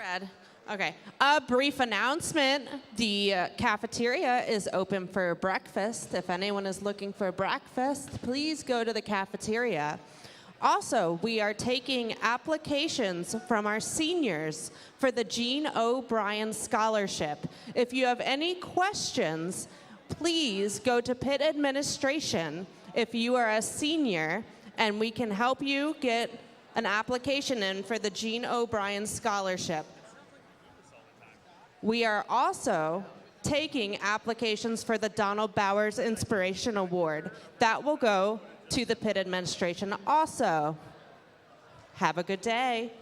Red. Okay. A brief announcement. The cafeteria is open for breakfast. If anyone is looking for breakfast, please go to the cafeteria. Also, we are taking applications from our seniors for the Gene O'Brien Scholarship. If you have any questions, please go to Pitt Administration if you are a senior, and we can help you get an application in for the Gene O'Brien Scholarship. We are also taking applications for the Donald Bowers Inspiration Award. That will go to the Pitt Administration also. Have a good day.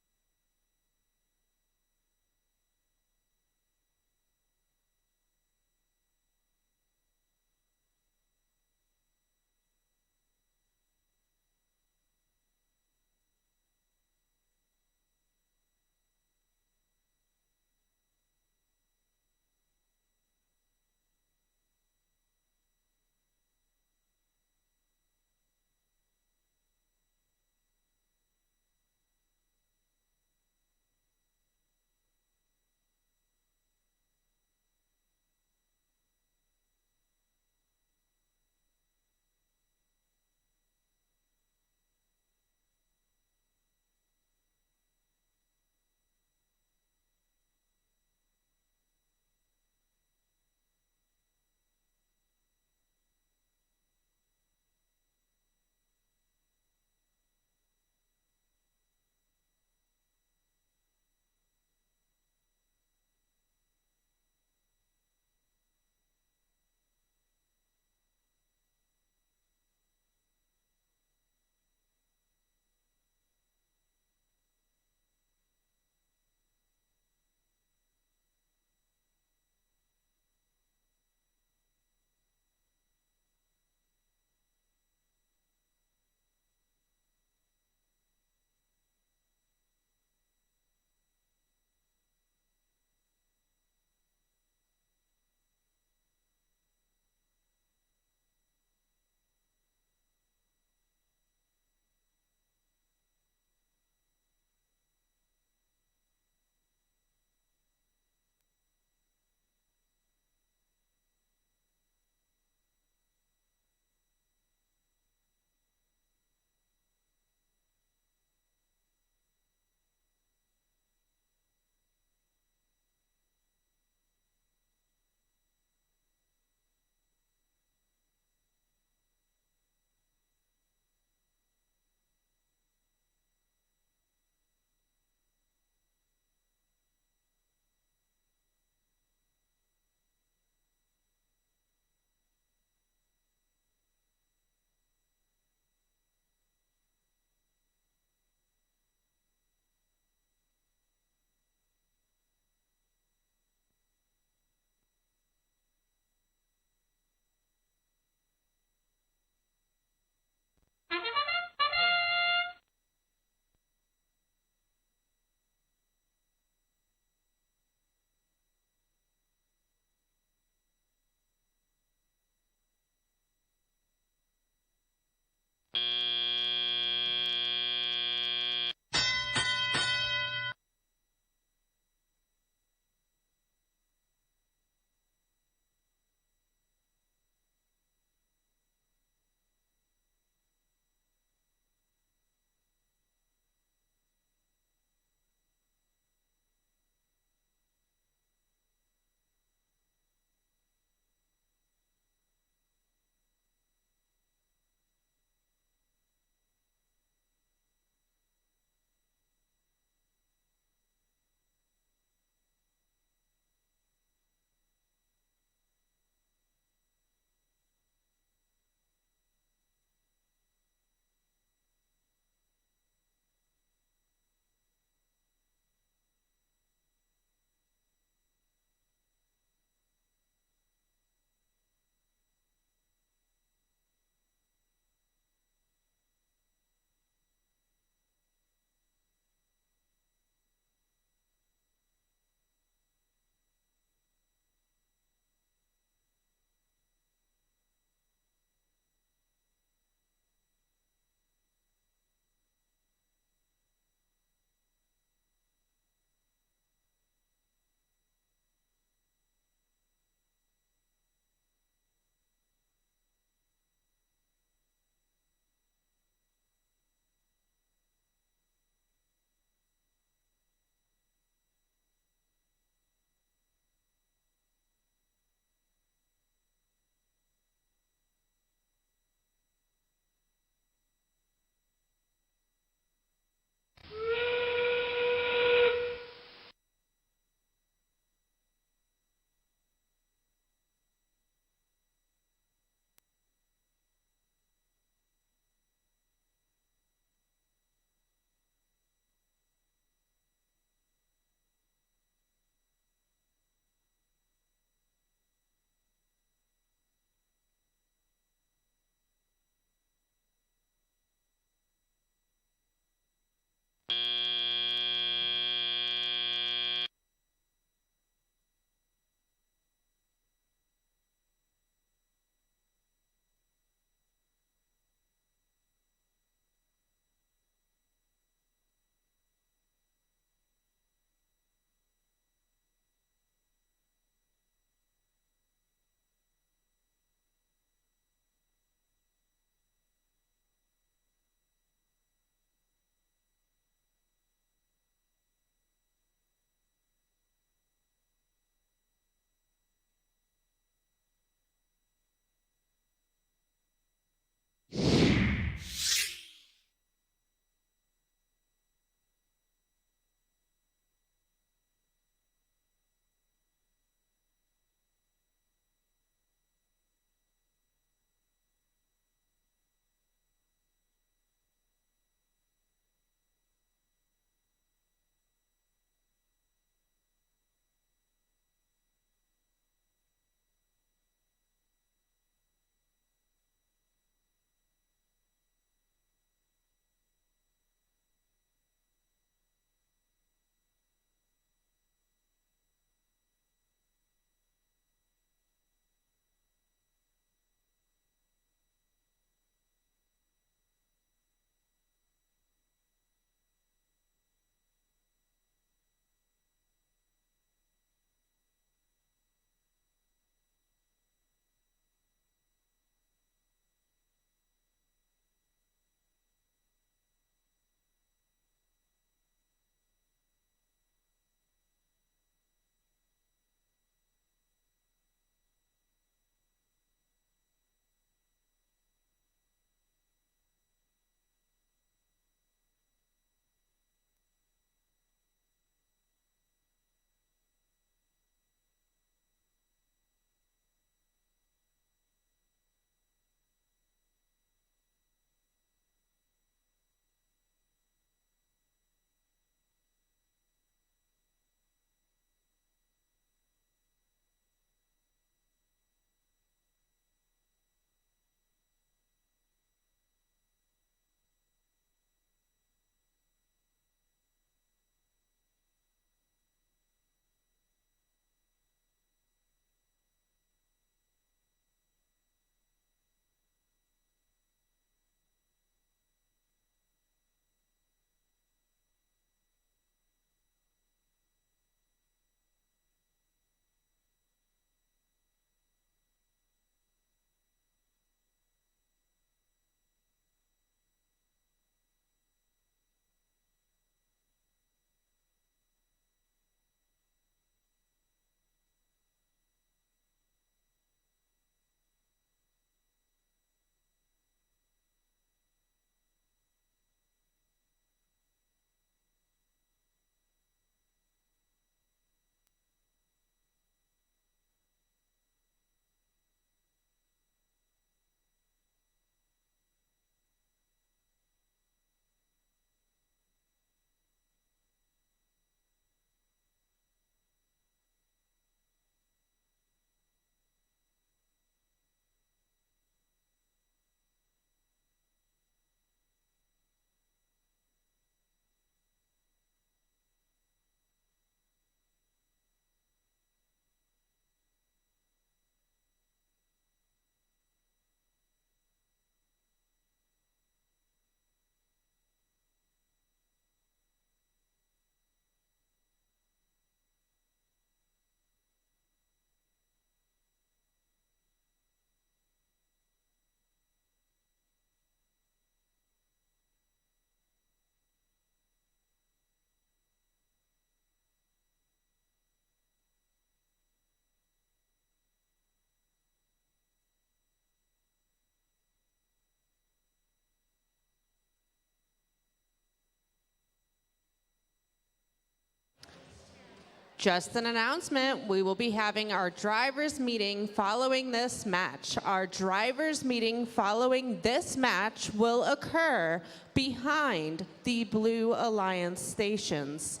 Just an announcement, we will be having our drivers meeting following this match. Our drivers meeting following this match will occur behind the Blue Alliance stations.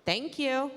Thank you.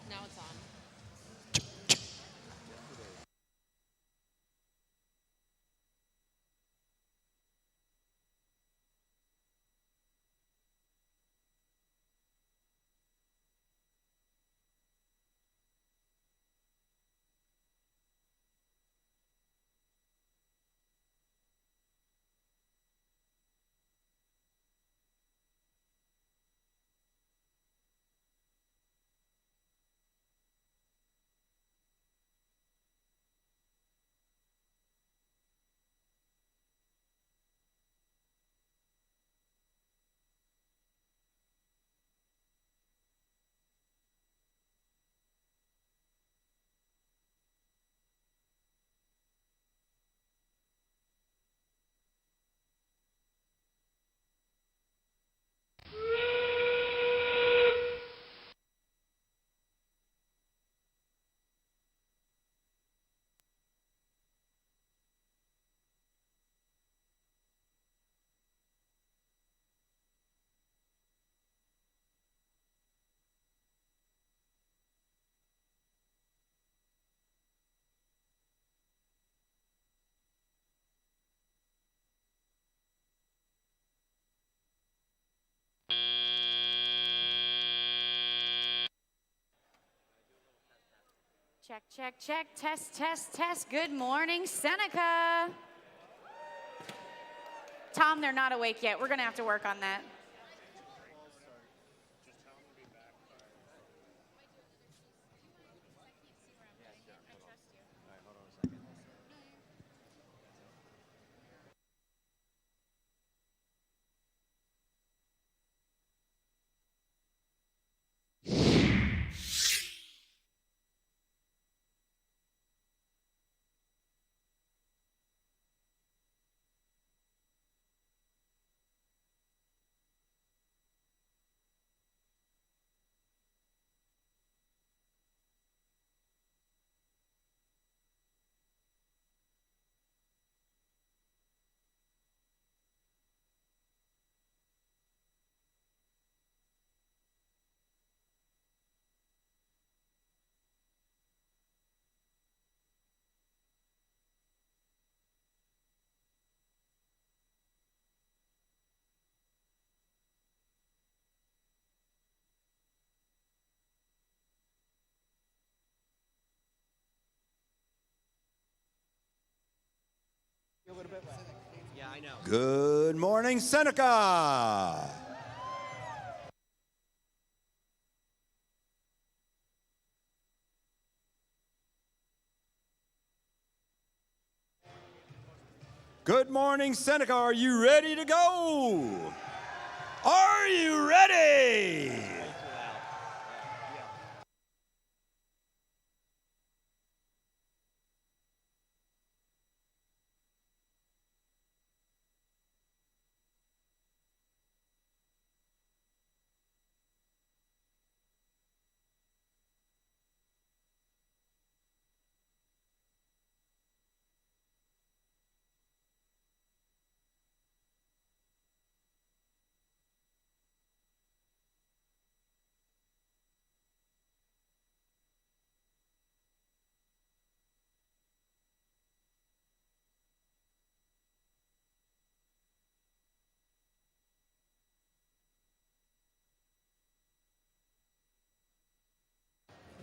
Now it's on. Check, check, check, test, test, test. Good morning, Seneca. Tom, they're not awake yet. We're gonna have to work on that. Yeah, I know. Good morning, Seneca. Good morning, Seneca. Are you ready to go? Are you ready?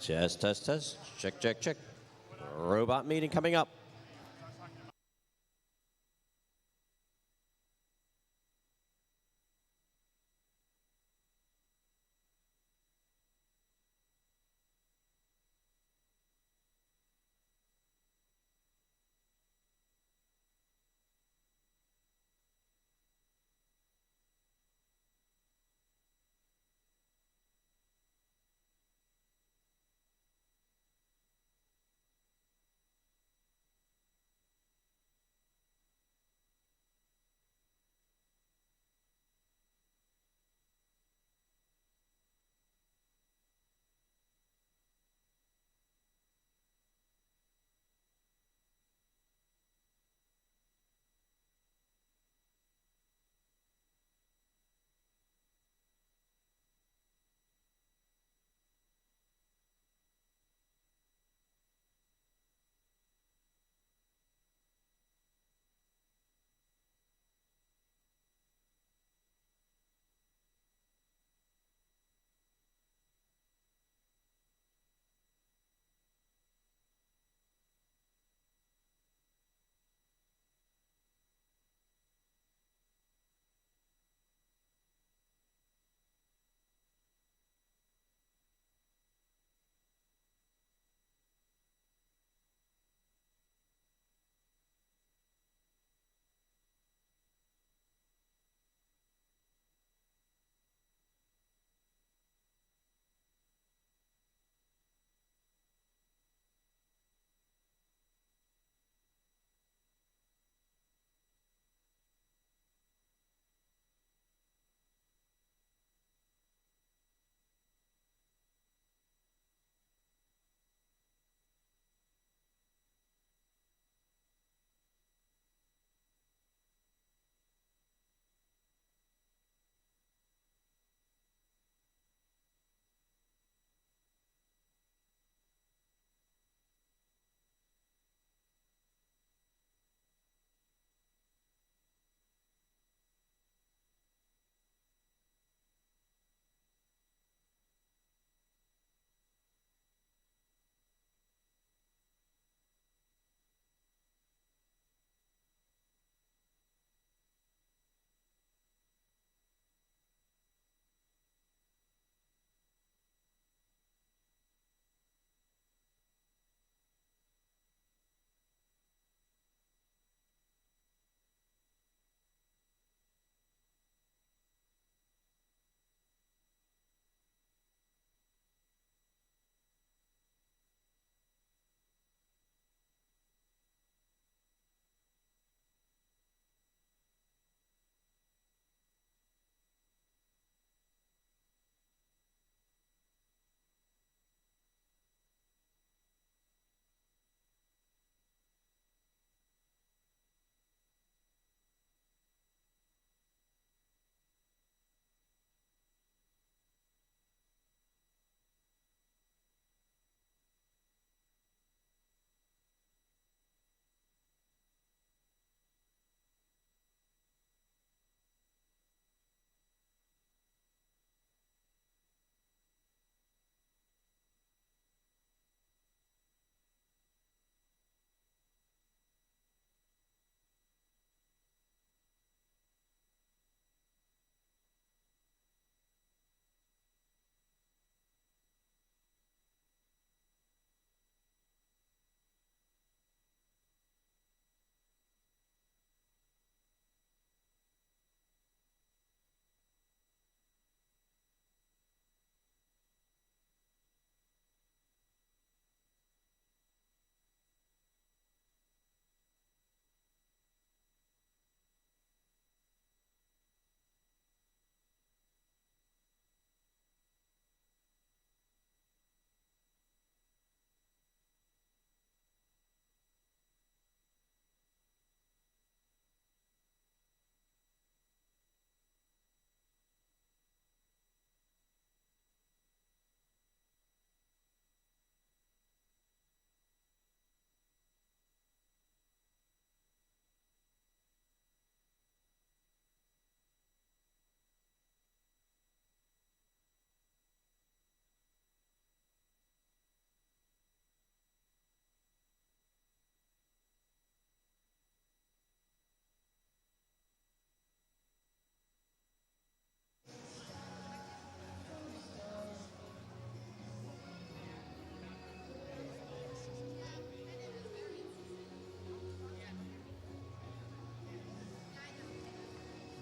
Test, test, test. Check, check, check. Robot meeting coming up.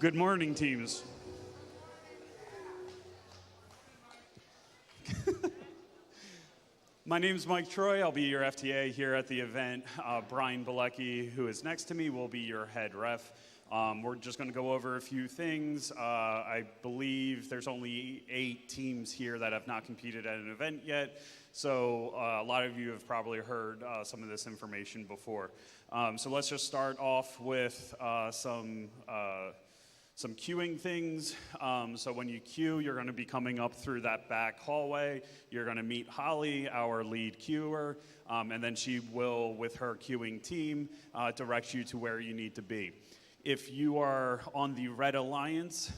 Good morning, teams. My name is Mike Troy. I'll be your FTA here at the event. Brian Bilecki, who is next to me, will be your head ref. We're just going to go over a few things. I believe there's only 8 teams here that have not competed at an event yet, so a lot of you have probably heard some of this information before. So let's just start off with some queuing things. So when you queue, you're going to be coming up through that back hallway. You're going to meet Holly, our lead queuer, and then she will, with her queuing team, direct you to where you need to be. If you are on the Red Alliance,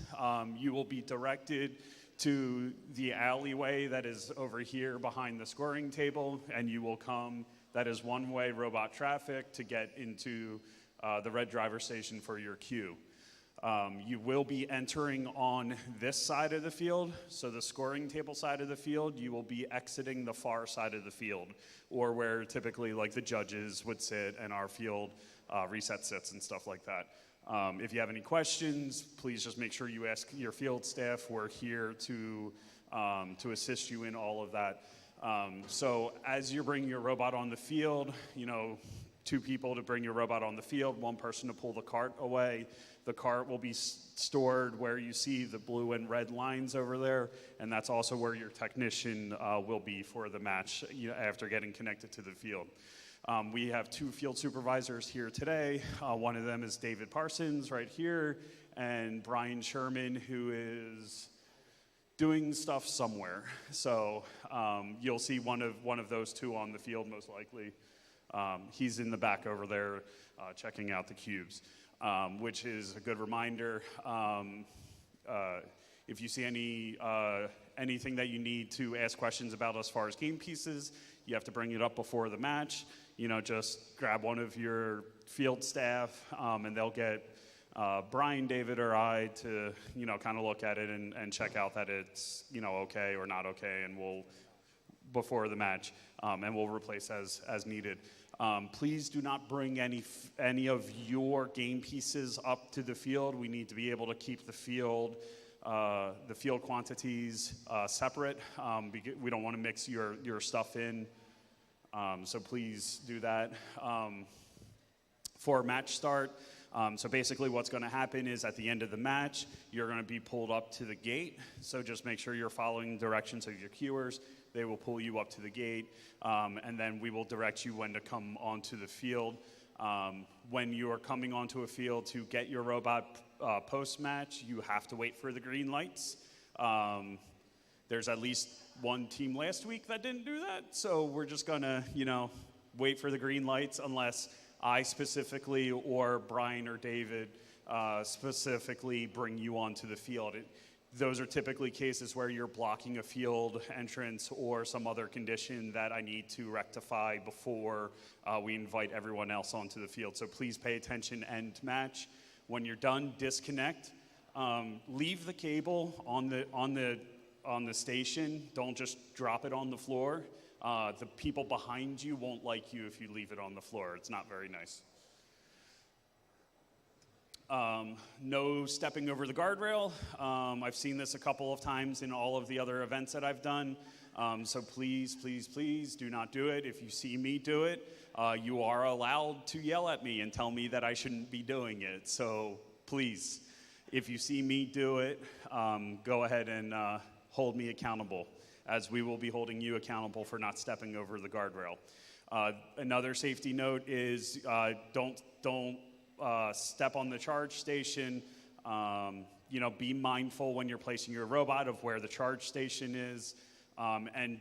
you will be directed to the alleyway that is over here behind the scoring table, and you will come, that is one-way robot traffic to get into the red driver station for your queue. You will be entering on this side of the field, so the scoring table side of the field. You will be exiting the far side of the field, or where typically like the judges would sit and our field reset sits and stuff like that. If you have any questions, please just make sure you ask your field staff. We're here to assist you in all of that. So as you're bringing your robot on the field, 2 people to bring your robot on the field, 1 person to pull the cart away. The cart will be stored where you see the blue and red lines over there, and that's also where your technician will be for the match after getting connected to the field. We have 2 field supervisors here today. One of them is David Parsons right here, and Brian Sherman, who is doing stuff somewhere. So you'll see one of those 2 on the field most likely. He's in the back over there checking out the cubes, which is a good reminder. If you see anything that you need to ask questions about as far as game pieces, you have to bring it up before the match. Just grab one of your field staff, and they'll get Brian, David, or I to, kind of look at it and check out that it's, okay or not okay, and we'll, before the match, and we'll replace as needed. Please do not bring any of your game pieces up to the field. We need to be able to keep the field quantities separate. We don't want to mix your stuff in. So please do that. For match start, so basically what's going to happen is at the end of the match, you're going to be pulled up to the gate. So just make sure you're following directions of your queuers. They will pull you up to the gate, and then we will direct you when to come onto the field. When you are coming onto a field to get your robot post-match, you have to wait for the green lights. There's at least 1 team last week that didn't do that, so we're just gonna, wait for the green lights unless I specifically or Brian or David specifically bring you onto the field. Those are typically cases where you're blocking a field entrance or some other condition that I need to rectify before we invite everyone else onto the field. So please pay attention end match. When you're done, disconnect. Leave the cable on the station. Don't just drop it on the floor. The people behind you won't like you if you leave it on the floor. It's not very nice. No stepping over the guardrail. I've seen this a couple of times in all of the other events that I've done. So please, please, please do not do it. If you see me do it, you are allowed to yell at me and tell me that I shouldn't be doing it. So please, if you see me do it, go ahead and hold me accountable, as we will be holding you accountable for not stepping over the guardrail. Another safety note is don't step on the charge station. Be mindful when you're placing your robot of where the charge station is, and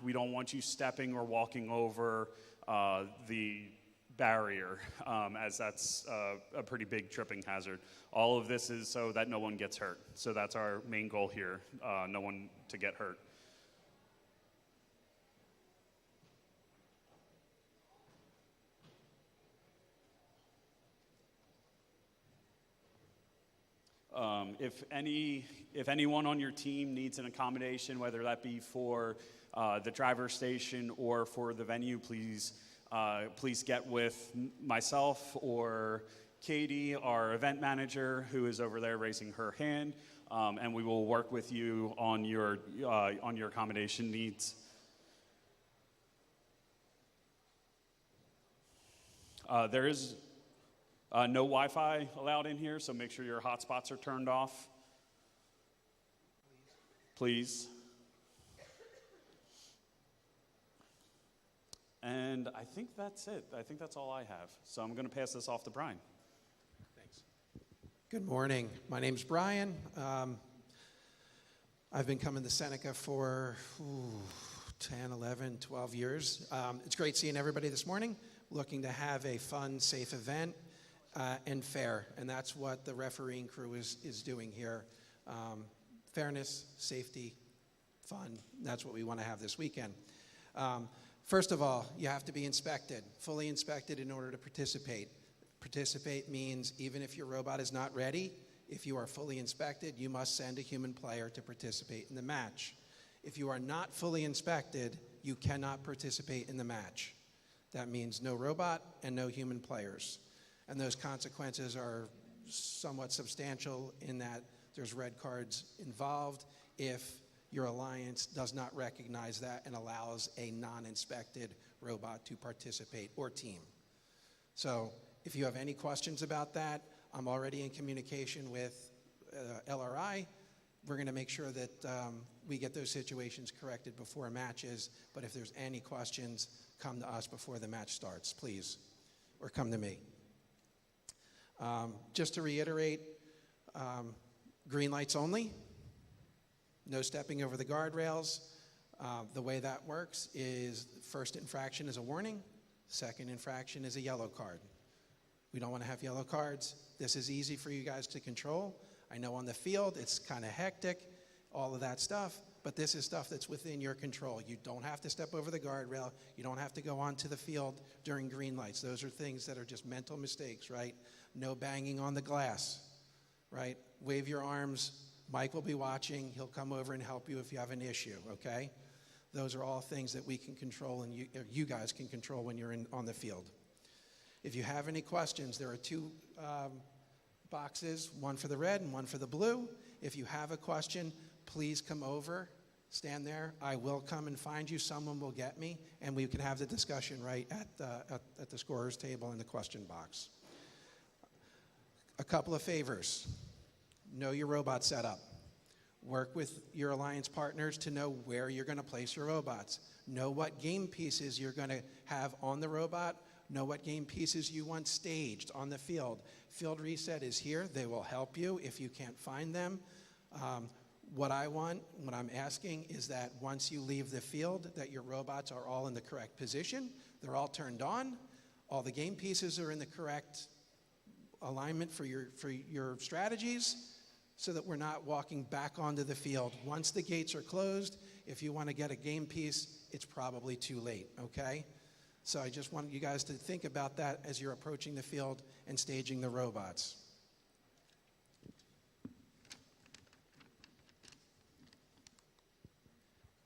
we don't want you stepping or walking over the barrier, as that's a pretty big tripping hazard. All of this is so that no one gets hurt. So that's our main goal here, no one to get hurt. If anyone on your team needs an accommodation, whether that be for the driver station or for the venue, please get with myself or Katie, our event manager, who is over there raising her hand, and we will work with you on your accommodation needs. There is no Wi-Fi allowed in here, so make sure your hotspots are turned off. Please. And I think that's it. I think that's all I have. So I'm going to pass this off to Brian. Thanks. Good morning. My name's Brian. I've been coming to Seneca for 10, 11, 12 years. It's great seeing everybody this morning. Looking to have a fun, safe event and fair. And that's what the refereeing crew is doing here. Fairness, safety, fun. That's what we want to have this weekend. First of all, you have to be inspected, fully inspected in order to participate. Participate means even if your robot is not ready, if you are fully inspected, you must send a human player to participate in the match. If you are not fully inspected, you cannot participate in the match. That means no robot and no human players. And those consequences are somewhat substantial in that there's red cards involved if your alliance does not recognize that and allows a non-inspected robot to participate or team. So if you have any questions about that, I'm already in communication with LRI. We're going to make sure that we get those situations corrected before matches. But if there's any questions, come to us before the match starts, please, or come to me. Just to reiterate, green lights only. No stepping over the guardrails. The way that works is first infraction is a warning. Second infraction is a yellow card. We don't want to have yellow cards. This is easy for you guys to control. I know on the field it's kind of hectic, all of that stuff, but this is stuff that's within your control. You don't have to step over the guardrail. You don't have to go onto the field during green lights. Those are things that are just mental mistakes, right? No banging on the glass, right? Wave your arms. Mike will be watching. He'll come over and help you if you have an issue, okay? Those are all things that we can control and you guys can control when you're on the field. If you have any questions, there are two boxes, one for the red and one for the blue. If you have a question, please come over, stand there. I will come and find you. Someone will get me, and we can have the discussion right at the scorer's table in the question box. A couple of favors. Know your robot setup. Work with your alliance partners to know where you're going to place your robots. Know what game pieces you're going to have on the robot. Know what game pieces you want staged on the field. Field Reset is here. They will help you if you can't find them. What I'm asking is that once you leave the field, that your robots are all in the correct position. They're all turned on. All the game pieces are in the correct alignment for your strategies so that we're not walking back onto the field. Once the gates are closed, if you want to get a game piece, it's probably too late, okay? So I just want you guys to think about that as you're approaching the field and staging the robots.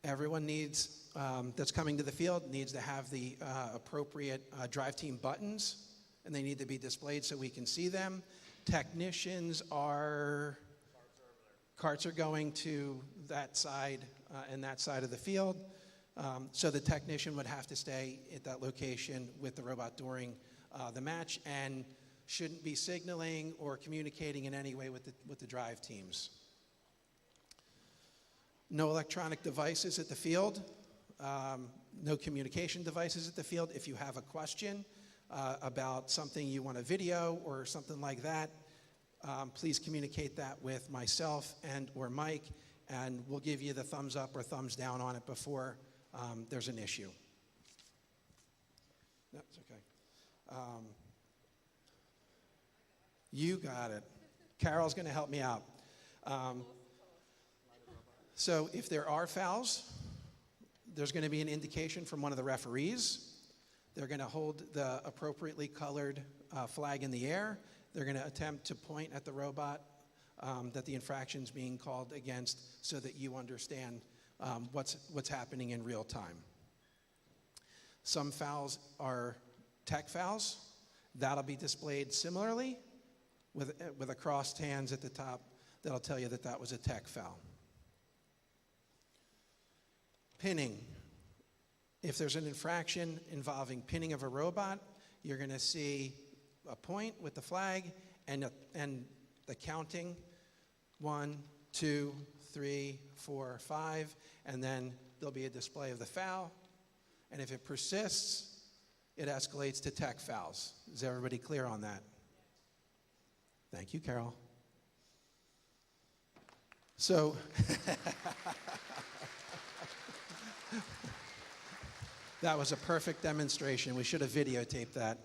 Everyone needs, that's coming to the field, needs to have the appropriate drive team buttons, and they need to be displayed so we can see them. Technicians are, carts are going to that side and that side of the field. So the technician would have to stay at that location with the robot during the match and shouldn't be signaling or communicating in any way with the drive teams. No electronic devices at the field. No communication devices at the field. If you have a question about something you want a video or something like that, please communicate that with myself and or Mike, and we'll give you the thumbs up or thumbs down on it before there's an issue. No, it's okay. You got it. Carol's going to help me out. So if there are fouls, there's going to be an indication from one of the referees. They're going to hold the appropriately colored flag in the air. They're going to attempt to point at the robot that the infraction's being called against so that you understand what's happening in real time. Some fouls are tech fouls, That'll be displayed similarly with a crossed hands at the top. That'll tell you that that was a tech foul. Pinning. If there's an infraction involving pinning of a robot, you're going to see a point with the flag and the counting 1, 2, 3, 4, 5, and then there'll be a display of the foul. And if it persists, it escalates to tech fouls. Is everybody clear on that? Thank you, Carol. So, that was a perfect demonstration. We should have videotaped that.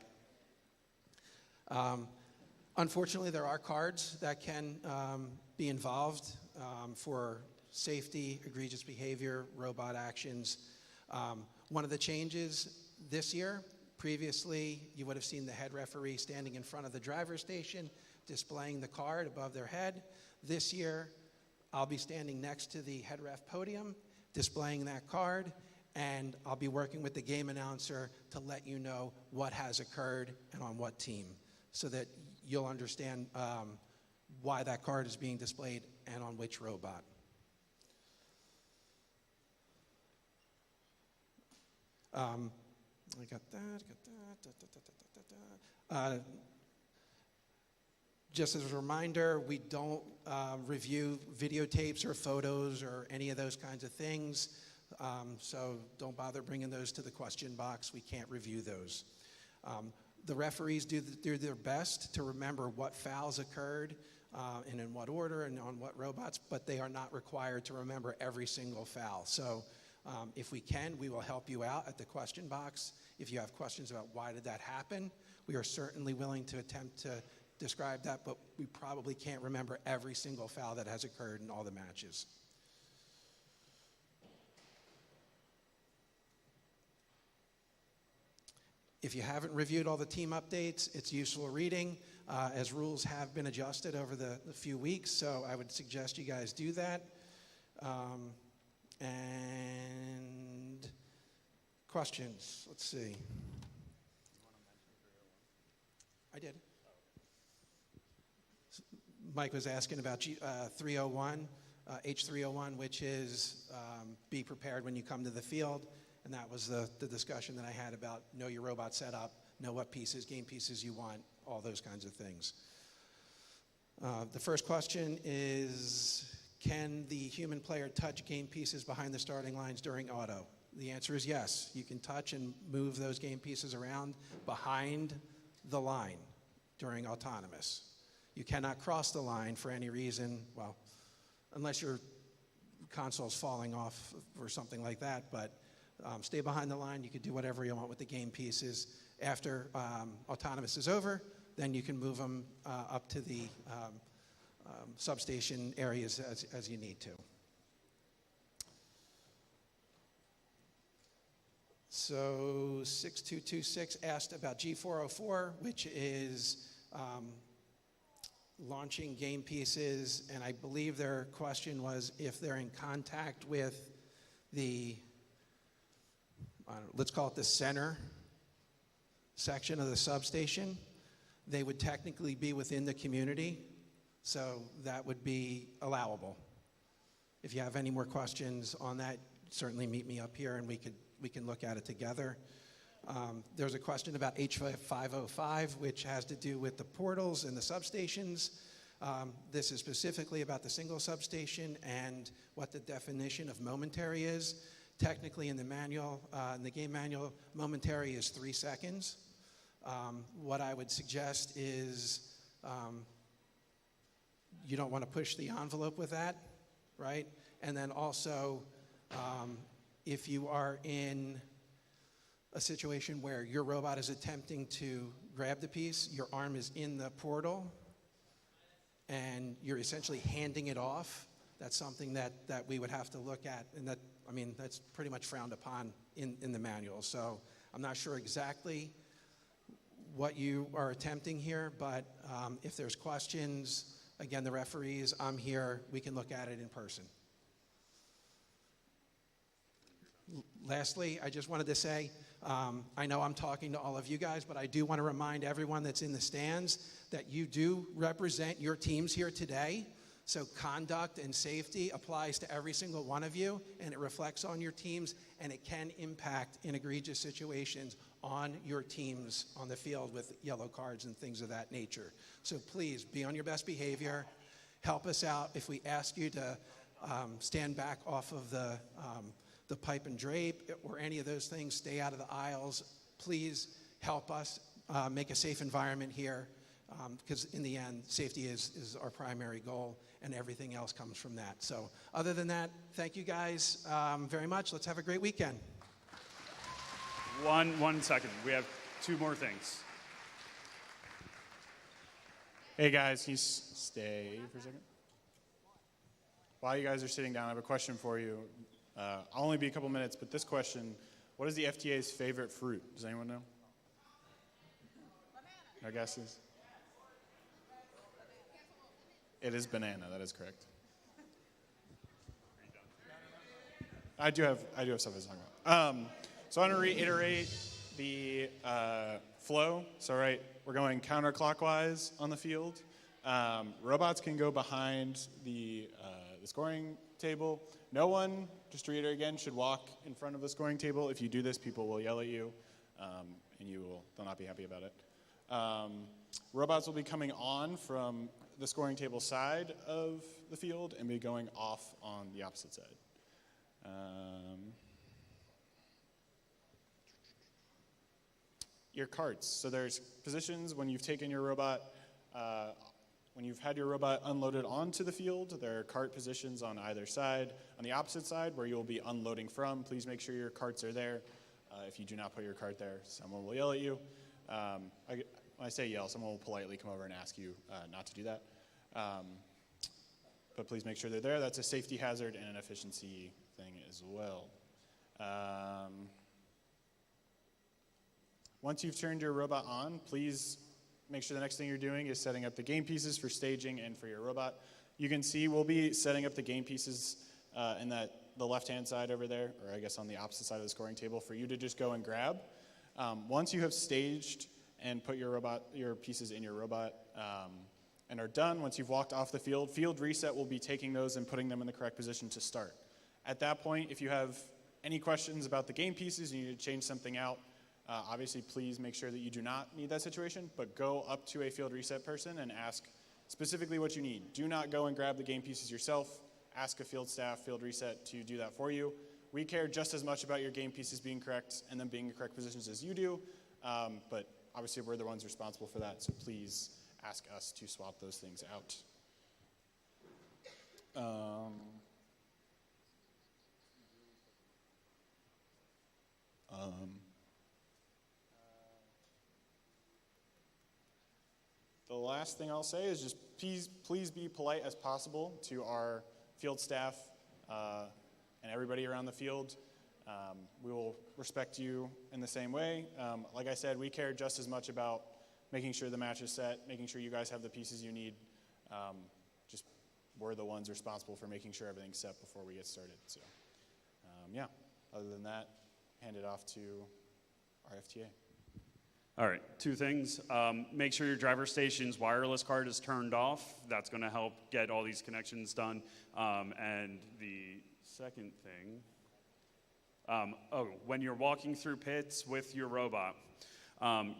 Unfortunately, there are cards that can be involved for safety, egregious behavior, robot actions. One of the changes this year, previously, you would have seen the head referee standing in front of the driver's station, displaying the card above their head. This year, I'll be standing next to the head ref podium, displaying that card, and I'll be working with the game announcer to let you know what has occurred and on what team, so that you'll understand why that card is being displayed and on which robot. I got that. Just as a reminder, we don't review videotapes or photos or any of those kinds of things. So don't bother bringing those to the question box. We can't review those. The referees do their best to remember what fouls occurred and in what order and on what robots, but they are not required to remember every single foul. So if we can, we will help you out at the question box. If you have questions about why did that happen, we are certainly willing to attempt to describe that, but we probably can't remember every single foul that has occurred in all the matches. If you haven't reviewed all the team updates, it's useful reading, as rules have been adjusted over the few weeks, so I would suggest you guys do that. And questions, let's see. I did. Mike was asking about 301, H301, which is be prepared when you come to the field. And that was the discussion that I had about know your robot setup, know what pieces, game pieces you want, all those kinds of things. The first question is, can the human player touch game pieces behind the starting lines during auto? The answer is yes. You can touch and move those game pieces around behind the line during autonomous. You cannot cross the line for any reason, well, unless your console's falling off or something like that, but stay behind the line. You can do whatever you want with the game pieces. After autonomous is over, then you can move them up to the substation areas as you need to. So 6226 asked about G404, which is launching game pieces, and I believe their question was if they're in contact with the, let's call it the center section of the substation, they would technically be within the community, so that would be allowable. If you have any more questions on that, certainly meet me up here and we can look at it together. There's a question about H505, which has to do with the portals and the substations. This is specifically about the single substation and what the definition of momentary is. Technically in the manual, in the game manual, momentary is 3 seconds. What I would suggest is you don't want to push the envelope with that, right? And then also, if you are in a situation where your robot is attempting to grab the piece, your arm is in the portal, and you're essentially handing it off, that's something that we would have to look at, and that, I mean, that's pretty much frowned upon in the manual. So I'm not sure exactly what you are attempting here, but if there's questions, again, the referees, I'm here, we can look at it in person. Lastly, I just wanted to say, I know I'm talking to all of you guys, but I do want to remind everyone that's in the stands that you do represent your teams here today. So conduct and safety applies to every single one of you, and it reflects on your teams, and it can impact in egregious situations on your teams on the field with yellow cards and things of that nature. So please be on your best behavior. Help us out. If we ask you to stand back off of the pipe and drape or any of those things, stay out of the aisles. Please help us make a safe environment here, because in the end, safety is our primary goal, and everything else comes from that. So other than that, thank you guys very much. Let's have a great weekend. One second. We have two more things. Hey guys, can you stay for a second? While you guys are sitting down, I have a question for you. I'll only be a couple minutes, but this question, what is the FTA's favorite fruit? Does anyone know? No guesses? It is banana, that is correct. I do have stuff I was talking about. So I want to reiterate the flow. So right, we're going counterclockwise on the field. Robots can go behind the scoring table. No one, just to reiterate again, should walk in front of the scoring table. If you do this, people will yell at you, and they'll not be happy about it. Robots will be coming on from the scoring table side of the field and be going off on the opposite side. Your carts. So there's positions when you've taken your robot, when you've had your robot unloaded onto the field, there are cart positions on either side. On the opposite side, where you'll be unloading from, please make sure your carts are there. If you do not put your cart there, someone will yell at you. When I say yell, someone will politely come over and ask you not to do that. But please make sure they're there. That's a safety hazard and an efficiency thing as well. Once you've turned your robot on, please make sure the next thing you're doing is setting up the game pieces for staging and for your robot. You can see we'll be setting up the game pieces in the left-hand side over there, or I guess on the opposite side of the scoring table, for you to just go and grab. Once you have staged and put your pieces in your robot and are done, once you've walked off the field, field reset will be taking those and putting them in the correct position to start. At that point, if you have any questions about the game pieces, you need to change something out, obviously please make sure that you do not need that situation, but go up to a field reset person and ask specifically what you need. Do not go and grab the game pieces yourself. Ask a field staff, field reset to do that for you. We care just as much about your game pieces being correct and them being in correct positions as you do, but obviously we're the ones responsible for that, so please ask us to swap those things out. The last thing I'll say is just please be polite as possible to our field staff and everybody around the field. We will respect you in the same way. Like I said, we care just as much about making sure the match is set, making sure you guys have the pieces you need. Just we're the ones responsible for making sure everything's set before we get started. So yeah, other than that, hand it off to our FTA. All right, two things. Make sure your driver station's wireless card is turned off. That's going to help get all these connections done. And the second thing, when you're walking through pits with your robot,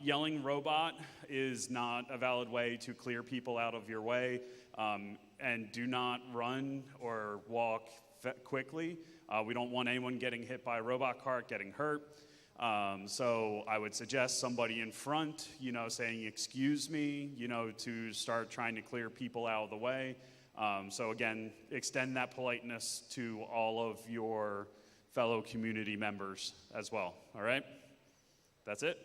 yelling robot is not a valid way to clear people out of your way. And do not run or walk quickly. We don't want anyone getting hit by a robot cart, getting hurt. So I would suggest somebody in front, saying, excuse me, to start trying to clear people out of the way. So again, extend that politeness to all of your fellow community members as well, all right? That's it.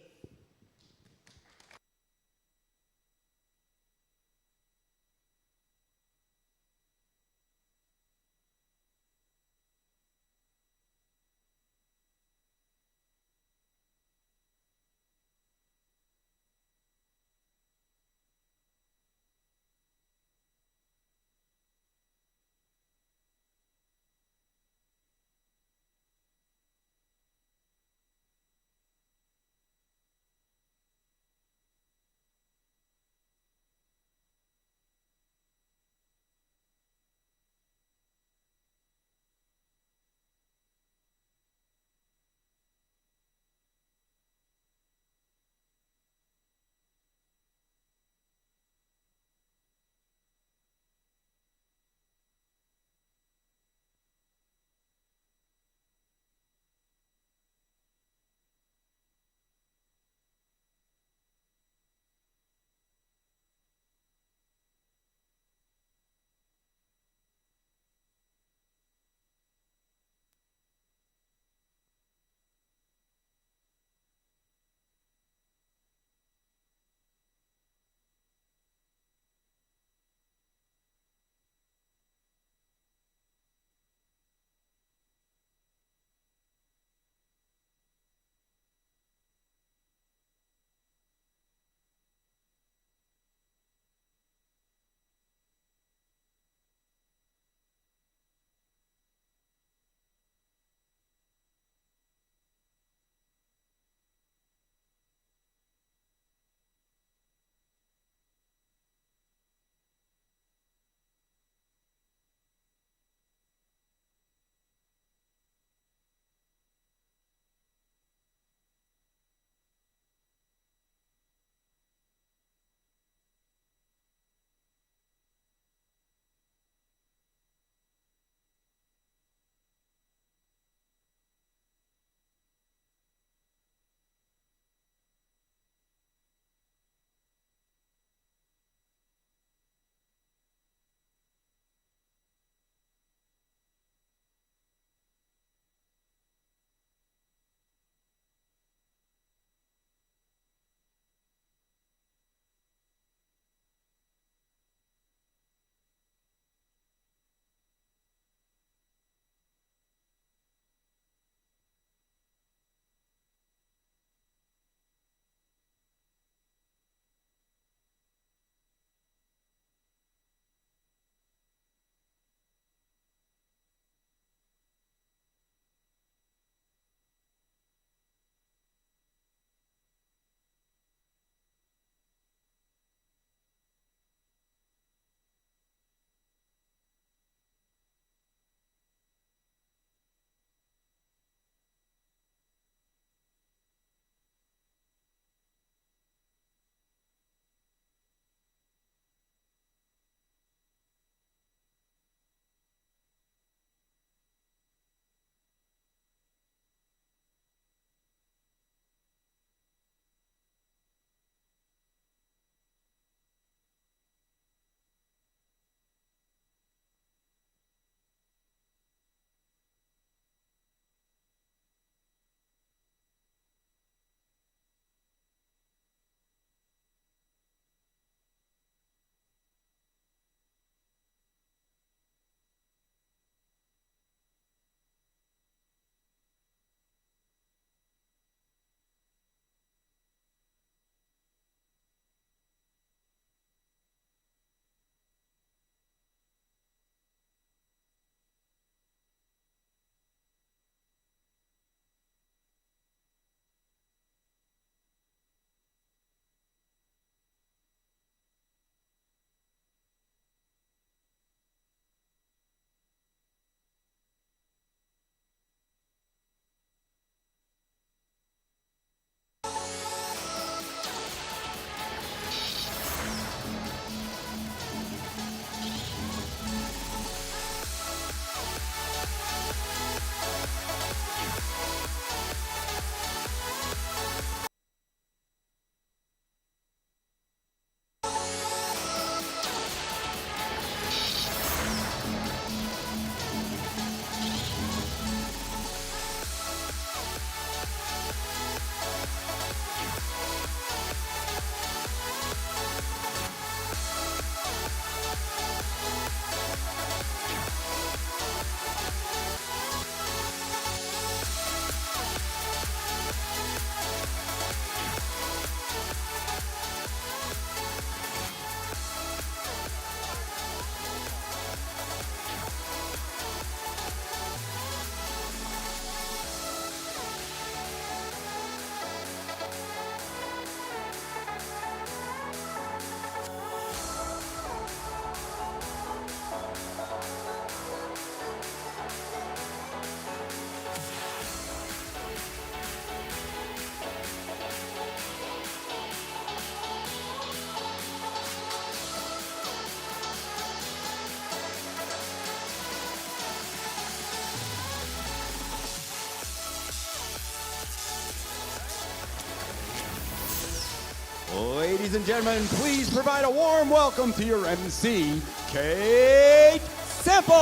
Ladies and gentlemen, please provide a warm welcome to your MC, Kate Semple.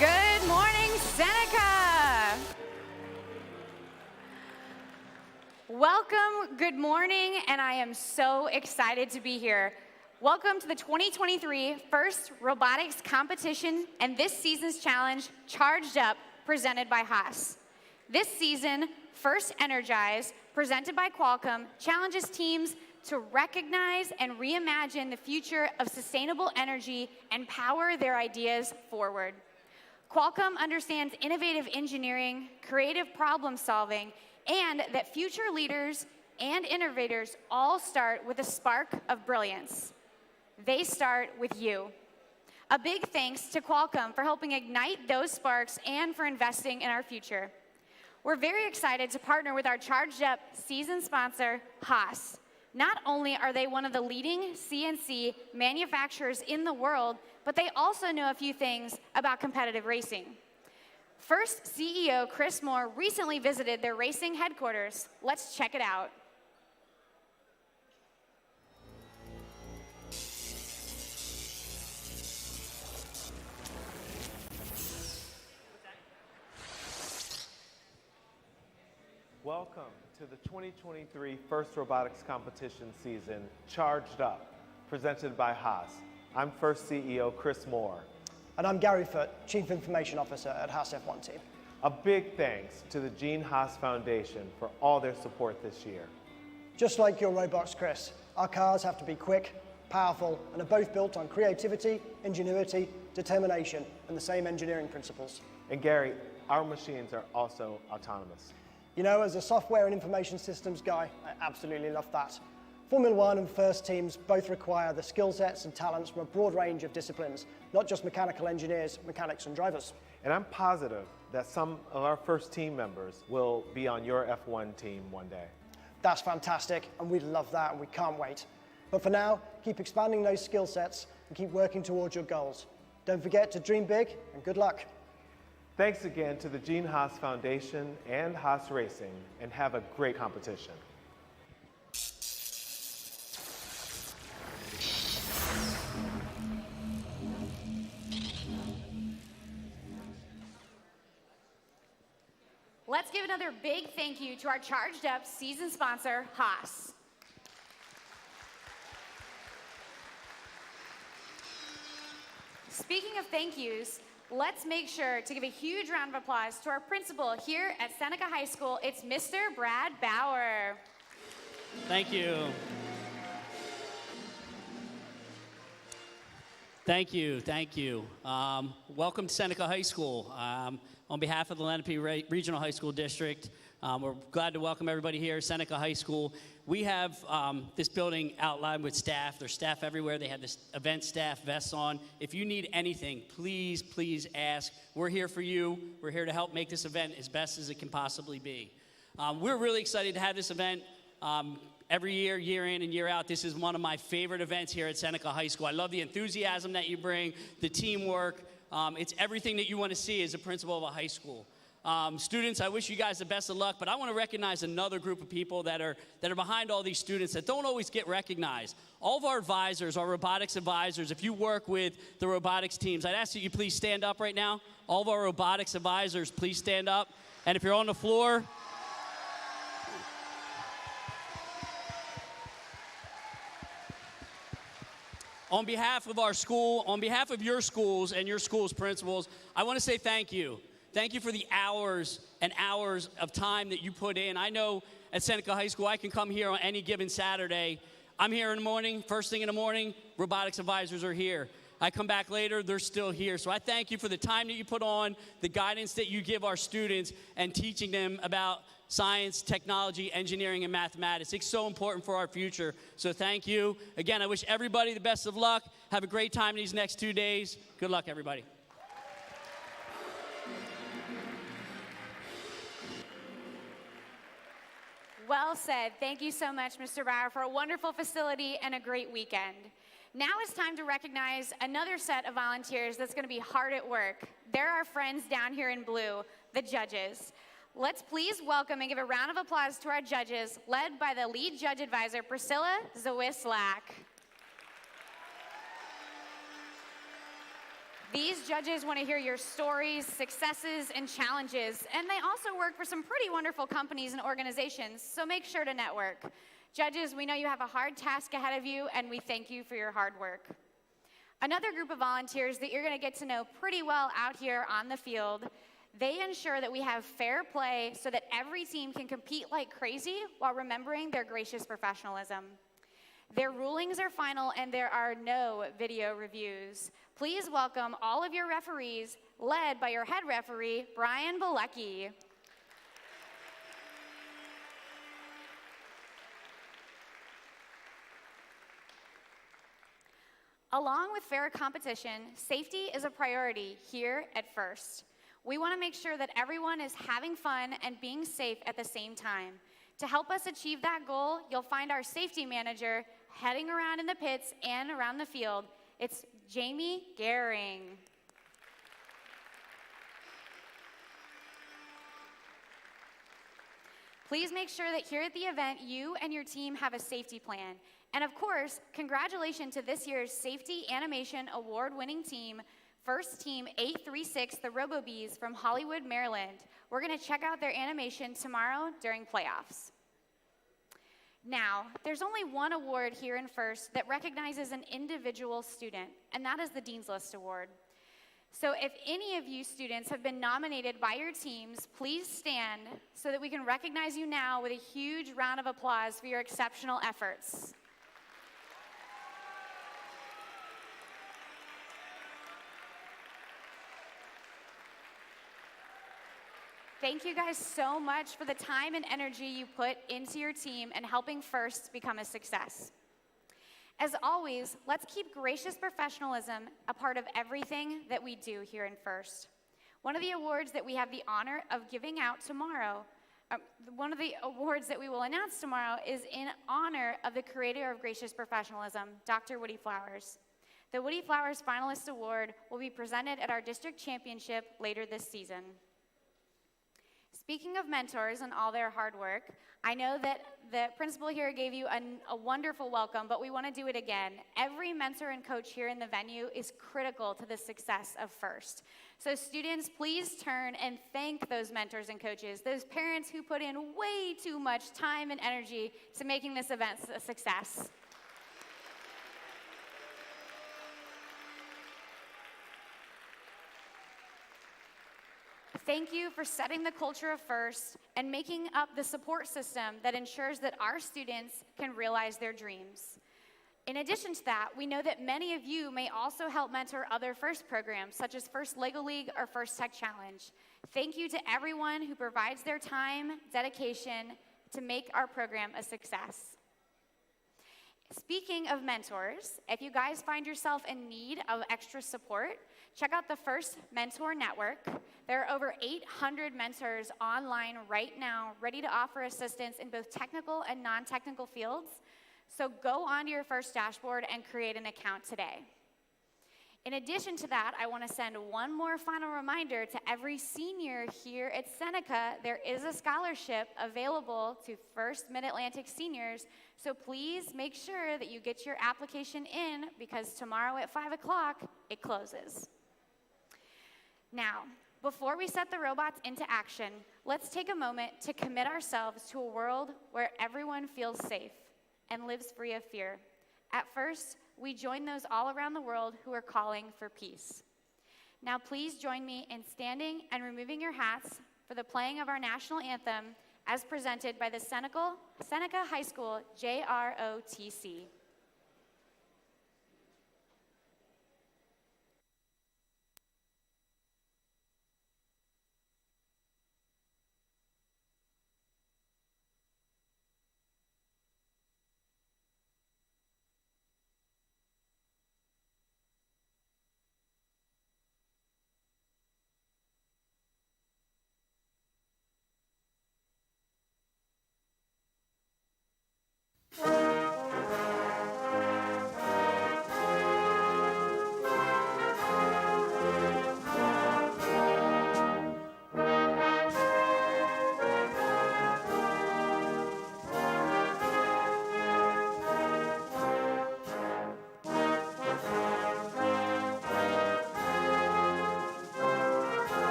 Good morning, Seneca. Welcome, good morning, and I am so excited to be here. Welcome to the 2023 First Robotics Competition and this season's challenge, Charged Up, presented by Haas. This season, First Energize, presented by Qualcomm, challenges teams to recognize and reimagine the future of sustainable energy and power their ideas forward. Qualcomm understands innovative engineering, creative problem solving, and that future leaders and innovators all start with a spark of brilliance. They start with you. A big thanks to Qualcomm for helping ignite those sparks and for investing in our future. We're very excited to partner with our Charged Up season sponsor, Haas. Not only are they one of the leading CNC manufacturers in the world, but they also know a few things about competitive racing. First CEO Chris Moore recently visited their racing headquarters. Let's check it out. Welcome to the 2023 First Robotics Competition season, Charged Up, presented by Haas. I'm First CEO Chris Moore. And I'm Gary Foote, Chief Information Officer at Haas F1 Team. A big thanks to the Gene Haas Foundation for all their support this year. Just like your robots, Chris, our cars have to be quick, powerful, and are both built on creativity, ingenuity, determination, and the same engineering principles. And Gary, our machines are also autonomous. You know, as a software and information systems guy, I absolutely love that. Formula One and First teams both require the skill sets and talents from a broad range of disciplines, not just mechanical engineers, mechanics, and drivers. And I'm positive that some of our First team members will be on your F1 team one day. That's fantastic, and we love that, and we can't wait. But for now, keep expanding those skill sets and keep working towards your goals. Don't forget to dream big, and good luck. Thanks again to the Gene Haas Foundation and Haas Racing, and have a great competition. Let's give another big thank you to our Charged Up season sponsor, Haas. Speaking of thank yous, let's make sure to give a huge round of applause to our principal here at Seneca High School. It's Mr. Brad Bauer. Thank you. Thank you, thank you. Welcome to Seneca High School. On behalf of the Lenape Regional High School District, we're glad to welcome everybody here at Seneca High School. We have this building outlined with staff. There's staff everywhere. They have this event staff vests on. If you need anything, please, please ask. We're here for you. We're here to help make this event as best as it can possibly be. We're really excited to have this event. Every year, year in and year out, this is one of my favorite events here at Seneca High School. I love the enthusiasm that you bring, the teamwork. It's everything that you want to see as a principal of a high school. Students, I wish you guys the best of luck, but I want to recognize another group of people that are behind all these students that don't always get recognized. All of our advisors, our robotics advisors, if you work with the robotics teams, I'd ask that you please stand up right now. All of our robotics advisors, please stand up. And if you're on the floor, on behalf of our school, on behalf of your schools and your school's principals, I want to say thank you. Thank you for the hours and hours of time that you put in. I know at Seneca High School, I can come here on any given Saturday. I'm here in the morning, first thing in the morning, robotics advisors are here. I come back later, they're still here. So I thank you for the time that you put on, the guidance that you give our students, and teaching them about science, technology, engineering, and mathematics. It's so important for our future. So thank you. Again, I wish everybody the best of luck. Have a great time these next 2 days. Good luck, everybody. Well said. Thank you so much, Mr. Bauer, for a wonderful facility and a great weekend. Now it's time to recognize another set of volunteers that's going to be hard at work. They're our friends down here in blue, the judges. let's please welcome and give a round of applause to our judges, led by the lead judge advisor, Priscilla Zawislak. These judges want to hear your stories, successes, and challenges, and they also work for some pretty wonderful companies and organizations, so make sure to network. Judges, we know you have a hard task ahead of you, and we thank you for your hard work. Another group of volunteers that you're going to get to know pretty well out here on the field, they ensure that we have fair play so that every team can compete like crazy while remembering their gracious professionalism. Their rulings are final and there are no video reviews. Please welcome all of your referees, led by your head referee, Brian Bilecki. Along with fair competition, safety is a priority here at First. We want to make sure that everyone is having fun and being safe at the same time. To help us achieve that goal, you'll find our safety manager heading around in the pits and around the field. It's Jamie Gehring. Please make sure that here at the event, you and your team have a safety plan. And of course, congratulations to this year's Safety Animation Award-winning team, First Team 836, the RoboBees from Hollywood, Maryland. We're gonna check out their animation tomorrow during playoffs. Now, there's only one award here in First that recognizes an individual student, and that is the Dean's List Award. So if any of you students have been nominated by your teams, please stand so that we can recognize you now with a huge round of applause for your exceptional efforts. Thank you guys so much for the time and energy you put into your team and helping First become a success. As always, let's keep gracious professionalism a part of everything that we do here in First. One of the awards that we have the honor of giving out tomorrow, one of the awards that we will announce tomorrow is in honor of the creator of gracious professionalism, Dr. Woody Flowers. The Woody Flowers Finalist Award will be presented at our district championship later this season. Speaking of mentors and all their hard work, I know that the principal here gave you a wonderful welcome, but we want to do it again. Every mentor and coach here in the venue is critical to the success of First. So students, please turn and thank those mentors and coaches, those parents who put in way too much time and energy to making this event a success. Thank you for setting the culture of First and making up the support system that ensures that our students can realize their dreams. In addition to that, we know that many of you may also help mentor other First programs, such as First Lego League or First Tech Challenge. Thank you to everyone who provides their time, dedication to make our program a success. Speaking of mentors, if you guys find yourself in need of extra support, check out the First Mentor Network. There are over 800 mentors online right now, ready to offer assistance in both technical and non-technical fields. So go onto your First dashboard and create an account today. In addition to that, I want to send one more final reminder to every senior here at Seneca. There is a scholarship available to First Mid-Atlantic seniors, so please make sure that you get your application in because tomorrow at 5 o'clock, it closes. Now, before we set the robots into action, let's take a moment to commit ourselves to a world where everyone feels safe and lives free of fear. At First, we join those all around the world who are calling for peace. Now please join me in standing and removing your hats for the playing of our national anthem as presented by the Seneca High School JROTC.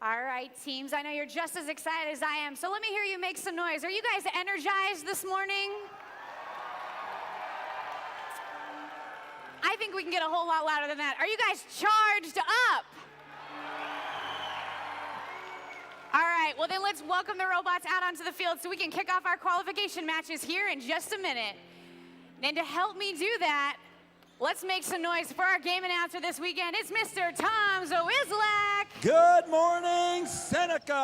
All right, teams, I know you're just as excited as I am, so let me hear you make some noise. Are you guys energized this morning? I think we can get a whole lot louder than that. Are you guys charged up? All right, well then let's welcome the robots out onto the field so we can kick off our qualification matches here in just a minute. And to help me do that, let's make some noise for our game announcer this weekend. It's Mr. Tom Zoizlak. Good morning, Seneca.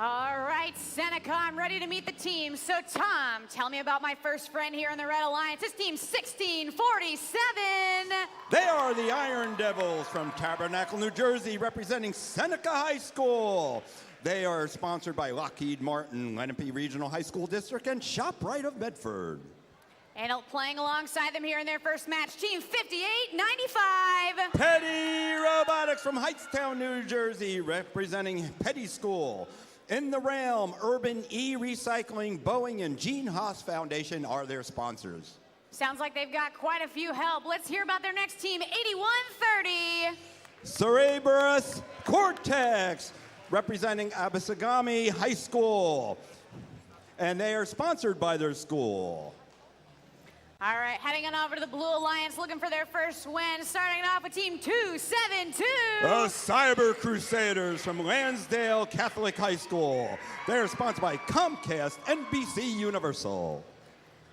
All right, Seneca, I'm ready to meet the team. So, Tom, tell me about my first friend here in the Red Alliance. It's Team 1647. They are the Iron Devils from Tabernacle, New Jersey, representing Seneca High School. They are sponsored by Lockheed Martin, Lenape Regional High School District, and ShopRite of Medford. And playing alongside them here in their first match, Team 5895. Petty Robotics from Heightstown, New Jersey, representing Petty School. In the Realm, Urban E-Recycling, Boeing, and Gene Haas Foundation are their sponsors. Sounds like they've got quite a few help. Let's hear about their next team, 8130. Cerebrus Cortex, representing Abasagami High School. And they are sponsored by their school. All right, heading on over to the Blue Alliance, looking for their first win. Starting off with Team 272. The Cyber Crusaders from Lansdale Catholic High School. They are sponsored by Comcast, NBC Universal.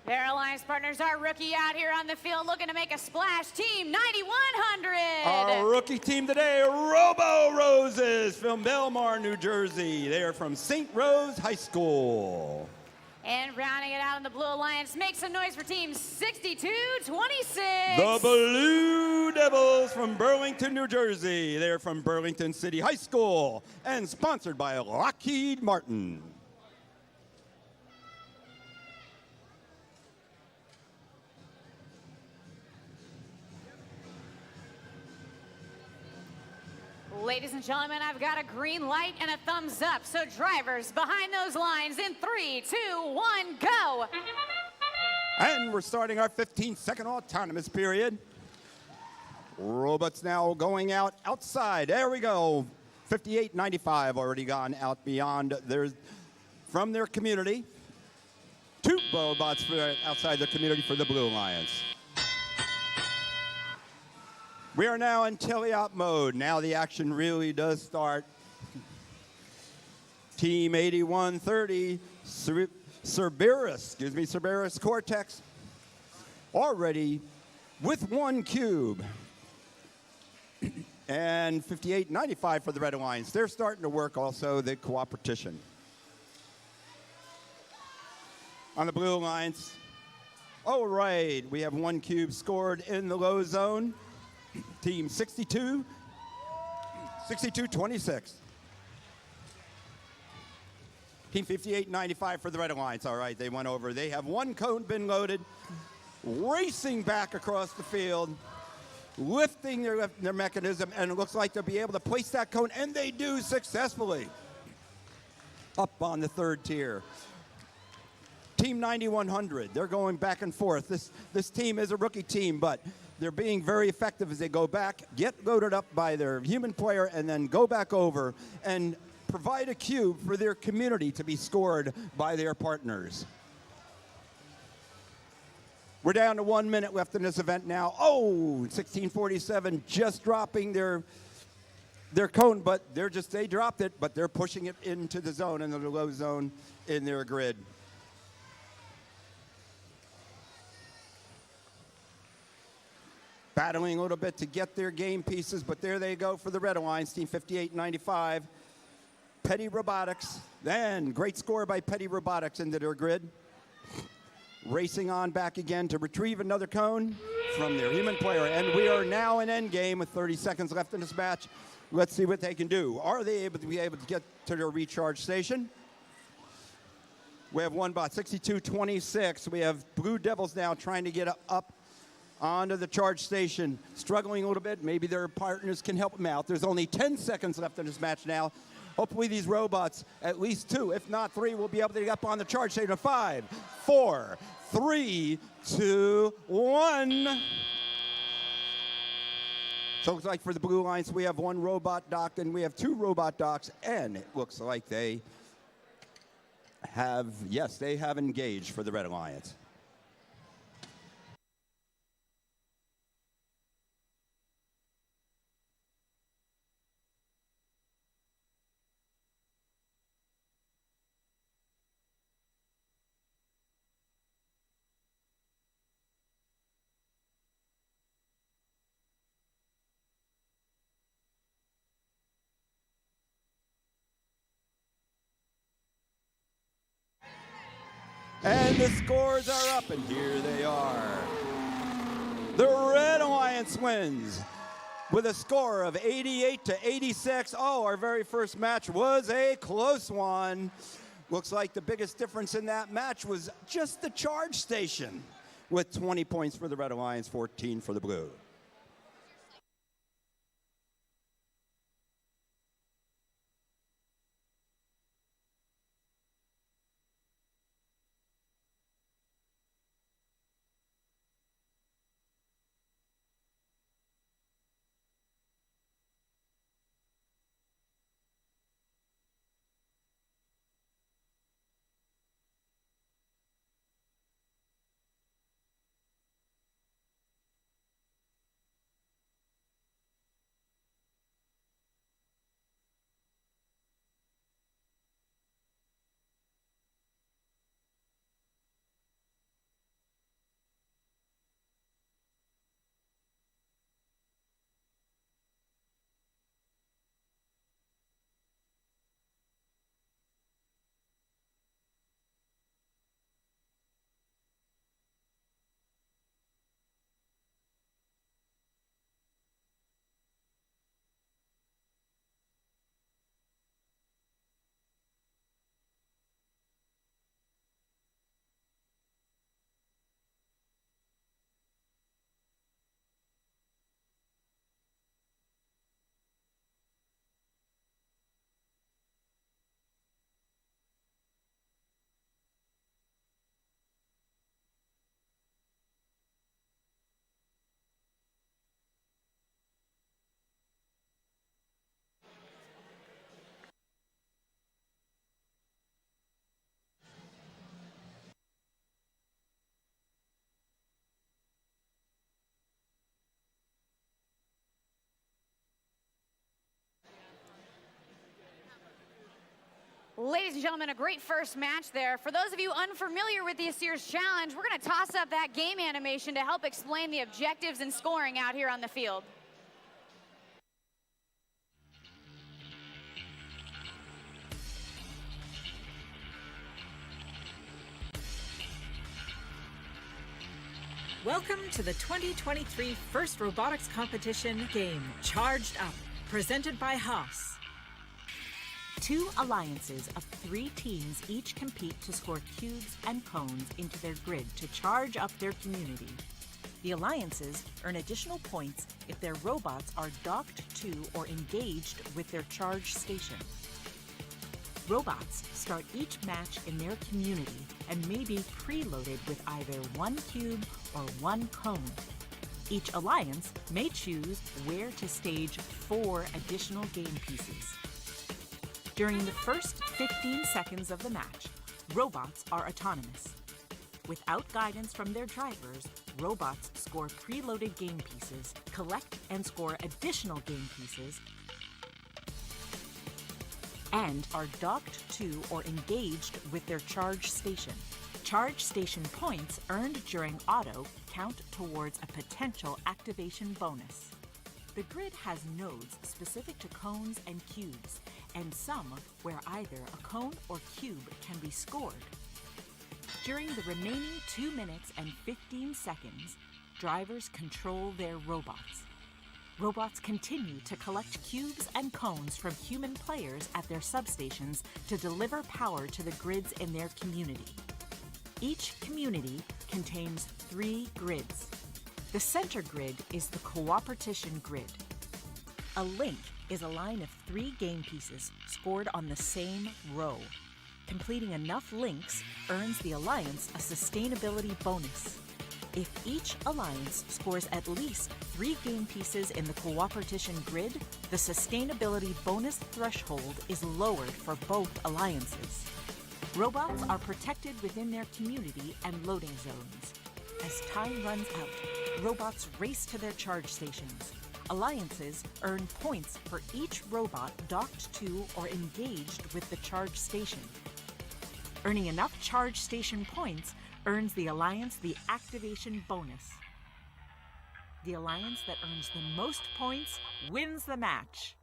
Their alliance partners are rookie out here on the field looking to make a splash. Team 9100. Our rookie team today, Robo Roses from Belmar, New Jersey. They are from St. Rose High School. And rounding it out in the Blue Alliance, make some noise for Team 6226. The Blue Devils from Burlington, New Jersey. They're from Burlington City High School and sponsored by Lockheed Martin. Ladies and gentlemen, I've got a green light and a thumbs up. So drivers behind those lines in 3, 2, 1, go. And we're starting our 15-second autonomous period. Robots now going outside. There we go. 58-95 already gone out beyond from their community. 2 robots outside the community for the Blue Alliance. We are now in teleop mode. Now the action really does start. Team 8130, Cerberus Cortex, already with 1 cube. And 58-95 for the Red Alliance. They're starting to work also the cooperation. On the Blue Alliance, all right, we have 1 cube scored in the low zone. Team 62-26. Team 58-95 for the Red Alliance. All right, they went over. They have 1 cone been loaded, racing back across the field, lifting their mechanism, and it looks like they'll be able to place that cone, and they do successfully. Up on the 3rd tier. Team 9100, they're going back and forth. This team is a rookie team, but they're being very effective as they go back, get loaded up by their human player, and then go back over and provide a cube for their community to be scored by their partners. We're down to 1 minute left in this event now. Oh, 1647 just dropping their cone, but they dropped it, but they're pushing it into the zone, into the low zone in their grid. Battling a little bit to get their game pieces, but there they go for the Red Alliance, Team 58-95. Petty Robotics, then great score by Petty Robotics into their grid. Racing on back again to retrieve another cone from their human player. And we are now in endgame with 30 seconds left in this match. Let's see what they can do. Are they able to get to their recharge station? We have 1 bot, 62-26. We have Blue Devils now trying to get up onto the charge station, struggling a little bit. Maybe their partners can help them out. There's only 10 seconds left in this match now. Hopefully these robots, at least 2, if not 3, will be able to get up on the charge station. 5, 4, 3, 2, 1. So it looks like for the Blue Alliance, we have 1 robot docked, and we have 2 robot docks, and it looks like they have, yes, they have engaged for the Red Alliance. And the scores are up, and here they are. The Red Alliance wins with a score of 88-86. Oh, our very first match was a close one. Looks like the biggest difference in that match was just the charge station, with 20 points for the Red Alliance, 14 for the Blue. Ladies and gentlemen, a great first match there. For those of you unfamiliar with this year's challenge, we're going to toss up that game animation to help explain the objectives and scoring out here on the field. Welcome to the 2023 First Robotics Competition game, Charged Up, presented by Haas. 2 alliances of 3 teams each compete to score cubes and cones into their grid to charge up their community. The alliances earn additional points if their robots are docked to or engaged with their charge station. Robots start each match in their community and may be preloaded with either 1 cube or 1 cone. Each alliance may choose where to stage 4 additional game pieces. During the first 15 seconds of the match, robots are autonomous. Without guidance from their drivers, robots score preloaded game pieces, collect and score additional game pieces, and are docked to or engaged with their charge station. Charge station points earned during auto count towards a potential activation bonus. The grid has nodes specific to cones and cubes, and some where either a cone or cube can be scored. During the remaining 2 minutes and 15 seconds, drivers control their robots. Robots continue to collect cubes and cones from human players at their substations to deliver power to the grids in their community. Each community contains 3 grids. The center grid is the cooperation grid. A link is a line of 3 game pieces scored on the same row. Completing enough links earns the alliance a sustainability bonus. If each alliance scores at least 3 game pieces in the cooperation grid, the sustainability bonus threshold is lowered for both alliances. Robots are protected within their community and loading zones. As time runs out, robots race to their charge stations. Alliances earn points for each robot docked to or engaged with the charge station. Earning enough charge station points earns the alliance the activation bonus. The alliance that earns the most points wins the match.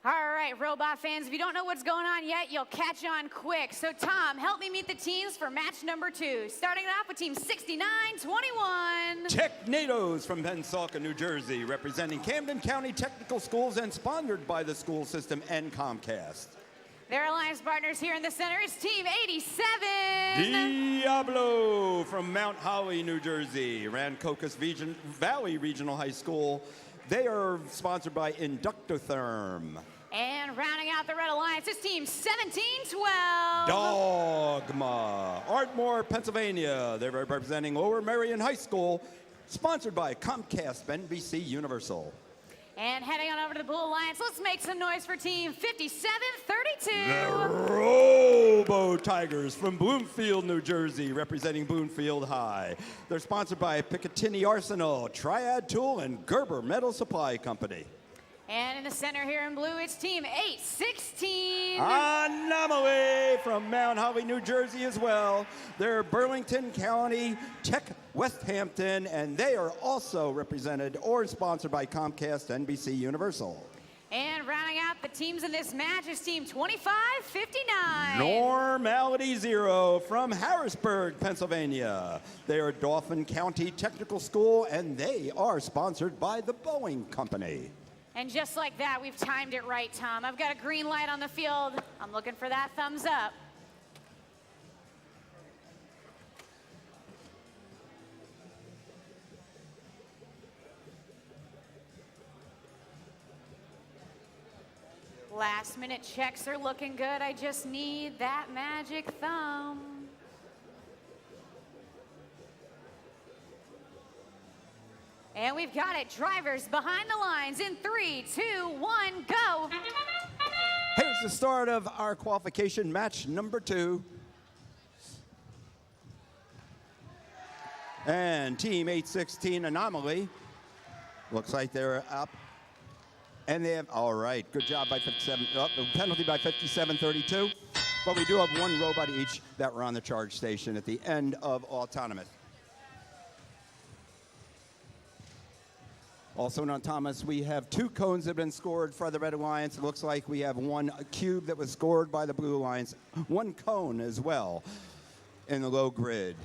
All right, robot fans, if you don't know what's going on yet, you'll catch on quick. So Tom, help me meet the teams for match number 2. Starting off with team 6921. Technados from Pensacola, New Jersey, representing Camden County Technical Schools and sponsored by the school system and Comcast. Their alliance partners here in the center is team 87. Diablo from Mount Holly, New Jersey, Rancocas Valley Regional High School. They are sponsored by Inductotherm. And rounding out the red alliance is team 1712. Dogma, Ardmore, Pennsylvania. They're representing Lower Merion High School, sponsored by Comcast NBC Universal. And heading on over to the Blue Alliance, let's make some noise for team 5732. The Robo Tigers from Bloomfield, New Jersey, representing Bloomfield High. They're sponsored by Picatinny Arsenal, Triad Tool, and Gerber Metal Supply Company. And in the center here in blue, it's team 816. Anomaly from Mount Holly, New Jersey as well. They're Burlington County Tech West Hampton, and they are also represented or sponsored by Comcast NBC Universal. And rounding out the teams in this match is team 2559. Normality Zero from Harrisburg, Pennsylvania. They are Dauphin County Technical School, and they are sponsored by the Boeing Company. And just like that, we've timed it right, Tom. I've got a green light on the field. I'm looking for that thumbs up. Last minute checks are looking good. I just need that magic thumb. And we've got it. Drivers behind the lines in 3, 2, 1, go. Here's the start of our qualification match number 2. And team 816 Anomaly looks like they're up And they have, all right, good job by 57, penalty by 57-32. But we do have one robot each that were on the charge station at the end of autonomous. Also in autonomous, we have 2 cones that have been scored for the Red Alliance. It looks like we have 1 cube that was scored by the Blue Alliance, 1 cone as well in the low grid.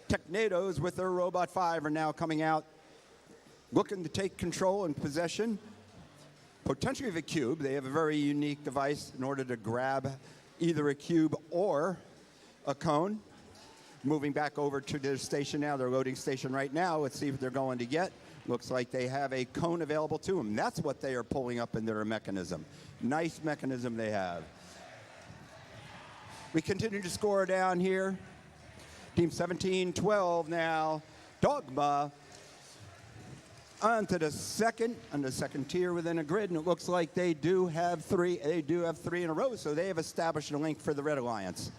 Technados with their Robot 5 are now coming out, looking to take control and possession, potentially of a cube. They have a very unique device in order to grab either a cube or a cone. Moving back over to their station now, their loading station right now. Let's see what they're going to get. Looks like they have a cone available to them. That's what they are pulling up in their mechanism. Nice mechanism they have. We continue to score down here. Team 17-12 now. Dogma onto the second tier within a grid, and it looks like they do have 3. They do have 3 in a row, so they have established a link for the Red Alliance.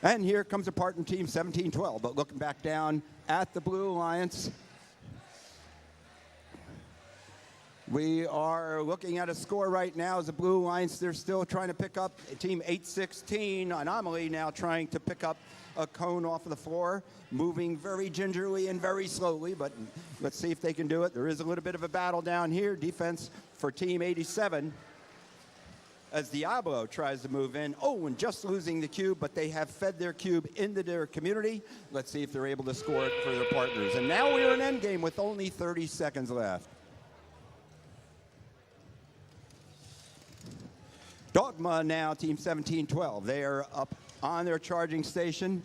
And here comes a part in Team 17-12, but looking back down at the Blue Alliance, we are looking at a score right now as the Blue Alliance. They're still trying to pick up Team 816 Anomaly now trying to pick up a cone off of the floor, moving very gingerly and very slowly, but let's see if they can do it. There is a little bit of a battle down here. Defense for Team 87 as Diablo tries to move in. Oh, and just losing the cube, but they have fed their cube into their community. Let's see if they're able to score it for their partners. And now we're in endgame with only 30 seconds left. Dogma now, Team 17-12. They are up on their charging station.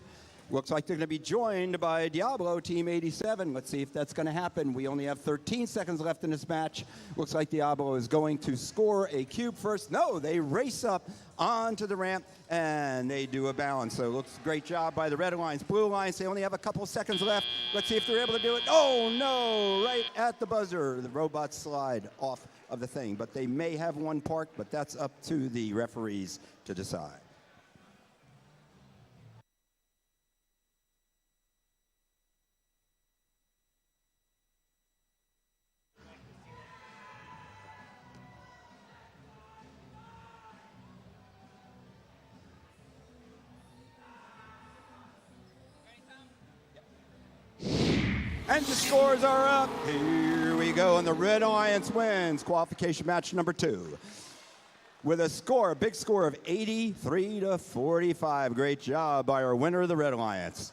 Looks like they're going to be joined by Diablo, Team 87. Let's see if that's going to happen. We only have 13 seconds left in this match. Looks like Diablo is going to score a cube first. No, they race up onto the ramp, and they do a balance. So it looks great job by the Red Alliance. Blue Alliance, they only have a couple seconds left. Let's see if they're able to do it. Oh, no, right at the buzzer. The robots slide off of the thing, but they may have one parked, but that's up to the referees to decide. And the scores are up. Here we go, and the Red Alliance wins qualification match number 2 with a score, a big score of 83-45. Great job by our winner, the Red Alliance.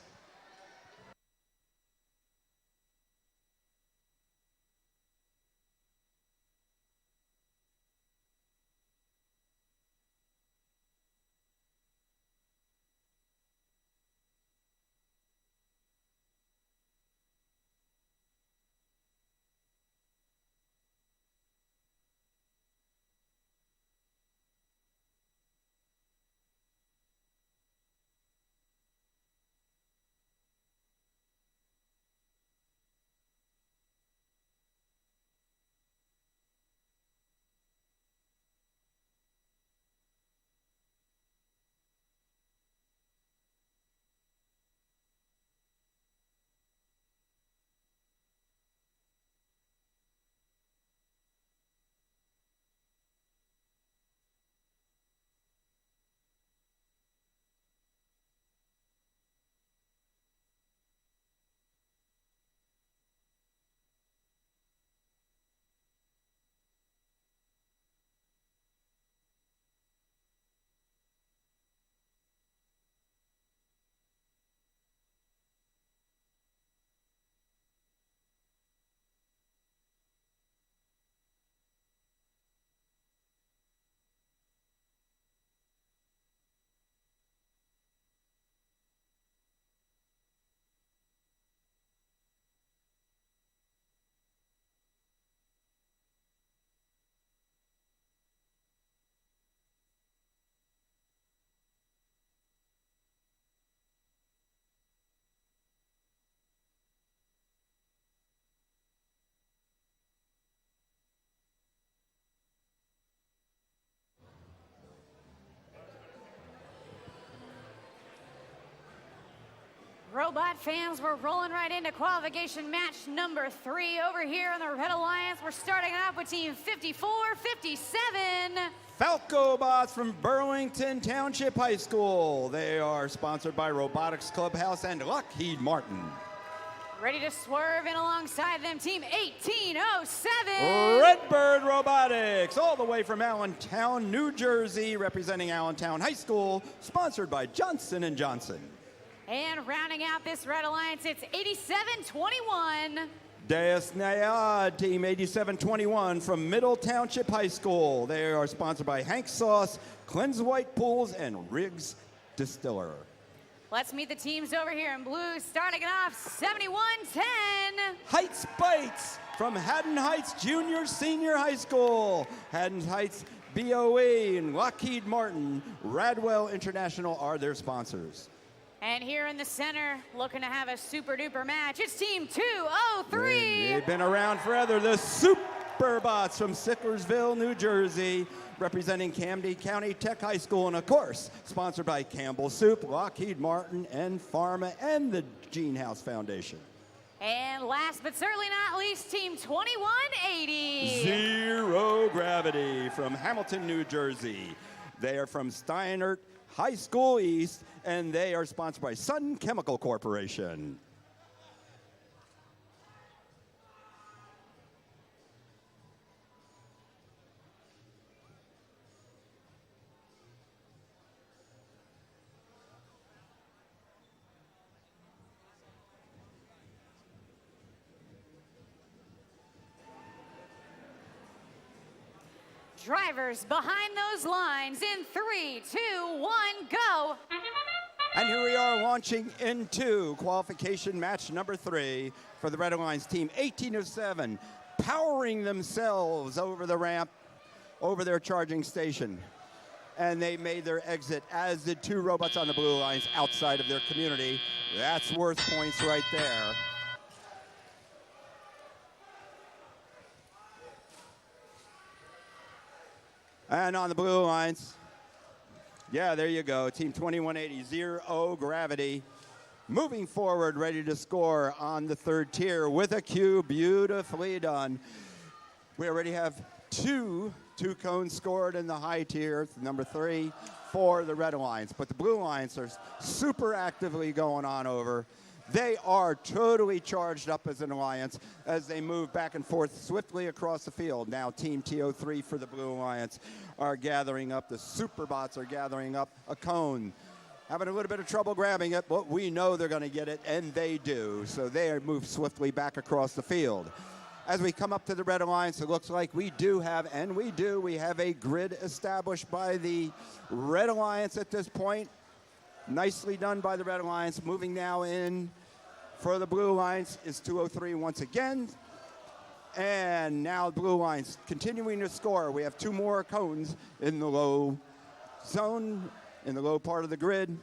Robot fans, we're rolling right into qualification match number 3 over here on the Red Alliance. We're starting off with team 5457. Falco Bots from Burlington Township High School. They are sponsored by Robotics Clubhouse and Lockheed Martin. Ready to swerve in alongside them, team 1807. Redbird Robotics, all the way from Allentown, New Jersey, representing Allentown High School, sponsored by Johnson & Johnson. And rounding out this Red Alliance, it's 8721. Deus Nayad, team 8721 from Middle Township High School. They are sponsored by Hank Sauce, Cleanse White Pools, and Riggs Distiller. Let's meet the teams over here in blue, starting it off 7110. Heights Bites from Haddon Heights Junior Senior High School. Haddon Heights BOE and Lockheed Martin, Radwell International are their sponsors. And here in the center, looking to have a super duper match, it's team 203. They've been around forever. The Superbots from Sicklersville, New Jersey, representing Camden County Tech High School, and of course, sponsored by Campbell Soup, Lockheed Martin, and Pharma, and the Gene House Foundation. And last but certainly not least, team 2180. Zero Gravity from Hamilton, New Jersey. They are from Steinert High School East, and they are sponsored by Sun Chemical Corporation. Drivers behind those lines in 3, 2, 1, go. And here we are launching into qualification match number 3 for the Red Alliance team 1807, powering themselves over the ramp, over their charging station. And they made their exit, as did 2 robots on the Blue Alliance outside of their community. That's worth points right there. And on the Blue Alliance, yeah, there you go. Team 2180, Zero Gravity. Moving forward, ready to score on the 3rd tier with a cube. Beautifully done. We already have two cones scored in the high tier, number 3 for the Red Alliance. But the Blue Alliance are super actively going on over. They are totally charged up as an alliance as they move back and forth swiftly across the field. Now Team TO3 for the Blue Alliance are gathering up. The Superbots are gathering up a cone. Having a little bit of trouble grabbing it, but we know they're going to get it, and they do. So they move swiftly back across the field. As we come up to the Red Alliance, it looks like we have a grid established by the Red Alliance at this point. Nicely done by the Red Alliance. Moving now in for the Blue Alliance is 203 once again. And now the Blue Alliance continuing to score. We have 2 more cones in the low zone, in the low part of the grid.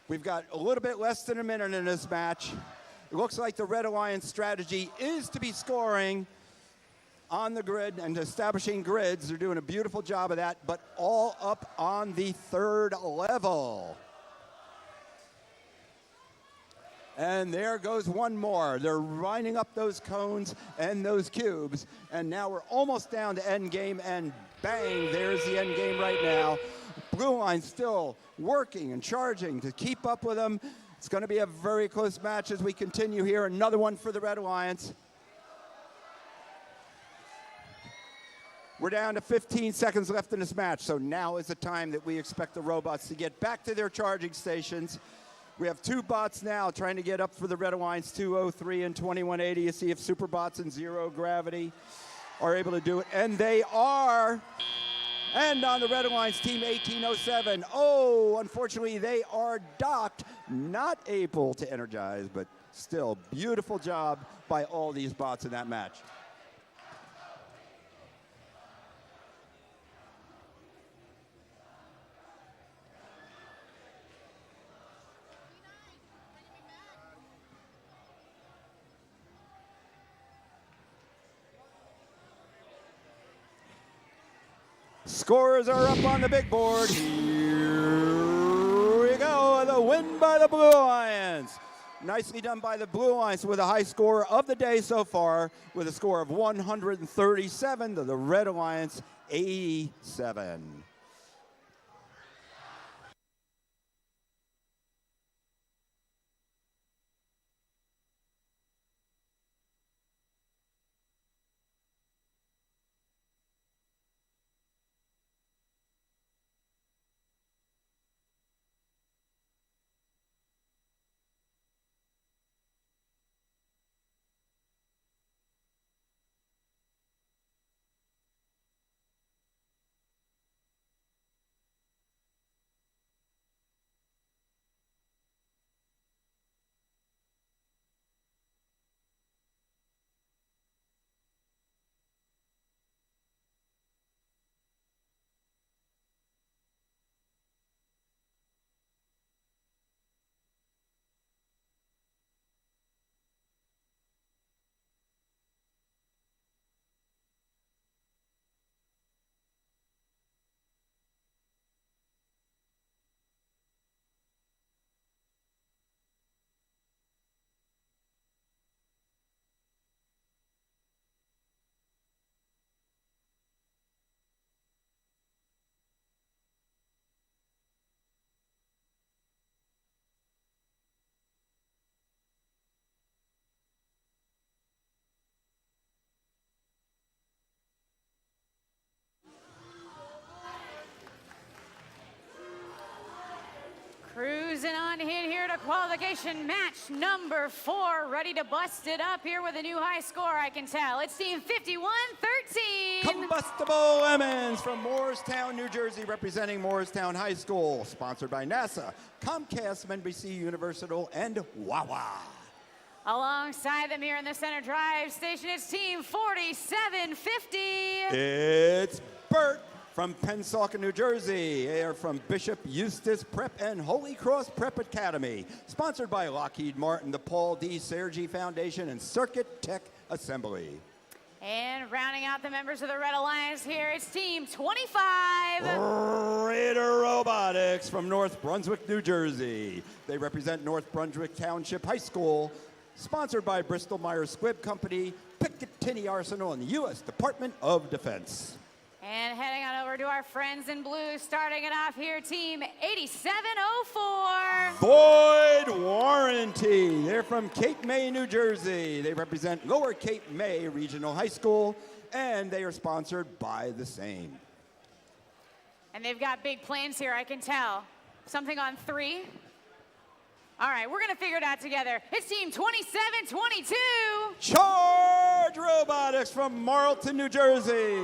We've got a little bit less than a minute in this match. It looks like the Red Alliance strategy is to be scoring on the grid and establishing grids. They're doing a beautiful job of that, but all up on the 3rd level. And there goes one more. They're lining up those cones and those cubes, and now we're almost down to end game, and bang, there's the end game right now. Blue Line still working and charging to keep up with them. It's going to be a very close match as we continue here. Another one for the Red Alliance. We're down to 15 seconds left in this match, so now is the time that we expect the robots to get back to their charging stations. We have 2 bots now trying to get up for the Red Alliance, 203 and 2180, to see if Superbots and Zero Gravity are able to do it, and they are. And on the Red Alliance, team 1807, unfortunately they are docked, not able to energize, but still, beautiful job by all these bots in that match. Scores are up on the big board. Here we go. The win by the Blue Lions. Nicely done by the Blue Lions with a high score of the day so far with a score of 137 to the Red Alliance 87. Cruising on in here to qualification match number 4. Ready to bust it up here with a new high score, I can tell. It's team 51-13. Combustible Lemons from Morristown, New Jersey, representing Morristown High School. Sponsored by NASA, Comcast, NBC Universal, and Wawa. Alongside them here in the center drive station, it's team 4750. It's Bert from Pennsauken, New Jersey. They are from Bishop Eustace Prep and Holy Cross Prep Academy. Sponsored by Lockheed Martin, the Paul D. Sergi Foundation, and Circuit Tech Assembly. And rounding out the members of the Red Alliance here, it's team 25. Raider Robotics from North Brunswick, New Jersey. They represent North Brunswick Township High School. Sponsored by Bristol Myers Squibb Company, Picatinny Arsenal, and the U.S. Department of Defense. And heading on over to our friends in blue, starting it off here, team 8704. Void Warranty. They're from Cape May, New Jersey. They represent Lower Cape May Regional High School, and they are sponsored by the same. And they've got big plans here, I can tell. Something on 3. All right, we're gonna figure it out together. It's team 2722. Charge Robotics from Marlton, New Jersey.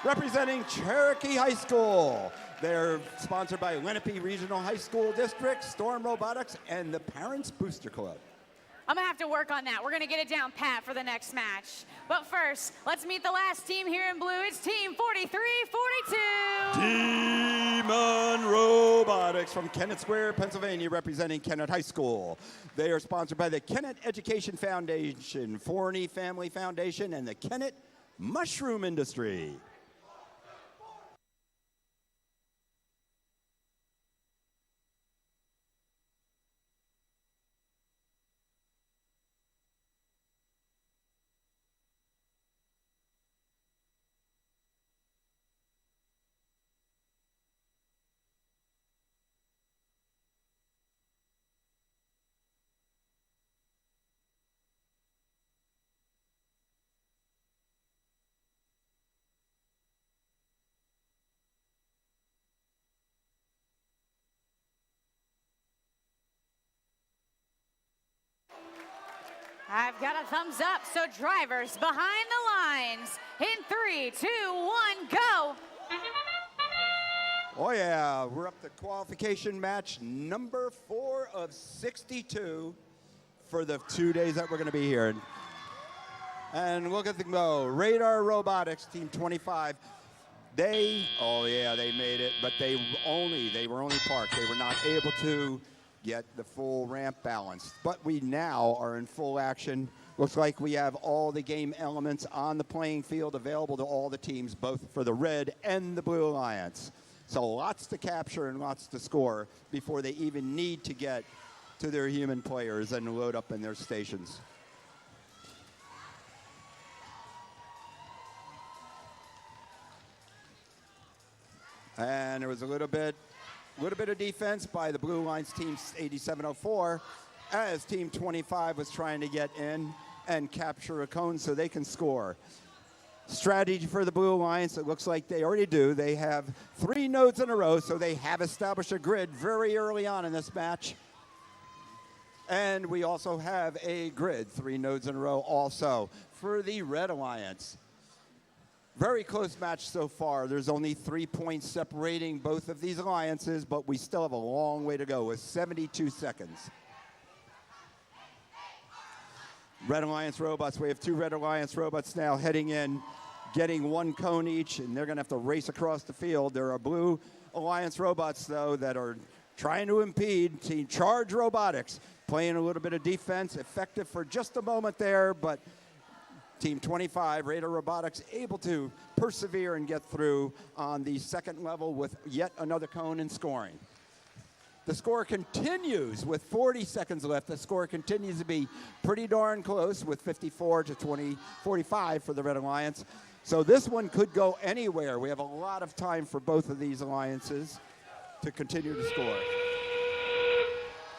Representing Cherokee High School. They're sponsored by Lenape Regional High School District, Storm Robotics, and the Parents Booster Club. I'm gonna have to work on that. We're gonna get it down pat for the next match. But first, let's meet the last team here in blue. It's team 4342. Demon Robotics from Kennett Square, Pennsylvania, representing Kennett High School. They are sponsored by the Kennett Education Foundation, Forney Family Foundation, and the Kennett Mushroom Industry. I've got a thumbs up, so drivers behind the lines. In 3, 2, 1, go. Oh yeah, we're up to qualification match number 4 of 62 for the 2 days that we're gonna be here. And look at them go. Radar Robotics, team 25. They made it, but they were only parked. They were not able to get the full ramp balanced. But we now are in full action Looks like we have all the game elements on the playing field available to all the teams, both for the Red and the Blue Alliance. So lots to capture and lots to score before they even need to get to their human players and load up in their stations. And there was a little bit of defense by the Blue Alliance team 8704 as Team 25 was trying to get in and capture a cone so they can score. Strategy for the Blue Alliance, it looks like they already do. They have 3 nodes in a row, so they have established a grid very early on in this match. And we also have a grid, 3 nodes in a row also for the Red Alliance. Very close match so far. There's only 3 points separating both of these alliances, but we still have a long way to go with 72 seconds. Red Alliance robots, we have 2 Red Alliance robots now heading in, getting 1 cone each, and they're going to have to race across the field. There are Blue Alliance robots, though, that are trying to impede Team Charge Robotics, playing a little bit of defense, effective for just a moment there, but Team 25, Radar Robotics, able to persevere and get through on the second level with yet another cone and scoring. The score continues with 40 seconds left. The score continues to be pretty darn close with 54 to 45 for the Red Alliance. So this one could go anywhere. We have a lot of time for both of these alliances to continue to score.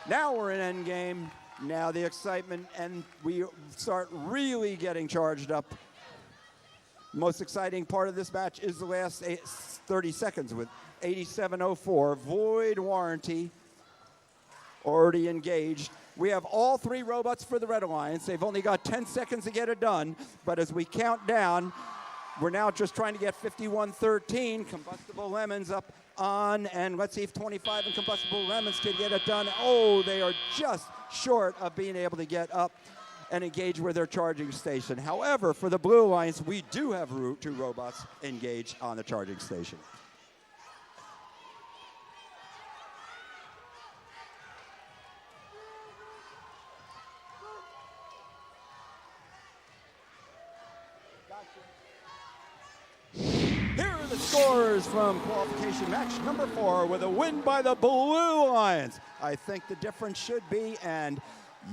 Now we're in endgame. Now the excitement, and we start really getting charged up. Most exciting part of this match is the last 30 seconds with 8704, void warranty, already engaged. We have all 3 robots for the Red Alliance. They've only got 10 seconds to get it done, but as we count down, we're now just trying to get 5113, Combustible Lemons up on, and let's see if 25 and Combustible Lemons can get it done. Oh, they are just short of being able to get up and engage with their charging station. However, for the Blue Alliance, we do have 2 robots engaged on the charging station. Here are the scores from qualification match number 4 with a win by the Blue Alliance. I think the difference should be, and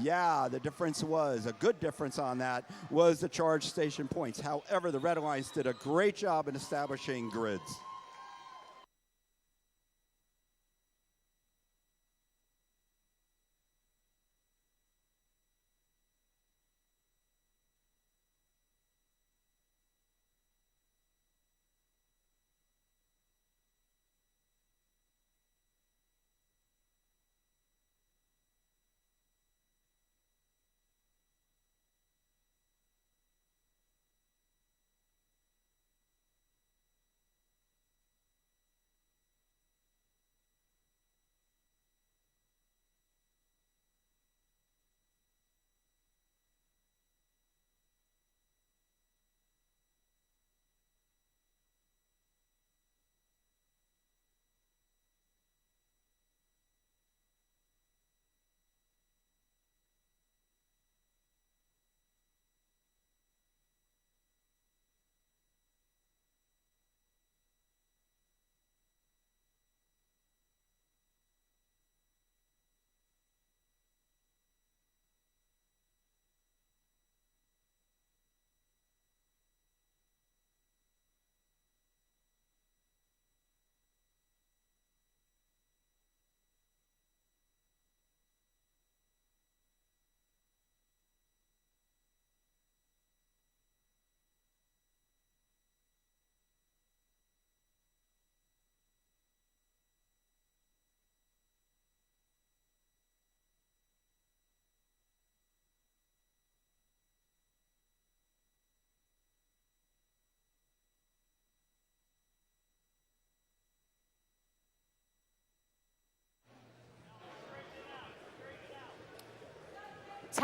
yeah, the difference was, a good difference on that, was the charge station points. However, the Red Alliance did a great job in establishing grids.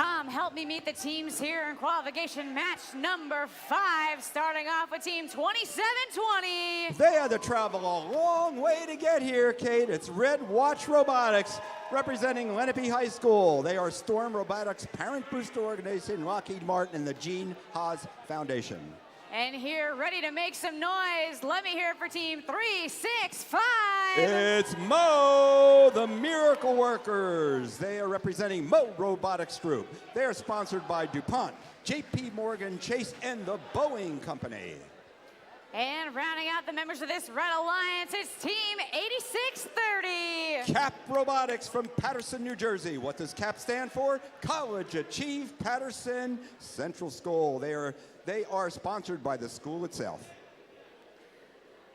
Tom, help me meet the teams here in qualification match number 5, starting off with team 2720. They had to travel a long way to get here, Kate. It's Red Watch Robotics representing Lenape High School. They are Storm Robotics parent booster organization, Lockheed Martin, and the Gene Haas Foundation. And here, ready to make some noise, let me hear it for team 365. It's Mo, the Miracle Workers. They are representing Mo Robotics Group. They are sponsored by DuPont, JP Morgan Chase, and the Boeing Company. And rounding out the members of this Red Alliance, it's team 8630. CAP Robotics from Patterson, New Jersey. What does CAP stand for? College Achieve Patterson Central School. They are sponsored by the school itself.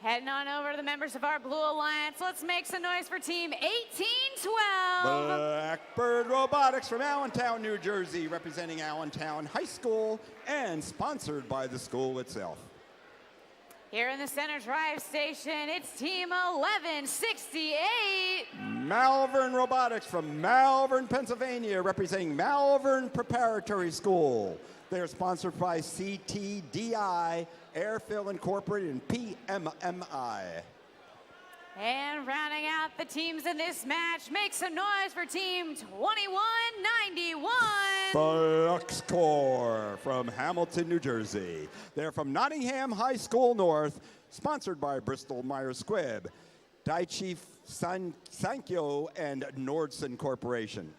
Heading on over to the members of our Blue Alliance, let's make some noise for team 1812. Blackbird Robotics from Allentown, New Jersey, representing Allentown High School and sponsored by the school itself. Here in the center drive station, it's team 1168. Malvern Robotics from Malvern, Pennsylvania, representing Malvern Preparatory School. They are sponsored by CTDI, Airfill Incorporated, and PMMI. And rounding out the teams in this match, make some noise for team 2191. Fluxcore from Hamilton, New Jersey. They're from Nottingham High School North, sponsored by Bristol Myers Squibb, Daiichi Sankyo, and Nordson Corporation.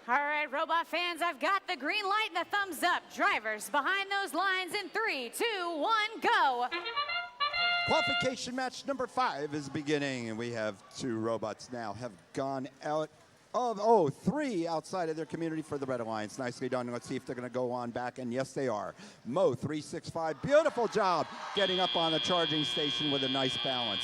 All right, robot fans, I've got the green light and the thumbs up. Drivers behind those lines in 3, 2, 1, go. Qualification match number 5 is beginning, and we have 2 robots now have gone out of, 3 outside of their community for the Red Alliance. Nicely done. Let's see if they're going to go on back, and yes, they are. Mo 365, beautiful job getting up on the charging station with a nice balance.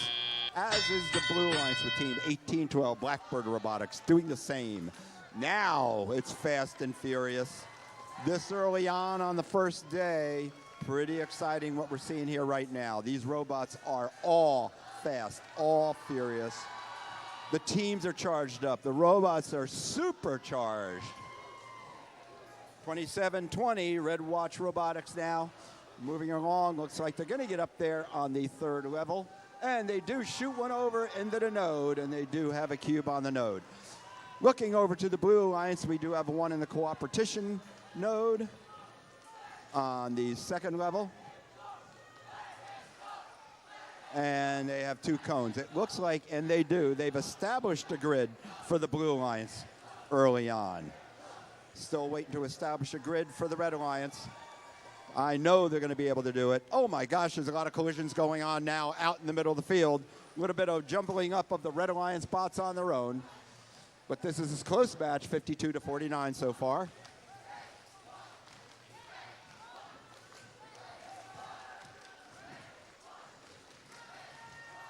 As is the Blue Alliance with team 1812, Blackbird Robotics, doing the same. Now it's fast and furious. This early on the first day, pretty exciting what we're seeing here right now. These robots are all fast, all furious. The teams are charged up. The robots are supercharged. 2720, Red Watch Robotics now moving along. Looks like they're going to get up there on the 3rd level. And they do shoot one over into the node, and they do have a cube on the node. Looking over to the Blue Alliance, we do have one in the cooperation node on the 2nd level. And they have 2 cones. It looks like, and they do, they've established a grid for the Blue Alliance early on. Still waiting to establish a grid for the Red Alliance. I know they're going to be able to do it. Oh my gosh, there's a lot of collisions going on now out in the middle of the field. A little bit of jumbling up of the Red Alliance bots on their own. But this is a close match, 52-49 so far.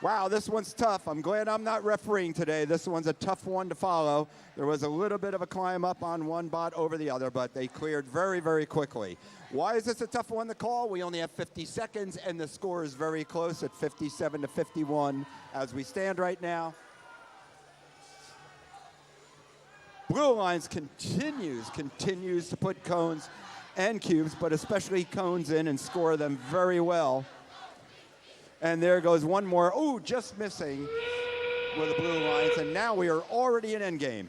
Wow, this one's tough. I'm glad I'm not refereeing today. This one's a tough one to follow. There was a little bit of a climb up on one bot over the other, but they cleared very, very quickly. Why is this a tough one to call? We only have 50 seconds, and the score is very close at 57-51 as we stand right now. Blue Alliance continues to put cones and cubes, but especially cones in and score them very well. And there goes one more. Oh, just missing with the Blue Alliance. And now we are already in endgame.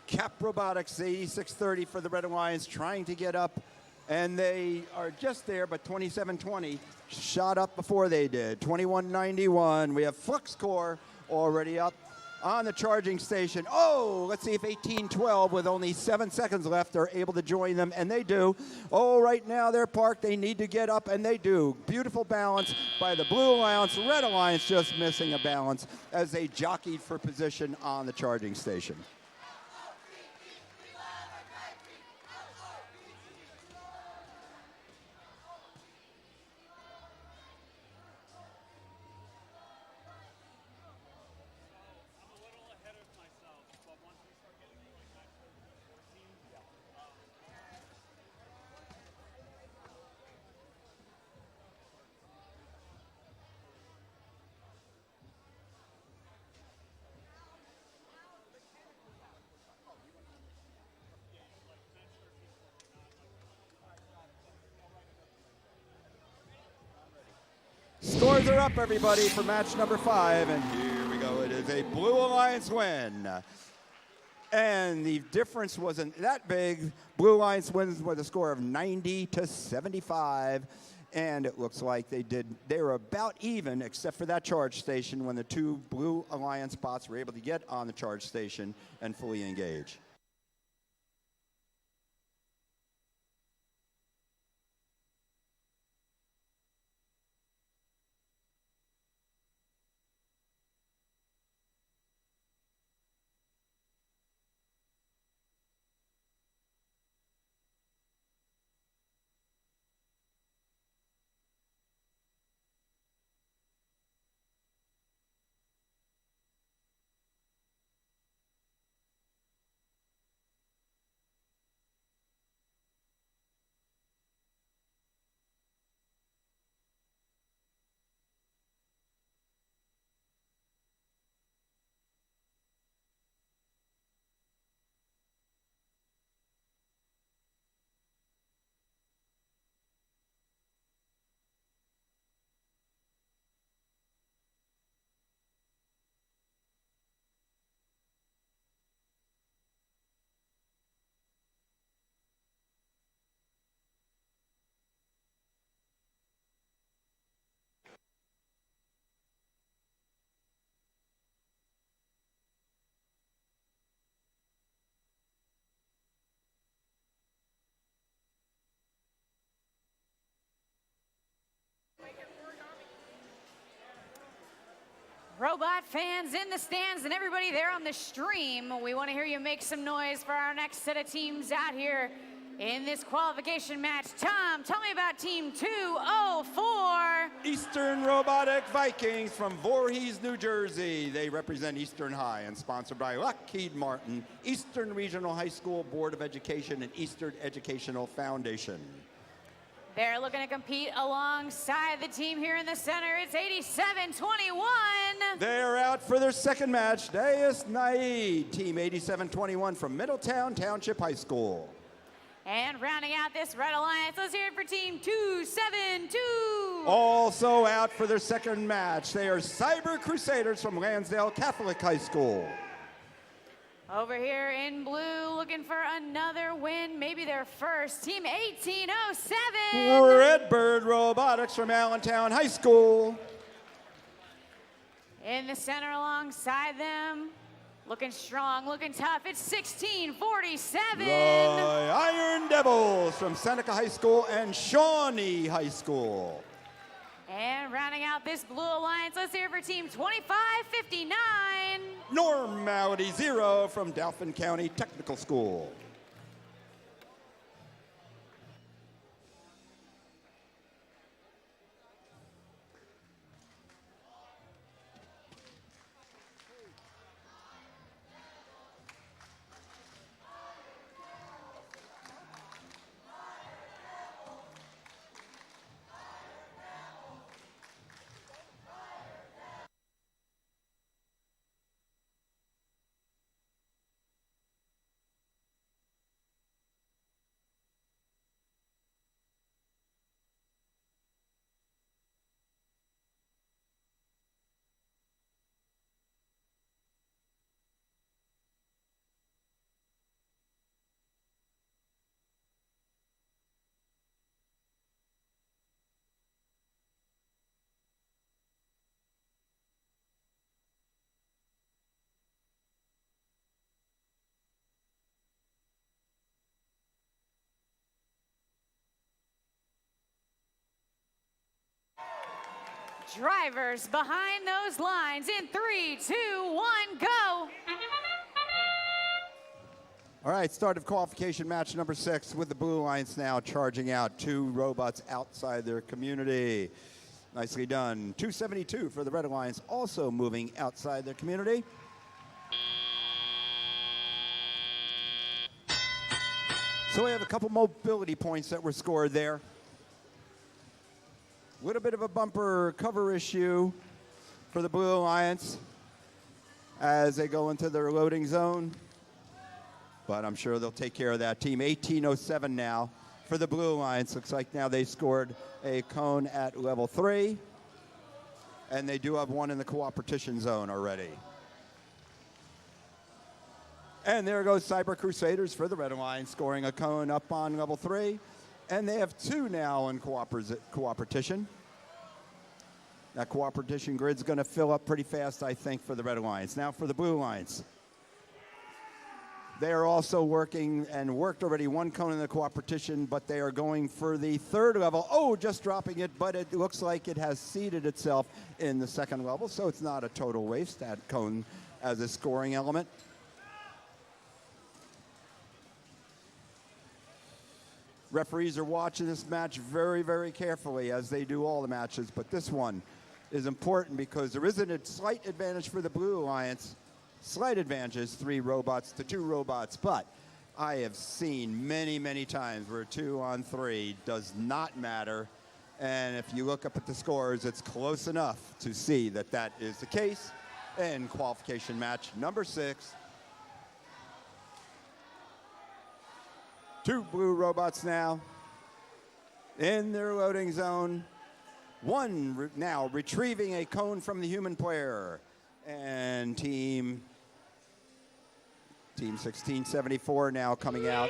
Cap Robotics, 8630 for the Red Alliance, trying to get up. And they are just there, but 2720 shot up before they did. 2191. We have Flux Core already up on the charging station. Oh, let's see if 1812 with only 7 seconds left are able to join them, and they do. Oh, right now they're parked. They need to get up, and they do. Beautiful balance by the Blue Alliance. Red Alliance just missing a balance as they jockeyed for position on the charging station. Scores are up, everybody, for match number 5, and here we go. It is a Blue Alliance win. And the difference wasn't that big. Blue Alliance wins with a score of 90-75, and it looks like they were about even, except for that charge station when the 2 Blue Alliance bots were able to get on the charge station and fully engage. Robot fans in the stands and everybody there on the stream, we want to hear you make some noise for our next set of teams out here in this qualification match. Tom, tell me about Team 204. Eastern Robotic Vikings from Voorhees, New Jersey. They represent Eastern High and sponsored by Lockheed Martin, Eastern Regional High School Board of Education, and Eastern Educational Foundation. They're looking to compete alongside the team here in the center. It's 87-21. They're out for their second match. Deus Naid, Team 87-21 from Middletown Township High School. And rounding out this Red Alliance, let's hear it for Team 272. Also out for their second match, they are Cyber Crusaders from Lansdale Catholic High School. Over here in blue, looking for another win, maybe their first. Team 1807. Redbird Robotics from Allentown High School. In the center alongside them, looking strong, looking tough. It's 1647. The Iron Devils from Seneca High School and Shawnee High School. And rounding out this blue alliance, let's hear it for Team 2559. Normality Zero from Dauphin County Technical School. Drivers behind those lines in 3, 2, 1, go. All right, start of qualification match number 6 with the Blue Alliance now charging out 2 robots outside their community. Nicely done. 272 for the Red Alliance, also moving outside their community. So we have a couple mobility points that were scored there. A little bit of a bumper cover issue for the Blue Alliance as they go into their loading zone. But I'm sure they'll take care of that. Team 1807 now for the Blue Alliance. Looks like now they scored a cone at level 3. And they do have one in the cooperation zone already. And there goes Cyber Crusaders for the Red Alliance, scoring a cone up on level 3. And they have 2 now in cooperation. That cooperation grid's going to fill up pretty fast, I think, for the Red Alliance. Now for the Blue Alliance. They are also working and worked already 1 cone in the cooperation, but they are going for the 3rd level. Oh, just dropping it, but it looks like it has seated itself in the 2nd level, so it's not a total waste, that cone as a scoring element. Referees are watching this match very, very carefully, as they do all the matches, but this one is important because there is a slight advantage for the Blue Alliance. Slight advantage, 3 robots to 2 robots, but I have seen many, many times where 2 on 3 does not matter, and if you look up at the scores, it's close enough to see that that is the case in qualification match number 6. 2 blue robots now in their loading zone. 1 now retrieving a cone from the human player. And team 1674 now coming out.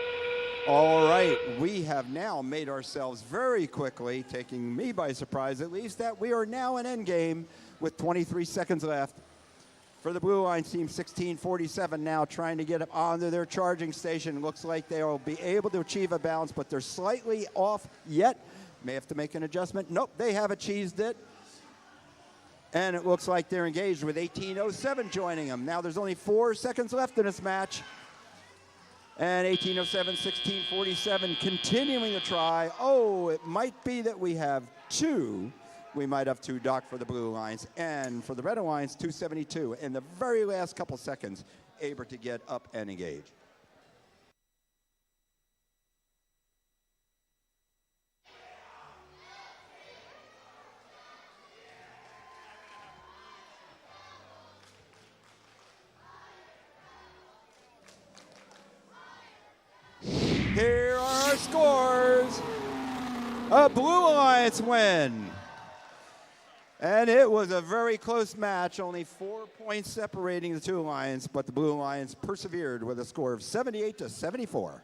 All right, we have now made ourselves very quickly, taking me by surprise at least, that we are now in endgame with 23 seconds left. For the Blue Alliance, team 1647 now trying to get up onto their charging station. Looks like they will be able to achieve a balance, but they're slightly off yet. May have to make an adjustment. Nope, they have achieved it. And it looks like they're engaged with 1807 joining them. Now there's only 4 seconds left in this match. And 1807, 1647 continuing to try. Oh, it might be that we have 2. We might have 2, Doc, for the Blue Lions. And for the Red Alliance, 272. In the very last couple seconds, able to get up and engage. Here are our scores. A Blue Alliance win. And it was a very close match, only 4 points separating the 2 Alliance, but the Blue Alliance persevered with a score of 78-74.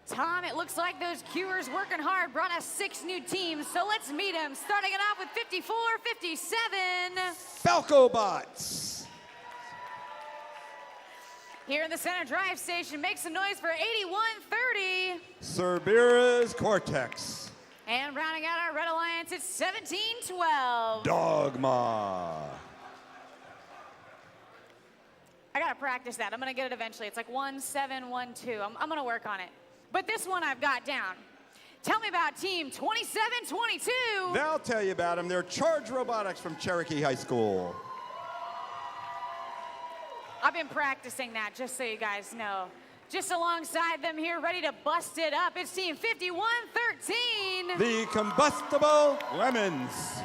Tom, it looks like those Qers working hard brought us 6 new teams, so let's meet them. Starting it off with 54-57. Falco Bots. Here in the center drive station, make some noise for 81-30. Cerberus Cortex. And rounding out our Red Alliance, it's 17-12. Dogma. I gotta practice that. I'm gonna get it eventually. It's like 1-7-1-2. I'm gonna work on it. But this one I've got down. Tell me about team 27-22. They'll tell you about them. They're Charge Robotics from Cherokee High School. I've been practicing that, just so you guys know. Just alongside them here, ready to bust it up, it's team 51-13. The Combustible Lemons.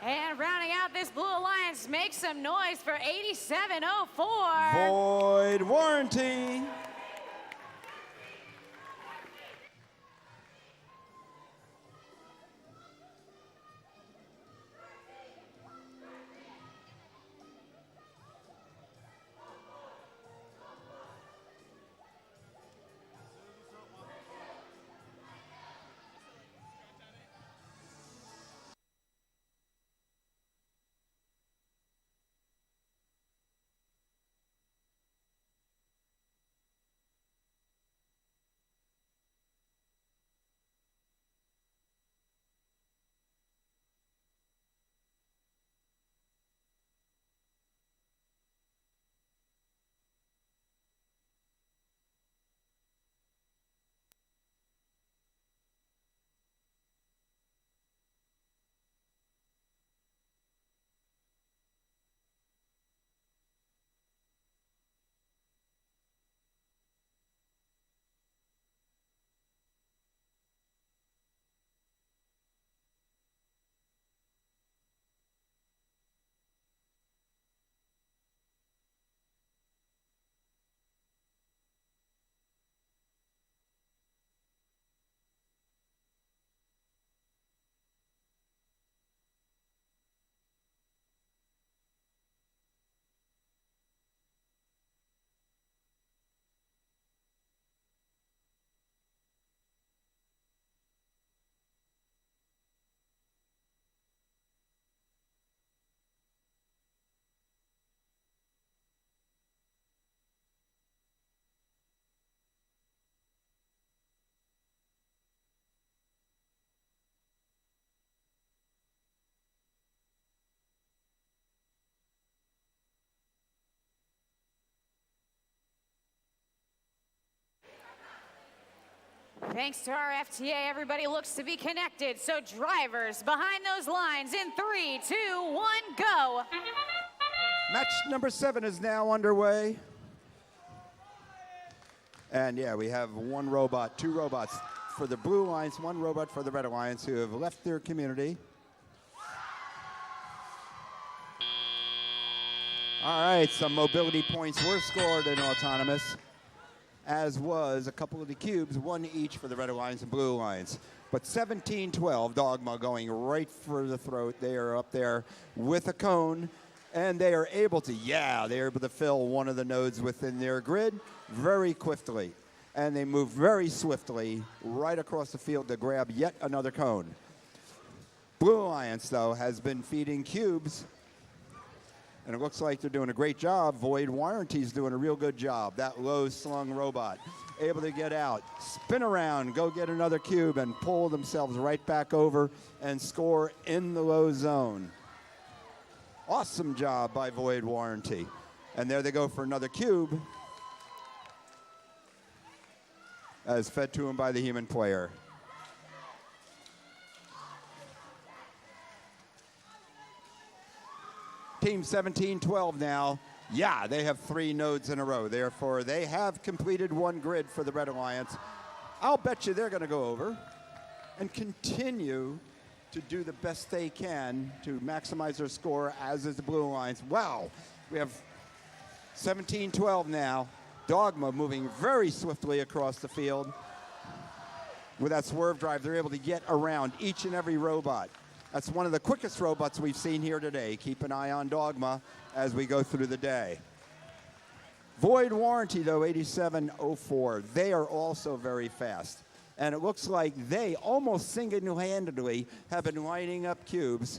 And rounding out this Blue Alliance, make some noise for 87-04. Void Warranty. Thanks to our FTA, everybody looks to be connected. So drivers behind those lines in 3, 2, 1, go. Match number 7 is now underway. And yeah, we have 1 robot, 2 robots for the Blue Alliance, 1 robot for the Red Alliance who have left their community. All right, some mobility points were scored in Autonomous, as was a couple of the cubes, 1 each for the Red Alliance and Blue Alliance. But 17-12, Dogma going right for the throat. They are up there with a cone, and they are able to, they're able to fill one of the nodes within their grid very quickly. And they move very swiftly right across the field to grab yet another cone. Blue Alliance, though, has been feeding cubes, and it looks like they're doing a great job. Void Warranty's doing a real good job. That low slung robot, able to get out, spin around, go get another cube, and pull themselves right back over and score in the low zone. Awesome job by Void Warranty. And there they go for another cube, as fed to him by the human player. Team 17-12 now. Yeah, they have 3 nodes in a row. Therefore, they have completed 1 grid for the Red Alliance. I'll bet you they're going to go over and continue to do the best they can to maximize their score, as is the Blue Alliance. Wow, we have 17-12 now. Dogma moving very swiftly across the field. With that swerve drive, they're able to get around each and every robot. That's one of the quickest robots we've seen here today. Keep an eye on Dogma as we go through the day. Void Warranty, though, 8704. They are also very fast. And it looks like they almost single-handedly have been lining up cubes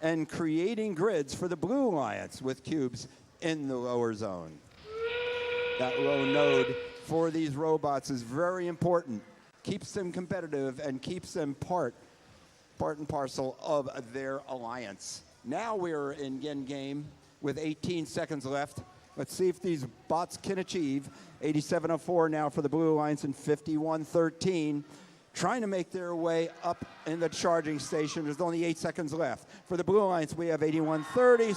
and creating grids for the Blue Alliance with cubes in the lower zone. That low node for these robots is very important. Keeps them competitive and keeps them part and parcel of their alliance. Now we're in game with 18 seconds left. Let's see if these bots can achieve. 8704 now for the Blue Alliance and 5113. Trying to make their way up in the charging station. There's only 8 seconds left. For the Blue Alliance, we have 8130,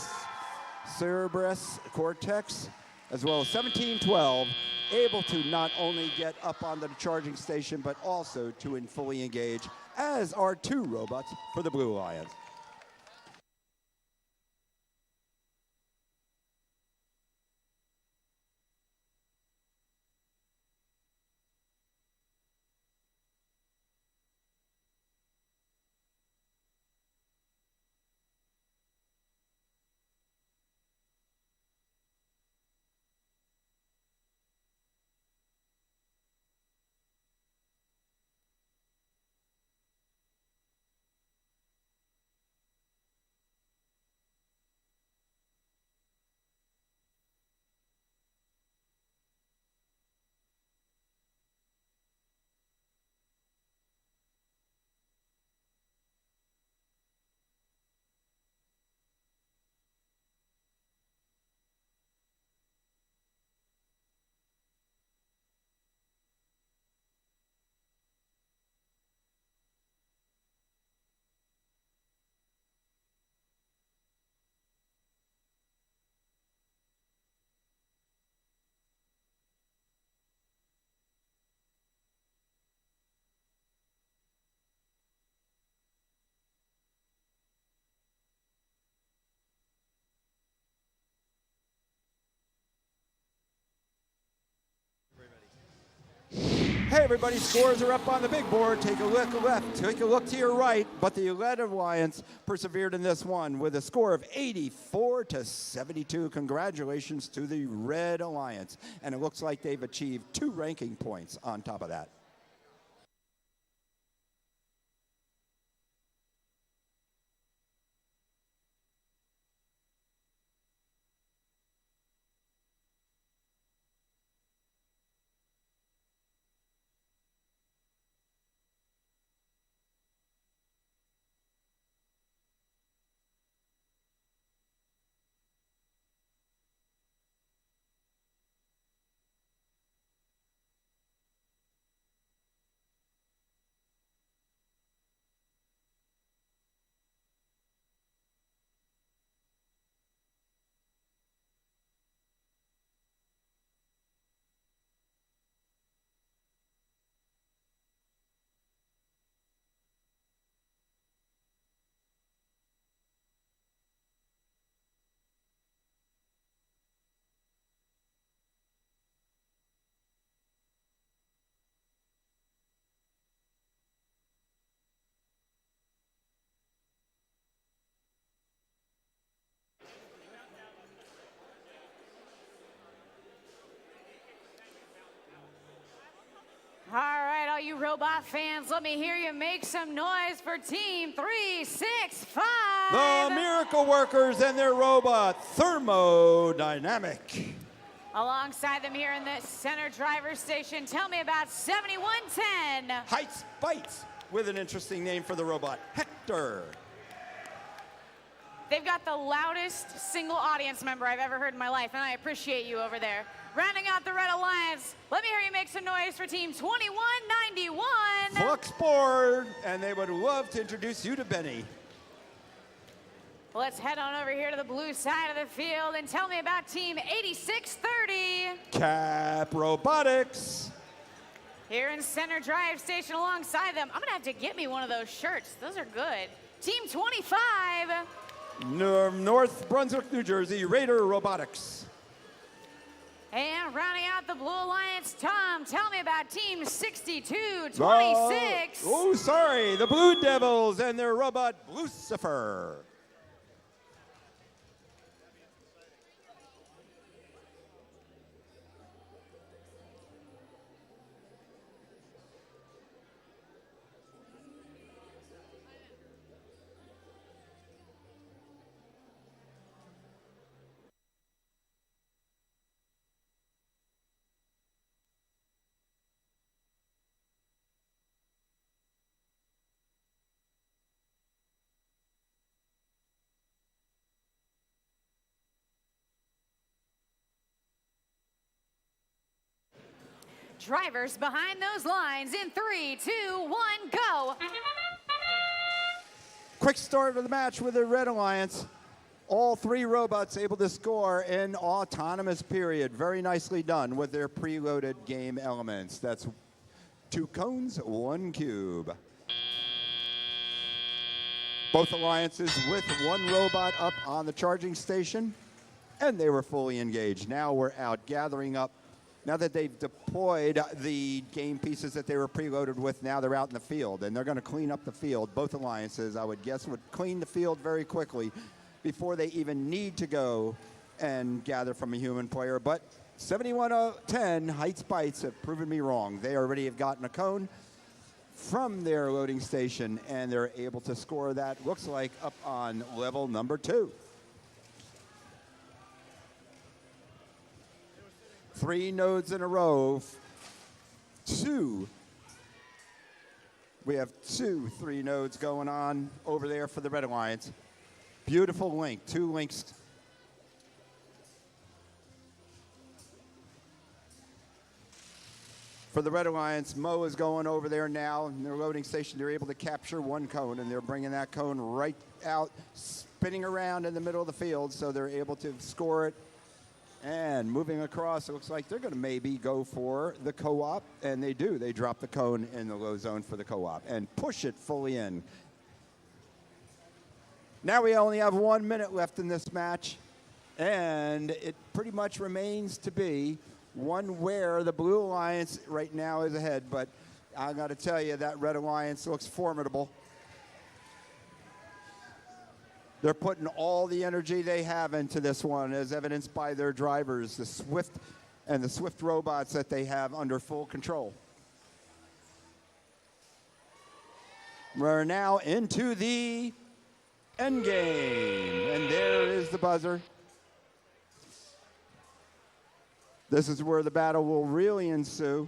Cerberus, Cortex, as well as 1712, able to not only get up onto the charging station, but also to fully engage, as are 2 robots for the Blue Alliance. Hey everybody, scores are up on the big board. Take a look left, take a look to your right. But the Red Alliance persevered in this one with a score of 84-72. Congratulations to the Red Alliance. And it looks like they've achieved 2 ranking points on top of that. you robot fans, let me hear you make some noise for Team 365. The Miracle Workers and their robot, Thermodynamic. Alongside them here in the center driver's station, tell me about 7110. Heights Bites, with an interesting name for the robot, Hector. They've got the loudest single audience member I've ever heard in my life, and I appreciate you over there. Rounding out the Red Alliance, let me hear you make some noise for Team 2191. Fluxboard, and they would love to introduce you to Benny. Let's head on over here to the blue side of the field and tell me about Team 8630. Cap Robotics. Here in center drive station alongside them. I'm gonna have to get me one of those shirts. Those are good. Team 25. North Brunswick, New Jersey, Raider Robotics. And rounding out the Blue Alliance, Tom, tell me about Team 6226. The Blue Devils and their robot, Lucifer. Drivers behind those lines in 3, 2, 1, go. Quick start of the match with the Red Alliance. All three robots able to score in autonomous period. Very nicely done with their preloaded game elements. That's 2 cones, 1 cube. Both alliances with 1 robot up on the charging station, and they were fully engaged. Now we're out gathering up. Now that they've deployed the game pieces that they were preloaded with, now they're out in the field, and they're going to clean up the field. Both alliances, I would guess, would clean the field very quickly before they even need to go and gather from a human player. But 7110 Heights Bites have proven me wrong. They already have gotten a cone from their loading station, and they're able to score that, looks like, up on level number 2. 3 nodes in a row. 2. We have 2 3 nodes going on over there for the Red Alliance. Beautiful link. 2 links. For the Red Alliance, Mo is going over there now in their loading station. They're able to capture 1 cone, and they're bringing that cone right out, spinning around in the middle of the field, so they're able to score it. And moving across, it looks like they're going to maybe go for the co-op, and they do. They drop the cone in the low zone for the co-op and push it fully in. Now we only have 1 minute left in this match, and it pretty much remains to be one where the Blue Alliance right now is ahead, but I got to tell you, that Red Alliance looks formidable. They're putting all the energy they have into this one, as evidenced by their drivers, the Swift and the Swift robots that they have under full control. We're now into the end game, and there is the buzzer. This is where the battle will really ensue,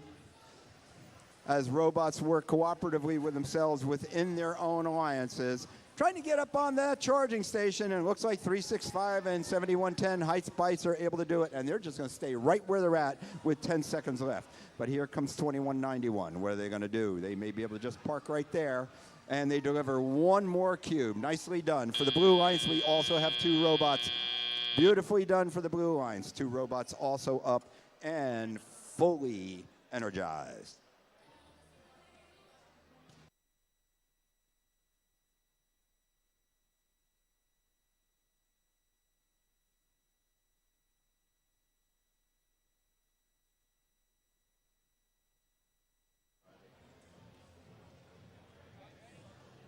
as robots work cooperatively with themselves within their own alliances, trying to get up on that charging station, and it looks like 365 and 7110 Heights Bites are able to do it, and they're just going to stay right where they're at with 10 seconds left. But here comes 2191. What are they going to do? They may be able to just park right there, and they deliver 1 more cube. Nicely done. For the Blue Alliance, we also have 2 robots. Beautifully done for the Blue Alliance. 2 robots also up and fully energized.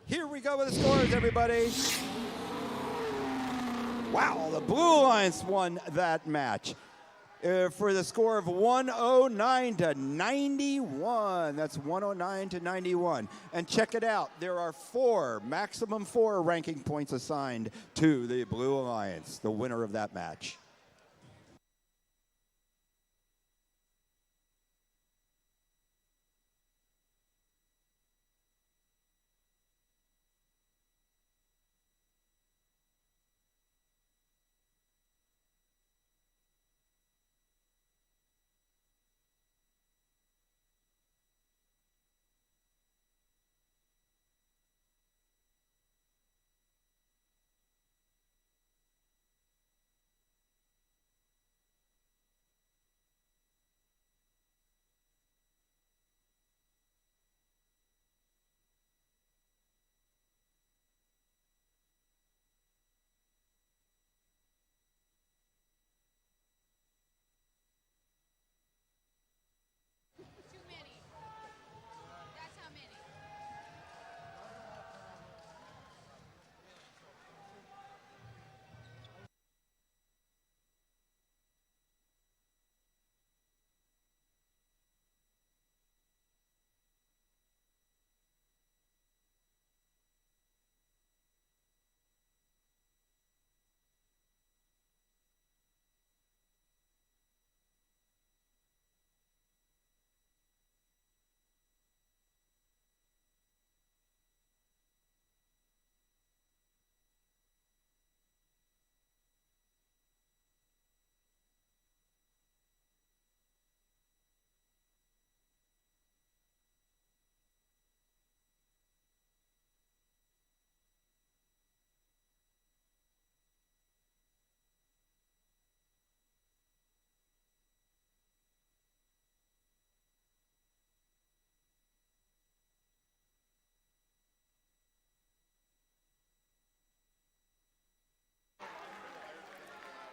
Here we go with the scores, everybody. Wow, the Blue Alliance won that match. for the score of 109 to 91. That's 109 to 91. And check it out. There are maximum four ranking points assigned to the Blue Alliance, the winner of that match.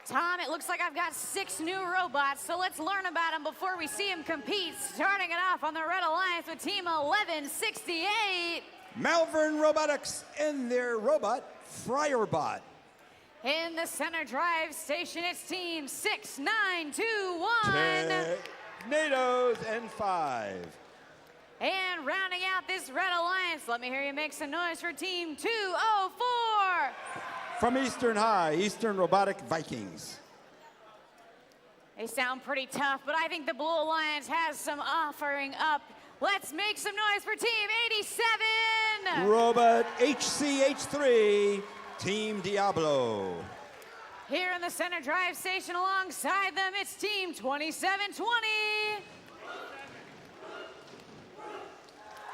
Tom, it looks like I've got 6 new robots, so let's learn about them before we see them compete. Starting it off on the Red Alliance with Team 1168. Malvern Robotics and their robot, Fryerbot. In the center drive station, it's Team 6921. Tornadoes and 5. And rounding out this Red Alliance, let me hear you make some noise for Team 204. From Eastern High, Eastern Robotic Vikings. They sound pretty tough, but I think the Blue Alliance has some offering up. Let's make some noise for Team 87. Robot HCH3, Team Diablo. Here in the center drive station alongside them, it's Team 2720.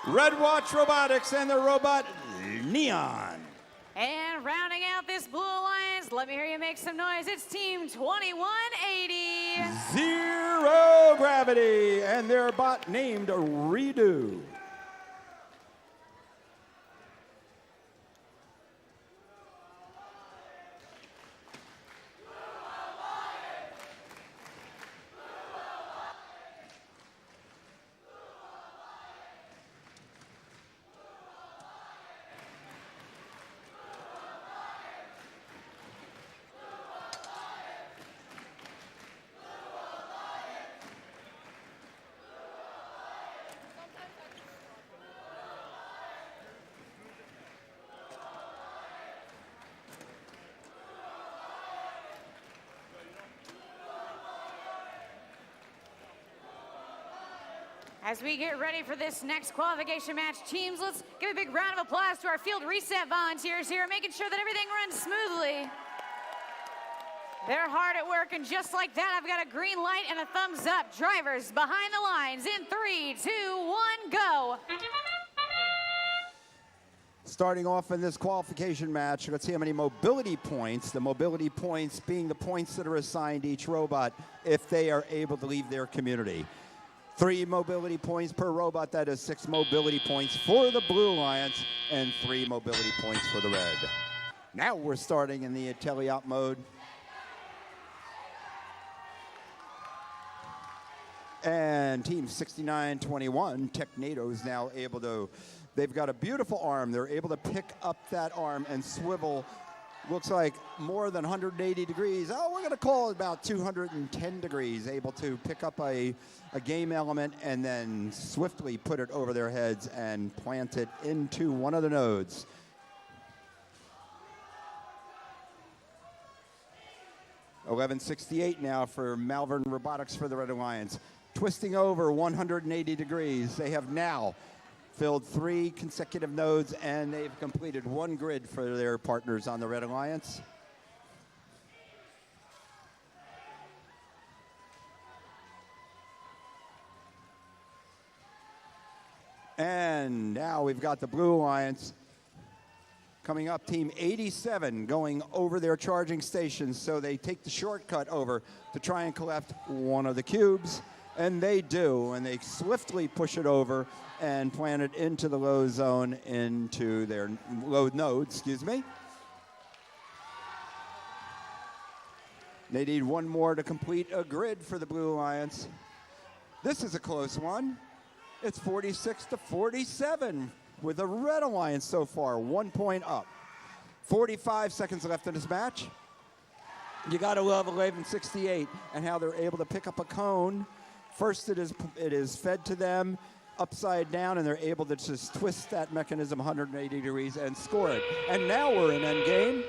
Red Watch Robotics and the robot Neon. And rounding out this Blue Alliance, let me hear you make some noise. It's Team 2180. Zero Gravity and their bot named Redo. As we get ready for this next qualification match, teams, let's give a big round of applause to our field reset volunteers here, making sure that everything runs smoothly. They're hard at work, and just like that, I've got a green light and a thumbs up. Drivers behind the lines in 3, 2, 1, go. Starting off in this qualification match, let's see how many mobility points, the mobility points being the points that are assigned each robot if they are able to leave their community. 3 mobility points per robot, that is 6 mobility points for the Blue Alliance and 3 mobility points for the Red. Now we're starting in the teleop mode. And Team 6921, Technado, is now able to, they've got a beautiful arm. They're able to pick up that arm and swivel looks like more than 180 degrees. Oh, we're going to call it about 210 degrees, able to pick up a game element and then swiftly put it over their heads and plant it into one of the nodes. $11.68 now for Malvern Robotics for the Red Alliance. Twisting over 180 degrees. They have now filled 3 consecutive nodes, and they've completed 1 grid for their partners on the Red Alliance. And now we've got the Blue Alliance coming up, Team 87 going over their charging stations, so they take the shortcut over to try and collect one of the cubes, and they do, and they swiftly push it over and plant it into the low zone, into their low node, excuse me. They need 1 more to complete a grid for the Blue Alliance. This is a close one. It's 46-47 with the Red Alliance so far, 1 point up. 45 seconds left in this match. You got to love 11.68 and how they're able to pick up a cone. First, it is fed to them upside down, and they're able to just twist that mechanism 180 degrees and score it. And now we're in endgame.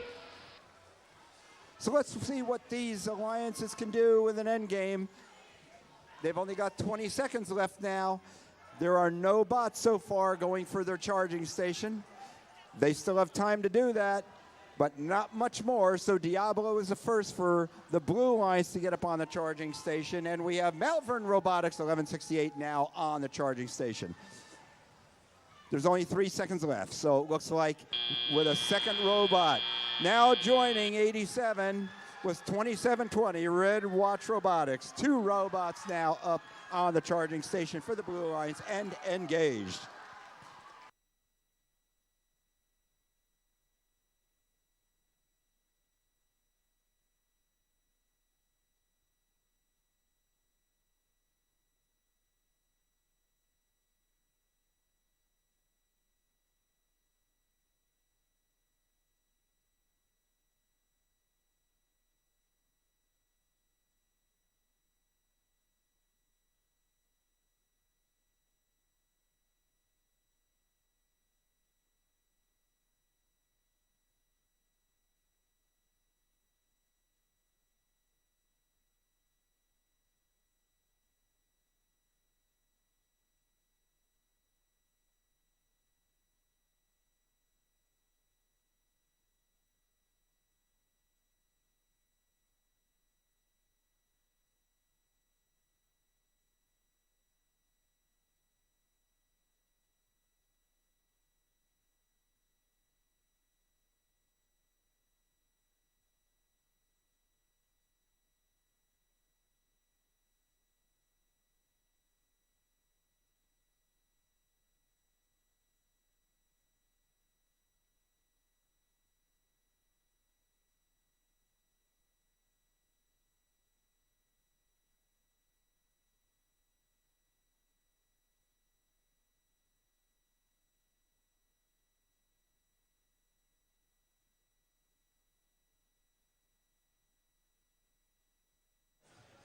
So let's see what these alliances can do with an endgame. They've only got 20 seconds left now. There are no bots so far going for their charging station. They still have time to do that, but not much more. So Diablo is the first for the Blue Alliance to get up on the charging station. And we have Malvern Robotics, 11.68 now on the charging station. There's only 3 seconds left. So it looks like with a second robot now joining 87 with 27.20, Red Watch Robotics. 2 robots now up on the charging station for the Blue Alliance and engaged.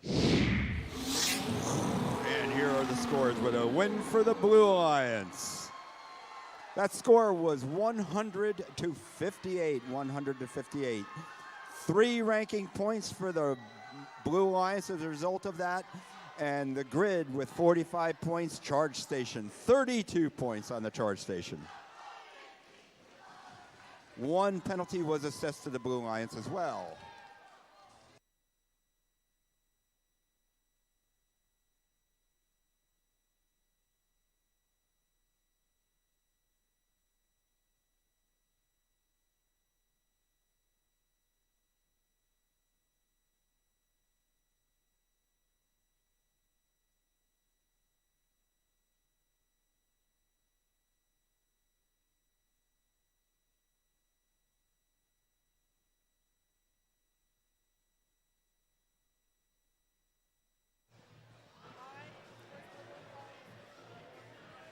And here are the scores with a win for the Blue Alliance. That score was 100-58, 100-58. 3 ranking points for the Blue Alliance as a result of that. And the grid with 45 points, charge station, 32 points on the charge station. 1 penalty was assessed to the Blue Alliance as well.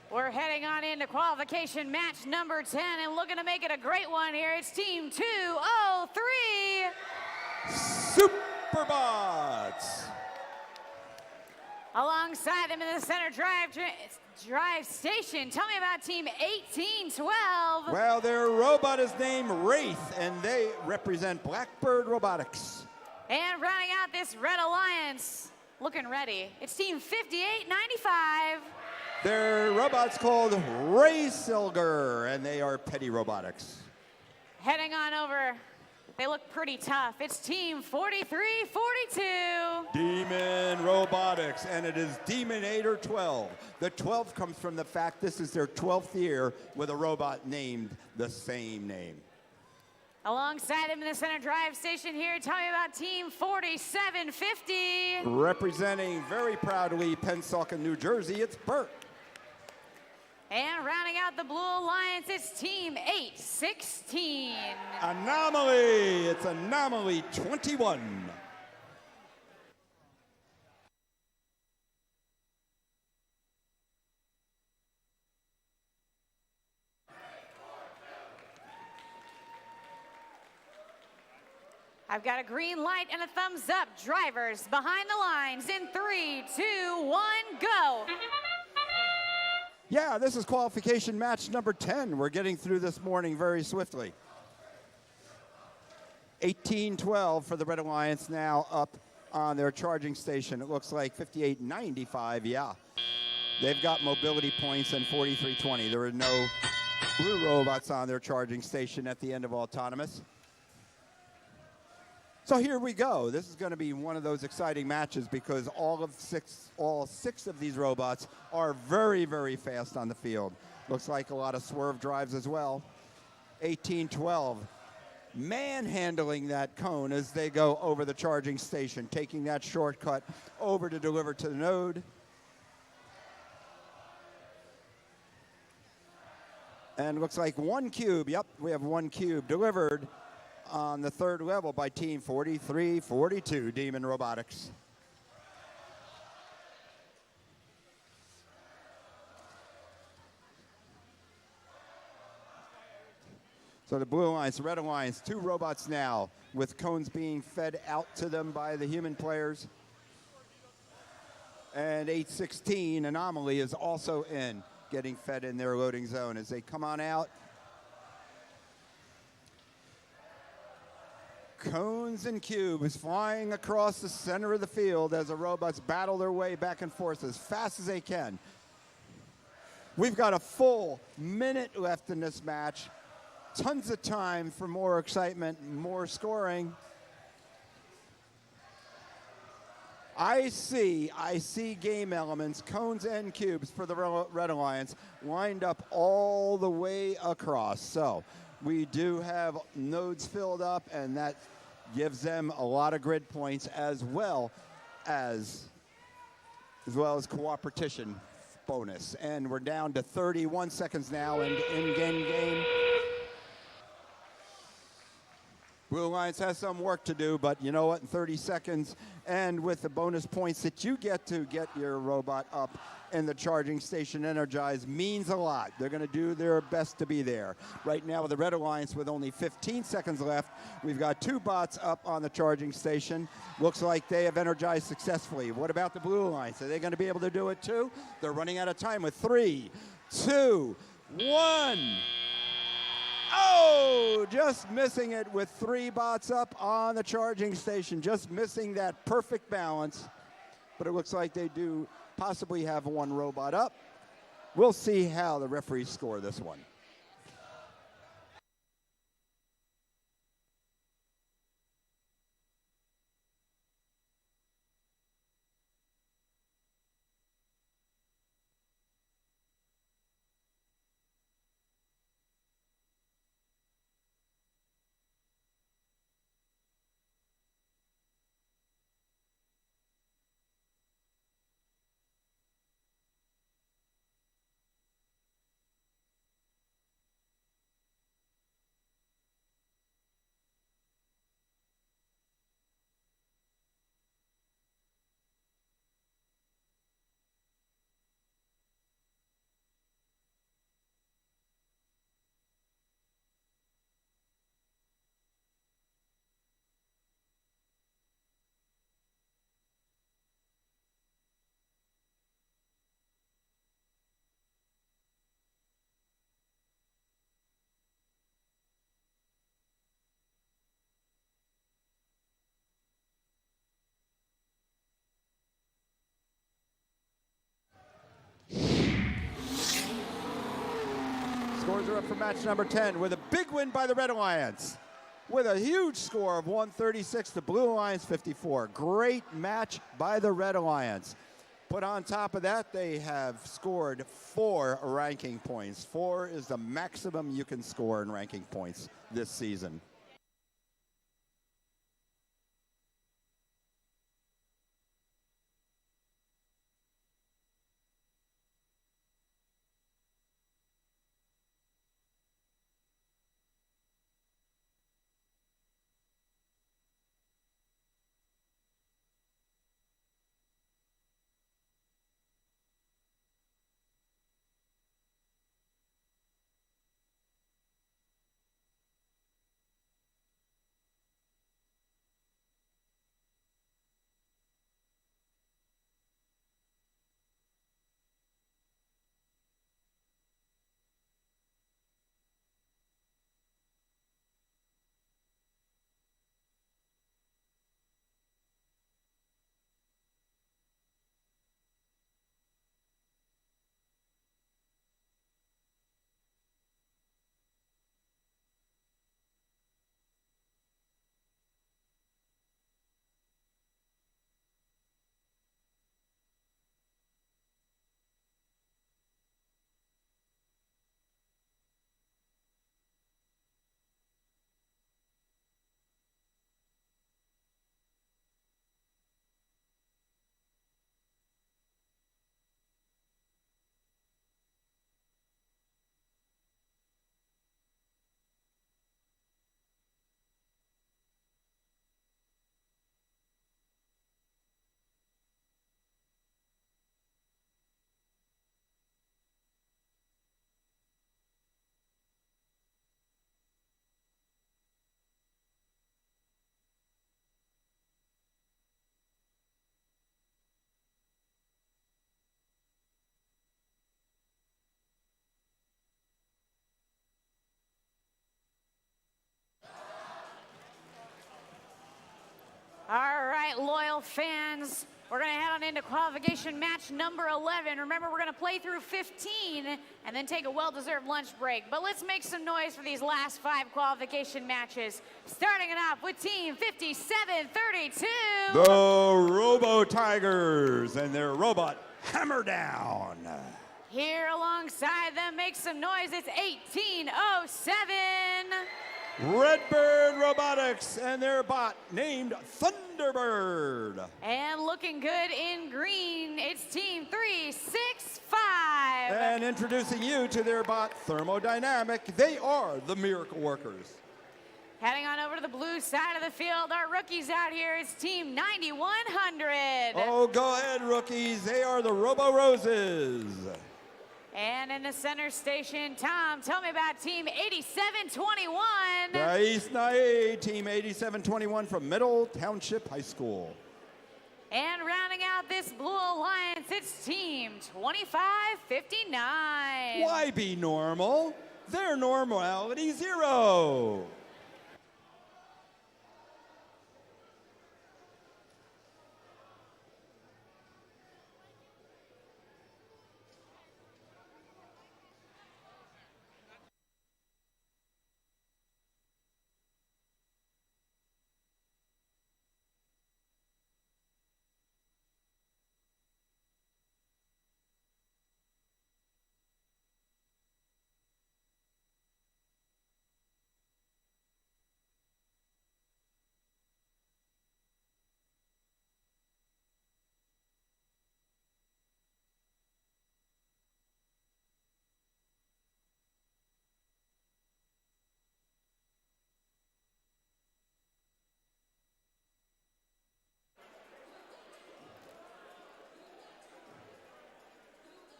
We're heading on into qualification match number 10 and looking to make it a great one here. It's Team 203 Robots. Alongside them in the center drive station, tell me about Team 1812. Well, their robot is named Wraith, and they represent Blackbird Robotics. And rounding out this Red Alliance, looking ready, it's Team 5895. Their robot's called Ray Silger, and they are Petty Robotics. Heading on over, they look pretty tough. It's Team 4342. Demon Robotics, and it is Demon 8 or 12. The 12 comes from the fact this is their 12th year with a robot named the same name. Alongside them in the center drive station here, tell me about Team 4750. Representing very proudly Pennsauken, New Jersey, it's Bert. And rounding out the Blue Alliance, it's Team 816. Anomaly, it's Anomaly 21. I've got a green light and a thumbs up. Drivers behind the lines in 3, 2, 1, go. Yeah, this is qualification match number 10. We're getting through this morning very swiftly. 18-12 for the Red Alliance now up on their charging station. It looks like 58.95, yeah. They've got mobility points and 43.20. There are no blue robots on their charging station at the end of autonomous. So here we go. This is going to be one of those exciting matches because all six of these robots are very, very fast on the field. Looks like a lot of swerve drives as well. 18-12, manhandling that cone as they go over the charging station, taking that shortcut over to deliver to the node. And looks like one cube, yep, we have one cube delivered on the third level by Team 4342, Demon Robotics. So the Blue Alliance, Red Alliance, two robots now with cones being fed out to them by the human players. And 816, Anomaly, is also in, getting fed in their loading zone as they come on out. Cones and cubes flying across the center of the field as the robots battle their way back and forth as fast as they can. We've got a full minute left in this match. Tons of time for more excitement, more scoring. I see game elements, cones and cubes for the Red Alliance lined up all the way across. So we do have nodes filled up, and that gives them a lot of grid points as well as cooperation bonus. And we're down to 31 seconds now in game. Blue Alliance has some work to do, but you know what, in 30 seconds, and with the bonus points that you get to get your robot up in the charging station energized means a lot. They're going to do their best to be there. Right now with the Red Alliance with only 15 seconds left, we've got two bots up on the charging station. Looks like they have energized successfully. What about the Blue Alliance? Are they going to be able to do it too? They're running out of time with 3, 2, 1. Oh, just missing it with 3 bots up on the charging station, just missing that perfect balance. But it looks like they do possibly have one robot up. We'll see how the referees score this one. Tigers are up for match number 10 with a big win by the Red Alliance with a huge score of 136 to Blue Alliance 54. Great match by the Red Alliance. Put on top of that, they have scored 4 ranking points. 4 is the maximum you can score in ranking points this season. All right, loyal fans, we're going to head on into qualification match number 11. Remember, we're going to play through 15 and then take a well-deserved lunch break. But let's make some noise for these last 5 qualification matches. Starting it off with Team 5732. The Robo Tigers and their robot Hammer Down. Here alongside them, make some noise, it's 1807. Redbird Robotics and their bot named Thunderbird. And looking good in green, it's Team 365. And introducing you to their bot Thermodynamic, they are the Miracle Workers. Heading on over to the blue side of the field, our rookies out here, it's Team 9100. Oh, go ahead, rookies. They are the Robo Roses. And in the center station, Tom, tell me about Team 8721. Bryce Nye, Team 8721 from Middle Township High School. And rounding out this Blue Alliance, it's Team 2559. Why be normal? Their normality 0.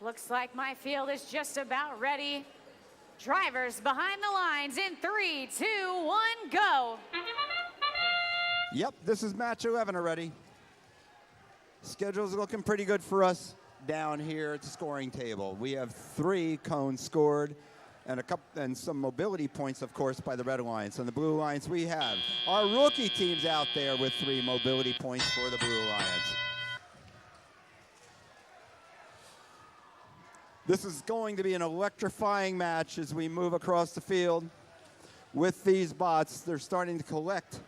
Looks like my field is just about ready. Drivers behind the lines in 3, 2, 1, go. Yep, this is match 11 already. Schedule's looking pretty good for us down here at the scoring table. We have 3 cones scored and some mobility points, of course, by the Red Alliance. On the Blue Alliance, we have our rookie teams out there with 3 mobility points for the Blue Alliance. This is going to be an electrifying match as we move across the field with these bots. They're starting to collect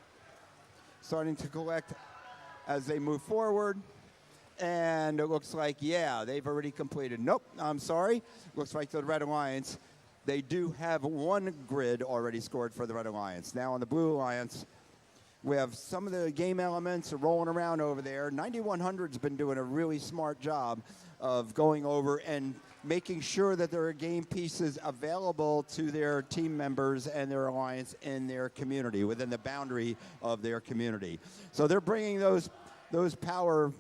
as they move forward. And it looks like, yeah, they've already completed. Nope, I'm sorry. Looks like the Red Alliance, they do have one grid already scored for the Red Alliance. Now on the Blue Alliance, we have some of the game elements rolling around over there. 9100's been doing a really smart job of going over and making sure that there are game pieces available to their team members and their alliance in their community, within the boundary of their community. So they're bringing those power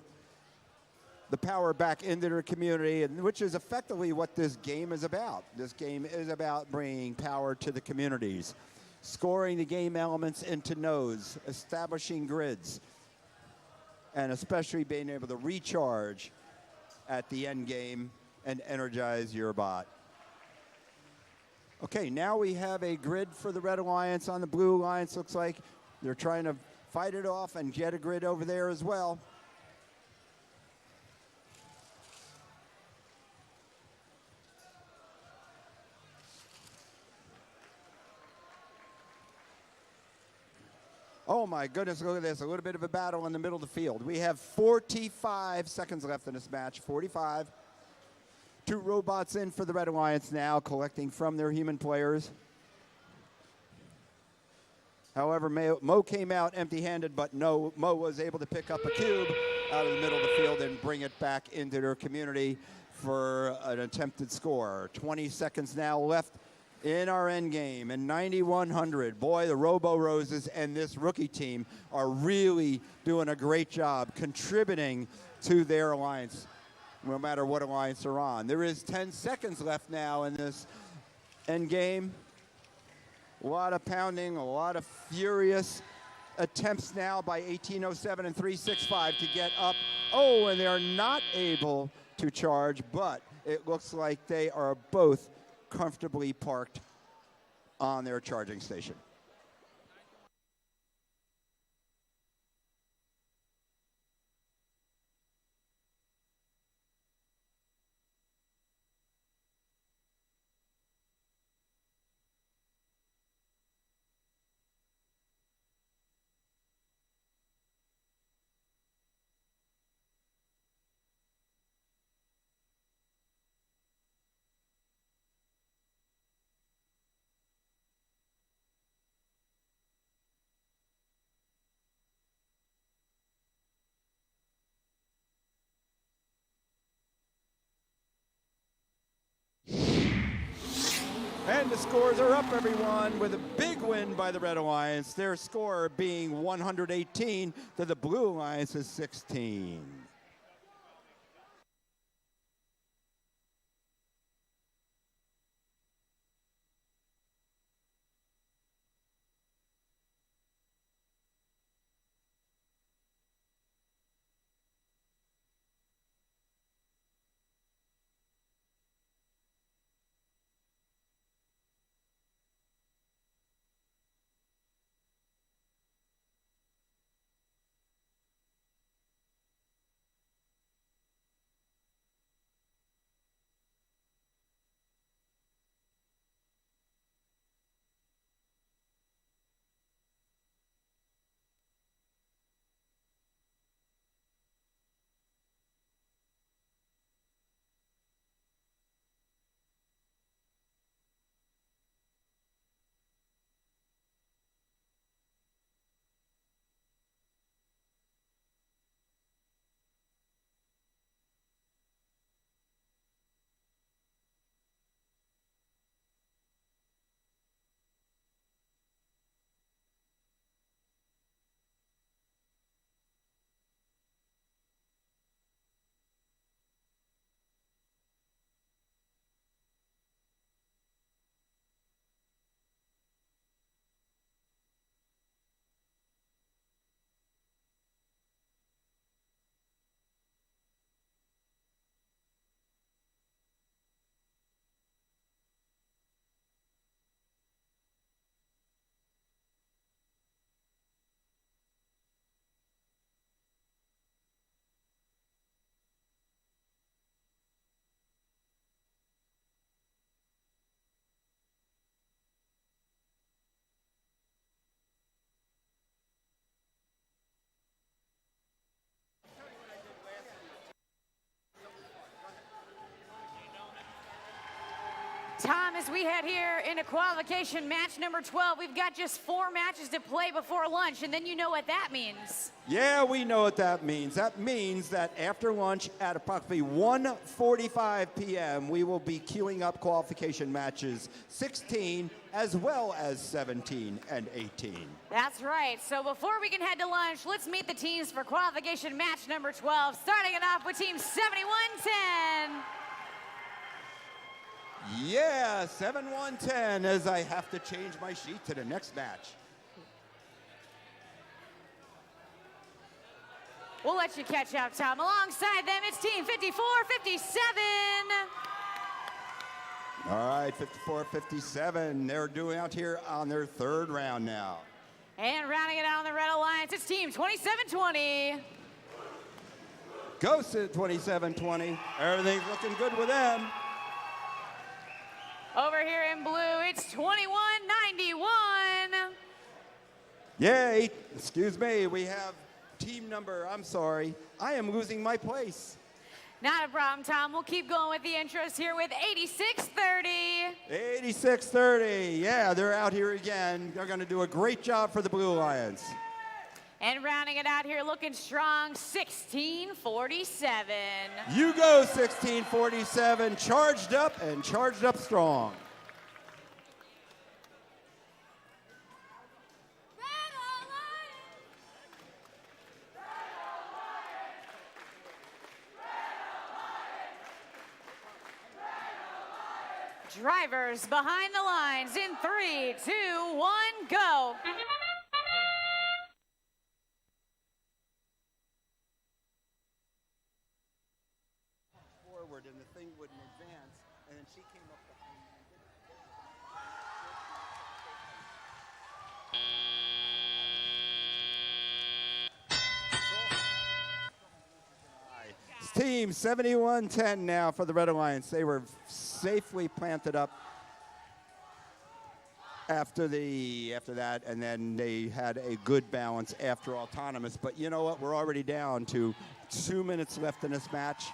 back into their community, and which is effectively what this game is about. This game is about bringing power to the communities, scoring the game elements into nodes, establishing grids, and especially being able to recharge at the end game and energize your bot. Okay, now we have a grid for the Red Alliance. On the Blue Alliance, looks like they're trying to fight it off and get a grid over there as well. Oh my goodness, look at this. A little bit of a battle in the middle of the field. We have 45 seconds left in this match, 45. 2 robots in for the Red Alliance now, collecting from their human players. However, Mo came out empty-handed, but Mo was able to pick up a cube out of the middle of the field and bring it back into their community for an attempted score. 20 seconds now left in our end game, and 9100. Boy, the Robo Roses and this rookie team are really doing a great job contributing to their alliance, no matter what alliance they're on. There is 10 seconds left now in this end game. A lot of pounding, a lot of furious attempts now by 1807 and 365 to get up. Oh, and they're not able to charge, but it looks like they are both comfortably parked on their charging station. And the scores are up, everyone, with a big win by the Red Alliance. Their score being 118 to the Blue Alliance's 16. Tom, as we head here into qualification match number 12, we've got just 4 matches to play before lunch, and then you know what that means. Yeah, we know what that means. That means that after lunch at approximately 1:45 p.m., we will be queuing up qualification matches 16 as well as 17 and 18. That's right. So before we can head to lunch, let's meet the teams for qualification match number 12, starting it off with Team 7110. Yeah, 7-1-10 as I have to change my sheet to the next match. We'll let you catch up, Tom. Alongside them, it's Team 5457. All right, 54-57. They're doing out here on their 3rd round now. And rounding it out on the Red Alliance, it's Team 2720. Go 27-20. Everything's looking good with them. Over here in blue, it's 2191. Yay, excuse me, we have team number, I'm sorry, I am losing my place. Not a problem, Tom. We'll keep going with the intros here with 8630. 8630, yeah, they're out here again. They're gonna do a great job for the Blue Lions. And rounding it out here looking strong, 1647. You go 1647, charged up and charged up strong. Drivers behind the lines in 3, 2, 1, go. Forward and the thing wouldn't advance, and then she came up behind me and did it. It's Team 7110 now for the Red Alliance. They were safely planted up after that, and then they had a good balance after autonomous. But you know what? We're already down to 2 minutes left in this match.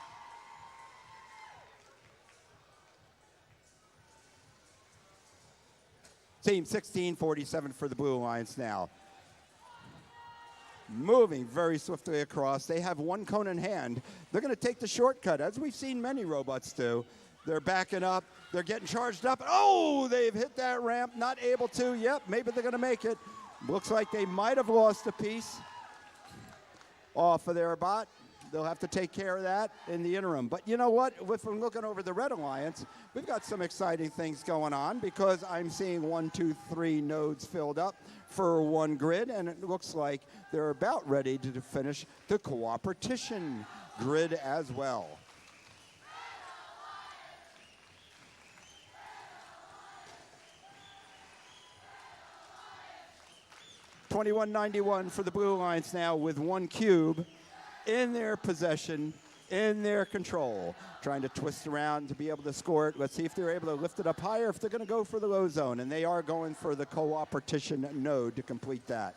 Team 1647 for the Blue Alliance now. Moving very swiftly across. They have one cone in hand. They're going to take the shortcut, as we've seen many robots do. They're backing up. They're getting charged up. Oh, they've hit that ramp. Not able to. Yep, maybe they're going to make it. Looks like they might have lost a piece off of their bot. They'll have to take care of that in the interim. But you know what? If I'm looking over the Red Alliance, we've got some exciting things going on because I'm seeing 1, 2, 3 nodes filled up for one grid, and it looks like they're about ready to finish the cooperation grid as well. $21.91 for the Blue Alliance now with 1 cube in their possession, in their control. Trying to twist around to be able to score it. Let's see if they're able to lift it up higher, if they're going to go for the low zone. And they are going for the cooperation node to complete that.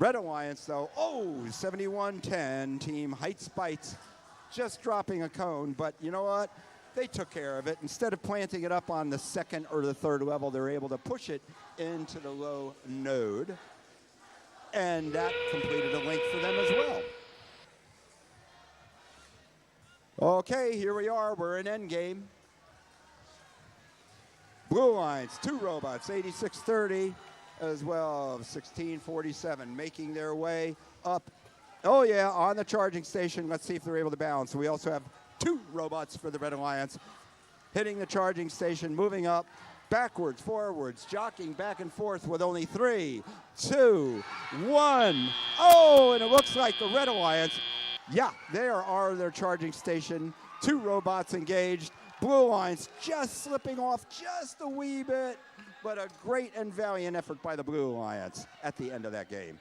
Red Alliance, though, 71-10, Team Heights Bites, just dropping a cone. But you know what? They took care of it. Instead of planting it up on the 2nd or the 3rd level, they're able to push it into the low node. And that completed a link for them as well. Okay, here we are. We're in endgame. Blue Alliance, 2 robots, 8630, as well as 1647, making their way up. Oh, yeah, on the charging station. Let's see if they're able to balance. We also have 2 robots for the Red Alliance hitting the charging station, moving up, backwards, forwards, jockeying back and forth with only 3, 2, 1. Oh, and it looks like the Red Alliance, yeah, there are their charging station. 2 robots engaged. Blue Alliance just slipping off just a wee bit, but a great and valiant effort by the Blue Alliance at the end of that game.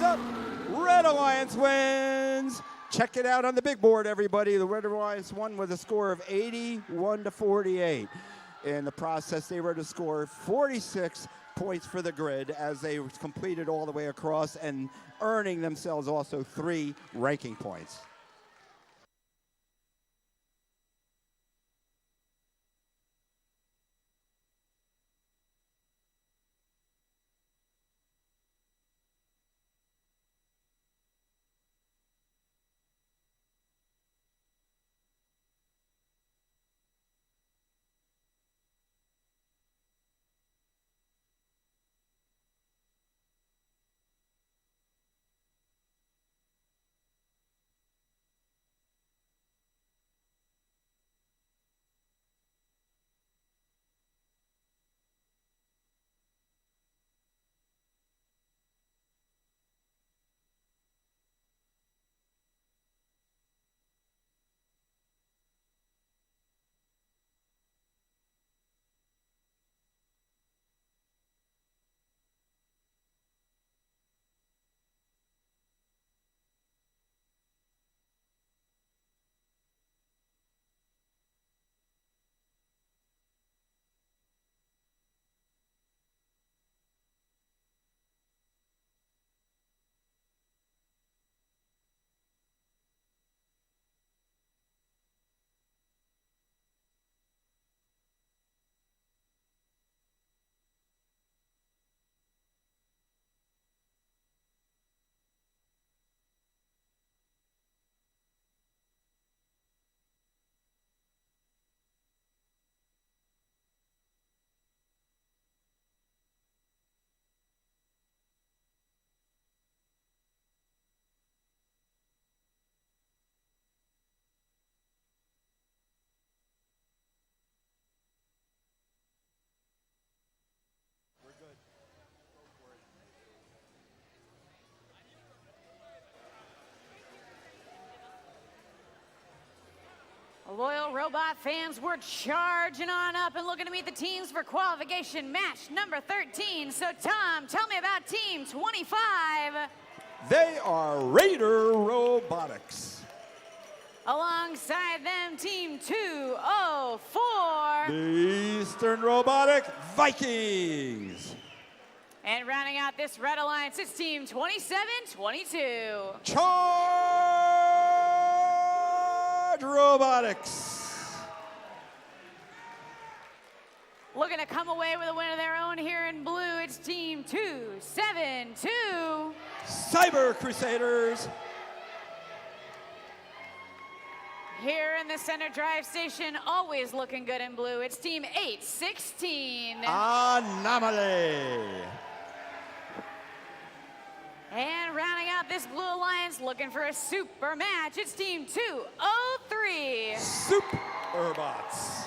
up. Red Alliance wins. Check it out on the big board, everybody. The Red Alliance won with a score of 81-48. In the process, they were to score 46 points for the grid as they completed all the way across and earning themselves also 3 ranking points. Loyal robot fans, we're charging on up and looking to meet the teams for qualification match number 13. So Tom, tell me about team 25. They are Raider Robotics. Alongside them, team 204. The Eastern Robotic Vikings. And rounding out this Red Alliance, it's team 2722. Charge Robotics. Looking to come away with a win of their own here in blue, it's team 272. Cyber Crusaders. Here in the center drive station, always looking good in blue, it's team 816. Anomaly. And rounding out this Blue Alliance, looking for a super match, it's team 203. Super Robots.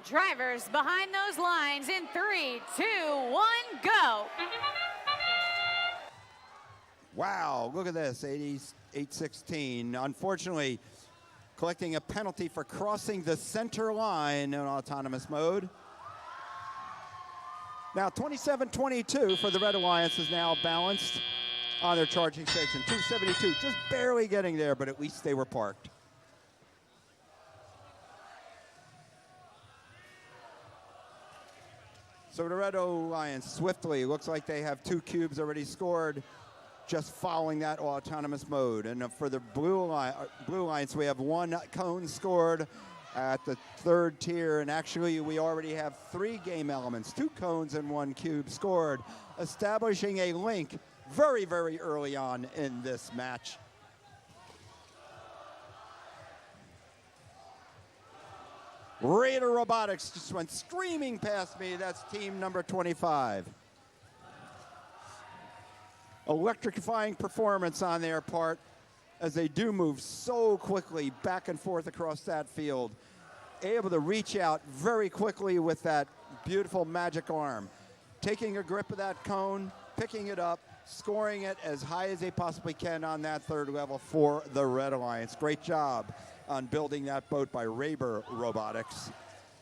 Drivers behind those lines in 3, 2, 1, go. Wow, look at this, 816. Unfortunately, collecting a penalty for crossing the center line in autonomous mode. Now, 27-22 for the Red Alliance is now balanced on their charging station. 272, just barely getting there, but at least they were parked. So the Red Alliance swiftly, looks like they have 2 cubes already scored just following that autonomous mode. And for the Blue Alliance, we have 1 cone scored at the 3rd tier. And actually, we already have 3 game elements, 2 cones and 1 cube scored, establishing a link very, very early on in this match. Raider Robotics just went streaming past me. That's team number 25. Electrifying performance on their part. as they do move so quickly back and forth across that field, able to reach out very quickly with that beautiful magic arm, taking a grip of that cone, picking it up, scoring it as high as they possibly can on that third level for the Red Alliance. Great job on building that boat by Raber Robotics.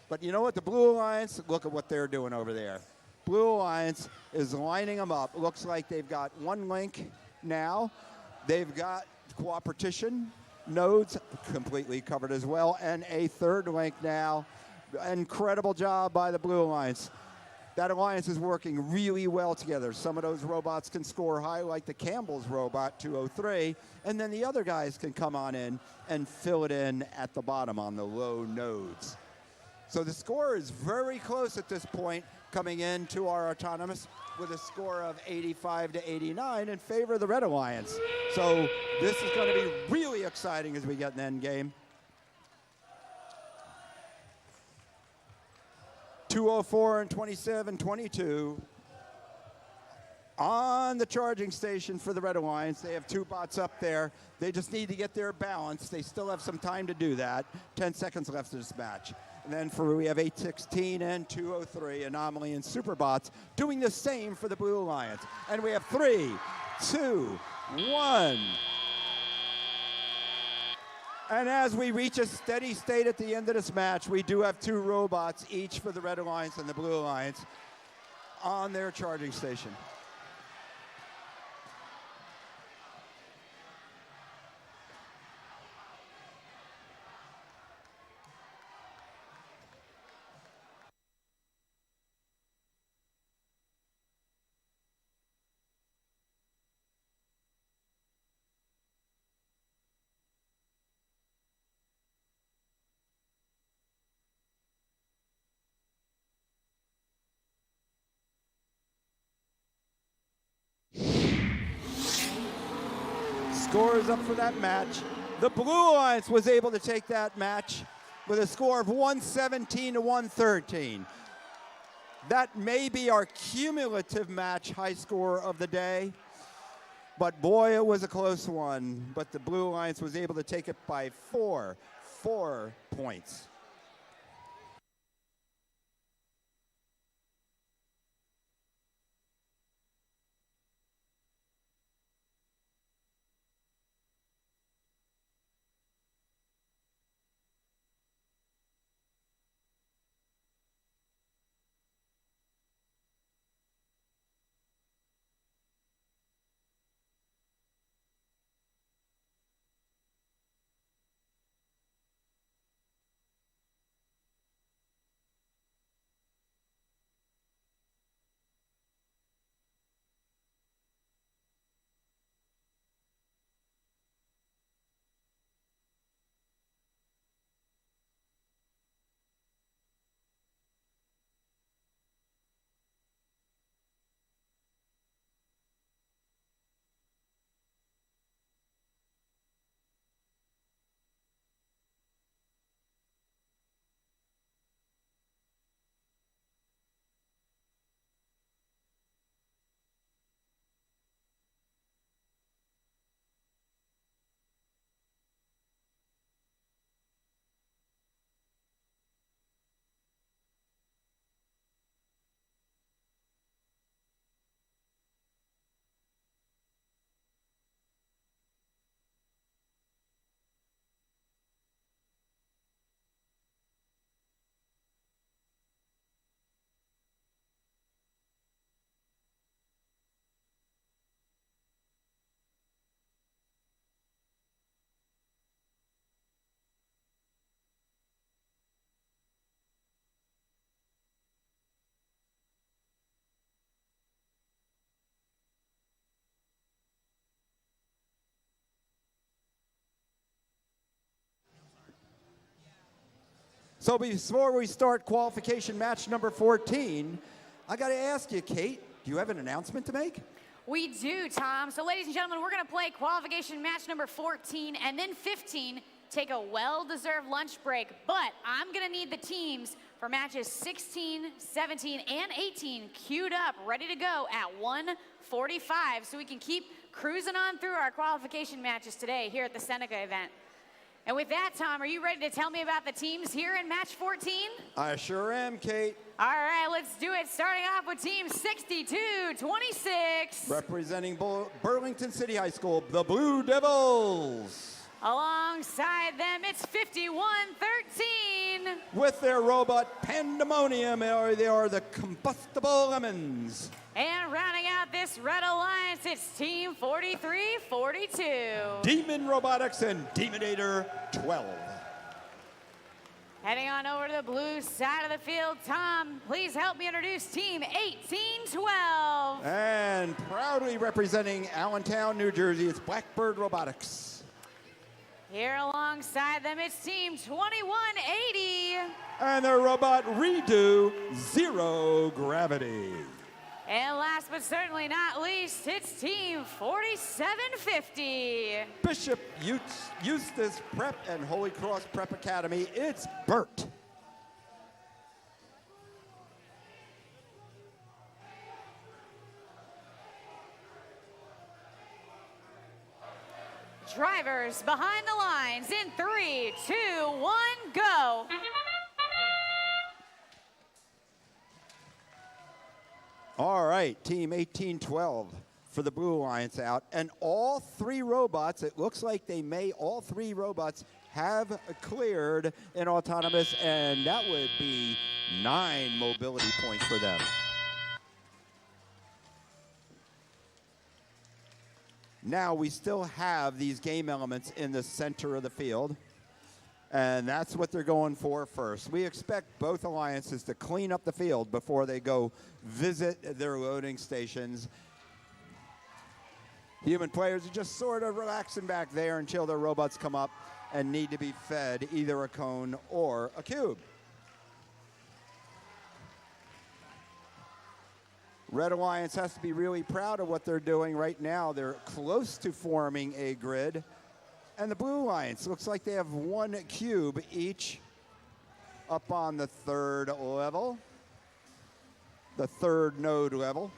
But you know what? The Blue Alliance, look at what they're doing over there. Blue Alliance is lining them up. Looks like they've got one link now. They've got cooperation nodes completely covered as well, and a third link now. Incredible job by the Blue Alliance. That alliance is working really well together. Some of those robots can score high, like the Campbell's robot 203, and then the other guys can come on in and fill it in at the bottom on the low nodes. So the score is very close at this point, coming into our autonomous with a score of 85 to 89 in favor of the Red Alliance. So this is going to be really exciting as we get an end game. 204 and 27-22. On the charging station for the Red Alliance, they have two bots up there. They just need to get their balance. They still have some time to do that. 10 seconds left of this match. And then we have 816 and 203, Anomaly and Superbots, doing the same for the Blue Alliance. And we have 3, 2, 1. And as we reach a steady state at the end of this match, we do have 2 robots, each for the Red Alliance and the Blue Alliance, on their charging station. Scores up for that match. The Blue Alliance was able to take that match with a score of 117 to 113. That may be our cumulative match high score of the day, but boy, it was a close one. But the Blue Alliance was able to take it by 4 points. So before we start qualification match number 14, I got to ask you, Kate, do you have an announcement to make? We do, Tom. So ladies and gentlemen, we're going to play qualification match number 14 and then 15, take a well-deserved lunch break. But I'm going to need the teams for matches 16, 17, and 18 queued up, ready to go at 1:45 so we can keep cruising on through our qualification matches today here at the Seneca event. And with that, Tom, are you ready to tell me about the teams here in match 14? I sure am, Kate. All right, let's do it. Starting off with team 62-26. Representing Burlington City High School, the Blue Devils. Alongside them, it's 51-13. With their robot Pandemonium, they are the Combustible Lemons. And rounding out this Red Alliance, it's team 43-42. Demon Robotics and Demonator 12. Heading on over to the blue side of the field, Tom, please help me introduce team 1812. And proudly representing Allentown, New Jersey, it's Blackbird Robotics. Here alongside them, it's team 2180. And their robot Redo Zero Gravity. And last but certainly not least, it's team 4750. Bishop Eustace Prep and Holy Cross Prep Academy, it's Bert. Drivers behind the lines in 3, 2, 1, go. All right, team 1812 for the Blue Alliance out. And all three robots, it looks like all three robots have cleared in autonomous, and that would be 9 mobility points for them. Now we still have these game elements in the center of the field, and that's what they're going for first. We expect both alliances to clean up the field before they go visit their loading stations. Human players are just sort of relaxing back there until their robots come up and need to be fed either a cone or a cube. Red Alliance has to be really proud of what they're doing right now. They're close to forming a grid. And the Blue Alliance looks like they have 1 cube each up on the 3rd level, the 3rd node level.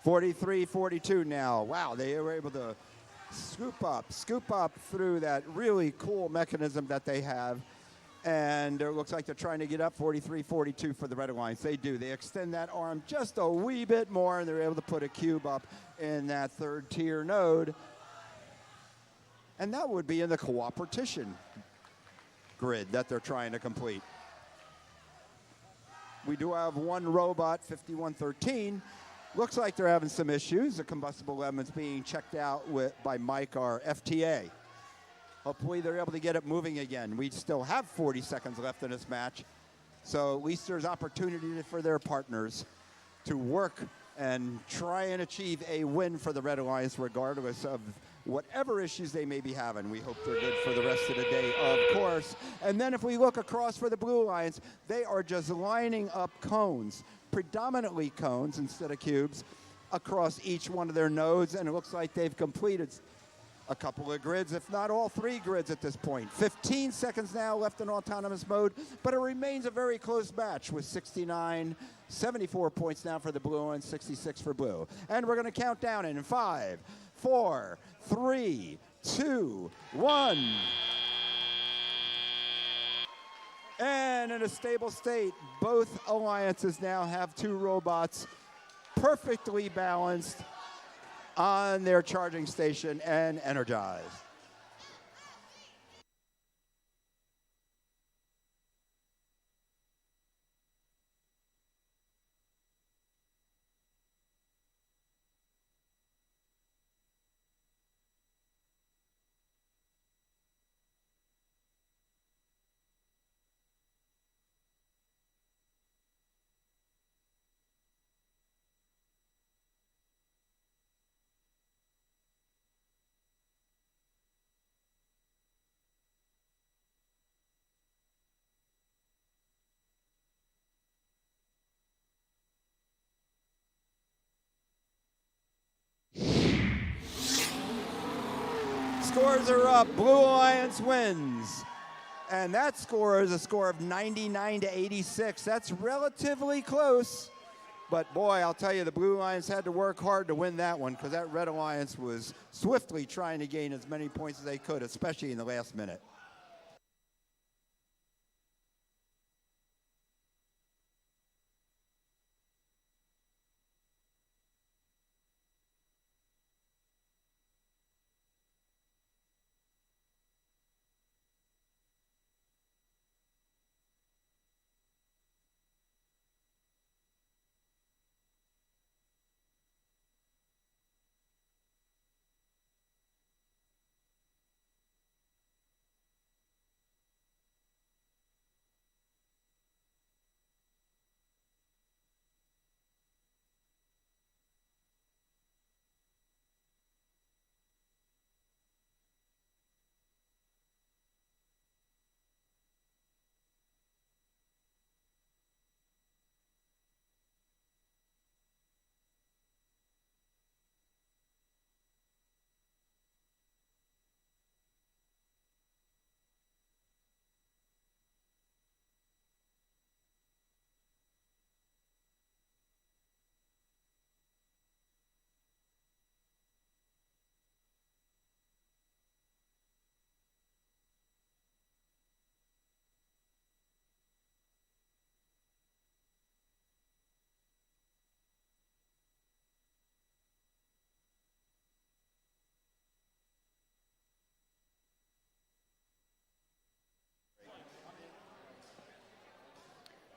(43-42) now. Wow, they were able to scoop up through that really cool mechanism that they have. And it looks like they're trying to get up 43-42 for the Red Alliance. They do. They extend that arm just a wee bit more, and they're able to put a cube up in that 3rd tier node. And that would be in the cooperation grid that they're trying to complete. We do have 1 robot, 5113. Looks like they're having some issues. The combustible lemons being checked out by Mike, our FTA. Hopefully they're able to get it moving again. We still have 40 seconds left in this match. So at least there's opportunity for their partners to work and try and achieve a win for the Red Alliance regardless of whatever issues they may be having. We hope they're good for the rest of the day, of course. And then if we look across for the Blue Alliance, they are just lining up cones, predominantly cones instead of cubes, across each one of their nodes. And it looks like they've completed a couple of grids, if not all 3 grids at this point. 15 seconds now left in autonomous mode, but it remains a very close match with 69, 74 points now for the Blue and 66 for Blue. And we're going to count down in 5, 4, 3, 2, 1. And in a stable state, both alliances now have 2 robots perfectly balanced on their charging station and energized. Scores are up. Blue Alliance wins And that score is a score of 99 to 86. That's relatively close. But boy, I'll tell you, the Blue Lions had to work hard to win that one because that Red Alliance was swiftly trying to gain as many points as they could, especially in the last minute.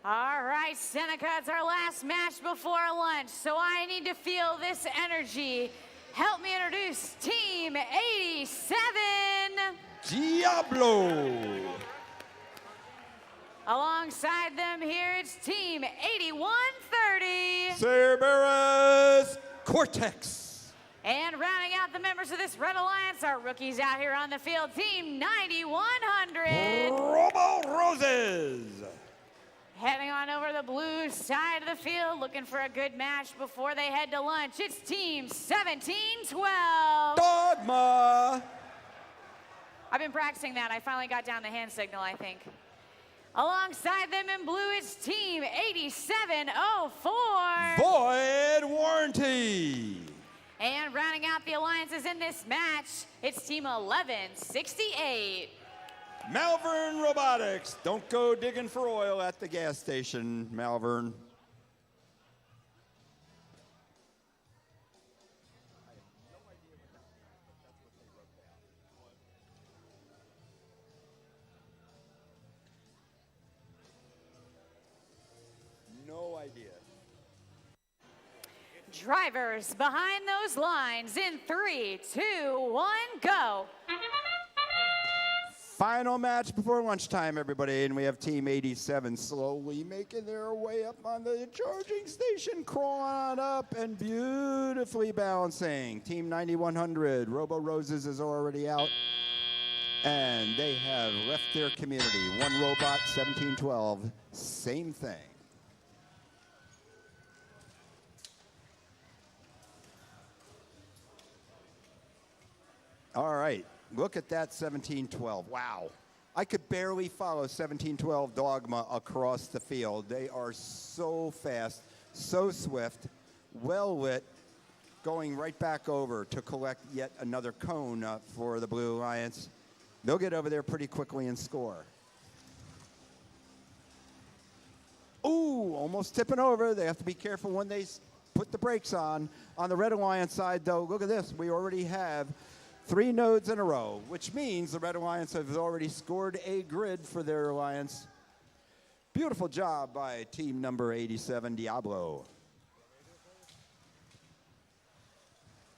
All right, Seneca, it's our last match before lunch, so I need to feel this energy. Help me introduce Team 87. Diablo. Alongside them here, it's Team 8130. Cerberus Cortex. And rounding out the members of this Red Alliance, our rookies out here on the field, Team 9100. Robo Roses. Heading on over to the blue side of the field, looking for a good match before they head to lunch. It's Team 1712. Dogma. I've been practicing that. I finally got down the hand signal, I think. Alongside them in blue, it's Team 8704. Void Warranty. And rounding out the alliances in this match, it's Team 1168. Malvern Robotics. Don't go digging for oil at the gas station, Malvern. No idea. Drivers behind those lines in 3, 2, 1, go. Final match before lunchtime, everybody, and we have Team 87 slowly making their way up on the charging station, crawling on up and beautifully balancing. Team 9100, Robo Roses is already out, and they have left their community. One robot, 1712, same thing. All right. Look at that 1712. Wow. I could barely follow 1712 Dogma across the field. They are so fast, so swift, well lit, going right back over to collect yet another cone for the Blue Alliance. They'll get over there pretty quickly and score. Ooh, almost tipping over. They have to be careful when they put the brakes on. On the Red Alliance side, though, look at this. We already have 3 nodes in a row, which means the Red Alliance has already scored a grid for their alliance. Beautiful job by team number 87, Diablo.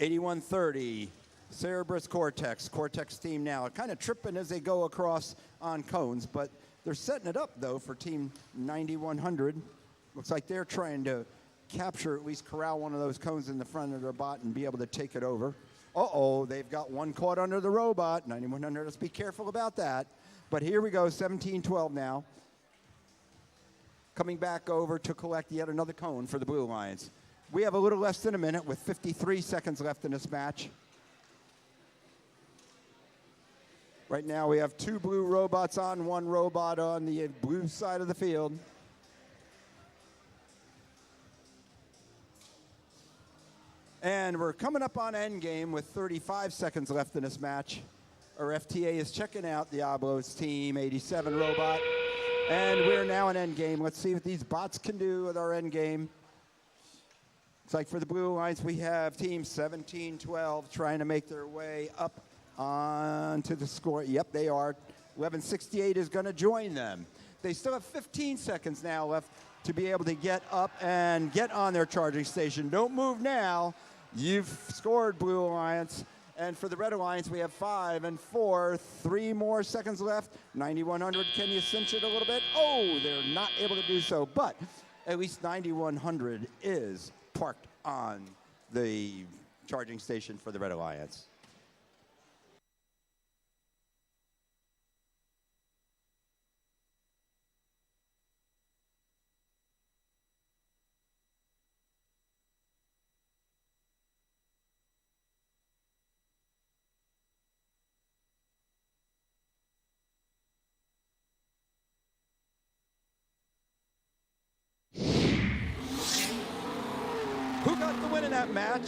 8130, Cerberus Cortex. Cortex team now kind of tripping as they go across on cones, but they're setting it up, though, for team 9100. Looks like they're trying to capture, at least corral one of those cones in the front of their bot and be able to take it over. Uh-oh, they've got one caught under the robot. 9100, let's be careful about that. But here we go, 1712 now. Coming back over to collect yet another cone for the Blue Alliance. We have a little less than a minute with 53 seconds left in this match. Right now we have 2 blue robots on, 1 robot on the blue side of the field. And we're coming up on endgame with 35 seconds left in this match. Our FTA is checking out Diablo's team 87 robot. And we're now in endgame. Let's see what these bots can do with our endgame. Looks like for the Blue Alliance, we have team 17-12 trying to make their way up onto the score. Yep, they are. 1168 is going to join them. They still have 15 seconds now left to be able to get up and get on their charging station. Don't move now. You've scored, Blue Alliance. And for the Red Alliance, we have 5 and 4, 3 more seconds left. 9100, can you cinch it a little bit? Oh, they're not able to do so, but at least 9100 is parked on the charging station for the Red Alliance. Who got the win in that match?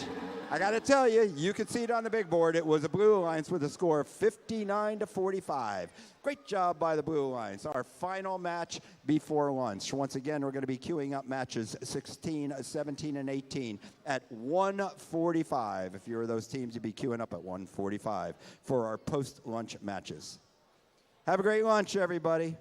I got to tell you, you can see it on the big board. It was a Blue Alliance with a score of 59-45. Great job by the Blue Alliance. Our final match before lunch. Once again, we're going to be queuing up matches 16, 17, and 18 at 1:45. If you're those teams, you'd be queuing up at 1:45 for our post-lunch matches. Have a great lunch, everybody.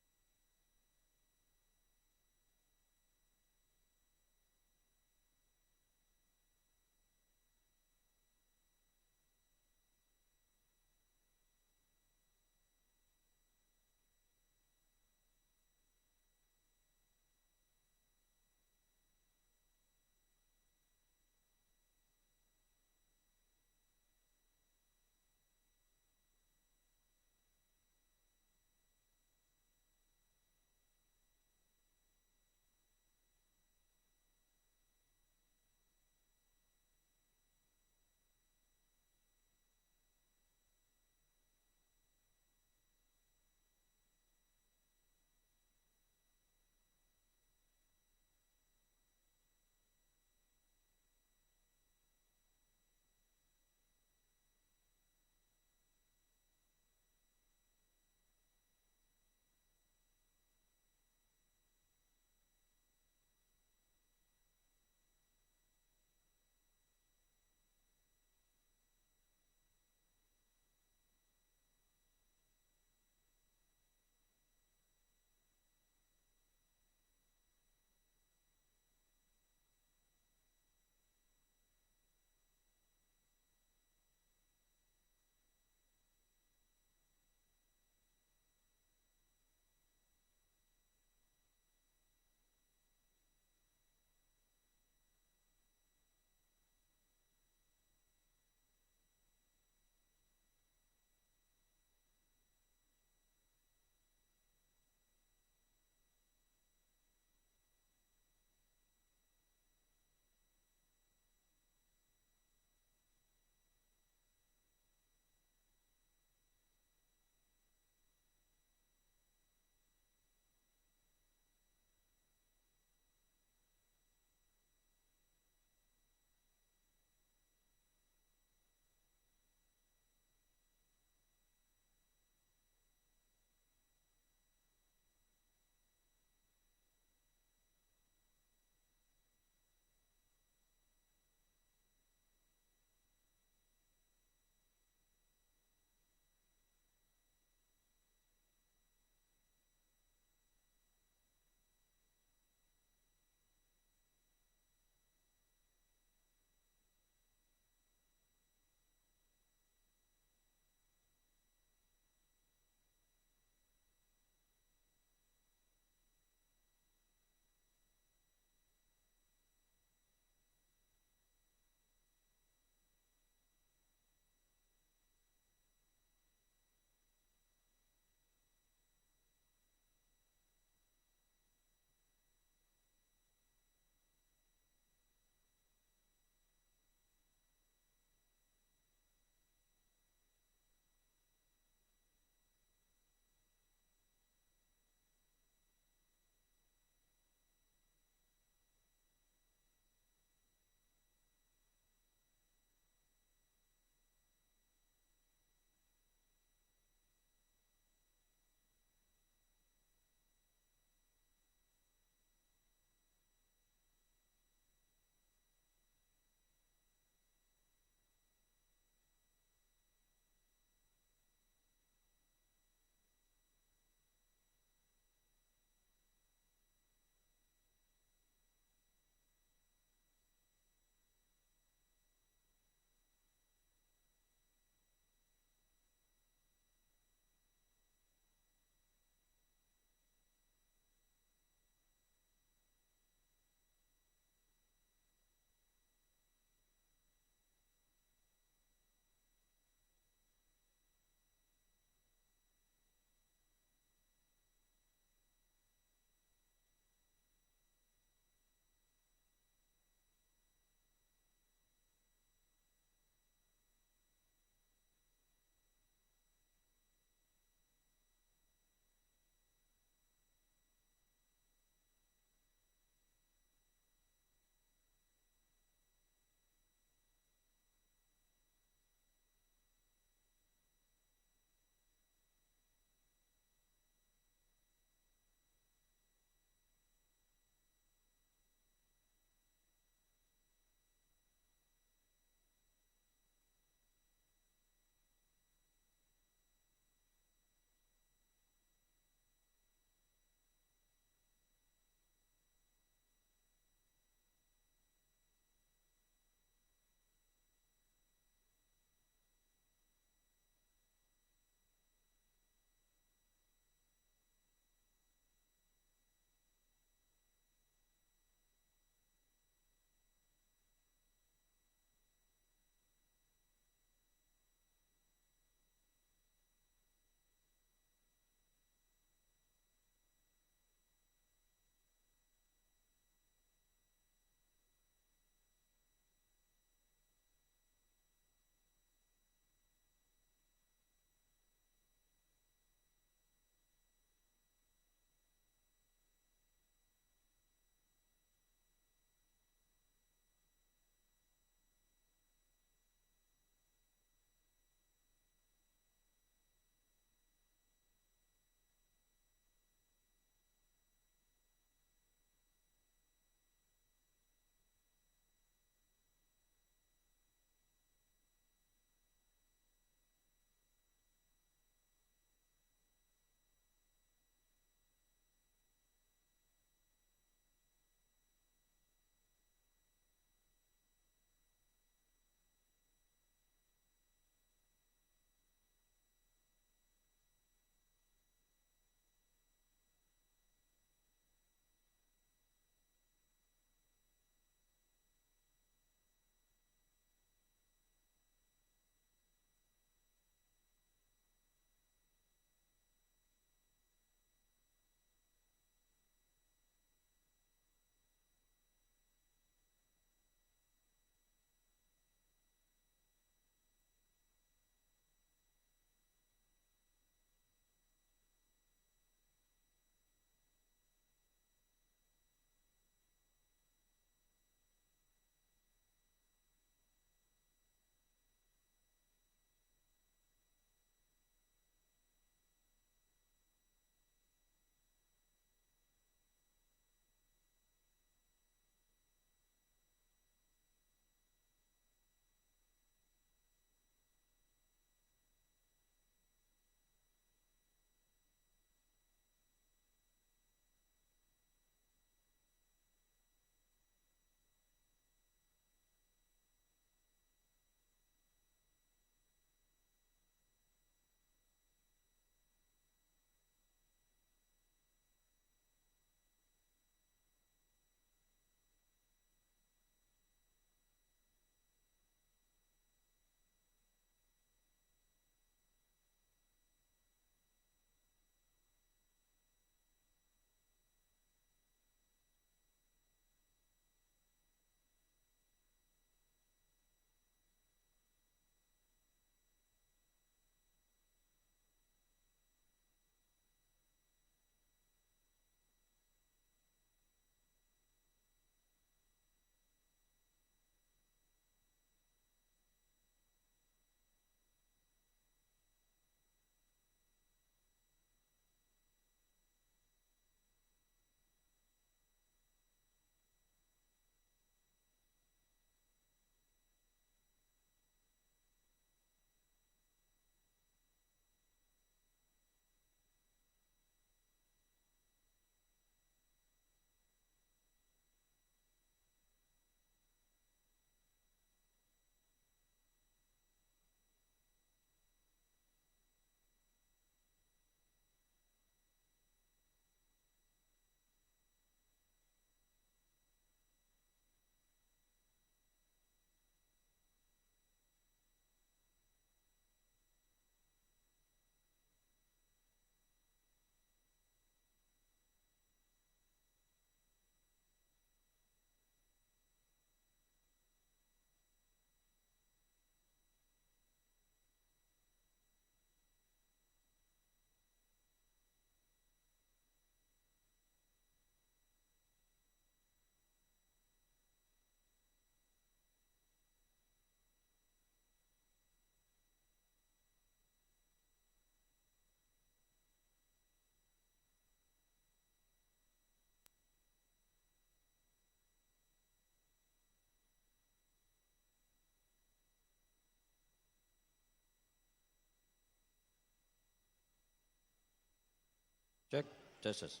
Check. Dishes.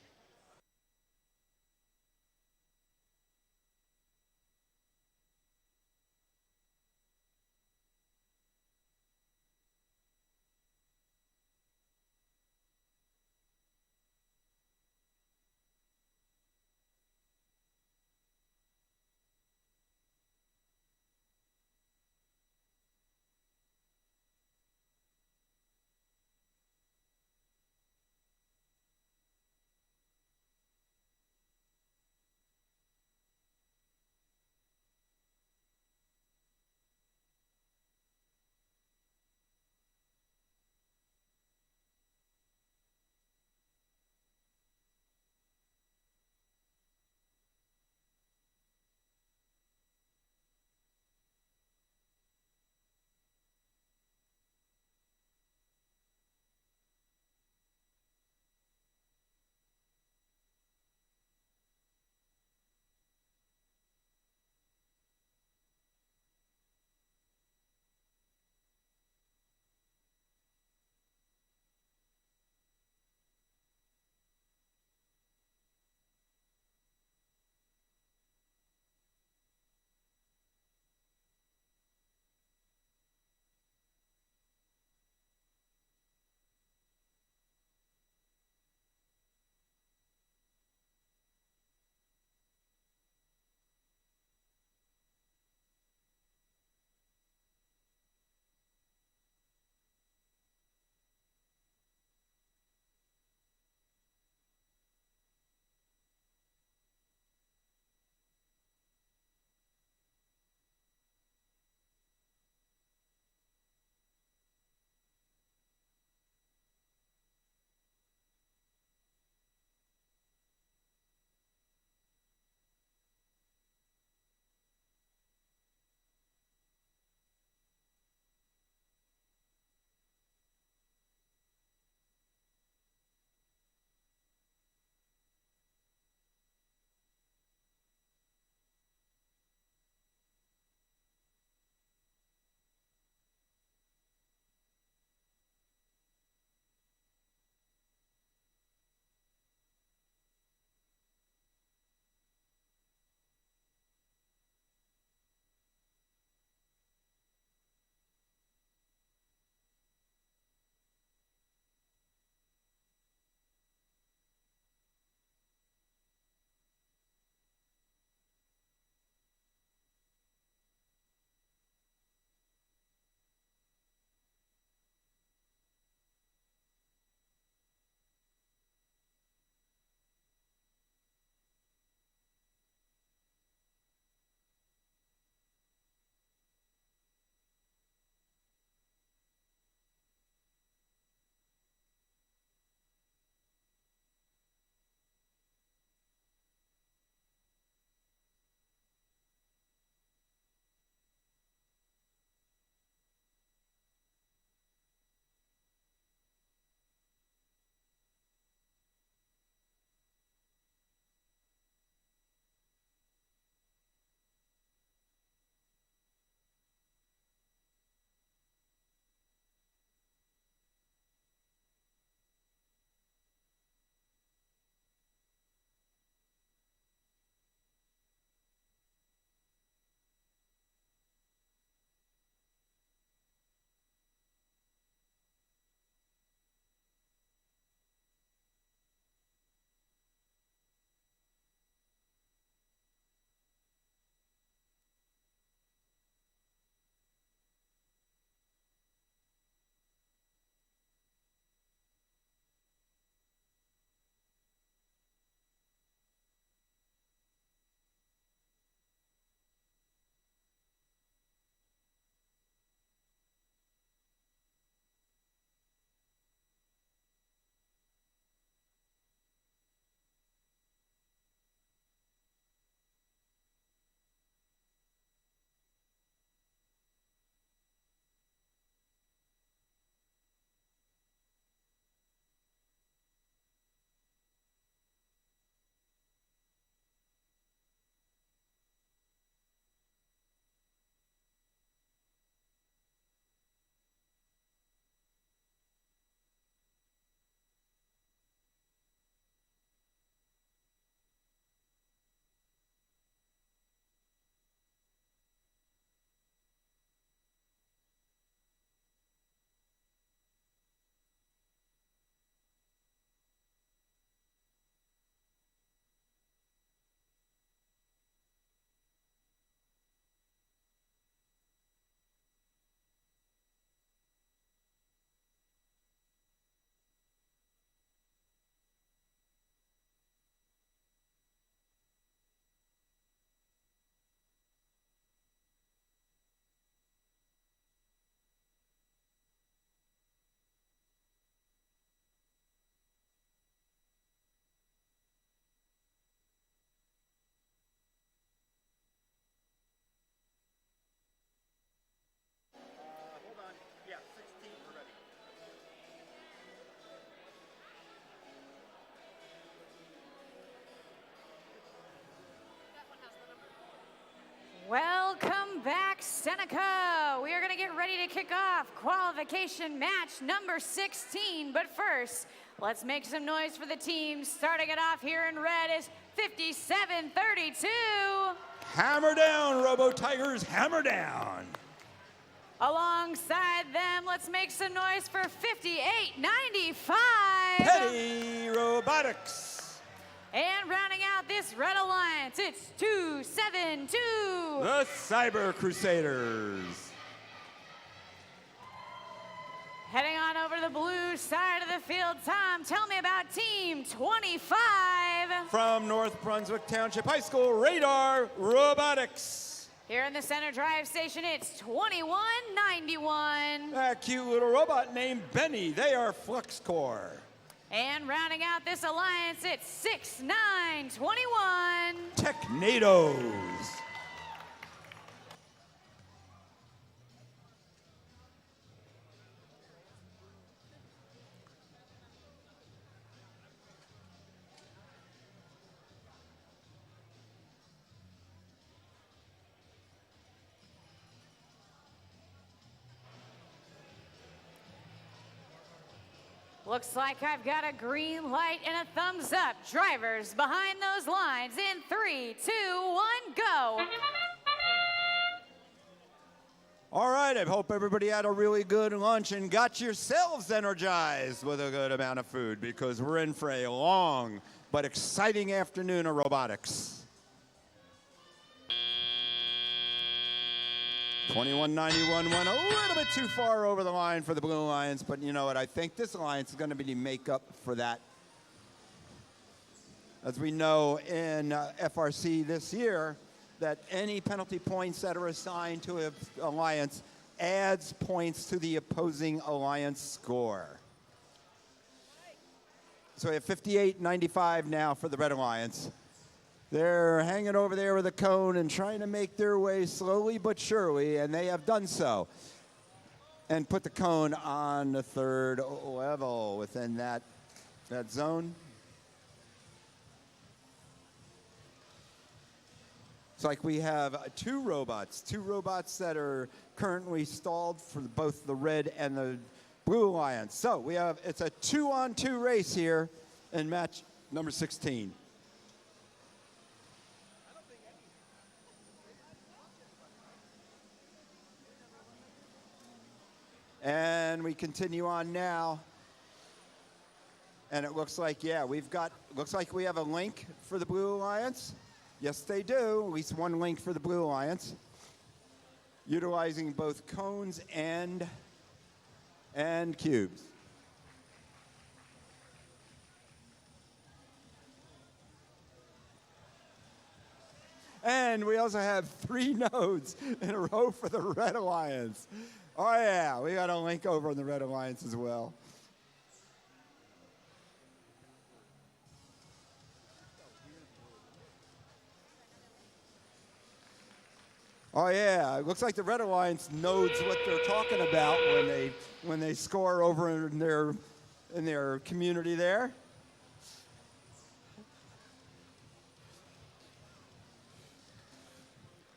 Seneca. We are going to get ready to kick off qualification match number 16. But first, let's make some noise for the team. Starting it off here in red is 5732. Hammer down, Robo Tigers, hammer down. Alongside them, let's make some noise for 5895. Petty Robotics. And rounding out this red alliance, it's 272. The Cyber Crusaders. Heading on over to the blue side of the field, Tom, tell me about Team 25. From North Brunswick Township High School, Radar Robotics. Here in the center drive station, it's 2191. That cute little robot named Benny. They are Flux Core. And rounding out this alliance, it's 6921. Technados. Looks like I've got a green light and a thumbs up. Drivers behind those lines in 3, 2, 1, go. All right, I hope everybody had a really good lunch and got yourselves energized with a good amount of food, because we're in for a long but exciting afternoon of robotics. 2191 went a little bit too far over the line for the Blue Alliance, but you know what? I think this alliance is going to be the makeup for that. As we know in FRC this year, that any penalty points that are assigned to an alliance adds points to the opposing alliance score. So we have 58-95 now for the Red Alliance. They're hanging over there with a cone and trying to make their way slowly but surely, and they have done so. And put the cone on the third level within that zone. It's like we have two robots that are currently stalled for both the Red and the Blue Alliance. So it's a 2-on-2 race here in match number 16. And we continue on now. And it looks like, yeah, looks like we have a link for the Blue Alliance. Yes, they do. At least one link for the Blue Alliance. Utilizing both cones and cubes. And we also have 3 nodes in a row for the Red Alliance. Oh, yeah, we got a link over on the Red Alliance as well. Oh, yeah, it looks like the Red Alliance knows what they're talking about when they score over in their community there.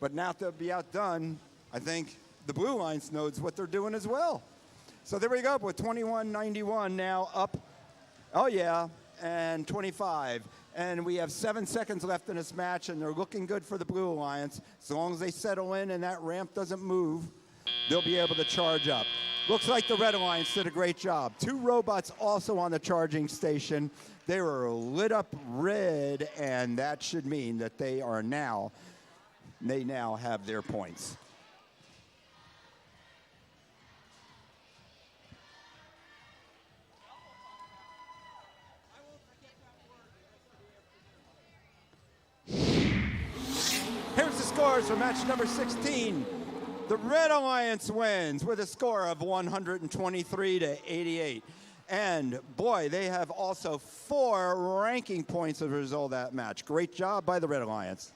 But now to be outdone, I think the Blue Alliance knows what they're doing as well. So there we go with 21-91 now up. Oh, yeah, and 25. And we have 7 seconds left in this match, and they're looking good for the Blue Alliance. As long as they settle in and that ramp doesn't move, they'll be able to charge up. Looks like the Red Alliance did a great job. 2 robots also on the charging station. They were lit up red, and that should mean that they now have their points. Here's the scores for match number 16. The Red Alliance wins with a score of 123-88. And boy, they have also 4 ranking points as a result of that match. Great job by the Red Alliance.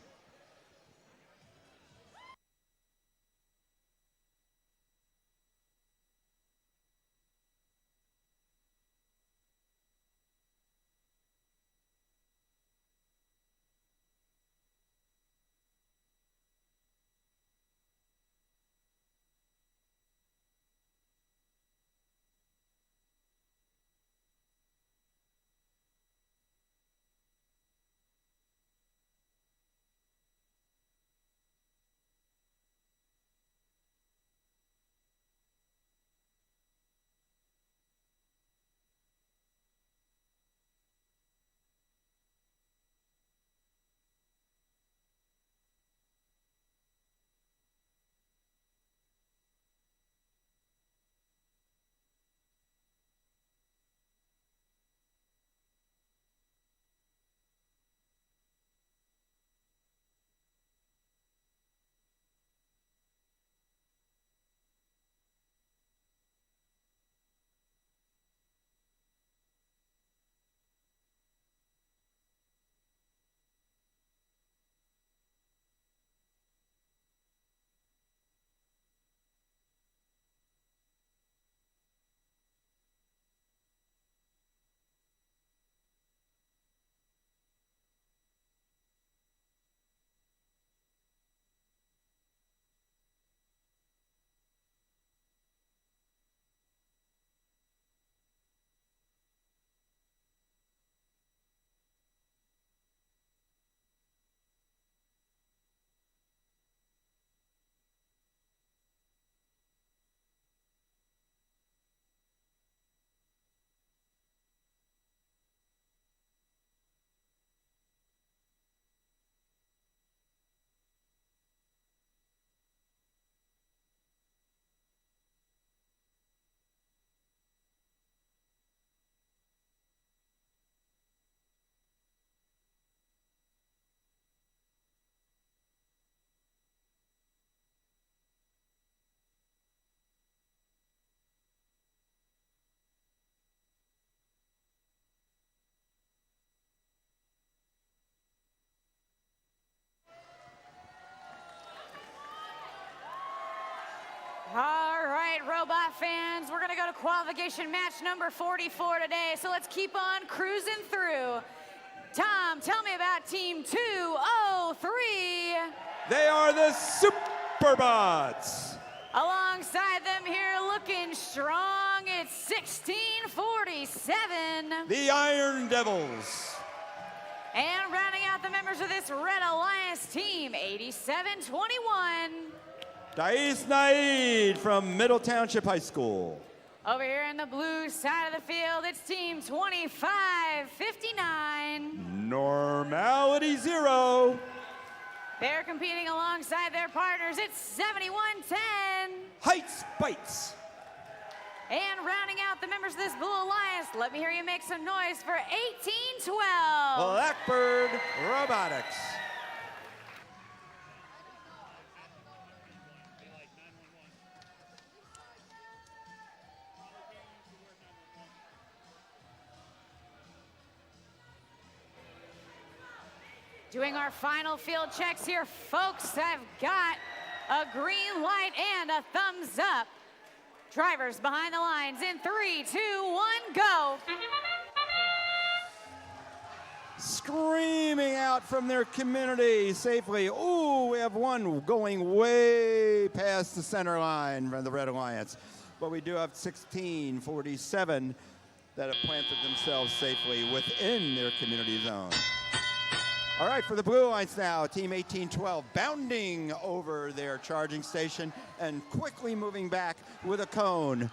All right, robot fans, we're gonna go to qualification match number 44 today, so let's keep on cruising through. Tom, tell me about Team 203. They are the Superbots. Alongside them here, looking strong, it's 1647. The Iron Devils. And rounding out the members of this Red Alliance team, 8721. Dais Naid from Middle Township High School. Over here in the blue side of the field, it's team 2559. Normality Zero. They're competing alongside their partners. It's 7110. Heights Bites. And rounding out the members of this Blue Alliance, let me hear you make some noise for 1812. Blackbird Robotics. Doing our final field checks here, folks. I've got a green light and a thumbs up. Drivers behind the lines in 3, 2, 1, go. Screaming out from their community safely. Ooh, we have one going way past the center line from the Red Alliance. But we do have 1647 that have planted themselves safely within their community zone. All right, for the Blue Alliance now, Team 1812 bounding over their charging station and quickly moving back with a cone.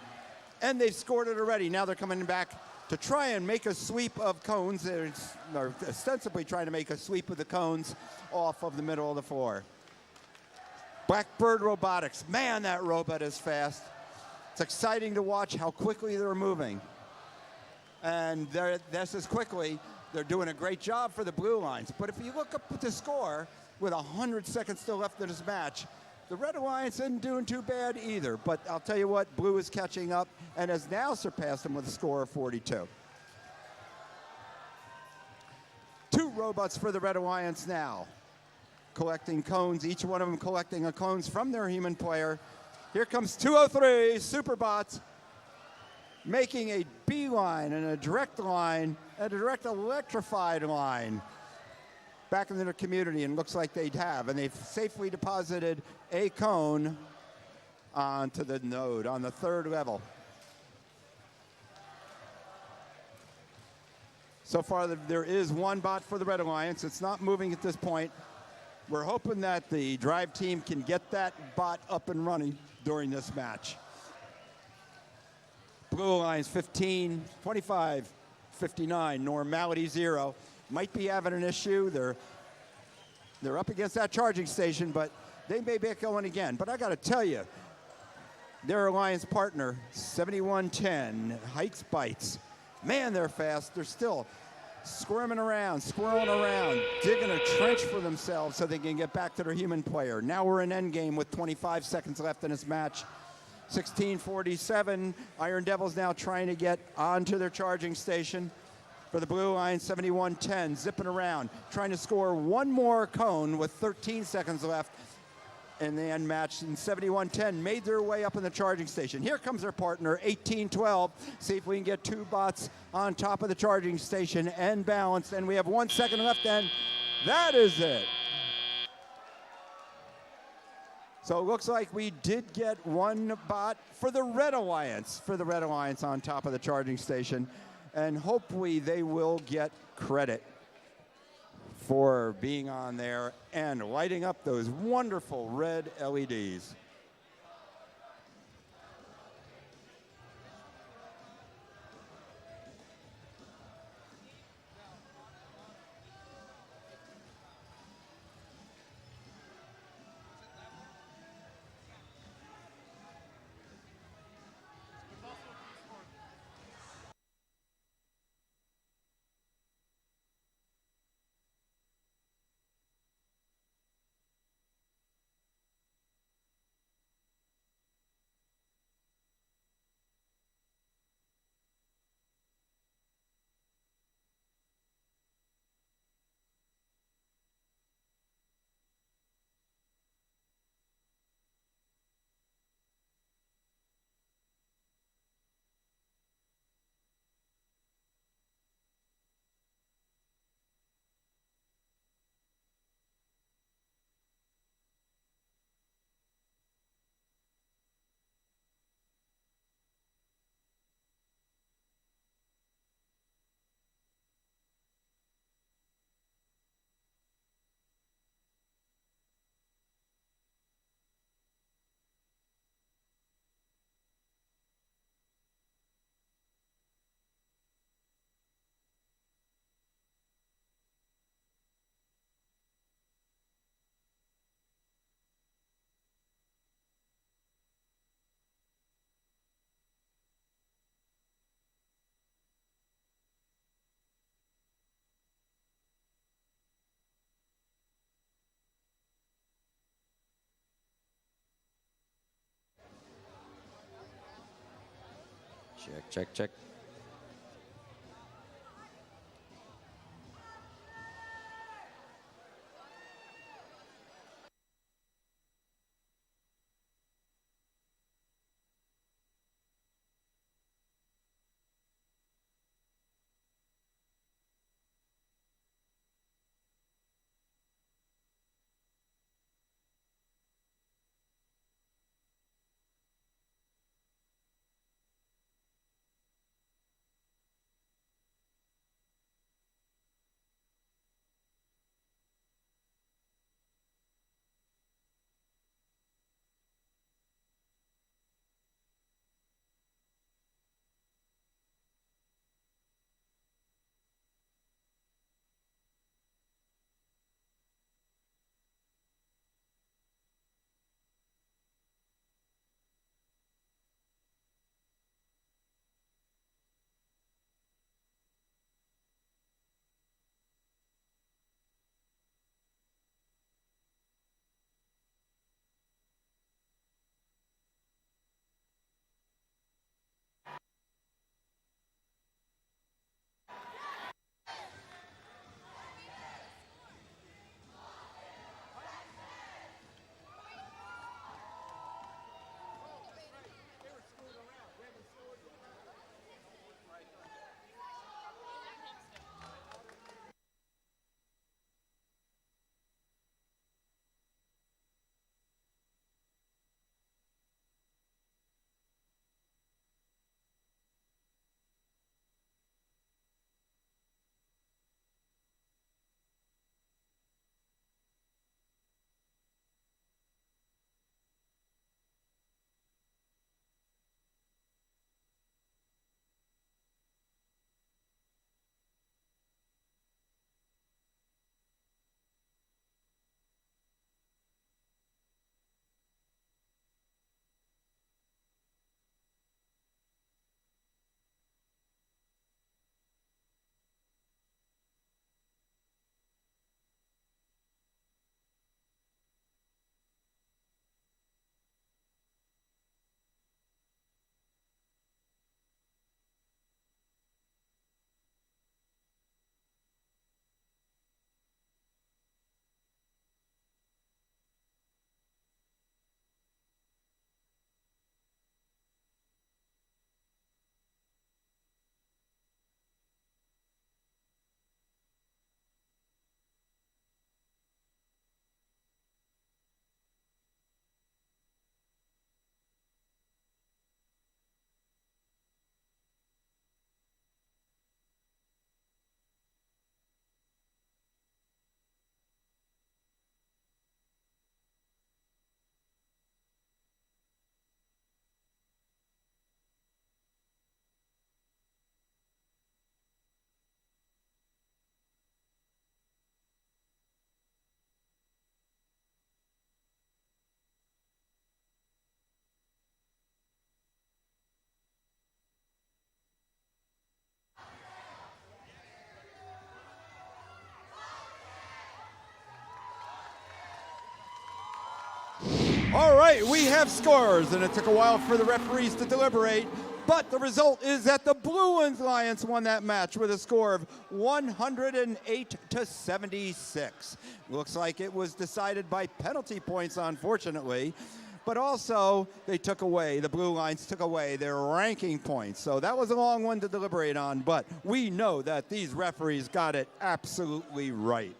And they've scored it already. Now they're coming back to try and make a sweep of cones. They're ostensibly trying to make a sweep of the cones off of the middle of the floor. Blackbird Robotics. Man, that robot is fast. It's exciting to watch how quickly they're moving. And this is quickly. They're doing a great job for the Blue Lines. But if you look up at the score, with 100 seconds still left in this match, the Red Alliance isn't doing too bad either. But I'll tell you what, Blue is catching up and has now surpassed them with a score of 42. 2 robots for the Red Alliance now, collecting cones, each one of them collecting a cones from their human player. Here comes 203 Superbots, making a beeline and a direct line, a direct electrified line back into their community, and looks like they'd have. And they've safely deposited a cone onto the node on the 3rd level. So far, there is one bot for the Red Alliance. It's not moving at this point. We're hoping that the drive team can get that bot up and running during this match. Blue Alliance 15, 25, 59, Normality 0. Might be having an issue. They're up against that charging station, but they may be going again. But I got to tell you, their alliance partner, 7110, Heights Bites. Man, they're fast. They're still squirming around, swirling around, digging a trench for themselves so they can get back to their human player. Now we're in endgame with 25 seconds left in this match. 1647, Iron Devils now trying to get onto their charging station. For the Blue Line, 7110, zipping around, trying to score one more cone with 13 seconds left in the end match. And 7110 made their way up in the charging station. Here comes their partner, 1812. See if we can get 2 bots on top of the charging station and balanced. And we have 1 second left, and that is it. So it looks like we did get one bot for the Red Alliance, on top of the charging station. And hopefully they will get credit for being on there and lighting up those wonderful red LEDs. Check, check, check. All right, we have scores, and it took a while for the referees to deliberate, but the result is that the Blue Lions won that match with a score of 108-76. Looks like it was decided by penalty points, unfortunately, but also the Blue Lions took away their ranking points. So that was a long one to deliberate on, but we know that these referees got it absolutely right.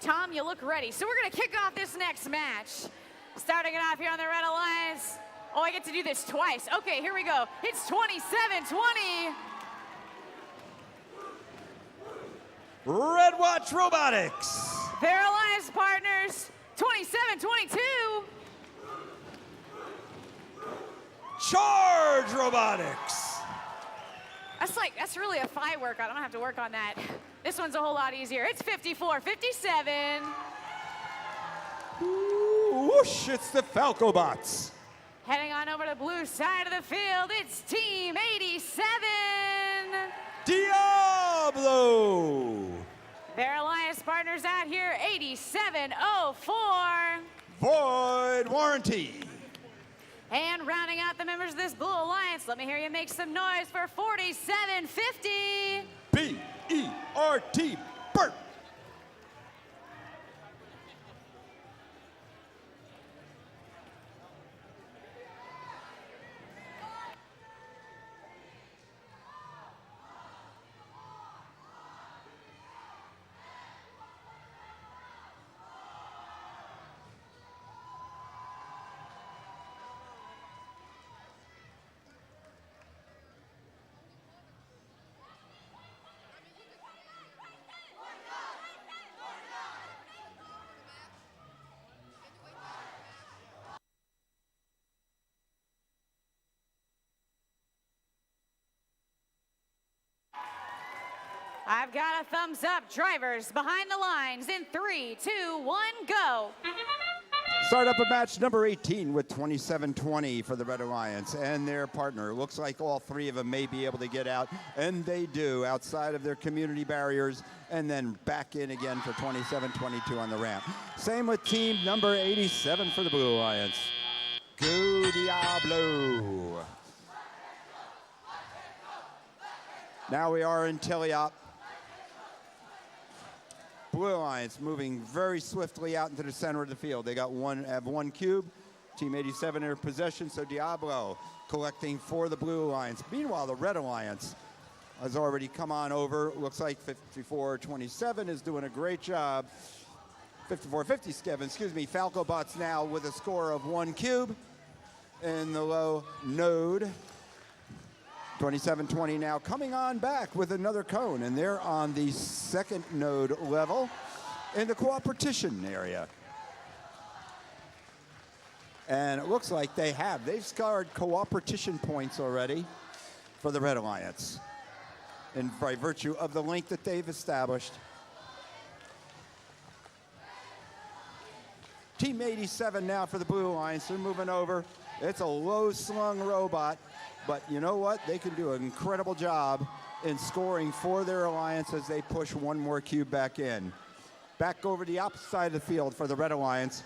Tom, you look ready. So we're going to kick off this next match. Starting it off here on the Red Alliance. Oh, I get to do this twice. Okay, here we go. It's 27-20. Red Watch Robotics. Their alliance partners, 27-22. Charge Robotics. That's really a fight workout. I don't have to work on that. This one's a whole lot easier. It's 54-57. Whoosh, it's the Falcobots. Heading on over to the blue side of the field, it's Team 87. Diablo! Their alliance partners out here, 8704. Void Warranty. And rounding out the members of this blue alliance, let me hear you make some noise for 4750. B-E-R-T, Bert. I've got a thumbs up. Drivers behind the lines in 3, 2, 1, go. Start up a match number 18 with 27-20 for the Red Alliance and their partner. Looks like all three of them may be able to get out, and they do, outside of their community barriers, and then back in again for 27-22 on the ramp. Same with team number 87 for the Blue Alliance. Go Diablo! Now we are in Teleop. Blue Alliance moving very swiftly out into the center of the field. They have one cube. Team 87 in their possession, so Diablo collecting for the Blue Alliance. Meanwhile, the Red Alliance has already come on over. Looks like 54-27 is doing a great job. 54-50, Kevin, excuse me. FalcoBots now with a score of 1 cube in the low node. 27-20 now coming on back with another cone, and they're on the second node level in the cooperation area. And it looks like they've scored cooperation points already for the Red Alliance, and by virtue of the link that they've established. Team 87 now for the Blue Alliance. They're moving over. It's a low slung robot. But you know what? They can do an incredible job in scoring for their alliance as they push one more cube back in. Back over the opposite side of the field for the Red Alliance.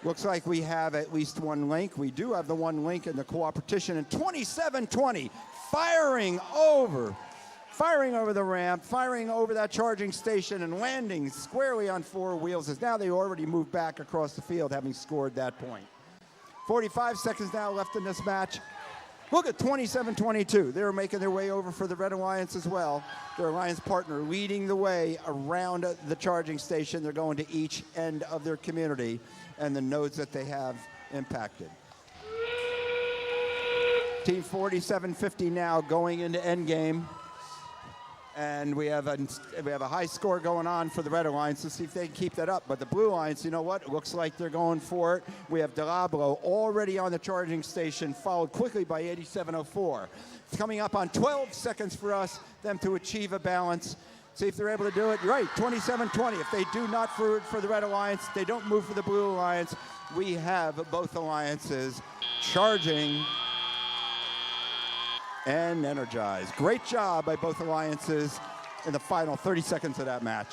Looks like we have at least one link. We do have the one link in the cooperation. And 27-20, firing over the ramp, firing over that charging station, and landing squarely on 4 wheels, as now they already moved back across the field, having scored that point. 45 seconds now left in this match. Look at 27-22. They're making their way over for the Red Alliance as well. Their alliance partner leading the way around the charging station. They're going to each end of their community and the nodes that they have impacted. Team 47-50 now going into endgame. And we have a high score going on for the Red Alliance. Let's see if they can keep that up. But the Blue Alliance, you know what? It looks like they're going for it. We have Diablo already on the charging station, followed quickly by 8704. It's coming up on 12 seconds for them to achieve a balance. See if they're able to do it. Right, 27-20. If they do not for the Red Alliance, they don't move for the Blue Alliance. We have both alliances charging and energized. Great job by both alliances in the final 30 seconds of that match.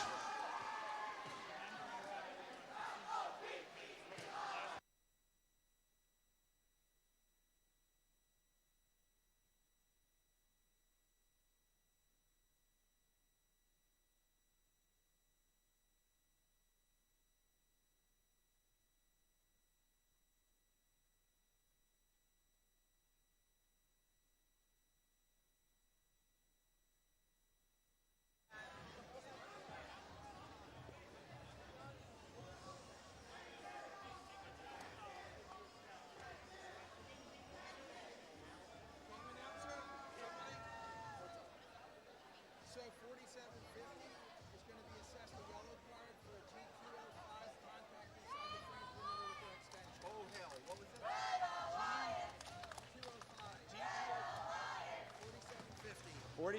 $47.50.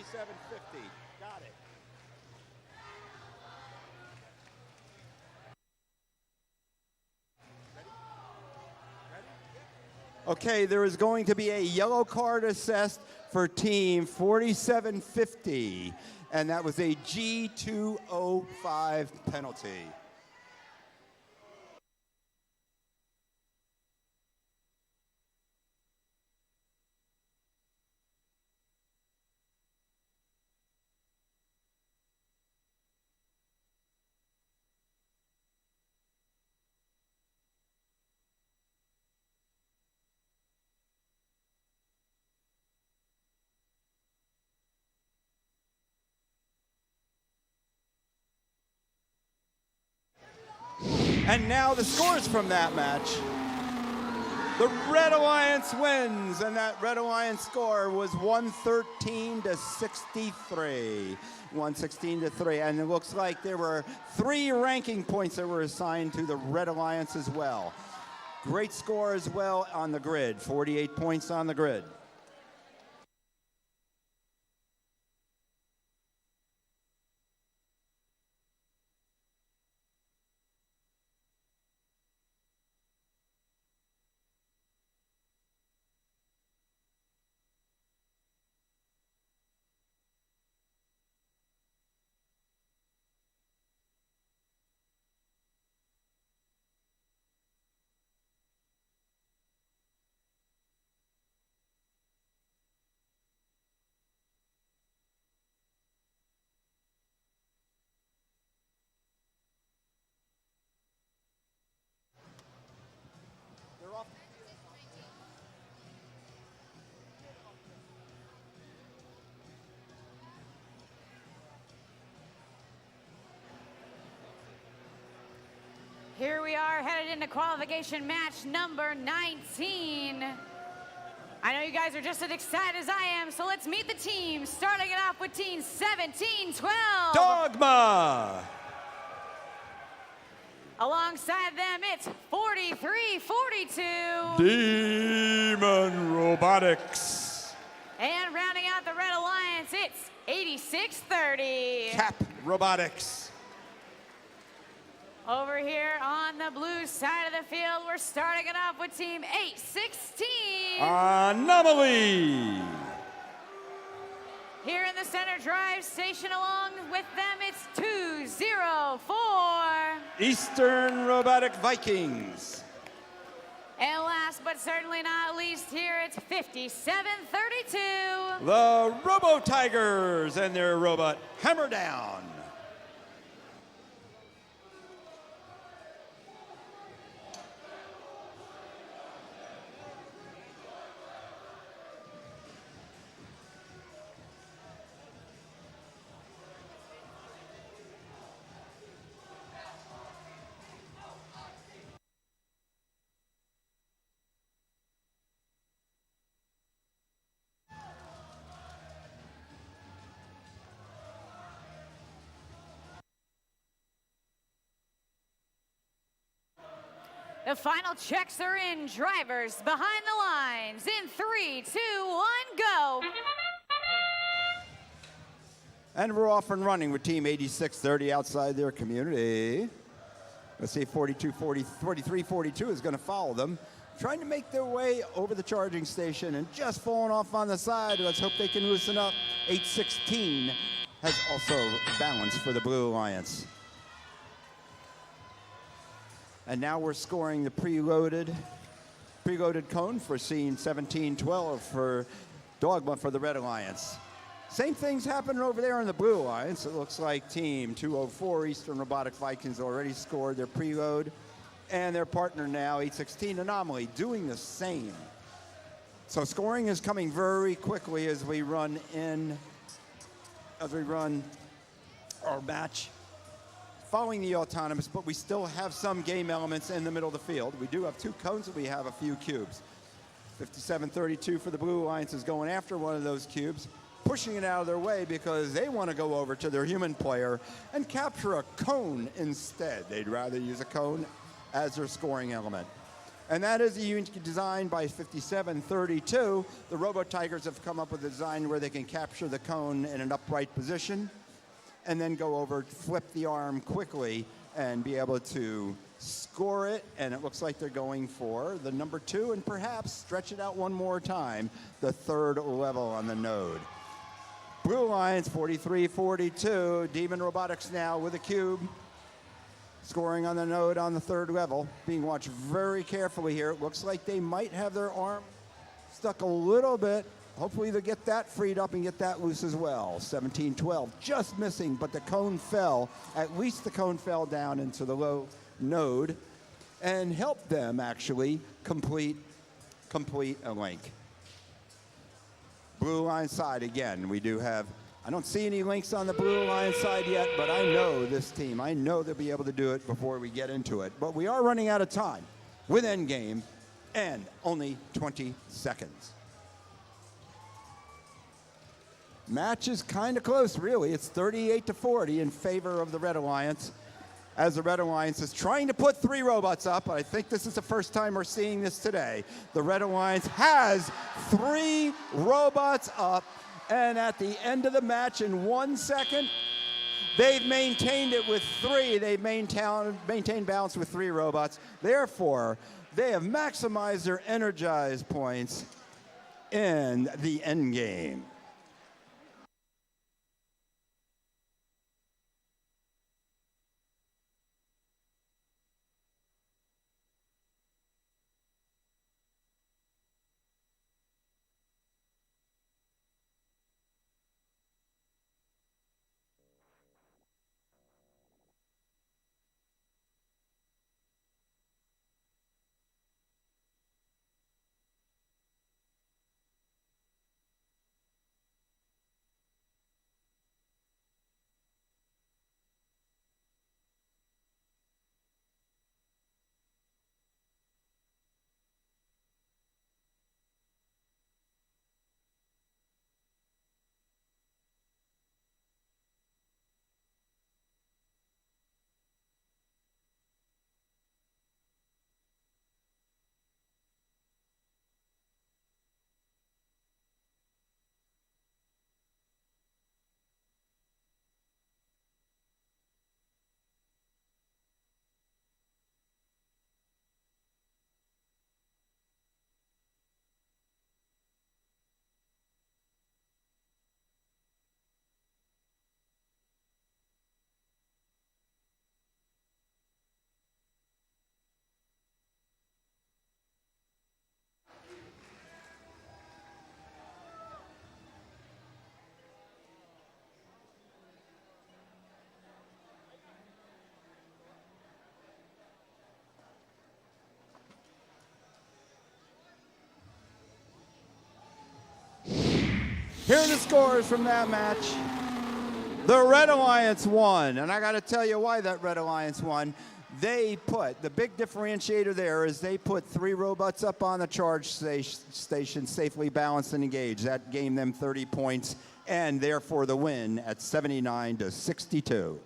Got it. Okay, there is going to be a yellow card assessed for team 4750, and that was a G205 penalty. And now the scores from that match. The Red Alliance wins, and that Red Alliance score was 113 to 63. 116 to 3, and it looks like there were 3 ranking points that were assigned to the Red Alliance as well. Great score as well on the grid, 48 points on the grid. Here we are headed into qualification match number 19. I know you guys are just as excited as I am, so let's meet the teams. Starting it off with team 1712. Dogma! Alongside them, it's 4342. Demon Robotics. And rounding out the Red Alliance, it's 8630. Cap Robotics. Over here on the blue side of the field, we're starting it off with team 816. Anomaly. Here in the center drive station, along with them, it's 204. Eastern Robotic Vikings. And last but certainly not least, here it's 5732. The Robo Tigers and their robot Hammer Down. The final checks are in. Drivers behind the lines. In 3, 2, 1, go. And we're off and running with Team 8630 outside their community. Let's see, 4342 is going to follow them, trying to make their way over the charging station and just falling off on the side. Let's hope they can loosen up. 816 has also balanced for the Blue Alliance. And now we're scoring the preloaded cone for scene 1712 for Dogma for the Red Alliance. Same things happening over there in the Blue Alliance. It looks like Team 204 Eastern Robotic Vikings already scored their preload, and their partner now, 816 Anomaly, doing the same. So scoring is coming very quickly as we run our match following the autonomous, but we still have some game elements in the middle of the field. We do have 2 cones and we have a few cubes. 5732 for the Blue Alliance is going after one of those cubes, pushing it out of their way because they want to go over to their human player and capture a cone instead. They'd rather use a cone as their scoring element. And that is a unique design by 5732. The Robo Tigers have come up with a design where they can capture the cone in an upright position and then go over, flip the arm quickly and be able to score it. And it looks like they're going for the number 2 and perhaps stretch it out one more time, the 3rd level on the node. Blue Lions 43-42. Demon Robotics now with a cube. Scoring on the node on the 3rd level. Being watched very carefully here. It looks like they might have their arm stuck a little bit. Hopefully they'll get that freed up and get that loose as well. 17-12, just missing, but the cone fell. At least the cone fell down into the low node and helped them actually complete a link. Blue line side again. We do have, I don't see any links on the blue line side yet, but I know this team. I know they'll be able to do it before we get into it. But we are running out of time with endgame and only 20 seconds. Match is kind of close, really. It's 38-40 in favor of the Red Alliance, as the Red Alliance is trying to put 3 robots up. I think this is the first time we're seeing this today. The Red Alliance has 3 robots up, and at the end of the match in 1 second, they've maintained it with 3. They've maintained balance with 3 robots. Therefore, they have maximized their energized points in the end game. Here are the scores from that match. The Red Alliance won, and I got to tell you why that Red Alliance won. They put, the big differentiator there is they put 3 robots up on the charge station, safely balanced and engaged. That gained them 30 points, and therefore the win at 79-62.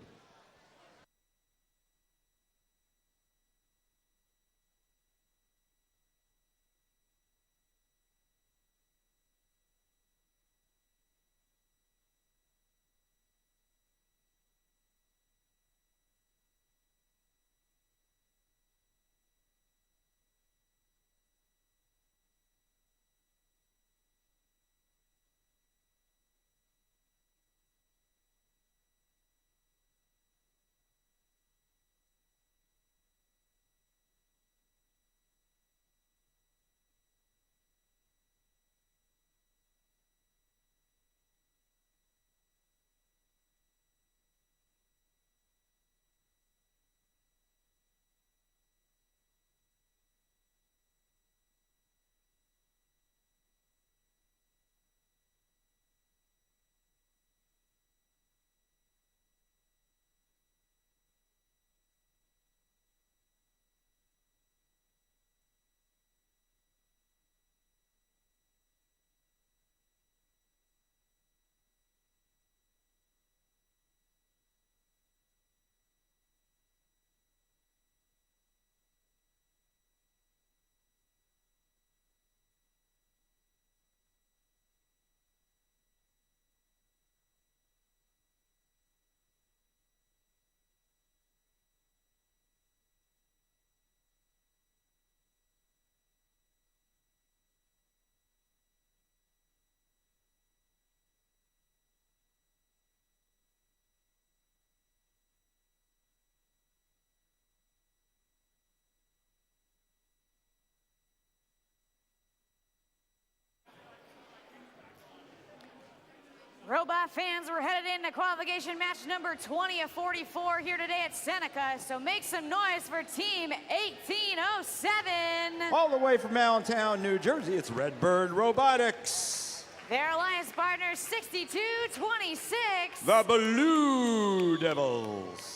Robot fans, we're headed into qualification match number 20 of 44 here today at Seneca, so make some noise for Team 1807. All the way from Allentown, New Jersey, it's Redbird Robotics. Their alliance partner, 6226. The Blue Devils.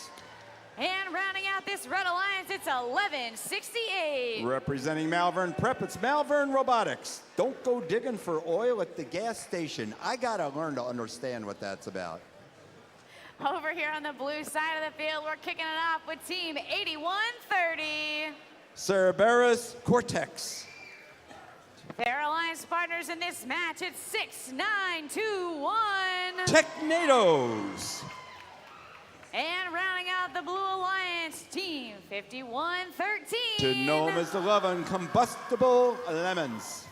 And rounding out this Red Alliance, it's 1168. Representing Malvern Prep, it's Malvern Robotics. Don't go digging for oil at the gas station. I gotta learn to understand what that's about. Over here on the blue side of the field, we're kicking it off with Team 8130. Cerberus Cortex. Their alliance partners in this match, it's 6921. Technados. And rounding out the Blue Alliance, Team 5113. To know them as the 11, Combustible Lemons.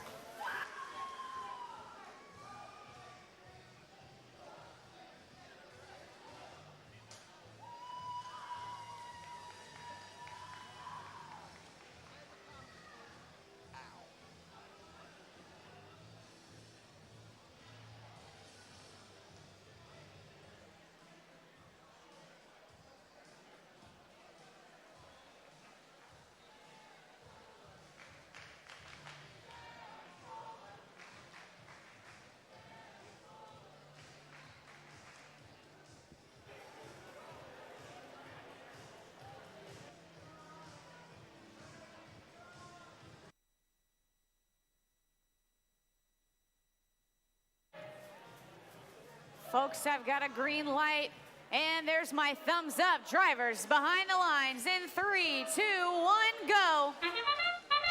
Folks, I've got a green light, and there's my thumbs up. Drivers behind the lines in 3, 2, 1, go.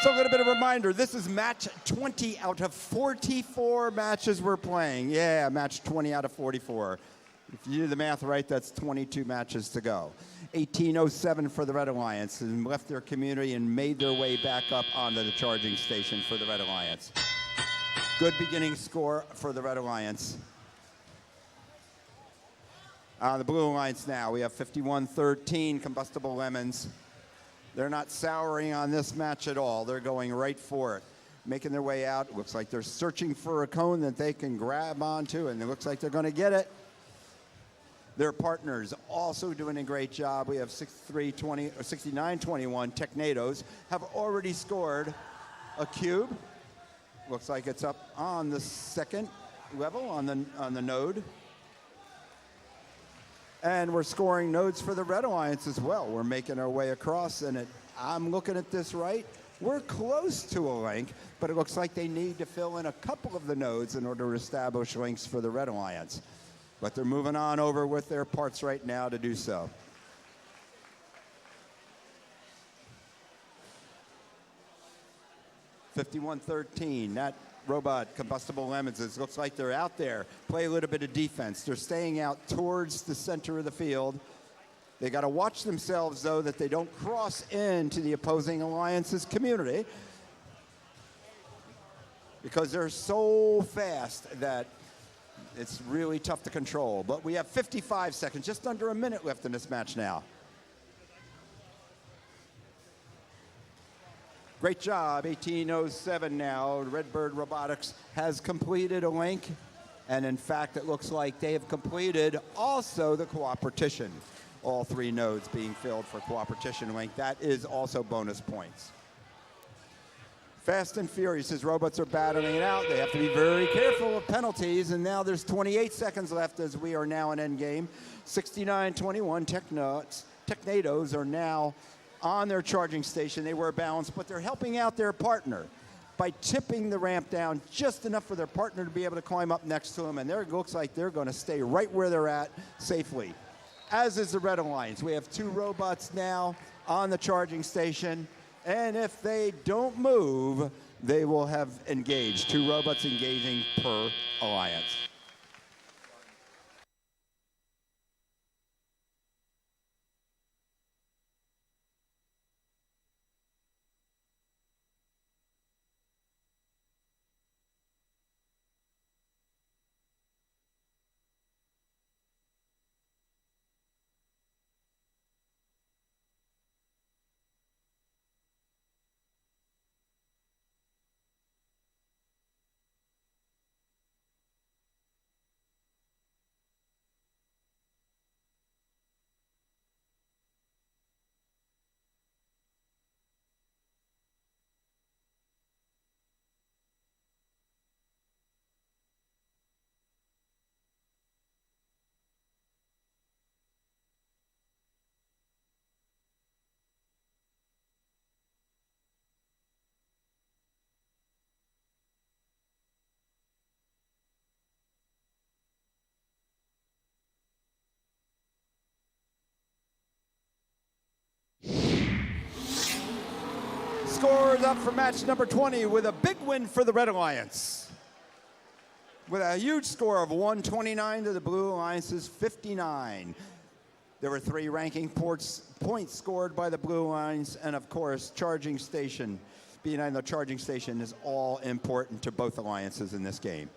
So a little bit of a reminder, this is match 20 out of 44 matches we're playing. Yeah, match 20 out of 44. If you do the math right, that's 22 matches to go. 1807 for the Red Alliance, and left their community and made their way back up onto the charging station for the Red Alliance. Good beginning score for the Red Alliance. The Blue Alliance now, we have 5113 Combustible Lemons. They're not souring on this match at all. They're going right for it. Making their way out. Looks like they're searching for a cone that they can grab onto, and it looks like they're going to get it. Their partners also doing a great job. We have 6921 Technados have already scored a cube. Looks like it's up on the second level on the node. And we're scoring nodes for the Red Alliance as well. We're making our way across, and I'm looking at this right. We're close to a link, but it looks like they need to fill in a couple of the nodes in order to establish links for the Red Alliance. But they're moving on over with their parts right now to do so. $51.13, that robot, Combustible Lemons, it looks like they're out there. Play a little bit of defense. They're staying out towards the center of the field. They got to watch themselves, though, that they don't cross into the opposing alliance's community, because they're so fast that it's really tough to control. But we have 55 seconds, just under a minute left in this match now. Great job, 1807 now. Redbird Robotics has completed a link, and in fact, it looks like they have completed also the cooperation. All 3 nodes being filled for cooperation link. That is also bonus points. Fast and furious as robots are battling it out. They have to be very careful of penalties, and now there's 28 seconds left as we are now in endgame. 6921 Technados are now on their charging station. They were balanced, but they're helping out their partner by tipping the ramp down just enough for their partner to be able to climb up next to them, and it looks like they're going to stay right where they're at safely. As is the Red Alliance. We have 2 robots now on the charging station, and if they don't move, they will have engaged. 2 robots engaging per alliance. scores up for match number 20 with a big win for the Red Alliance. With a huge score of 129 to the Blue Alliance's 59. There were 3 ranking points scored by the Blue Alliance, and of course, charging station. Being on the charging station is all important to both alliances in this game.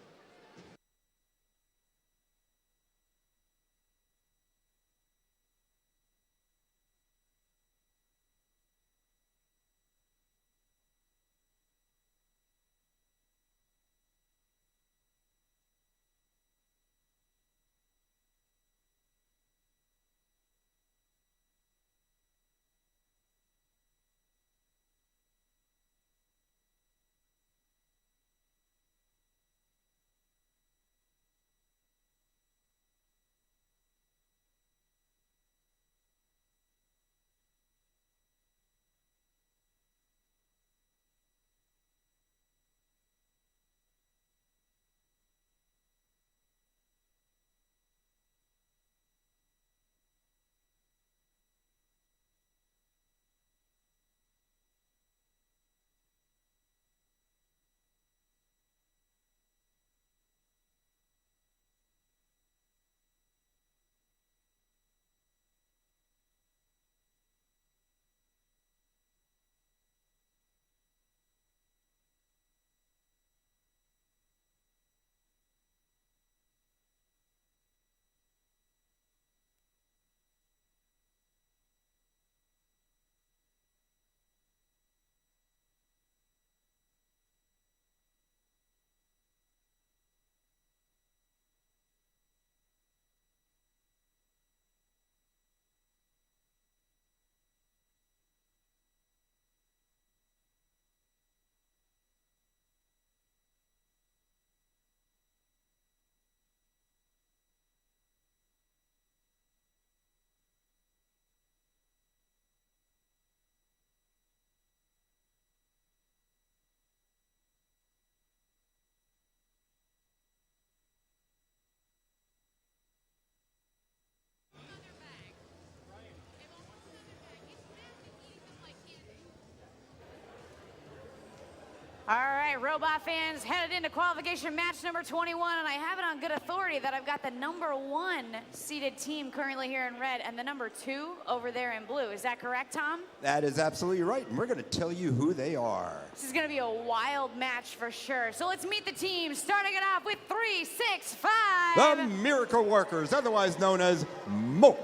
All right, robot fans, headed into qualification match number 21, and I have it on good authority that I've got the number 1 seeded team currently here in red and the number 2 over there in blue. Is that correct, Tom? That is absolutely right, and we're going to tell you who they are. This is going to be a wild match for sure. So let's meet the team, starting it off with 3, 6, 5. The Miracle Workers, otherwise known as MO.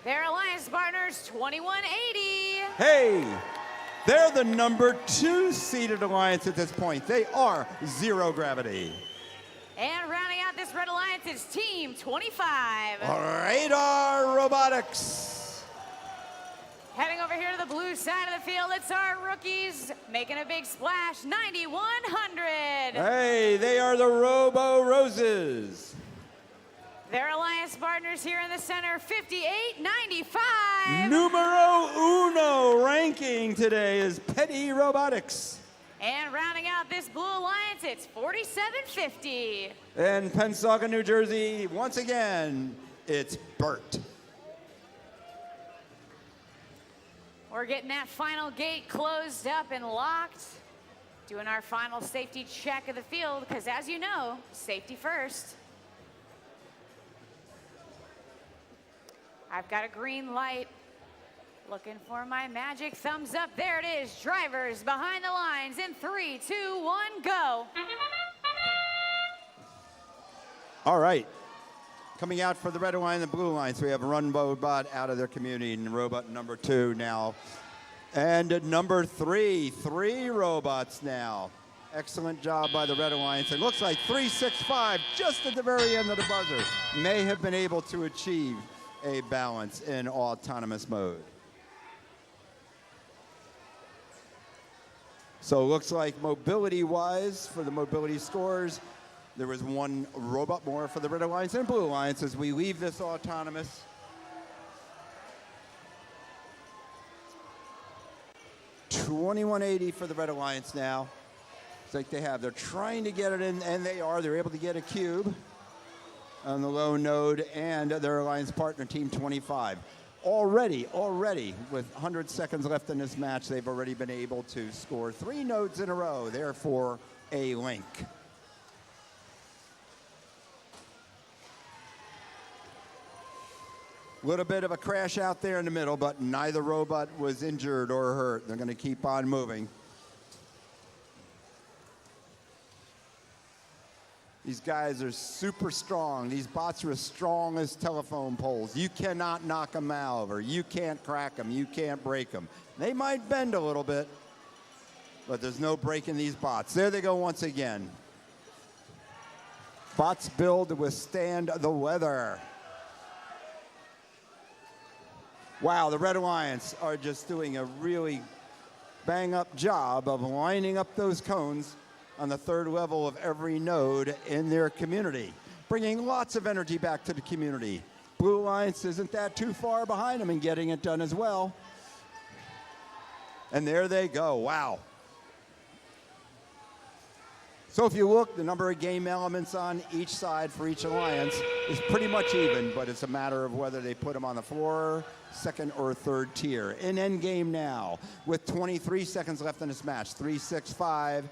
Their alliance partners, 2180. Hey! They're the number 2 seeded alliance at this point. They are Zero Gravity. And rounding out this red alliance is Team 25. Radar Robotics. Heading over here to the blue side of the field, it's our rookies making a big splash, 9100. Hey, they are the Robo Roses. Their alliance partners here in the center, 5895. Numero uno ranking today is Petty Robotics. And rounding out this blue alliance, it's 4750. In Pensacola, New Jersey, once again, it's Bert. We're getting that final gate closed up and locked. Doing our final safety check of the field, because as you know, safety first. I've got a green light. Looking for my magic thumbs up. There it is. Drivers behind the lines in 3, 2, 1, go. All right. Coming out for the red line and the blue lines, we have Run Robot out of their community, and robot number 2 now. And number 3 robots now. Excellent job by the Red Alliance. It looks like 365, just at the very end of the buzzer, may have been able to achieve a balance in autonomous mode. So it looks like mobility-wise, for the mobility scores, there was 1 robot more for the Red Alliance and Blue Alliance as we leave this autonomous. $21.80 for the Red Alliance now. It's like they're trying to get it in, and they are. They're able to get a cube on the low node, and their alliance partner, Team 25. already, with 100 seconds left in this match, they've already been able to score 3 nodes in a row, therefore a link. A little bit of a crash out there in the middle, but neither robot was injured or hurt. They're going to keep on moving. These guys are super strong. These bots are as strong as telephone poles. You cannot knock them over. You can't crack them. You can't break them. They might bend a little bit, but there's no breaking these bots. There they go once again. Bots build to withstand the weather. Wow, the Red Alliance are just doing a really bang-up job of lining up those cones on the 3rd level of every node in their community, bringing lots of energy back to the community. Blue Alliance isn't that too far behind them in getting it done as well. And there they go, wow. So if you look, the number of game elements on each side for each alliance is pretty much even, but it's a matter of whether they put them on the floor, 2nd or 3rd tier. In endgame now, with 23 seconds left in this match, 3-6-5.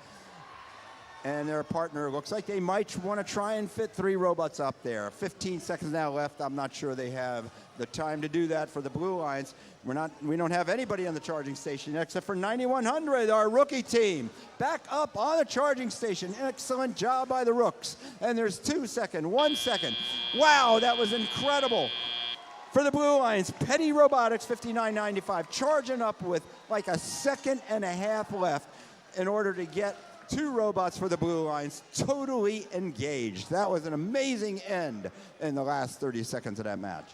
And their partner looks like they might want to try and fit 3 robots up there. 15 seconds now left. I'm not sure they have the time to do that for the Blue Alliance. We don't have anybody on the charging station except for 9100, our rookie team. Back up on the charging station. Excellent job by the Rooks. And there's 2 seconds, 1 second. Wow, that was incredible. For the Blue Alliance, Petty Robotics 59.95, charging up with like a 1.5 seconds left in order to get 2 robots for the Blue Alliance, totally engaged. That was an amazing end in the last 30 seconds of that match.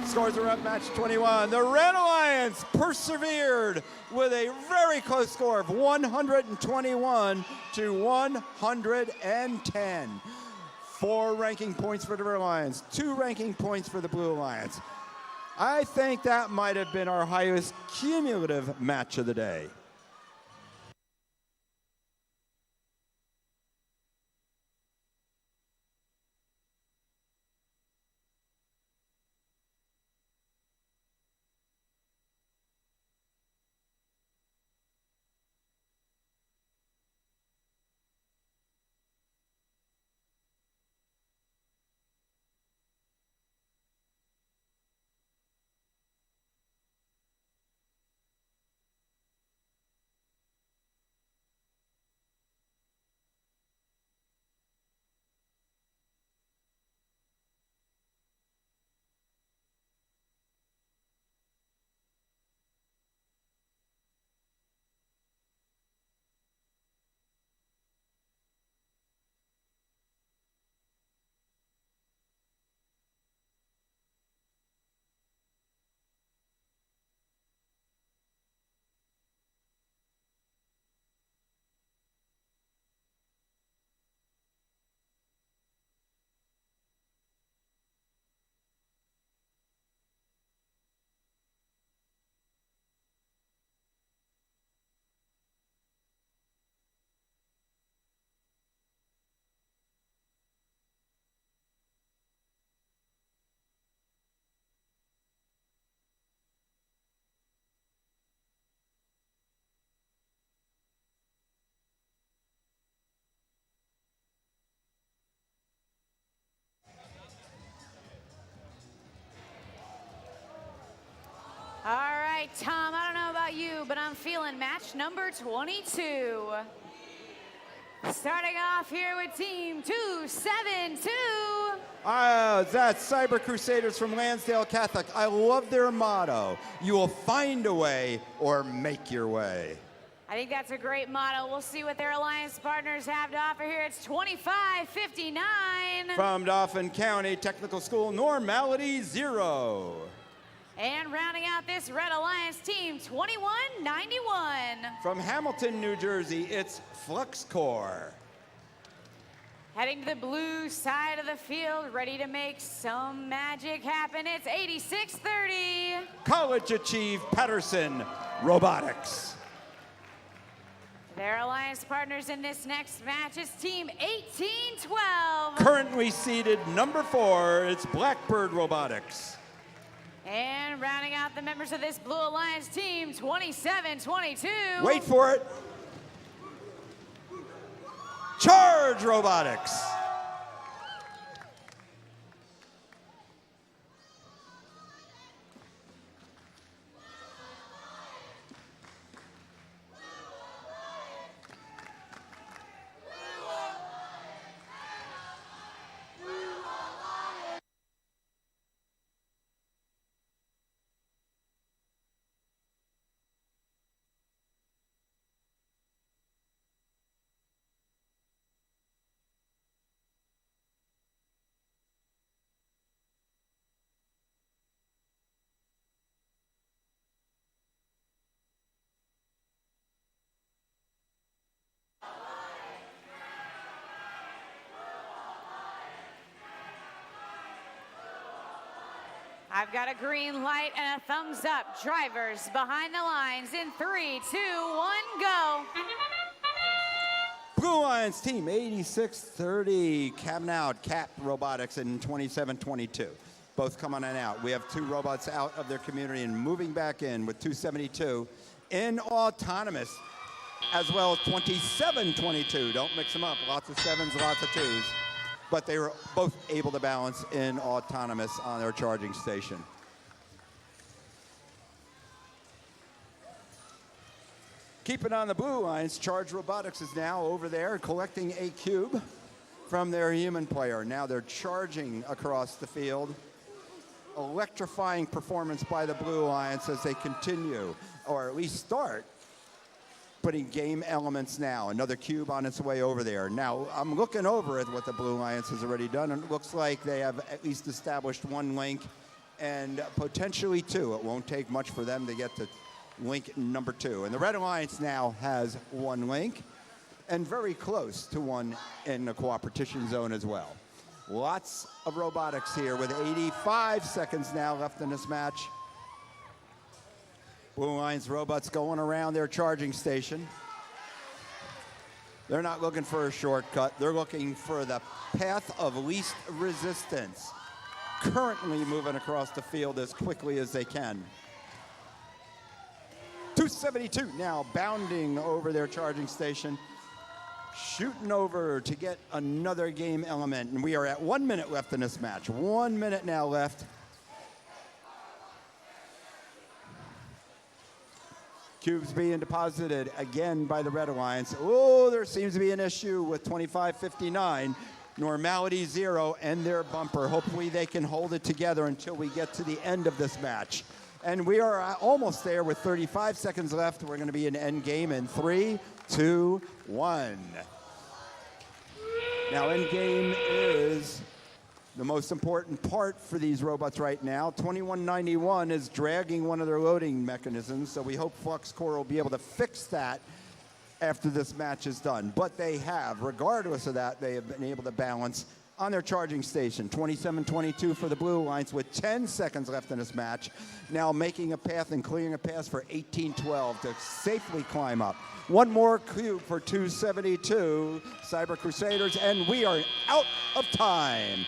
Scores are up, match 21. The Red Alliance persevered with a very close score of 121 to 110. 4 ranking points for the Red Alliance, 2 ranking points for the Blue Alliance. I think that might have been our highest cumulative match of the day. All right, Tom, I don't know about you, but I'm feeling match number 22. Starting off here with team 272. That's Cyber Crusaders from Lansdale Catholic. I love their motto. You will find a way or make your way. I think that's a great motto. We'll see what their alliance partners have to offer here. It's 2559. From Dauphin County Technical School, Normality 0. And rounding out this Red Alliance team, 2191. From Hamilton, New Jersey, it's FluxCore. Heading to the blue side of the field, ready to make some magic happen, it's 8630. College Achieve Patterson Robotics. Their alliance partners in this next match is Team 1812. Currently seated number 4, it's Blackbird Robotics. And rounding out the members of this Blue Alliance team, 2722. Wait for it. Charge Robotics. I've got a green light and a thumbs up. Drivers behind the lines in 3, 2, 1, go. Blue Lions team 8630, cabin out, Cap Robotics in 2722. Both coming on out. We have 2 robots out of their community and moving back in with 272 in autonomous, as well as 2722. Don't mix them up. Lots of 7s, lots of 2s. But they were both able to balance in autonomous on their charging station. Keeping on the blue lines, Charge Robotics is now over there collecting a cube from their human player. Now they're charging across the field. Electrifying performance by the Blue Alliance as they continue, or at least start, putting game elements now. Another cube on its way over there. Now, I'm looking over at what the Blue Alliance has already done, and it looks like they have at least established 1 link and potentially 2. It won't take much for them to get to link number 2. And the Red Alliance now has 1 link and very close to 1 in the cooperation zone as well. Lots of robotics here with 85 seconds now left in this match. Blue Alliance robots going around their charging station. They're not looking for a shortcut. They're looking for the path of least resistance. Currently moving across the field as quickly as they can. 272 now bounding over their charging station. Shooting over to get another game element. And we are at 1 minute left in this match. 1 minute now left. Cubes being deposited again by the Red Alliance. Oh, there seems to be an issue with 2559. Normality 0 and their bumper. Hopefully they can hold it together until we get to the end of this match. And we are almost there with 35 seconds left. We're going to be in end game in 3, 2, 1. Now end game is the most important part for these robots right now. 2191 is dragging one of their loading mechanisms, so we hope FluxCore will be able to fix that after this match is done. But they have, regardless of that, they have been able to balance on their charging station. 2722 for the Blue Alliance with 10 seconds left in this match. Now making a path and clearing a path for 1812 to safely climb up. 1 more cube for 272 Cyber Crusaders, and we are out of time.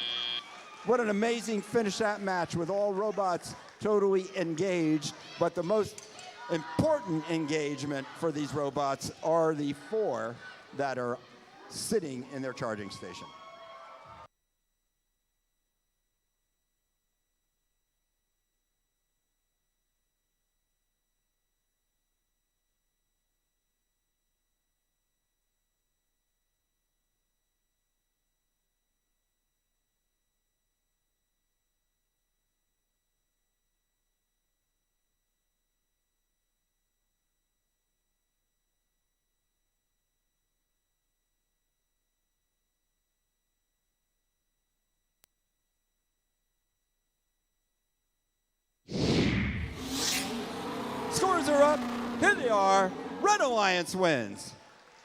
What an amazing finish that match with all robots totally engaged. But the most important engagement for these robots are the 4 that are sitting in their charging station. Scores are up. Here they are. Red Alliance wins.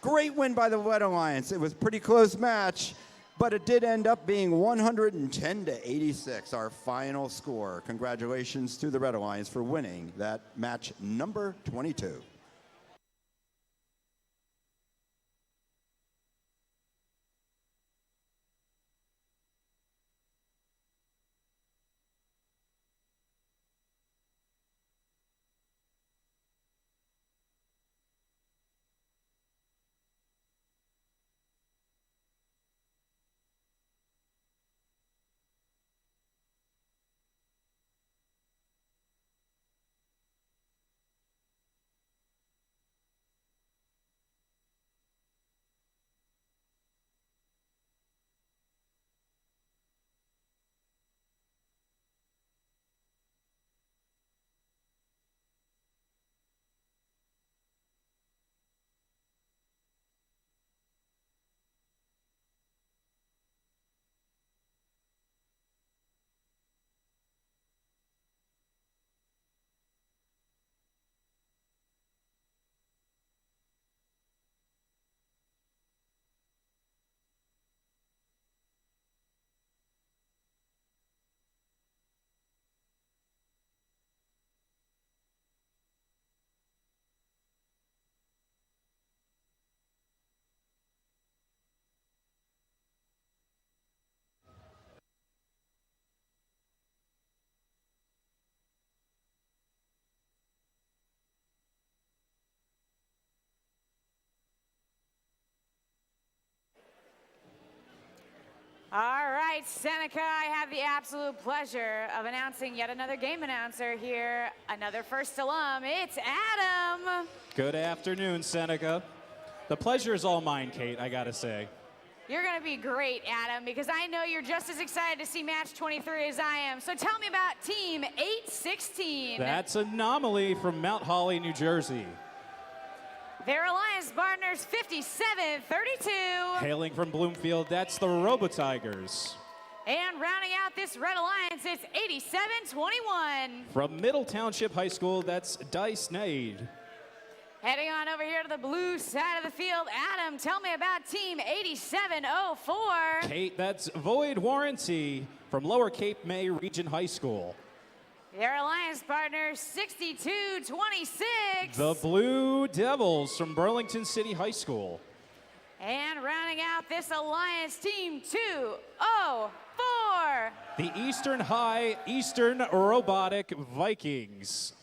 Great win by the Red Alliance. It was a pretty close match, but it did end up being 110-86, our final score. Congratulations to the Red Alliance for winning that match number 22. All right, Seneca, I have the absolute pleasure of announcing yet another game announcer here, another first alum. It's Adam. Good afternoon, Seneca. The pleasure is all mine, Kate, I gotta say. You're going to be great, Adam, because I know you're just as excited to see match 23 as I am. So tell me about Team 816. That's Anomaly from Mount Holly, New Jersey. Their alliance partners 57-32. Hailing from Bloomfield, that's the Robo Tigers. And rounding out this red alliance, it's 87-21. From Middle Township High School, that's Dice Nade. Heading on over here to the blue side of the field, Adam, tell me about Team 8704. Kate, that's Void Warranty from Lower Cape May Region High School. Their alliance partner, 62-26. The Blue Devils from Burlington City High School. And rounding out this alliance, Team 204. The Eastern High Eastern Robotic Vikings.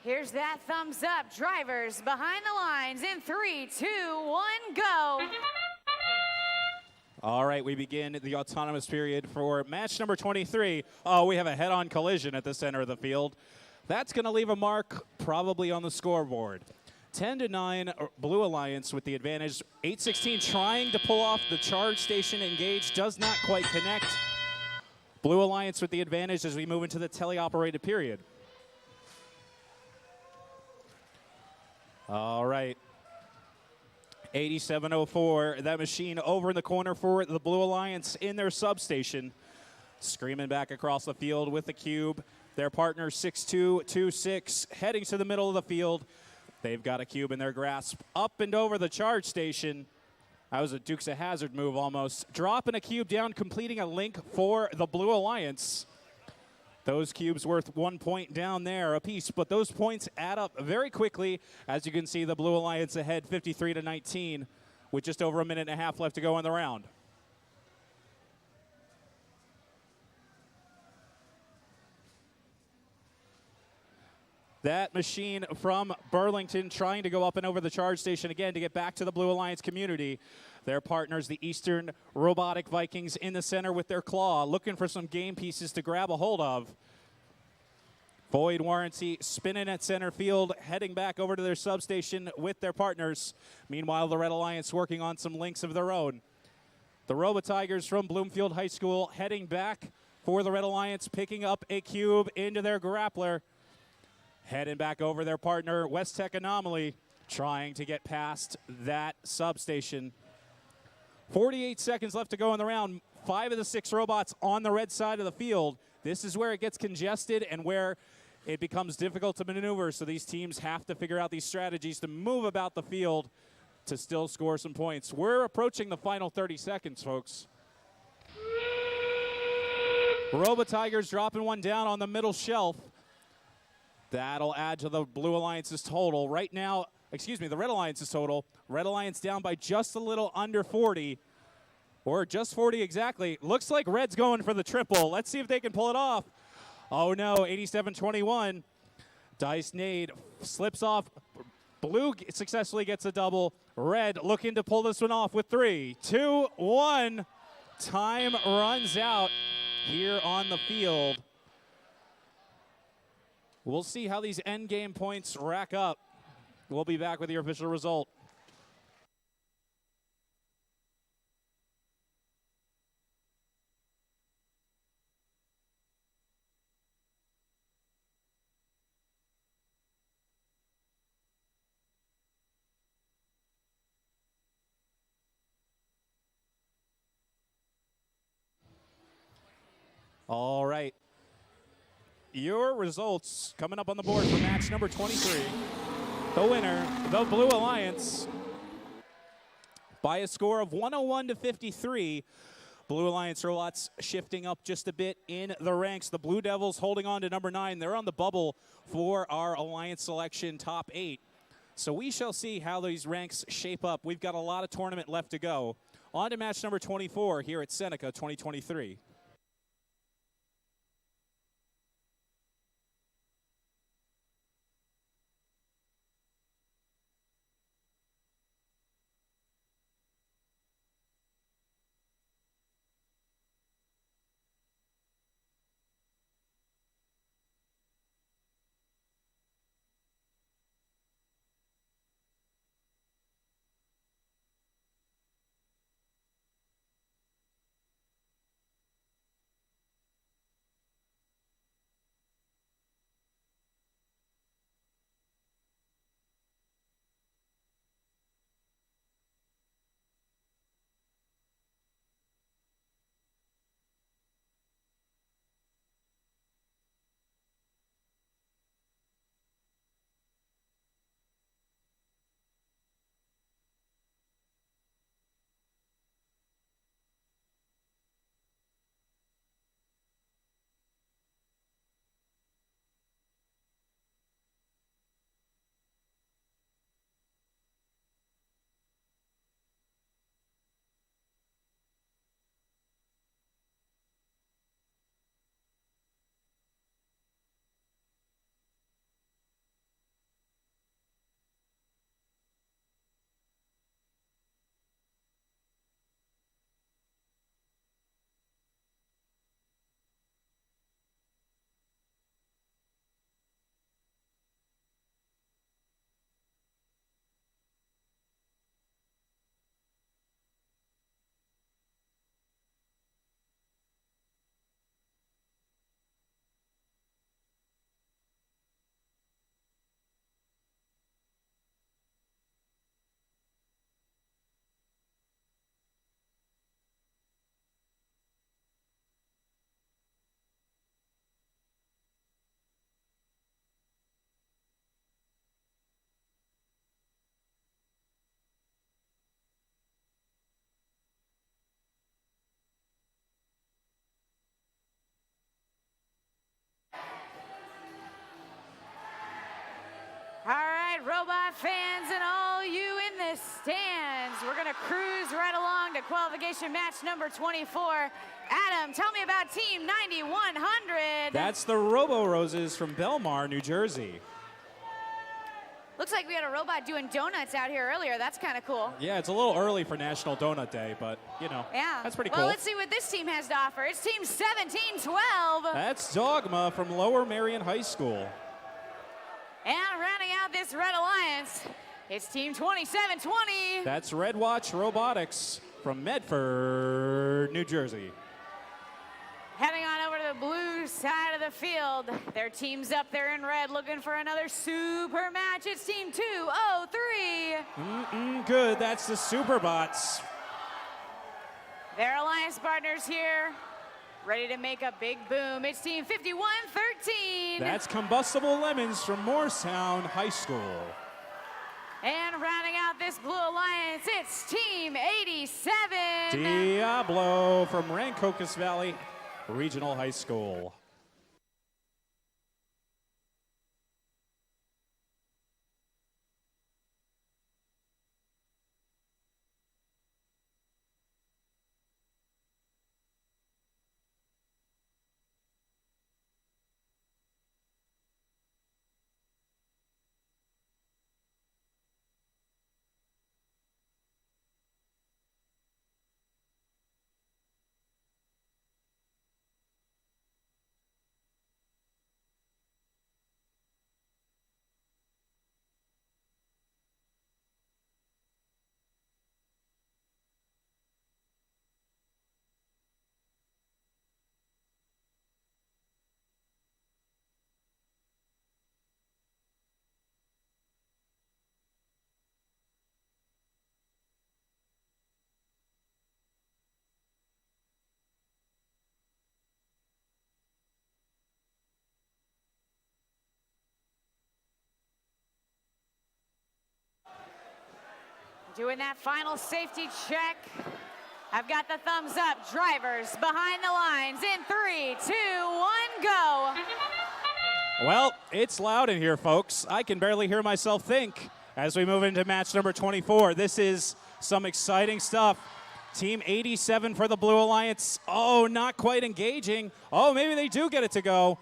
Here's that thumbs up. Drivers behind the lines in 3, 2, 1, go. All right, we begin the autonomous period for match number 23. Oh, we have a head-on collision at the center of the field. That's going to leave a mark probably on the scoreboard. 10-9, Blue Alliance with the advantage. 816 trying to pull off the charge station engage, does not quite connect. Blue Alliance with the advantage as we move into the teleoperated period. All right. 8704, that machine over in the corner for the Blue Alliance in their substation. Screaming back across the field with the cube. Their partner 6226 heading to the middle of the field. They've got a cube in their grasp up and over the charge station. That was a Dukes of Hazzard move almost. Dropping a cube down, completing a link for the Blue Alliance. Those cubes worth 1 point down there apiece, but those points add up very quickly. As you can see, the Blue Alliance ahead 53-19 with just over a minute and a half left to go in the round. That machine from Burlington trying to go up and over the charge station again to get back to the Blue Alliance community. Their partners, the Eastern Robotic Vikings, in the center with their claw, looking for some game pieces to grab a hold of. Void Warranty spinning at center field, heading back over to their substation with their partners. Meanwhile, the Red Alliance working on some links of their own. The Robo-Tigers from Bloomfield High School heading back for the Red Alliance, picking up a cube into their grappler. Heading back over their partner, West Tech Anomaly, trying to get past that substation. 48 seconds left to go in the round. 5 of the 6 robots on the red side of the field. This is where it gets congested and where it becomes difficult to maneuver, so these teams have to figure out these strategies to move about the field to still score some points. We're approaching the final 30 seconds, folks. Robo-Tigers dropping one down on the middle shelf. That'll add to the Blue Alliance's total. Right now, the Red Alliance's total. Red Alliance down by just a little under 40, or just 40 exactly. Looks like Red's going for the triple. Let's see if they can pull it off. Oh no, 87-21. Dice Nade slips off. Blue successfully gets a double. Red looking to pull this one off with 3, 2, 1. Time runs out here on the field. We'll see how these end game points rack up. We'll be back with your official result. All right. Your results coming up on the board for match number 23. The winner, the Blue Alliance, by a score of 101-53. Blue Alliance robots shifting up just a bit in the ranks. The Blue Devils holding on to number 9. They're on the bubble for our Alliance selection top 8. So we shall see how these ranks shape up. We've got a lot of tournament left to go. On to match number 24 here at Seneca 2023. robot fans and all you in the stands. We're gonna cruise right along to qualification match number 24. Adam, tell me about Team 9100. That's the Robo Roses from Belmar, New Jersey. Looks like we had a robot doing donuts out here earlier. That's kind of cool. Yeah, it's a little early for National Donut Day, but, you know, Yeah. that's pretty Well, cool. let's see what this team has to offer. It's Team 1712. That's Dogma from Lower Marion High School. And rounding out this Red Alliance, it's Team 2720. That's Red Watch Robotics from Medford, New Jersey. Heading on over to the blue side of the field. Their team's up there in red looking for another super match. It's Team 203. Good, that's the Superbots. Their alliance partners here, ready to make a big boom. It's Team 5113. That's Combustible Lemons from Morristown High School. And rounding out this blue alliance, it's Team 87. Diablo from Rancocas Valley Regional High School. Doing that final safety check. I've got the thumbs up. Drivers behind the lines in 3, 2, 1, go. Well, it's loud in here, folks. I can barely hear myself think as we move into match number 24. This is some exciting stuff. Team 87 for the Blue Alliance. Oh, not quite engaging. Oh, maybe they do get it to go.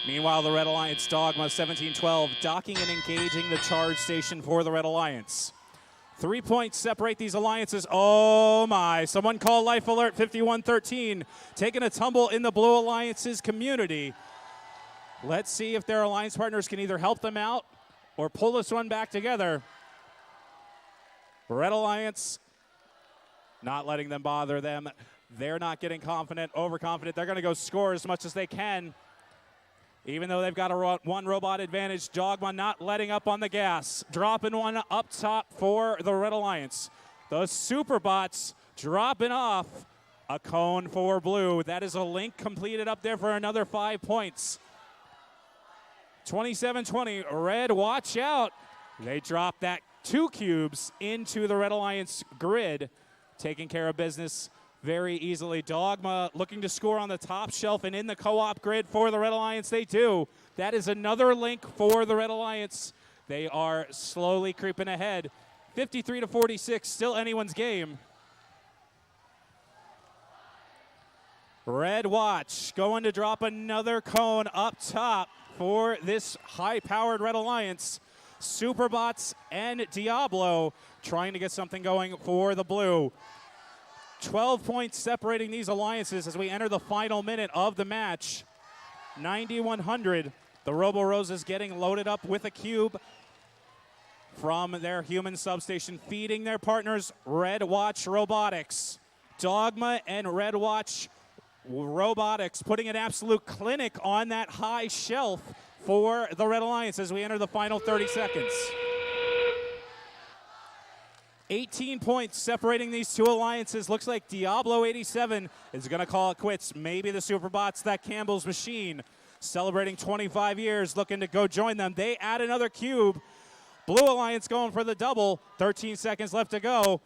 Meanwhile, the Red Alliance Dogma 1712 docking and engaging the charge station for the Red Alliance. 3 points separate these alliances. Oh my, someone call Life Alert 5113. Taking a tumble in the Blue Alliance's community. Let's see if their alliance partners can either help them out or pull this one back together. Red Alliance not letting them bother them. They're not getting confident, overconfident. They're going to go score as much as they can. Even though they've got a one robot advantage, Dogma not letting up on the gas. Dropping one up top for the Red Alliance. The Superbots dropping off a cone for Blue. That is a link completed up there for another 5 points. 27-20, Red, watch out. They drop that 2 cubes into the Red Alliance grid, taking care of business very easily. Dogma looking to score on the top shelf and in the co-op grid for the Red Alliance. They do. That is another link for the Red Alliance. They are slowly creeping ahead. 53-46, still anyone's game. Red Watch going to drop another cone up top for this high-powered Red Alliance. Superbots and Diablo trying to get something going for the Blue. 12 points separating these alliances as we enter the final minute of the match. 9100, the Robo Roses getting loaded up with a cube from their human substation, feeding their partners Red Watch Robotics. Dogma and Red Watch Robotics putting an absolute clinic on that high shelf for the Red Alliance as we enter the final 30 seconds. 18 points separating these two alliances. Looks like Diablo 87 is going to call it quits. Maybe the Superbots, that Campbell's machine, celebrating 25 years, looking to go join them. They add another cube. Blue Alliance going for the double. 13 seconds left to go.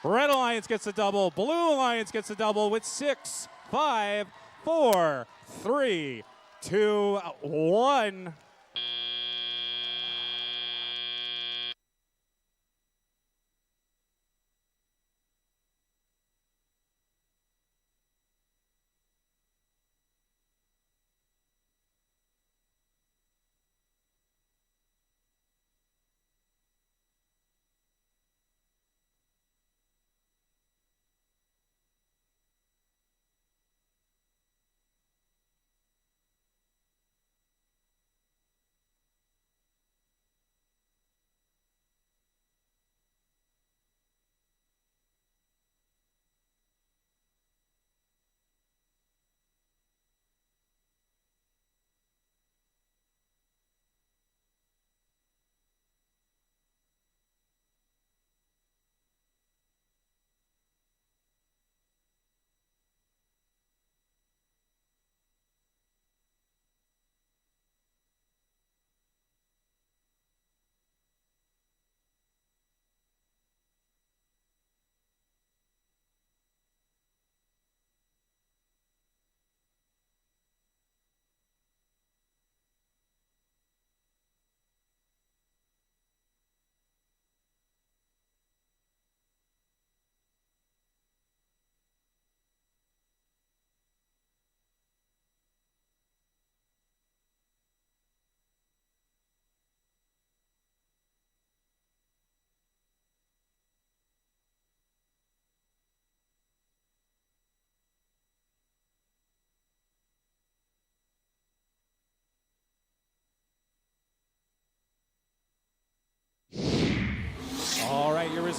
Red Alliance gets a double. Blue Alliance gets a double with 6, 5, 4, 3, 2, 1.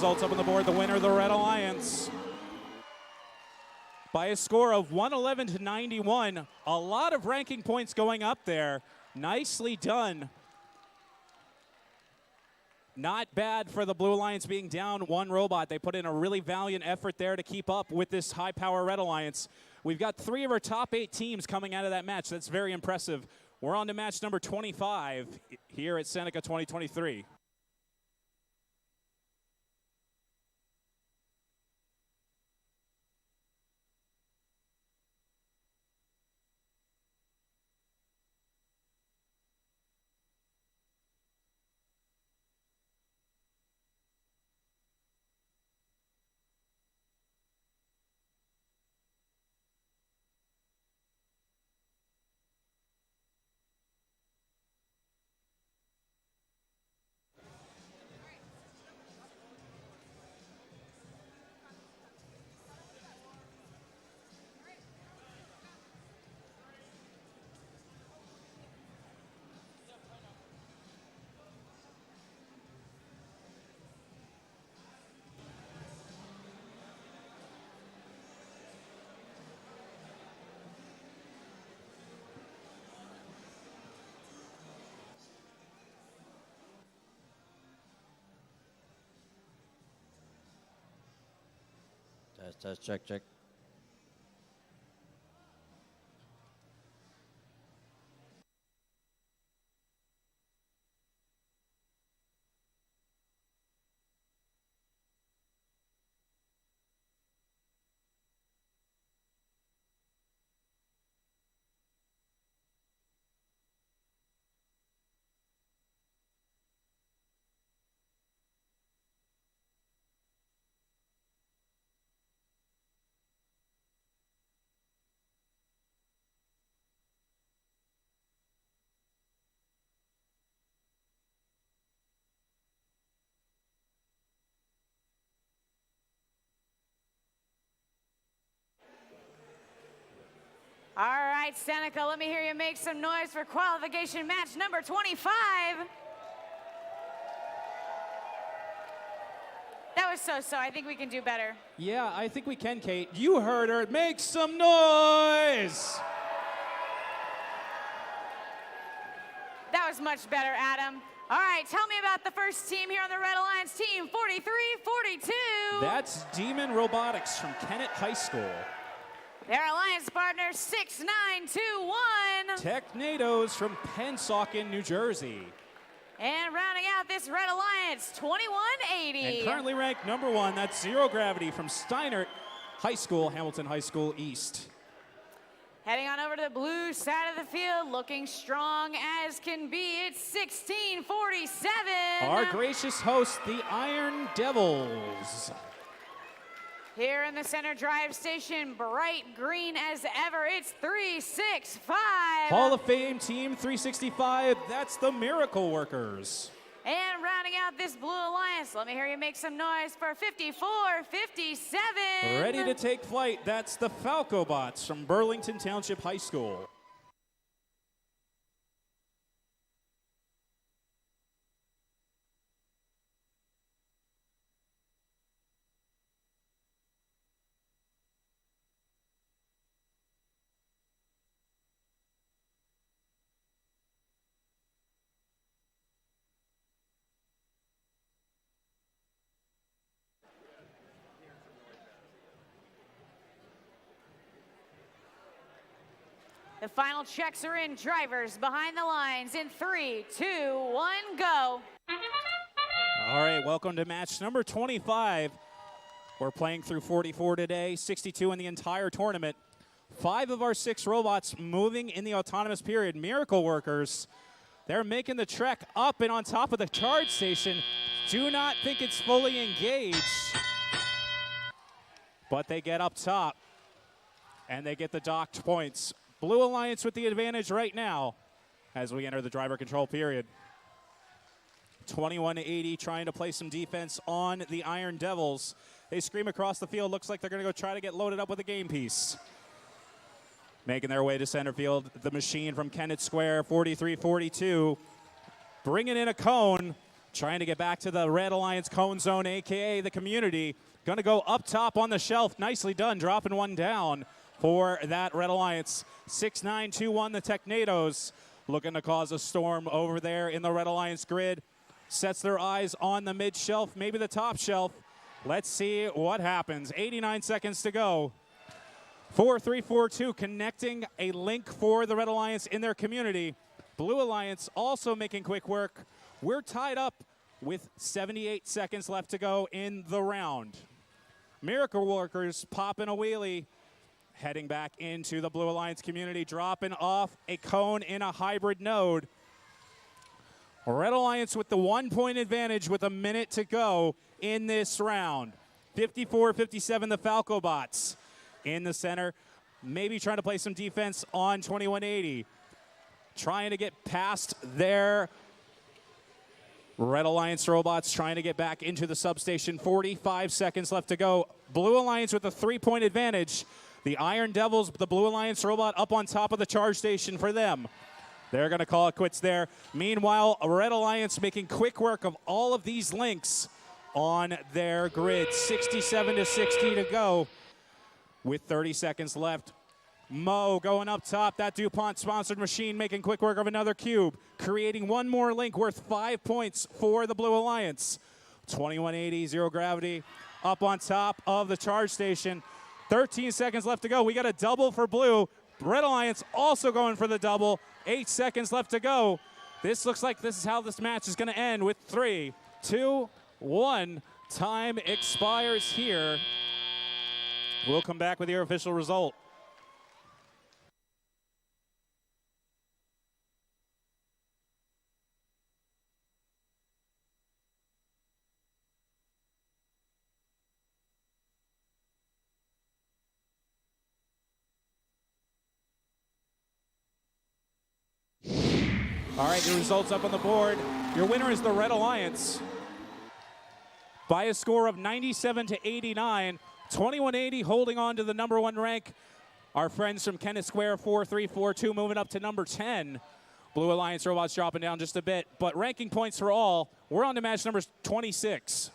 results up on the board. The winner, the Red Alliance, by a score of 111 to 91. A lot of ranking points going up there. Nicely done. Not bad for the Blue Alliance being down one robot. They put in a really valiant effort there to keep up with this high-power Red Alliance. We've got 3 of our top 8 teams coming out of that match. That's very impressive. We're on to match number 25 here at Seneca 2023. Test, check, check. All right, Seneca, let me hear you make some noise for qualification match number 25. That was so-so. I think we can do better. Yeah, I think we can, Kate. You heard her. Make some noise! That was much better, Adam. All right, tell me about the first team here on the Red Alliance, team 4342. That's Demon Robotics from Kennett High School. Their alliance partner, 6921. Technados from Pennsauken, New Jersey. And rounding out this Red Alliance, 2180. And currently ranked number 1, that's Zero Gravity from Steinert High School, Hamilton High School East. Heading on over to the blue side of the field, looking strong as can be, it's 1647. Our gracious host, the Iron Devils. Here in the center drive station, bright green as ever, it's 365. Hall of Fame Team 365, that's the Miracle Workers. And rounding out this Blue Alliance, let me hear you make some noise for 5457. Ready to take flight, that's the Falcobots from Burlington Township High School. The final checks are in. Drivers behind the lines in 3, 2, 1, go. All right, welcome to match number 25. We're playing through 44 today, 62 in the entire tournament. 5 of our 6 robots moving in the autonomous period. Miracle Workers, they're making the trek up and on top of the charge station. Do not think it's fully engaged, but they get up top and they get the docked points. Blue Alliance with the advantage right now as we enter the driver control period. 21-80 trying to play some defense on the Iron Devils. They scream across the field. Looks like they're going to go try to get loaded up with a game piece. Making their way to center field, the machine from Kennett Square, 43-42. Bringing in a cone. trying to get back to the Red Alliance cone zone, AKA the community. Going to go up top on the shelf. Nicely done, dropping one down for that Red Alliance. 6-9-2-1, the Technados looking to cause a storm over there in the Red Alliance grid. Sets their eyes on the mid shelf, maybe the top shelf. Let's see what happens. 89 seconds to go. 4-3-4-2, connecting a link for the Red Alliance in their community. Blue Alliance also making quick work. We're tied up with 78 seconds left to go in the round. Miracle Workers popping a wheelie, heading back into the Blue Alliance community, dropping off a cone in a hybrid node. Red Alliance with the 1 point advantage with a minute to go in this round. 54-57, the Falco bots in the center, maybe trying to play some defense on 2180. Trying to get past their Red Alliance robots, trying to get back into the substation. 45 seconds left to go. Blue Alliance with a 3 point advantage. The Iron Devils, the Blue Alliance robot up on top of the charge station for them. They're going to call it quits there. Meanwhile, Red Alliance making quick work of all of these links on their grid. 67-60 to go with 30 seconds left. Mo going up top, that DuPont-sponsored machine making quick work of another cube, creating one more link worth 5 points for the Blue Alliance. 2180, zero gravity, up on top of the charge station. 13 seconds left to go. We got a double for Blue. Red Alliance also going for the double. 8 seconds left to go. This looks like this is how this match is going to end with 3, 2, 1. Time expires here. We'll come back with your official result. All right, your results up on the board. Your winner is the Red Alliance by a score of 97-89. 2180 holding on to the #1 rank. Our friends from Kennett Square, 4-3-4-2, moving up to number 10. Blue Alliance robots dropping down just a bit. But ranking points for all, we're on to match number 26.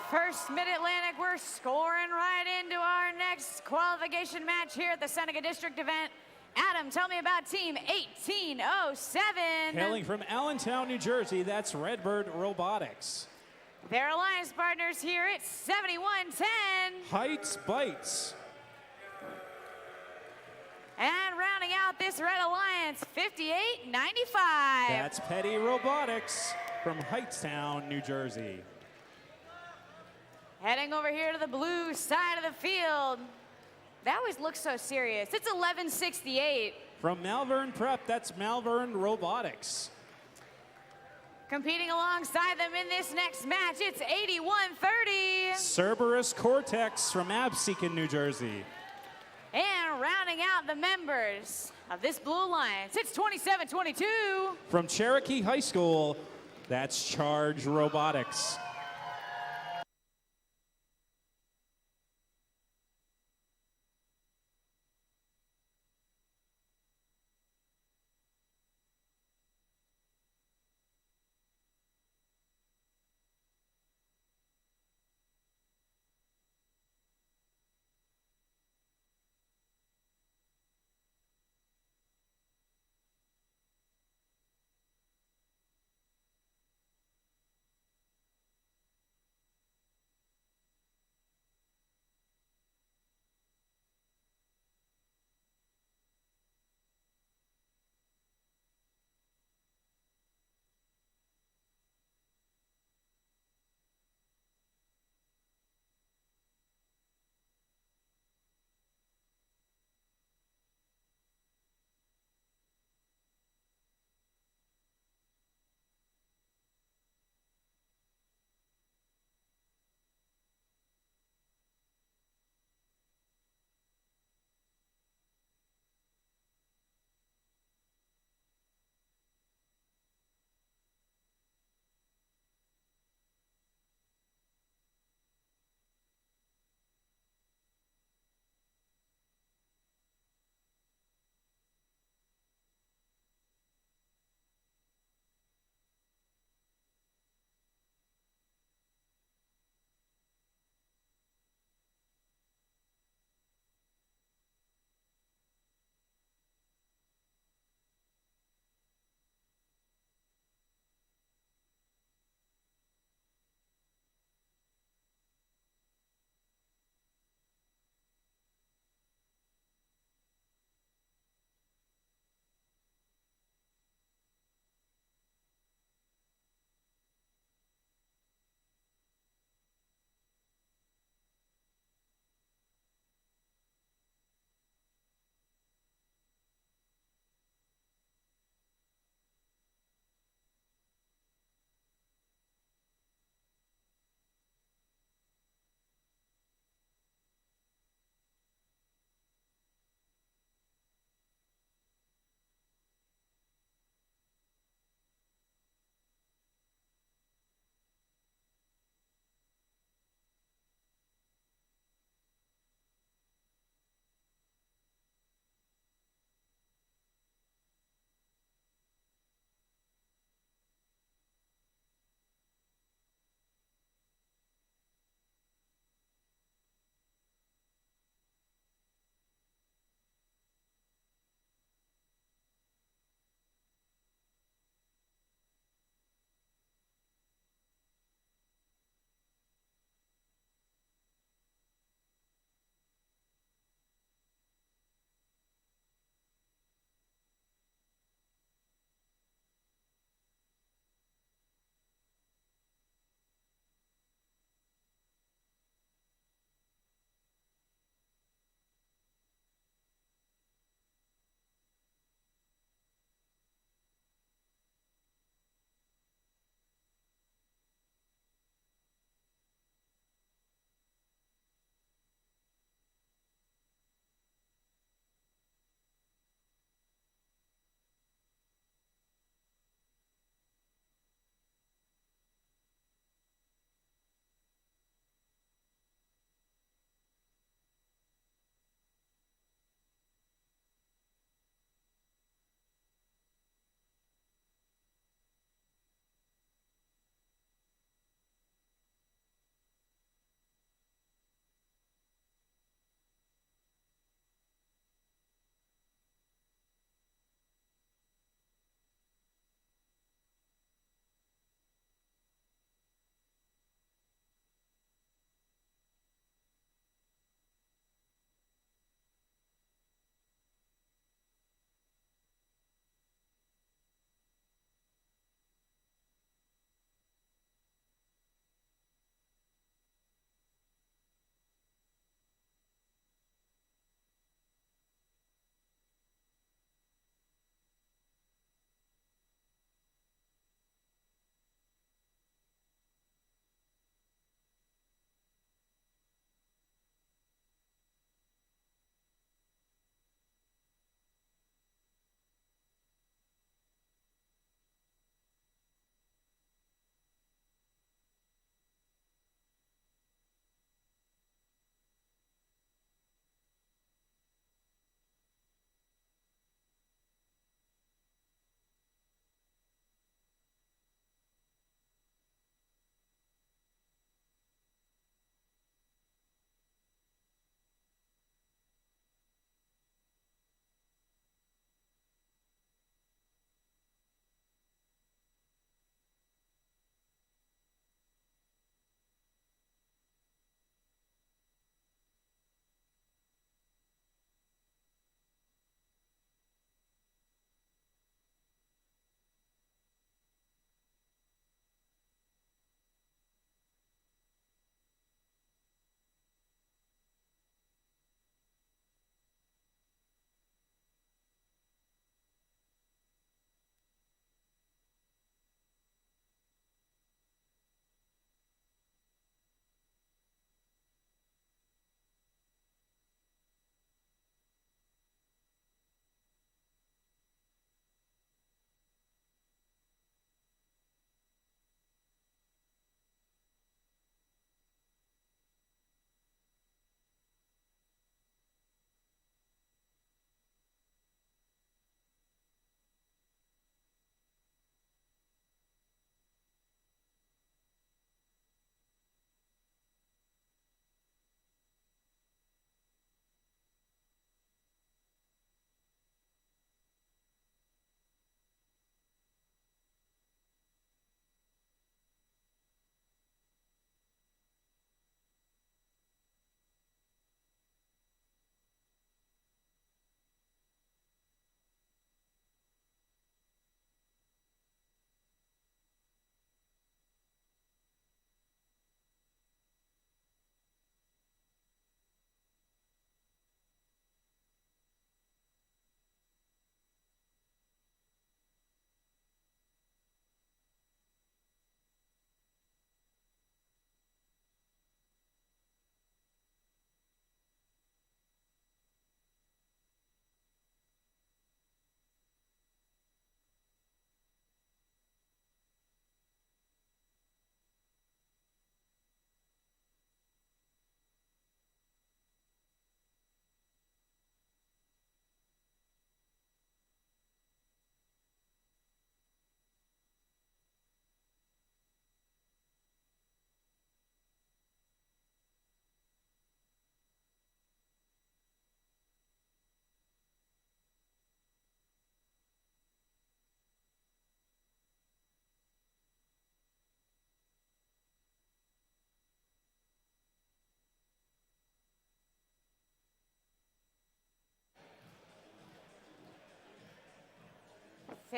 First Mid-Atlantic, we're scoring right into our next qualification match here at the Seneca District event. Adam, tell me about team 1807. Hailing from Allentown, New Jersey, that's Redbird Robotics. Their alliance partners here at 7110. Heights Bites. And rounding out this red alliance, 5895. That's Petty Robotics from Heightstown, New Jersey. Heading over here to the blue side of the field. That always looks so serious. It's 1168. From Malvern Prep, that's Malvern Robotics. Competing alongside them in this next match, it's 8130. Cerberus Cortex from Absecon, New Jersey. And rounding out the members of this blue alliance, it's 2722. From Cherokee High School, that's Charge Robotics.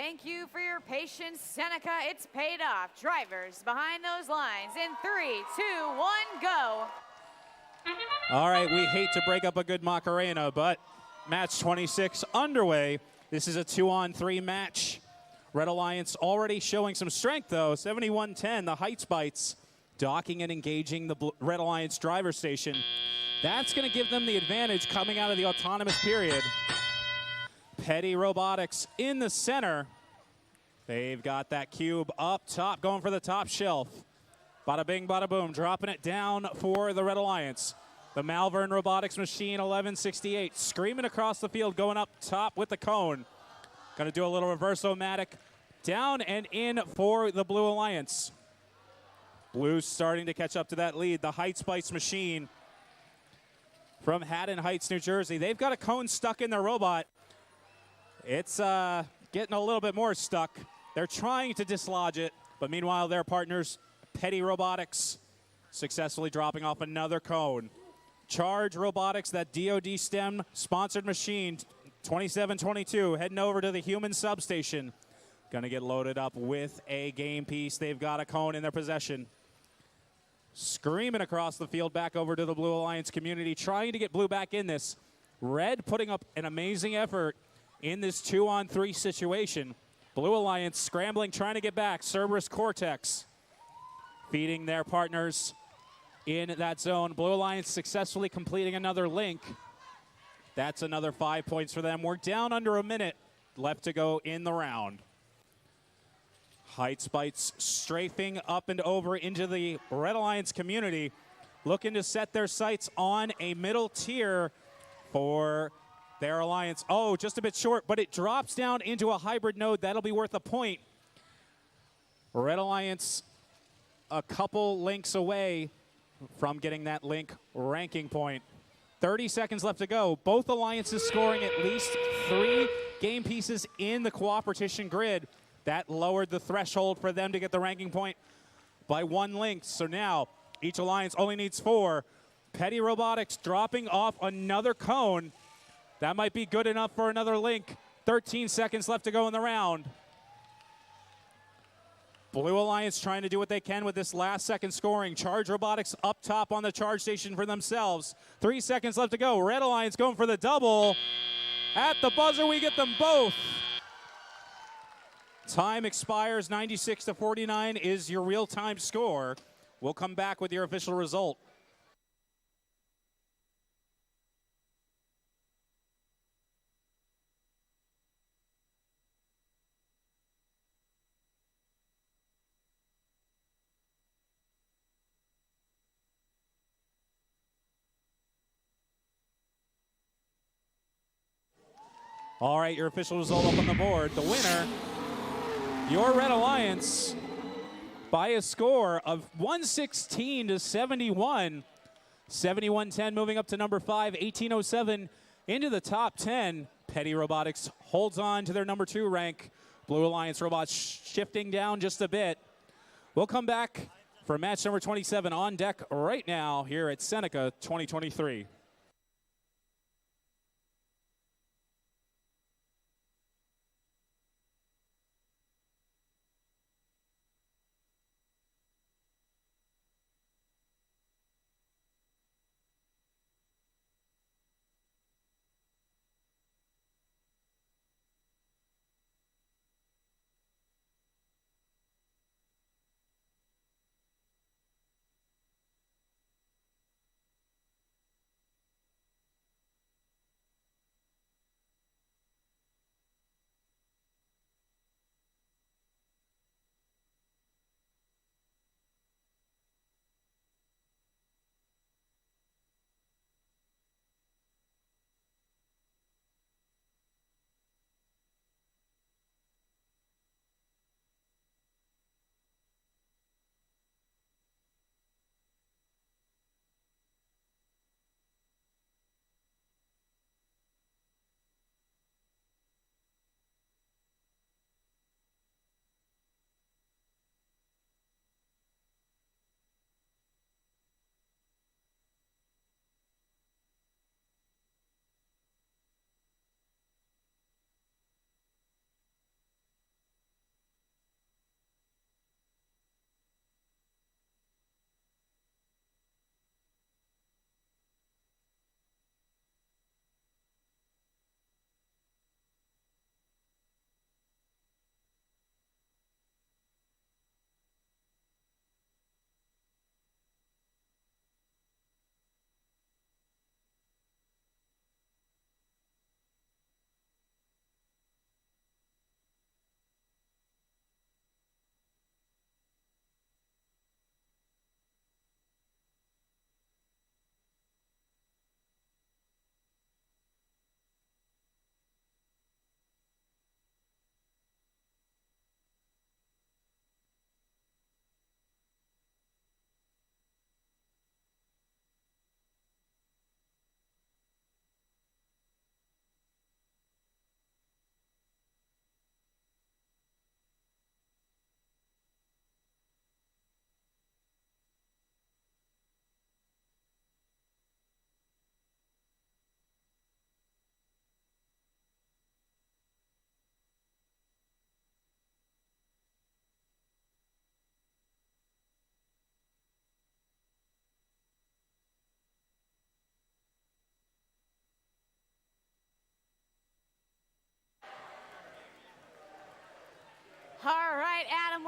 Thank you for your patience, Seneca. It's paid off. Drivers behind those lines in 3, 2, 1, go. All right, we hate to break up a good Macarena, but match 26 underway. This is a 2-on-3 match. Red Alliance already showing some strength, though. 71-10, the Heights Bites docking and engaging the Red Alliance driver station. That's going to give them the advantage coming out of the autonomous period. Petty Robotics in the center. They've got that cube up top, going for the top shelf. Bada bing, bada boom, dropping it down for the Red Alliance. The Malvern Robotics machine, 1168, screaming across the field, going up top with the cone. Gonna do a little reverse-o-matic. Down and in for the Blue Alliance. Blue's starting to catch up to that lead. The Heights Bites machine from Haddon Heights, New Jersey. They've got a cone stuck in their robot. It's getting a little bit more stuck. They're trying to dislodge it, but meanwhile, their partners, Petty Robotics, successfully dropping off another cone. Charge Robotics, that DoD STEM sponsored machine, 2722, heading over to the human substation. Gonna get loaded up with a game piece. They've got a cone in their possession. Screaming across the field back over to the Blue Alliance community, trying to get Blue back in this. Red putting up an amazing effort in this 2-on-3 situation. Blue Alliance scrambling, trying to get back. Cerberus Cortex feeding their partners in that zone. Blue Alliance successfully completing another link. That's another 5 points for them. We're down under a minute left to go in the round. Heights Bites strafing up and over into the Red Alliance community, looking to set their sights on a middle tier for their alliance. Oh, just a bit short, but it drops down into a hybrid node. That'll be worth a point. Red Alliance a couple links away from getting that link ranking point. 30 seconds left to go. Both alliances scoring at least 3 game pieces in the cooperation grid. That lowered the threshold for them to get the ranking point by 1 link. So now each alliance only needs 4. Petty Robotics dropping off another cone. That might be good enough for another link. 13 seconds left to go in the round. Blue Alliance trying to do what they can with this last second scoring. Charge Robotics up top on the charge station for themselves. 3 seconds left to go. Red Alliance going for the double. At the buzzer, we get them both. Time expires. 96-49 is your real-time score. We'll come back with your official result. All right, your official result up on the board. The winner, your Red Alliance, by a score of 116-71. 71-10 moving up to number 5, 1807 into the top 10. Petty Robotics holds on to their number 2 rank. Blue Alliance robots shifting down just a bit. We'll come back for match number 27 on deck right now here at Seneca 2023.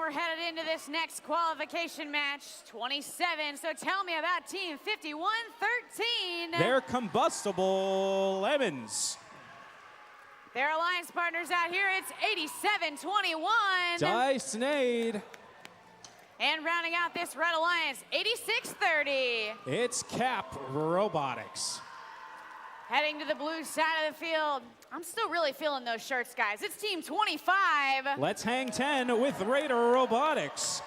we're headed into this next qualification match, 27. So tell me about Team 5113. They're Combustible Lemons. Their alliance partners out here, it's 8721. Dyson. And rounding out this red alliance, 8630. It's Cap Robotics. Heading to the blue side of the field. I'm still really feeling those shirts, guys. It's Team 25. Let's hang 10 with Raider Robotics.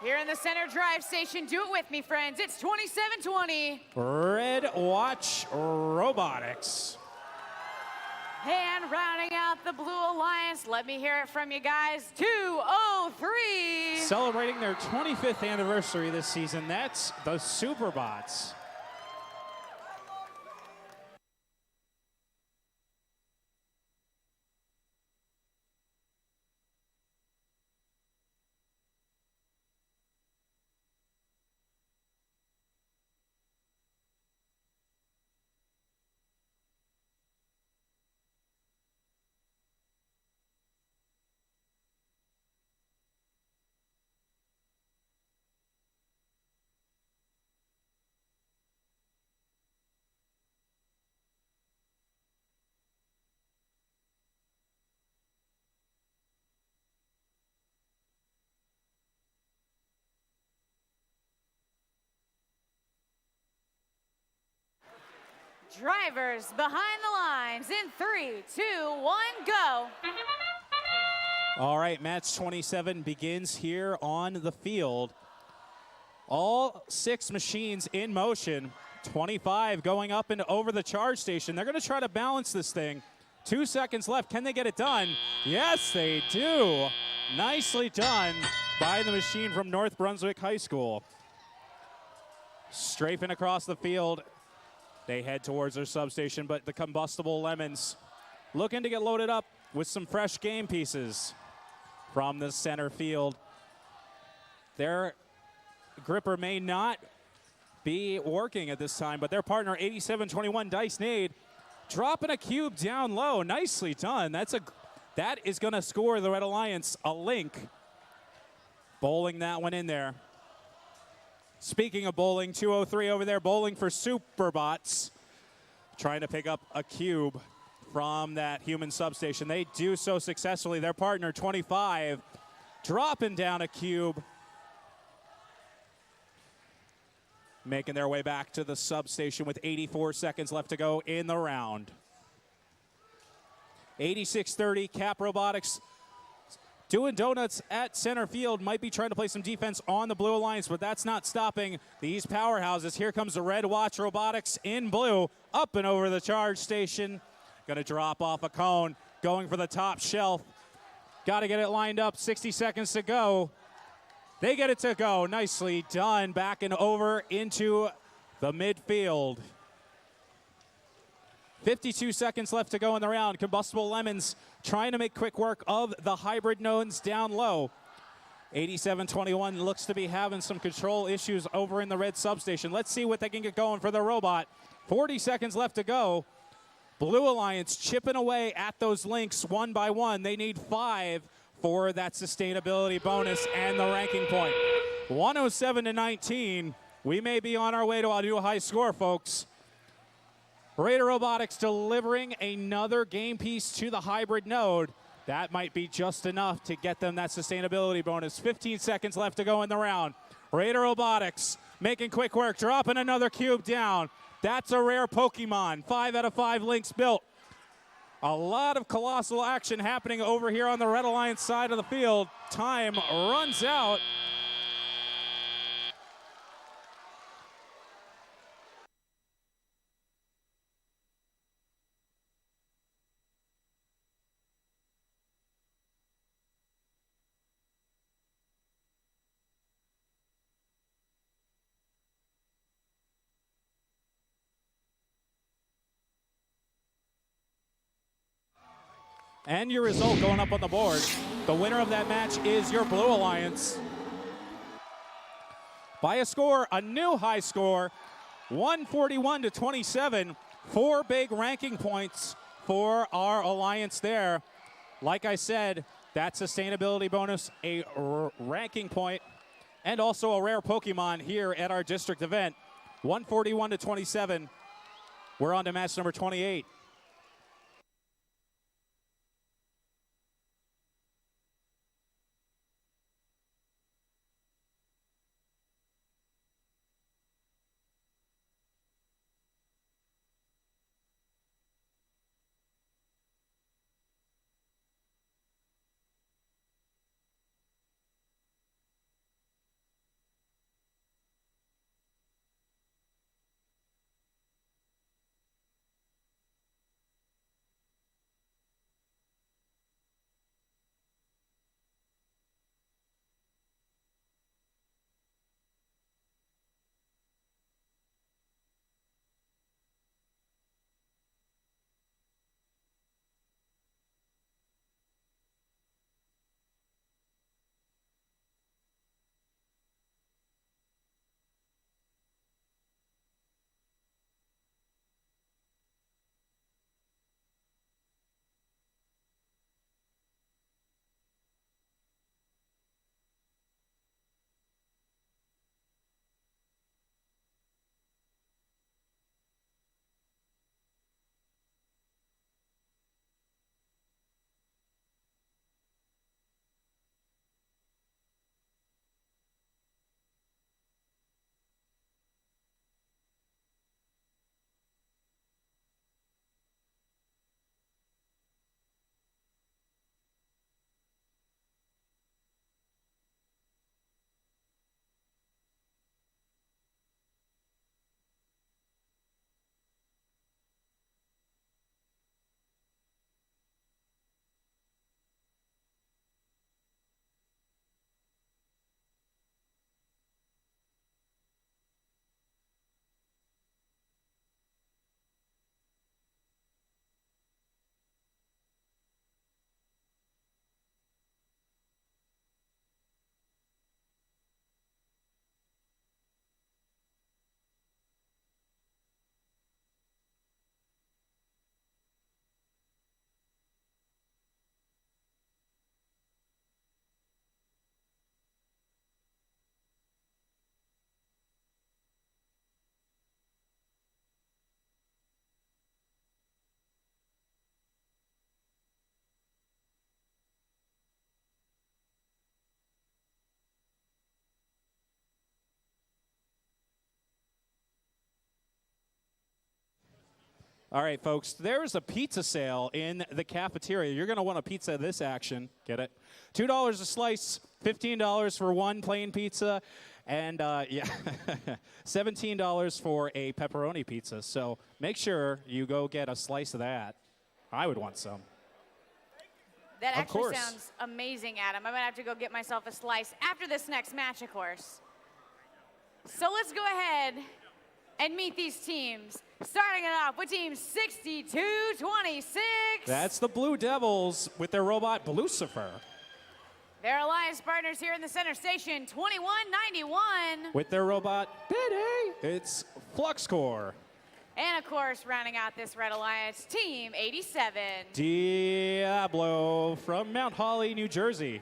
Here in the center drive station, do it with me, friends. It's 2720. Red Watch Robotics. And rounding out the blue alliance, let me hear it from you guys, 203. Celebrating their 25th anniversary this season, that's the Superbots. Drivers behind the lines in 3, 2, 1, go. All right, match 27 begins here on the field. All 6 machines in motion. 25 going up and over the charge station. They're going to try to balance this thing. 2 seconds left. Can they get it done? Yes, they do. Nicely done by the machine from North Brunswick High School. Strafing across the field. They head towards their substation, but the Combustible Lemons looking to get loaded up with some fresh game pieces from the center field. Their gripper may not be working at this time, but their partner, 8721 Dyson, dropping a cube down low. Nicely done. That is going to score the Red Alliance a link. Bowling that one in there. Speaking of bowling, 203 over there, bowling for Superbots. Trying to pick up a cube from that human substation. They do so successfully. Their partner, 25, dropping down a cube. Making their way back to the substation with 84 seconds left to go in the round. 8630, Cap Robotics doing donuts at center field. Might be trying to play some defense on the Blue Alliance, but that's not stopping these powerhouses. Here comes the Red Watch Robotics in blue, up and over the charge station. Gonna drop off a cone, going for the top shelf. Gotta get it lined up, 60 seconds to go. They get it to go, nicely done. Back and over into the midfield. 52 seconds left to go in the round. Combustible Lemons trying to make quick work of the hybrid nodes down low. 8721 looks to be having some control issues over in the red substation. Let's see what they can get going for the robot. 40 seconds left to go. Blue Alliance chipping away at those links one by one. They need 5 for that sustainability bonus and the ranking point. 107-19. We may be on our way to a new high score, folks. Raider Robotics delivering another game piece to the hybrid node. That might be just enough to get them that sustainability bonus. 15 seconds left to go in the round. Raider Robotics making quick work, dropping another cube down. That's a rare Pokemon. 5 out of 5 links built. A lot of colossal action happening over here on the Red Alliance side of the field. Time runs out. And your result going up on the board. The winner of that match is your Blue Alliance. By a score, a new high score, 141-27. 4 big ranking points for our alliance there. Like I said, that sustainability bonus, a ranking point, and also a rare Pokemon here at our district event. 141 to 27. We're on to match number 28. All right, folks, there's a pizza sale in the cafeteria. You're going to want a pizza of this action. Get it? $2 a slice, $15 for one plain pizza, and yeah, $17 for a pepperoni pizza. So make sure you go get a slice of that. I would want some. That Of actually course. sounds amazing, Adam. I'm going to have to go get myself a slice after this next match, of course. So let's go ahead and meet these teams. Starting it off with team 6226. That's the Blue Devils with their robot Lucifer. Their alliance partners here in the center station, 2191. With their robot Biddy, it's FluxCore. And of course, rounding out this red alliance, team 87. Diablo from Mount Holly, New Jersey.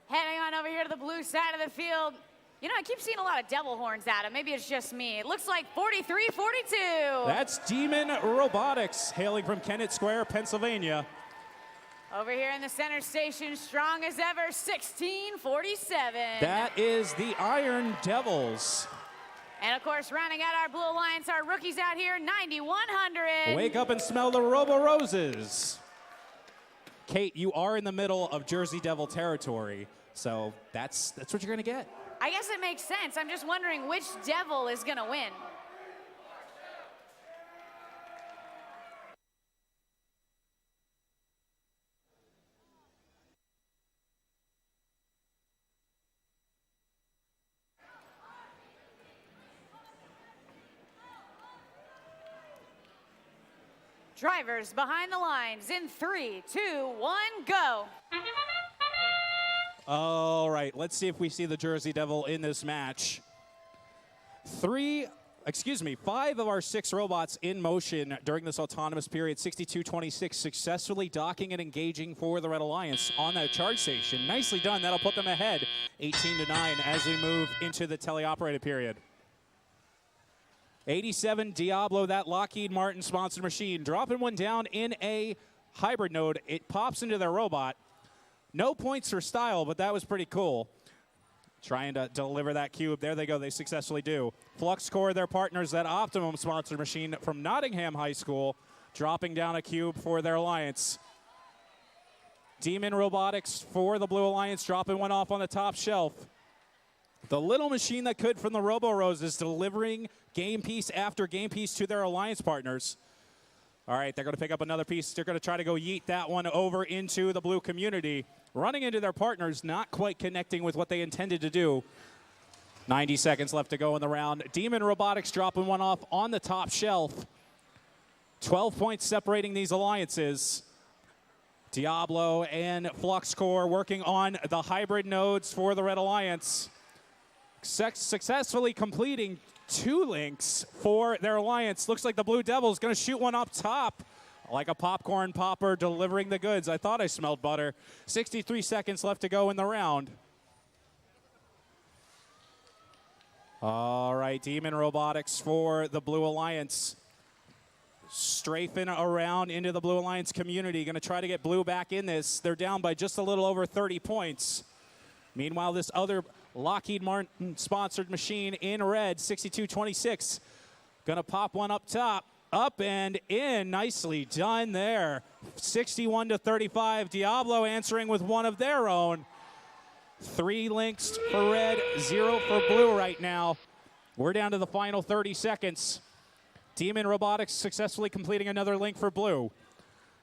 Heading on over here to the blue side of the field. You know, I keep seeing a lot of devil horns, Adam. Maybe it's just me. It looks like 4342. That's Demon Robotics, hailing from Kennett Square, Pennsylvania. Over here in the center station, strong as ever, 1647. That is the Iron Devils. And of course, rounding out our Blue Alliance, our rookies out here, 9100. Wake up and smell the Robo Roses. Kate, you are in the middle of Jersey Devil territory, so that's what you're gonna get. I guess it makes sense. I'm just wondering which devil is gonna win. Drivers behind the lines in 3, 2, 1, go. All right, let's see if we see the Jersey Devil in this match. 3 5 of our 6 robots in motion during this autonomous period, 62-26, successfully docking and engaging for the Red Alliance on that charge station. Nicely done. That'll put them ahead 18-9 as we move into the teleoperated period. 87 Diablo, that Lockheed Martin sponsored machine, dropping one down in a hybrid node. It pops into their robot. No points for style, but that was pretty cool. Trying to deliver that cube. There they go. They successfully do. Flux Core, their partners, that Optimum sponsored machine from Nottingham High School, dropping down a cube for their alliance. Demon Robotics for the Blue Alliance, dropping one off on the top shelf. The little machine that could from the Robo Rose is delivering game piece after game piece to their alliance partners. All right, they're going to pick up another piece. They're going to try to go yeet that one over into the blue community. Running into their partners, not quite connecting with what they intended to do. 90 seconds left to go in the round. Demon Robotics dropping one off on the top shelf. 12 points separating these alliances. Diablo and Flux Core working on the hybrid nodes for the Red Alliance. Successfully completing 2 links for their alliance. Looks like the Blue Devil's going to shoot one up top like a popcorn popper, delivering the goods. I thought I smelled butter. 63 seconds left to go in the round. All right, Demon Robotics for the Blue Alliance. Strafing around into the Blue Alliance community. Going to try to get Blue back in this. They're down by just a little over 30 points. Meanwhile, this other Lockheed Martin sponsored machine in red, 62-26. Gonna pop one up top, up and in, nicely done there. 61-35, Diablo answering with one of their own. 3 links for red, 0 for blue right now. We're down to the final 30 seconds. Demon Robotics successfully completing another link for blue.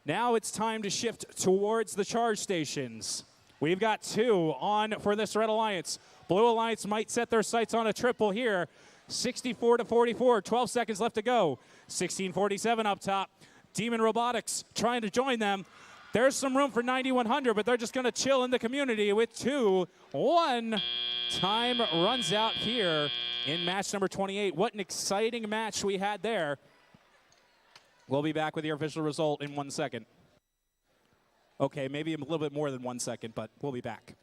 Now it's time to shift towards the charge stations. We've got 2 on for this Red Alliance. Blue Alliance might set their sights on a triple here. 64-44, 12 seconds left to go. 16-47 up top. Demon Robotics trying to join them. There's some room for 9100, but they're just going to chill in the community with 2-1. Time runs out here in match number 28. What an exciting match we had there. We'll be back with your official result in 1 second. Okay, maybe a little bit more than 1 second, but we'll be back.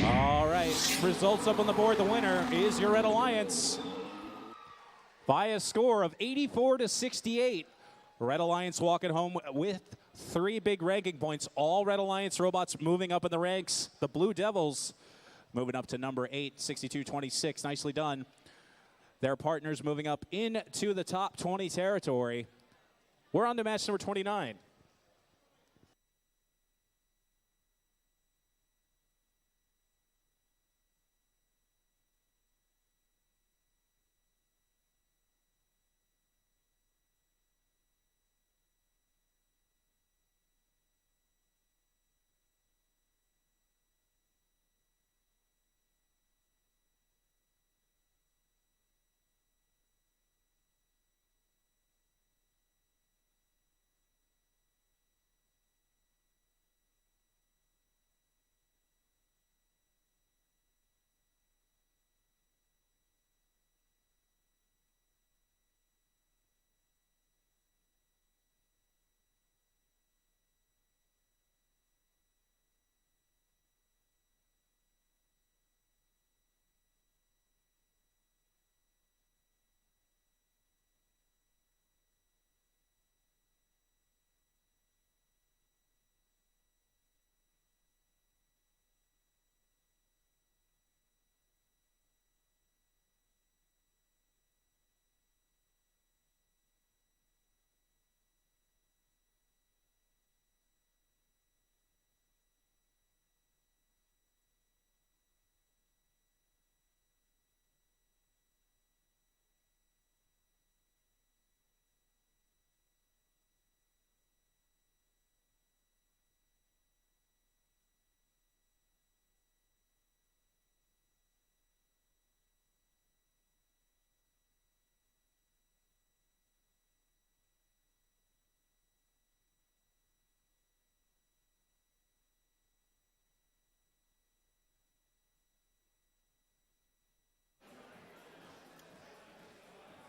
All right, results up on the board. The winner is your Red Alliance by a score of 84-68. Red Alliance walking home with 3 big ranking points. All Red Alliance robots moving up in the ranks. The Blue Devils moving up to number 8, 62-26. Nicely done. Their partners moving up into the top 20 territory. We're on to match number 29.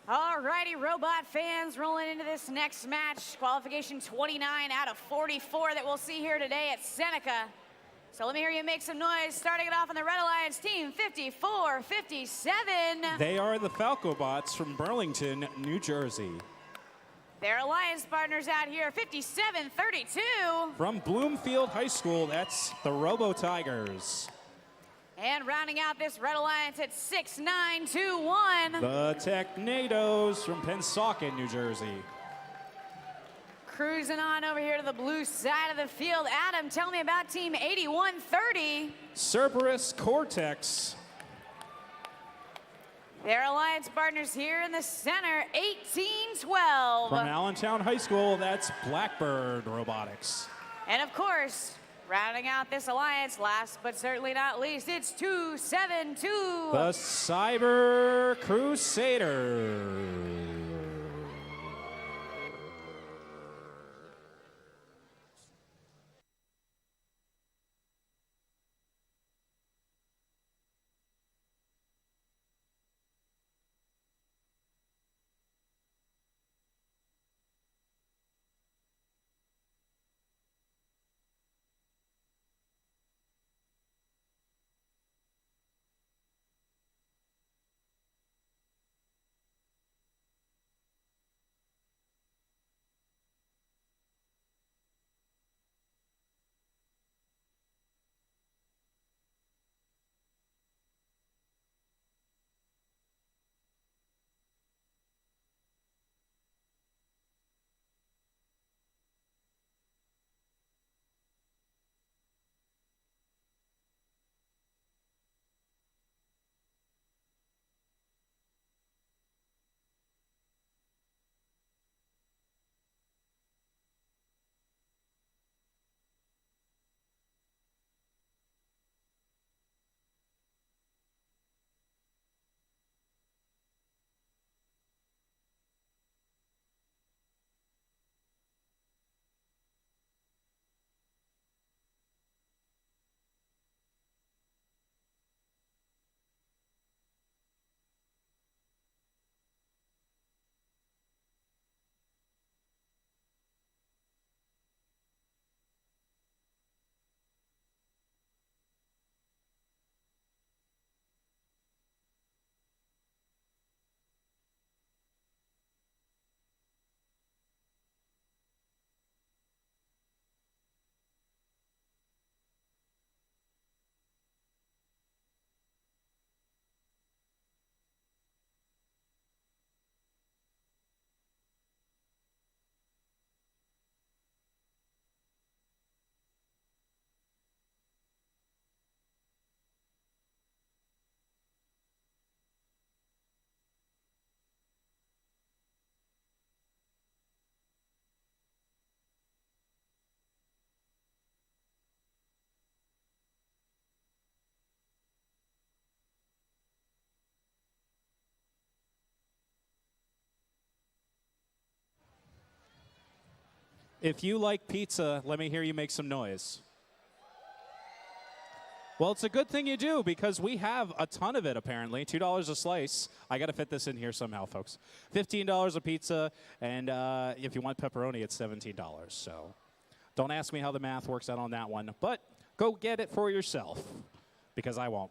All righty, robot fans, rolling into this next match. Qualification 29 out of 44 that we'll see here today at Seneca. So let me hear you make some noise. Starting it off on the Red Alliance team, 54-57. They are the Falcobots from Burlington, New Jersey. Their alliance partners out here, 57-32. From Bloomfield High School, that's the Robo Tigers. And rounding out this Red Alliance at 6-9-2-1. The Technados from Pennsauken, New Jersey. Cruising on over here to the blue side of the field. Adam, tell me about team 8130. Cerberus Cortex. Their alliance partners here in the center, 1812. From Allentown High School, that's Blackbird Robotics. And of course, rounding out this alliance, last but certainly not least, it's 272. The Cyber Crusaders. If you like pizza, let me hear you make some noise. Well, it's a good thing you do because we have a ton of it, apparently. $2 a slice. I got to fit this in here somehow, folks. $15 a pizza, and if you want pepperoni, it's $17. So don't ask me how the math works out on that one, but go get it for yourself because I won't.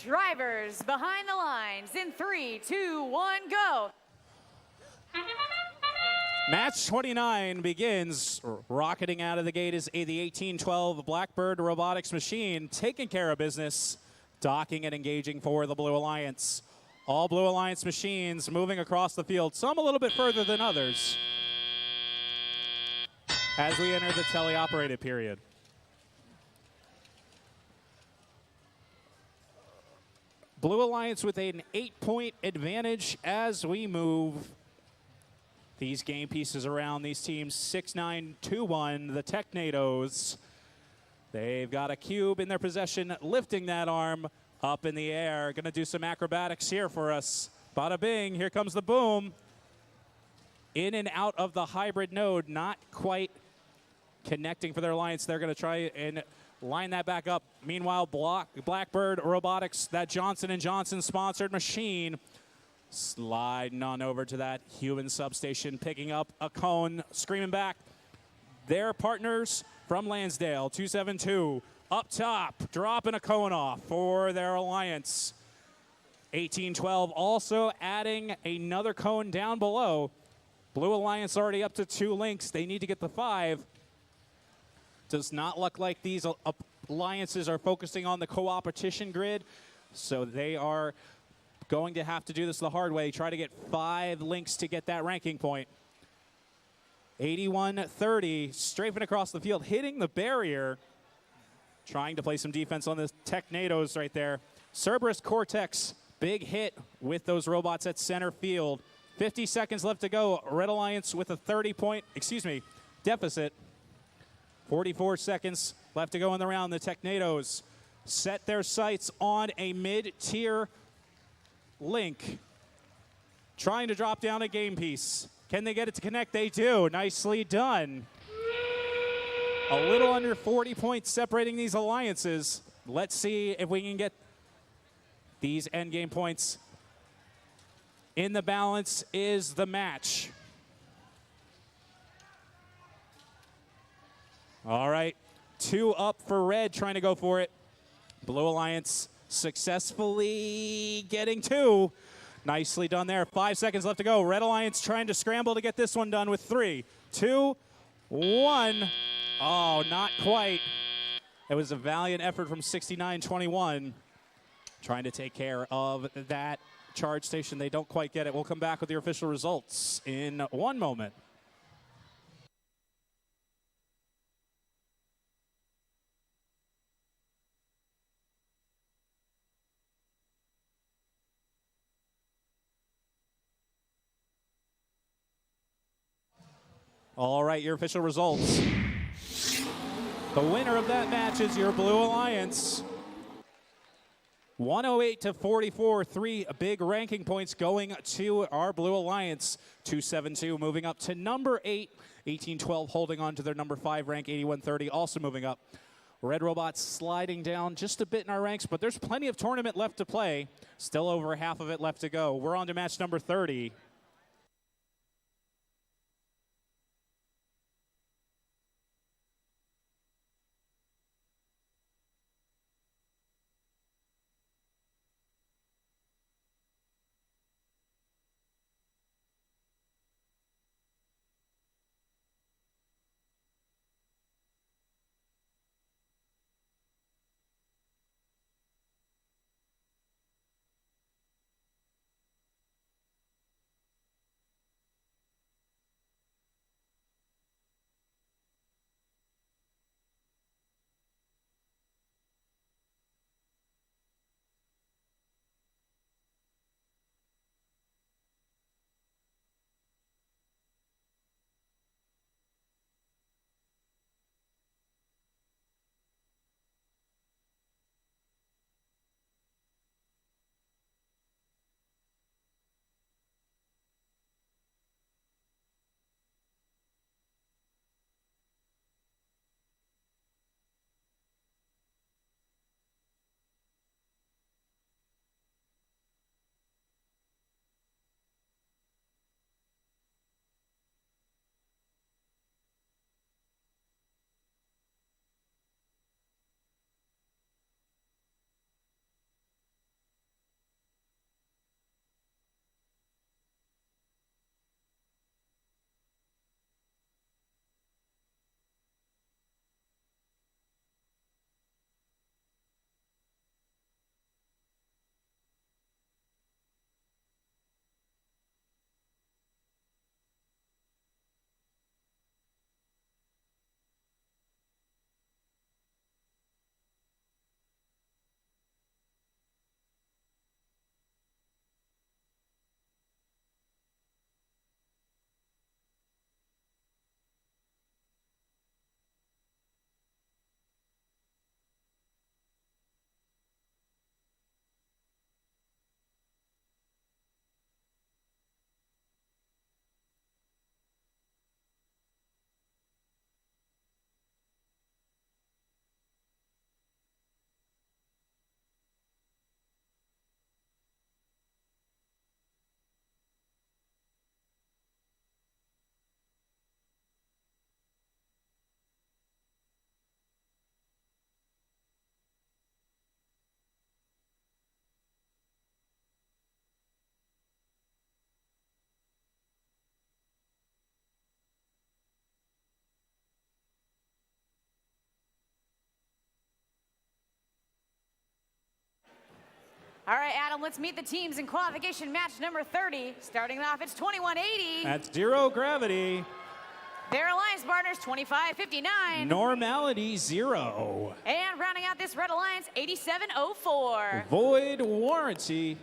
Drivers behind the lines in 3, 2, 1, go. Match 29 begins. Rocketing out of the gate is the 1812 Blackbird robotics machine, taking care of business, docking and engaging for the Blue Alliance. All Blue Alliance machines moving across the field, some a little bit further than others, as we enter the teleoperated period. Blue Alliance with an 8-point advantage as we move these game pieces around. These teams 6-9, 2-1, the Technados. They've got a cube in their possession, lifting that arm up in the air. Gonna do some acrobatics here for us. Bada bing, here comes the boom. In and out of the hybrid node, not quite connecting for their alliance. They're gonna try and line that back up. Meanwhile, Blackbird Robotics, that Johnson & Johnson sponsored machine, sliding on over to that human substation, picking up a cone, screaming back. Their partners from Lansdale, 272, up top, dropping a cone off for their alliance. 1812 also adding another cone down below. Blue Alliance already up to 2 links. They need to get the 5. Does not look like these alliances are focusing on the co-opetition grid, so they are going to have to do this the hard way, try to get 5 links to get that ranking point. 81-30, strafing across the field, hitting the barrier, trying to play some defense on the Technados right there. Cerberus Cortex, big hit with those robots at center field. 50 seconds left to go. Red Alliance with a 30-point, deficit. 44 seconds left to go in the round. The Technados set their sights on a mid-tier link, trying to drop down a game piece. Can they get it to connect? They do. Nicely done. A little under 40 points separating these alliances. Let's see if we can get these endgame points. In the balance is the match. All right, 2 up for red, trying to go for it. Blue Alliance successfully getting 2. Nicely done there. 5 seconds left to go. Red Alliance trying to scramble to get this one done with 3, 2, 1. Oh, not quite. It was a valiant effort from 69-21, trying to take care of that charge station. They don't quite get it. We'll come back with your official results in 1 moment. All right, your official results. The winner of that match is your Blue Alliance. 108-44, 3 big ranking points going to our Blue Alliance. 272 moving up to number 8. 1812 holding on to their number 5 rank. 8130 also moving up. Red Robots sliding down just a bit in our ranks, but there's plenty of tournament left to play. Still over half of it left to go. We're on to match number 30. All right, Adam, let's meet the teams in qualification match number 30. Starting off, it's 2180. At 0 gravity. Their alliance partners, 2559. Normality 0. And rounding out this red alliance, 8704. Void warranty.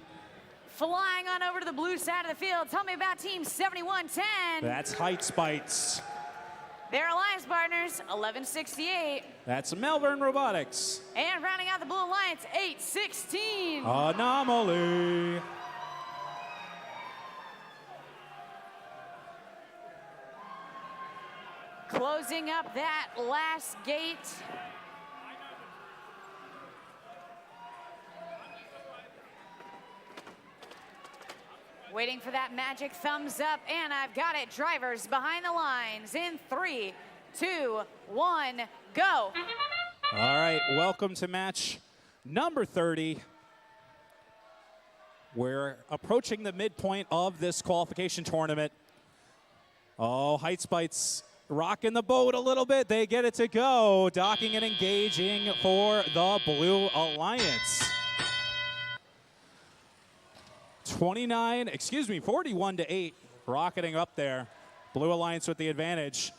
Flying on over to the blue side of the field, tell me about team 7110. That's Height Spites. Their alliance partners, 1168. That's Malvern Robotics. And rounding out the blue alliance, 816. Anomaly. Closing up that last gate. Waiting for that magic thumbs up, and I've got it. Drivers behind the lines in 3, 2, 1, go. All right, welcome to match number 30. We're approaching the midpoint of this qualification tournament. Oh, Height Spites rocking the boat a little bit. They get it to go. Docking and engaging for the Blue Alliance. 41 to 8, rocketing up there. Blue Alliance with the advantage.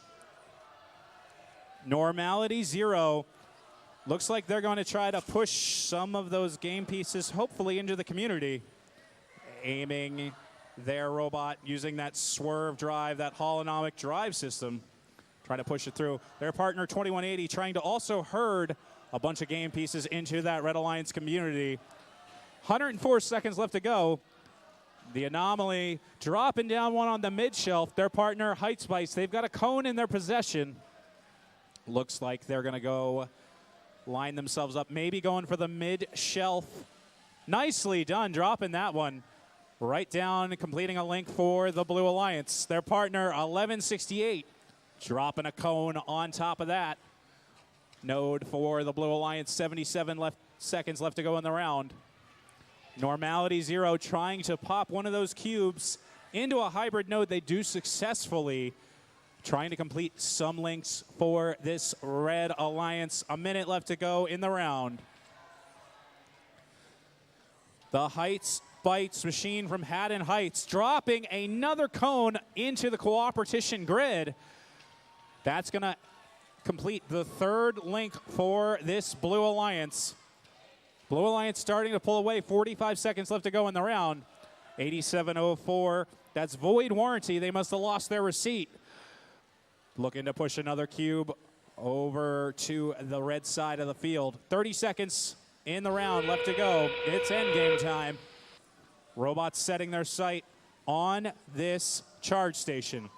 Normality 0. Looks like they're going to try to push some of those game pieces, hopefully, into the community. Aiming their robot, using that swerve drive, that holonomic drive system, trying to push it through. Their partner, 2180, trying to also herd a bunch of game pieces into that Red Alliance community. 104 seconds left to go. The Anomaly dropping down one on the mid shelf. Their partner, Height Spice, they've got a cone in their possession. Looks like they're going to go line themselves up, maybe going for the mid shelf. Nicely done, dropping that one right down, completing a link for the Blue Alliance. Their partner, 1168, dropping a cone on top of that. Node for the Blue Alliance, 77 seconds left to go in the round. Normality 0 trying to pop one of those cubes into a hybrid node. They do successfully, trying to complete some links for this Red Alliance. A minute left to go in the round. The Height Spites machine from Haddon Heights dropping another cone into the cooperation grid. That's going to complete the third link for this Blue Alliance. Blue Alliance starting to pull away. 45 seconds left to go in the round. 8704. That's void warranty. They must have lost their receipt. Looking to push another cube over to the red side of the field. 30 seconds in the round left to go. It's endgame time. Robots setting their sight on this charge station.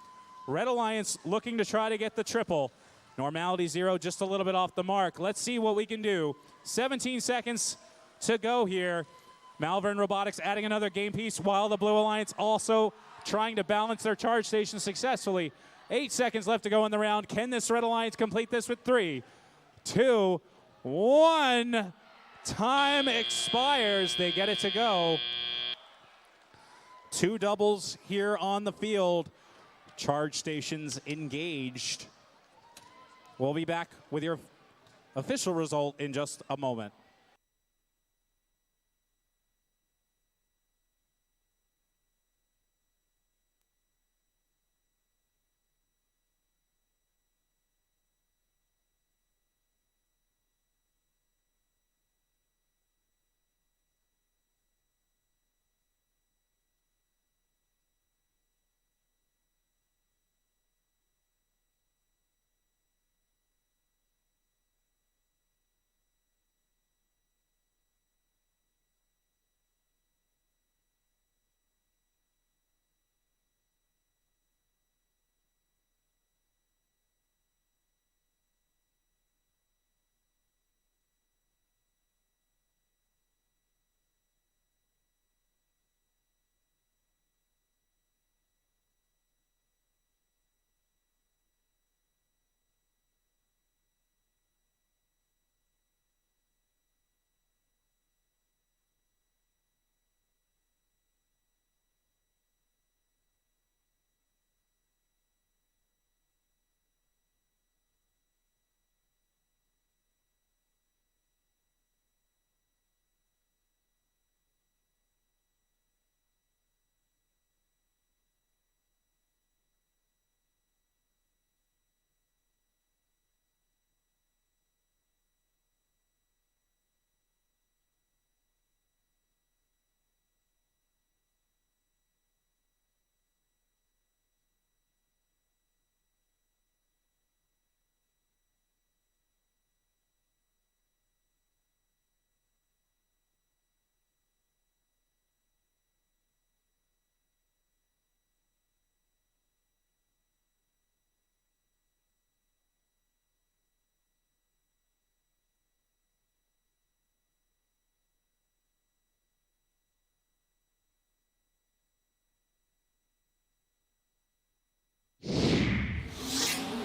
Red Alliance looking to try to get the triple. Normality 0 just a little bit off the mark. Let's see what we can do. 17 seconds to go here. Malvern Robotics adding another game piece while the Blue Alliance also trying to balance their charge station successfully. 8 seconds left to go in the round. Can this Red Alliance complete this with 3, 2, 1? Time expires. They get it to go. 2 doubles here on the field. Charge stations engaged. We'll be back with your official result in just a moment.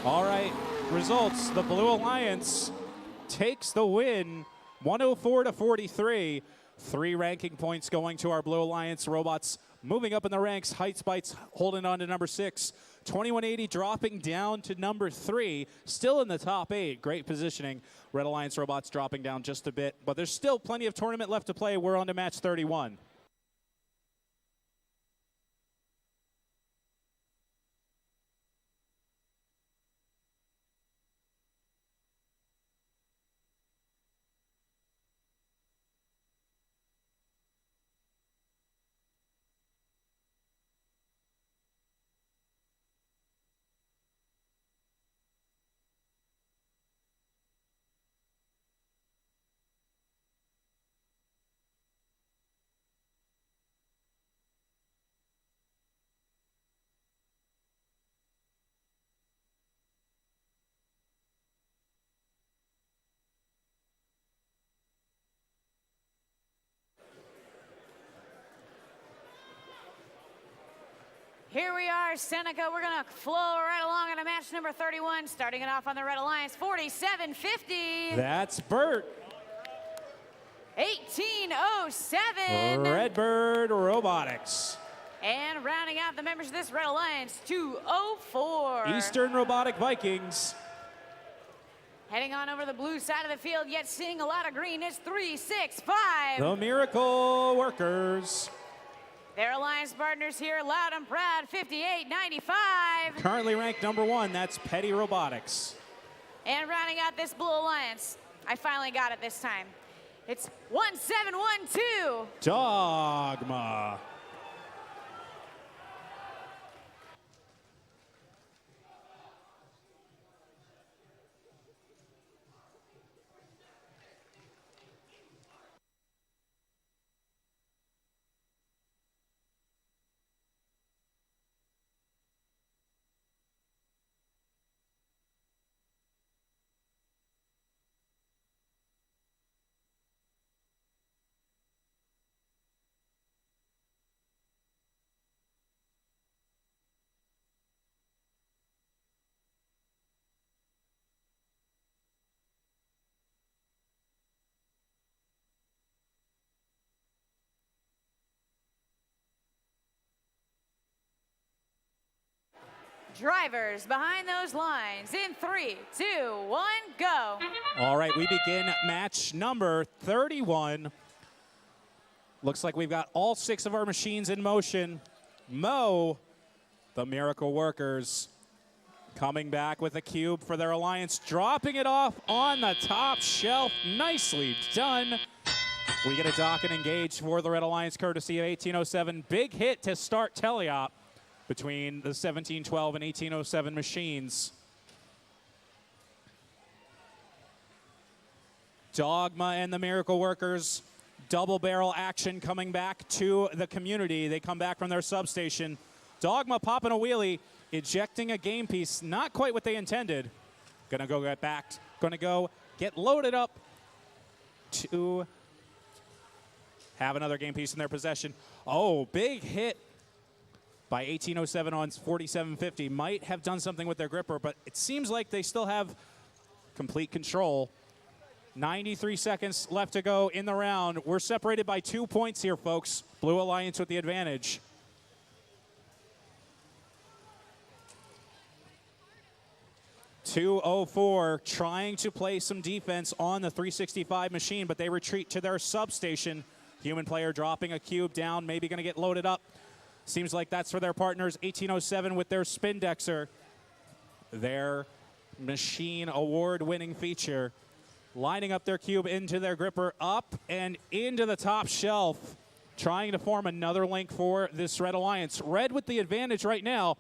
All right, results. The Blue Alliance takes the win, 104-43. 3 ranking points going to our Blue Alliance robots. Moving up in the ranks, Heights Bites holding on to number 6. 2180 dropping down to number 3. Still in the top 8. Great positioning. Red Alliance robots dropping down just a bit. But there's still plenty of tournament left to play. We're on to match 31. Here we are, Seneca. We're going to flow right along into match number 31, starting it off on the Red Alliance, 4750. That's Bert. 1807. Redbird Robotics. And rounding out the members of this Red Alliance, 204. Eastern Robotic Vikings. Heading on over the blue side of the field, yet seeing a lot of green, it's 365. The Miracle Workers. Their alliance partners here, loud and proud, 5895. Currently ranked number 1, that's Petty Robotics. And rounding out this blue alliance, I finally got it this time. It's 1712. Dogma. Drivers behind those lines in 3, 2, 1, go. All right, we begin match number 31. Looks like we've got all 6 of our machines in motion. Mo, the Miracle Workers, coming back with a cube for their alliance, dropping it off on the top shelf. Nicely done. We get a dock and engage for the Red Alliance, courtesy of 1807. Big hit to start teleop between the 1712 and 1807 machines. Dogma and the Miracle Workers, double barrel action coming back to the community. They come back from their substation. Dogma popping a wheelie, ejecting a game piece, not quite what they intended. Gonna go get back, gonna go get loaded up to have another game piece in their possession. Oh, big hit by 1807 on 4750. Might have done something with their gripper, but it seems like they still have complete control. 93 seconds left to go in the round. We're separated by 2 points here, folks. Blue Alliance with the advantage. .204 trying to play some defense on the 365 machine, but they retreat to their substation. Human player dropping a cube down, maybe going to get loaded up. Seems like that's for their partners. 1807 with their Spindexer, their machine award-winning feature. Lining up their cube into their gripper, up and into the top shelf. Trying to form another link for this Red Alliance. Red with the advantage right now,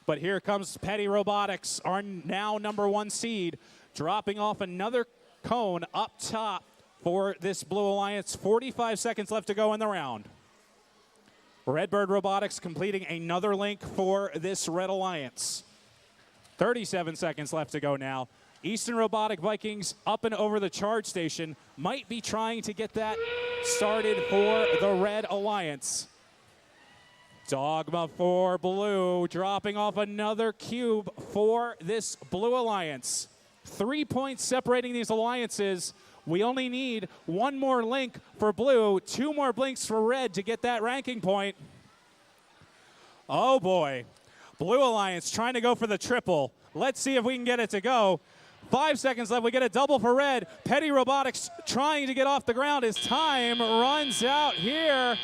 but here comes Petty Robotics, our now number 1 seed, dropping off another cone up top for this Blue Alliance. 45 seconds left to go in the round. Redbird Robotics completing another link for this Red Alliance. 37 seconds left to go now. Eastern Robotic Vikings up and over the charge station. Might be trying to get that started for the Red Alliance. Dogma for blue, dropping off another cube for this blue alliance. 3 points separating these alliances. We only need one more link for blue, 2 more blinks for red to get that ranking point. Oh boy, blue alliance trying to go for the triple. Let's see if we can get it to go. 5 seconds left, we get a double for red. Petty Robotics trying to get off the ground as time runs out here.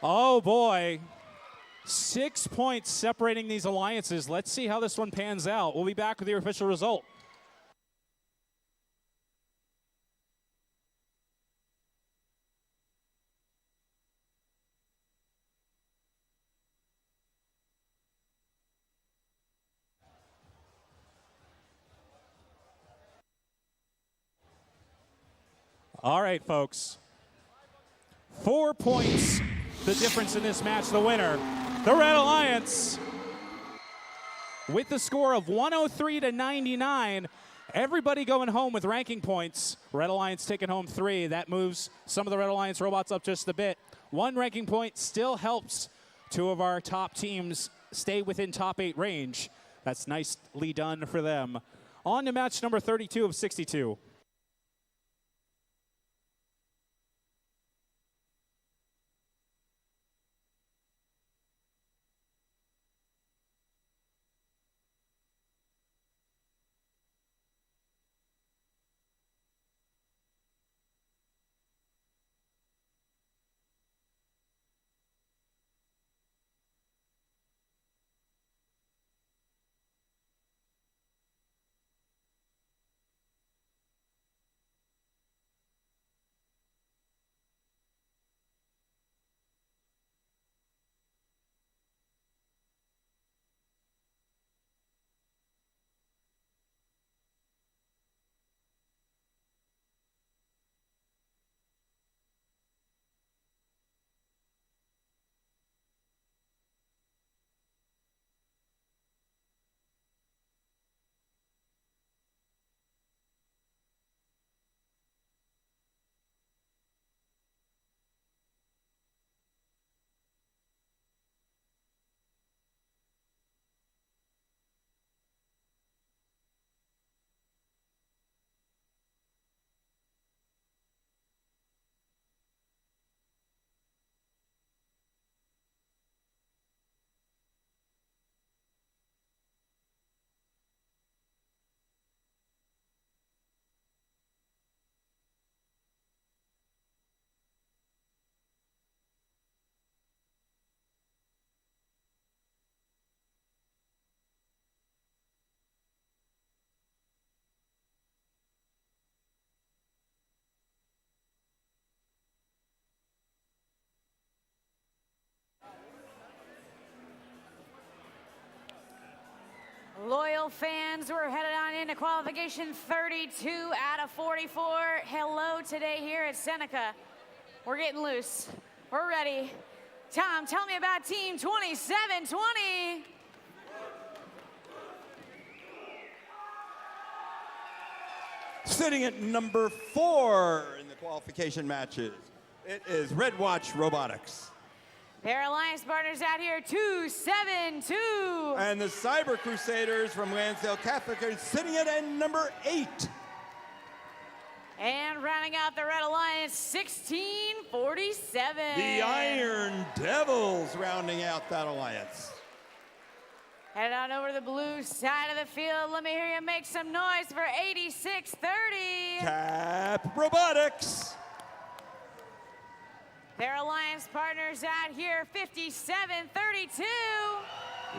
Oh boy. 6 points separating these alliances. Let's see how this one pans out. We'll be back with your official result. All right, folks. 4 points, the difference in this match. The winner, the Red Alliance, with the score of 103 to 99. Everybody going home with ranking points. Red Alliance taking home 3. That moves some of the Red Alliance robots up just a bit. 1 ranking point still helps 2 of our top teams stay within top 8 range. That's nicely done for them. On to match number 32 of 62. Loyal fans, we're headed on into qualification 32 out of 44. Hello today here at Seneca. We're getting loose. We're ready. Tom, tell me about Team 2720. Sitting at number 4 in the qualification matches, it is Red Watch Robotics. Their alliance partners out here, 272. And the Cyber Crusaders from Lansdale Catholic are sitting at number 8. And rounding out the Red Alliance, 1647. The Iron Devils rounding out that alliance. Head on over to the blue side of the field. Let me hear you make some noise for 8630. Cap Robotics. Their alliance partners out here, 5732.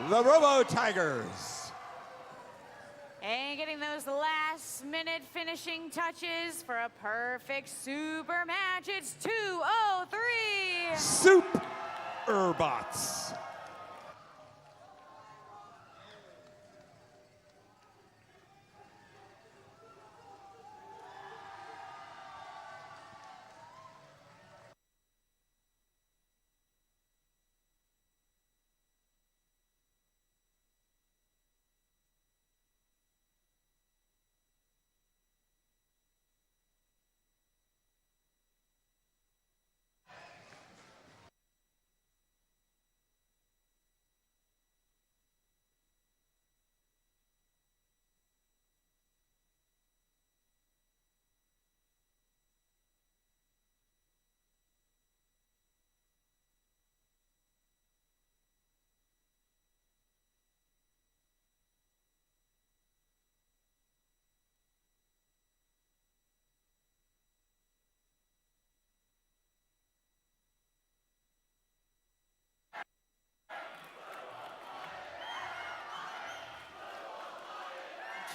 The Robo Tigers. And getting those last minute finishing touches for a perfect super match, it's 203. Super Bots.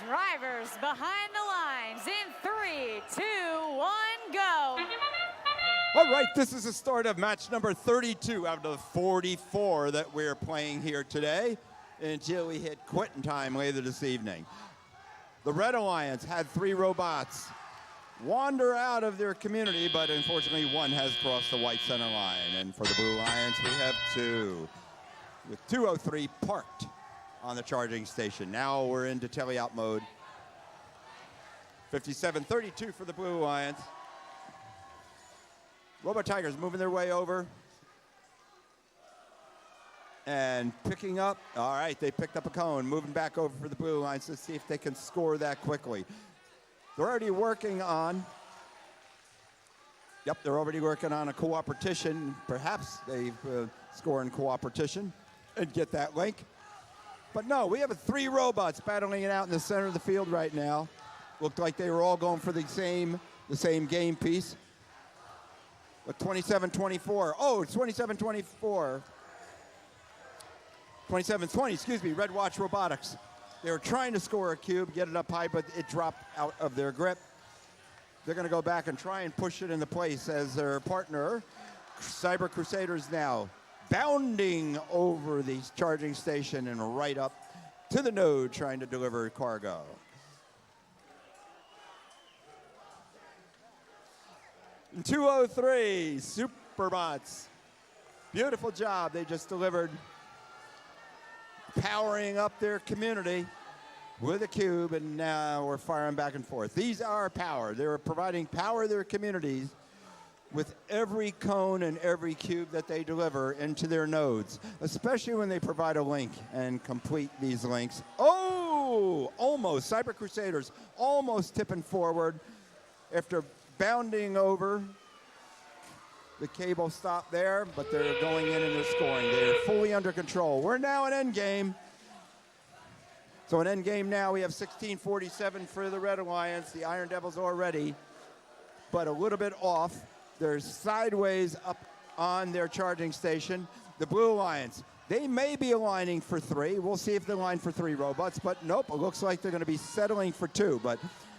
Drivers behind the lines in 3, 2, 1, go. All right, this is the start of match number 32 out of the 44 that we're playing here today until we hit quitting time later this evening. The Red Alliance had 3 robots wander out of their community, but unfortunately one has crossed the white center line. And for the Blue Alliance, we have 2, with 203 parked on the charging station. Now we're into tele-out mode. 57-32 for the Blue Alliance. Robo Tigers moving their way over and picking up. All right, they picked up a cone, moving back over for the Blue Alliance. Let's see if they can score that quickly. They're already working on, they're already working on a cooperation. Perhaps they score in cooperation and get that link. But no, we have 3 robots battling it out in the center of the field right now. Looked like they were all going for the same game piece. With 27-24. Oh, it's 27-24. 27-20, excuse me, Red Watch Robotics. They were trying to score a cube, get it up high, but it dropped out of their grip. They're going to go back and try and push it into place as their partner, Cyber Crusaders, now bounding over the charging station and right up to the node trying to deliver cargo. And 203, Superbots. Beautiful job they just delivered, powering up their community with a cube, and now we're firing back and forth. These are power. They're providing power to their communities with every cone and every cube that they deliver into their nodes, especially when they provide a link and complete these links. Oh, almost. Cyber Crusaders almost tipping forward after bounding over. The cable stopped there, but they're going in and they're scoring. They're fully under control. We're now at endgame. So in endgame now, we have 16:47 for the Red Alliance. The Iron Devils already, but a little bit off. They're sideways up on their charging station. The Blue Alliance, they may be aligning for 3. We'll see if they align for 3 robots, but nope, it looks like they're going to be settling for 2. But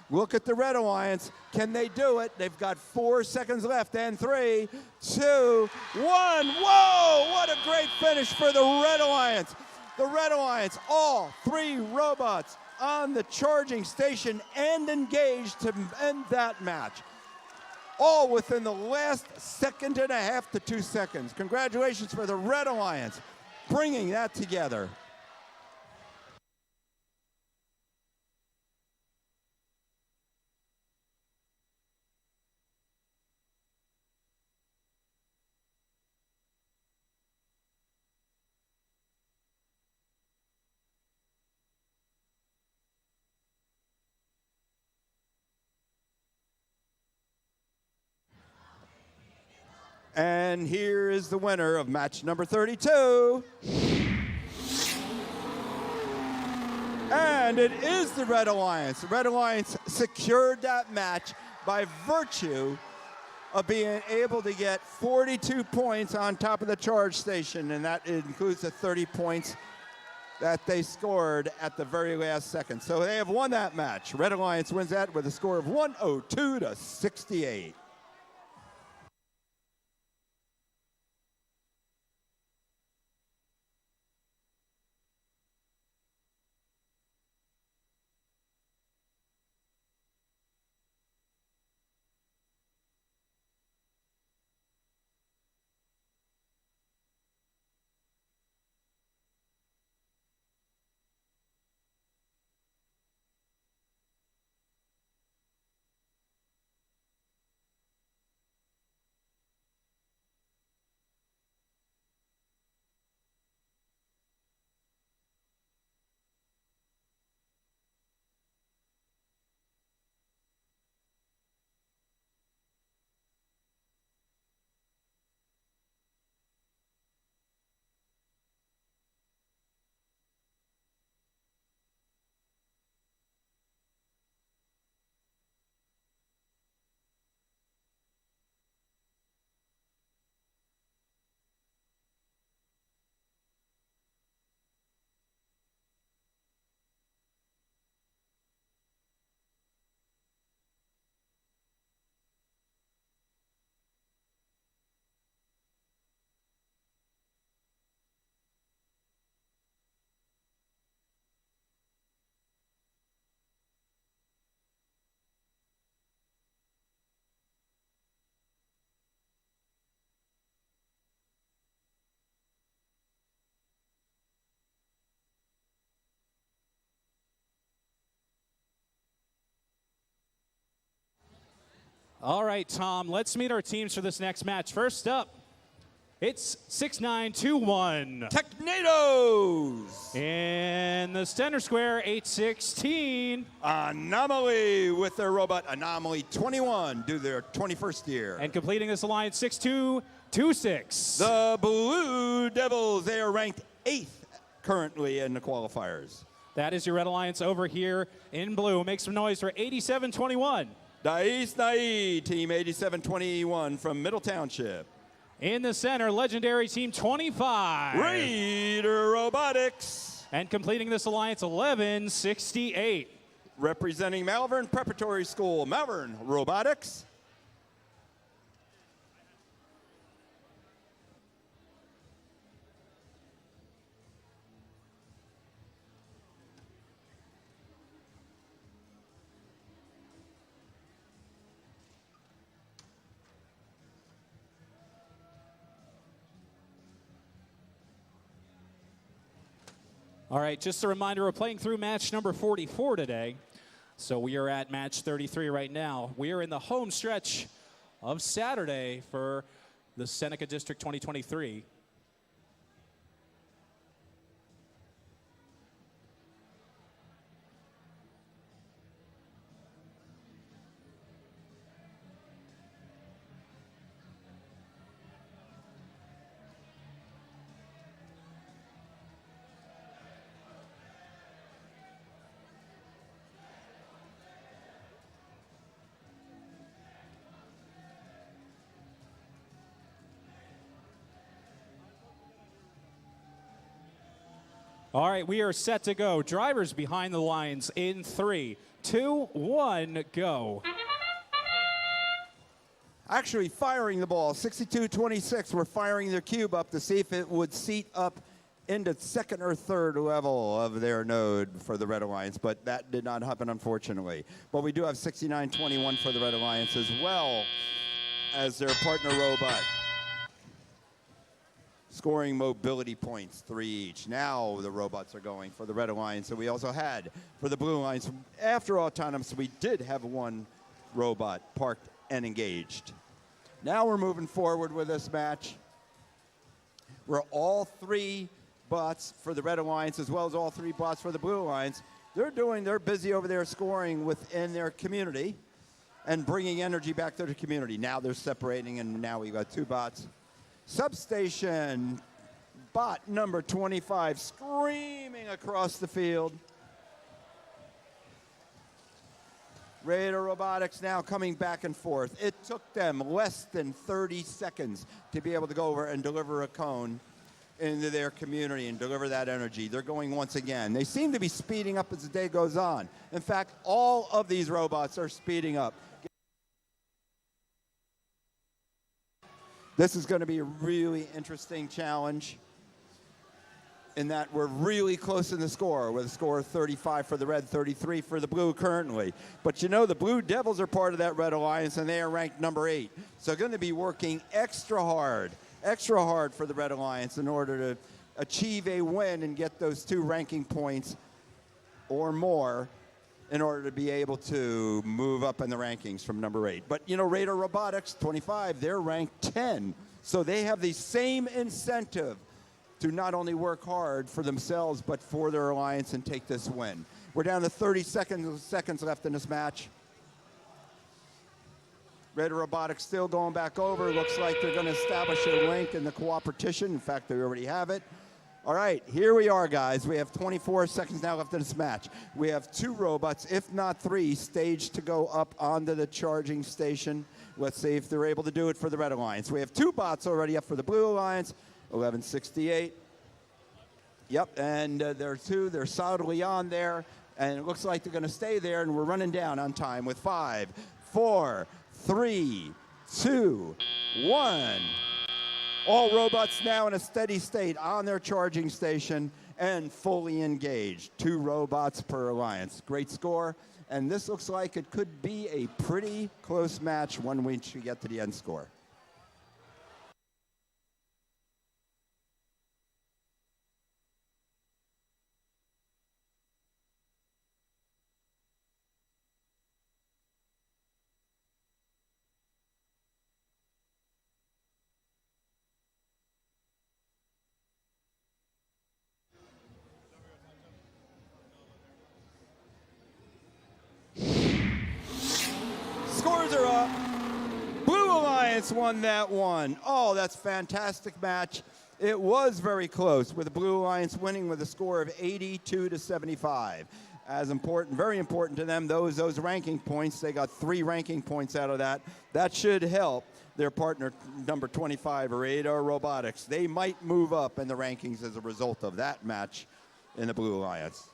look at the Red Alliance. Can they do it? They've got 4 seconds left, and 3, 2, 1. Whoa, what a great finish for the Red Alliance. The Red Alliance, all 3 robots on the charging station and engaged to end that match. All within the last 1.5 seconds to 2 seconds. Congratulations for the Red Alliance bringing that together. And here is the winner of match number 32. And it is the Red Alliance. The Red Alliance secured that match by virtue of being able to get 42 points on top of the charge station, and that includes the 30 points that they scored at the very last second. So they have won that match. Red Alliance wins that with a score of 102-68. All right, Tom, let's meet our teams for this next match. First up, it's 6921. Technados! In the center square, 816. Anomaly with their robot Anomaly 21, do their 21st year. And completing this alliance, 6226. The Blue Devils, they are ranked 8th currently in the qualifiers. That is your Red Alliance over here in blue. Make some noise for 8721. Dais Nai, Team 8721 from Middle Township. In the center, legendary Team 25. Raider Robotics. And completing this alliance, 1168. Representing Malvern Preparatory School, Malvern Robotics. All right, just a reminder, we're playing through match number 44 today. So we are at match 33 right now. We are in the home stretch of Saturday for the Seneca District 2023. All right, we are set to go. Drivers behind the lines in 3, 2, 1, go. Actually firing the ball, 62-26. We're firing their cube up to see if it would seat up into second or third level of their node for the Red Alliance, but that did not happen, unfortunately. But we do have 69-21 for the Red Alliance as well as their partner robot. Scoring mobility points, 3 each. Now the robots are going for the Red Alliance. And we also had, for the Blue Alliance, after autonomous, we did have one robot parked and engaged. Now we're moving forward with this match, where all 3 bots for the Red Alliance, as well as all 3 bots for the Blue Alliance, they're busy over there scoring within their community and bringing energy back to the community. Now they're separating, and now we've got 2 bots. Substation, bot number 25, screaming across the field. Raider Robotics now coming back and forth. It took them less than 30 seconds to be able to go over and deliver a cone into their community and deliver that energy. They're going once again. They seem to be speeding up as the day goes on. In fact, all of these robots are speeding up. This is going to be a really interesting challenge in that we're really close in the score, with a score of 35 for the Red, 33 for the Blue currently. But you know, the Blue Devils are part of that Red Alliance, and they are ranked number 8. So going to be working extra hard for the Red Alliance in order to achieve a win and get those 2 ranking points or more in order to be able to move up in the rankings from number 8. But, you know, Raider Robotics, 25, they're ranked 10. So they have the same incentive to not only work hard for themselves, but for their alliance and take this win. We're down to 30 seconds left in this match. Raider Robotics still going back over. Looks like they're going to establish a link in the cooperation. In fact, they already have it. All right, here we are, guys. We have 24 seconds now left in this match. We have 2 robots, if not 3, staged to go up onto the charging station. Let's see if they're able to do it for the Red Alliance. We have 2 bots already up for the Blue Alliance, 1168. Yep, and there are 2. They're solidly on there, and it looks like they're going to stay there, and we're running down on time with 5, 4, 3, 2, 1. All robots now in a steady state on their charging station and fully engaged. 2 robots per alliance. Great score. And this looks like it could be a pretty close match when we get to the end score. scores are up. Blue Alliance won that one. Oh, that's a fantastic match. It was very close, with the Blue Alliance winning with a score of 82-75. As important, very important to them, those ranking points. They got 3 ranking points out of that. That should help their partner, number 25, Radar Robotics. They might move up in the rankings as a result of that match in the Blue Alliance.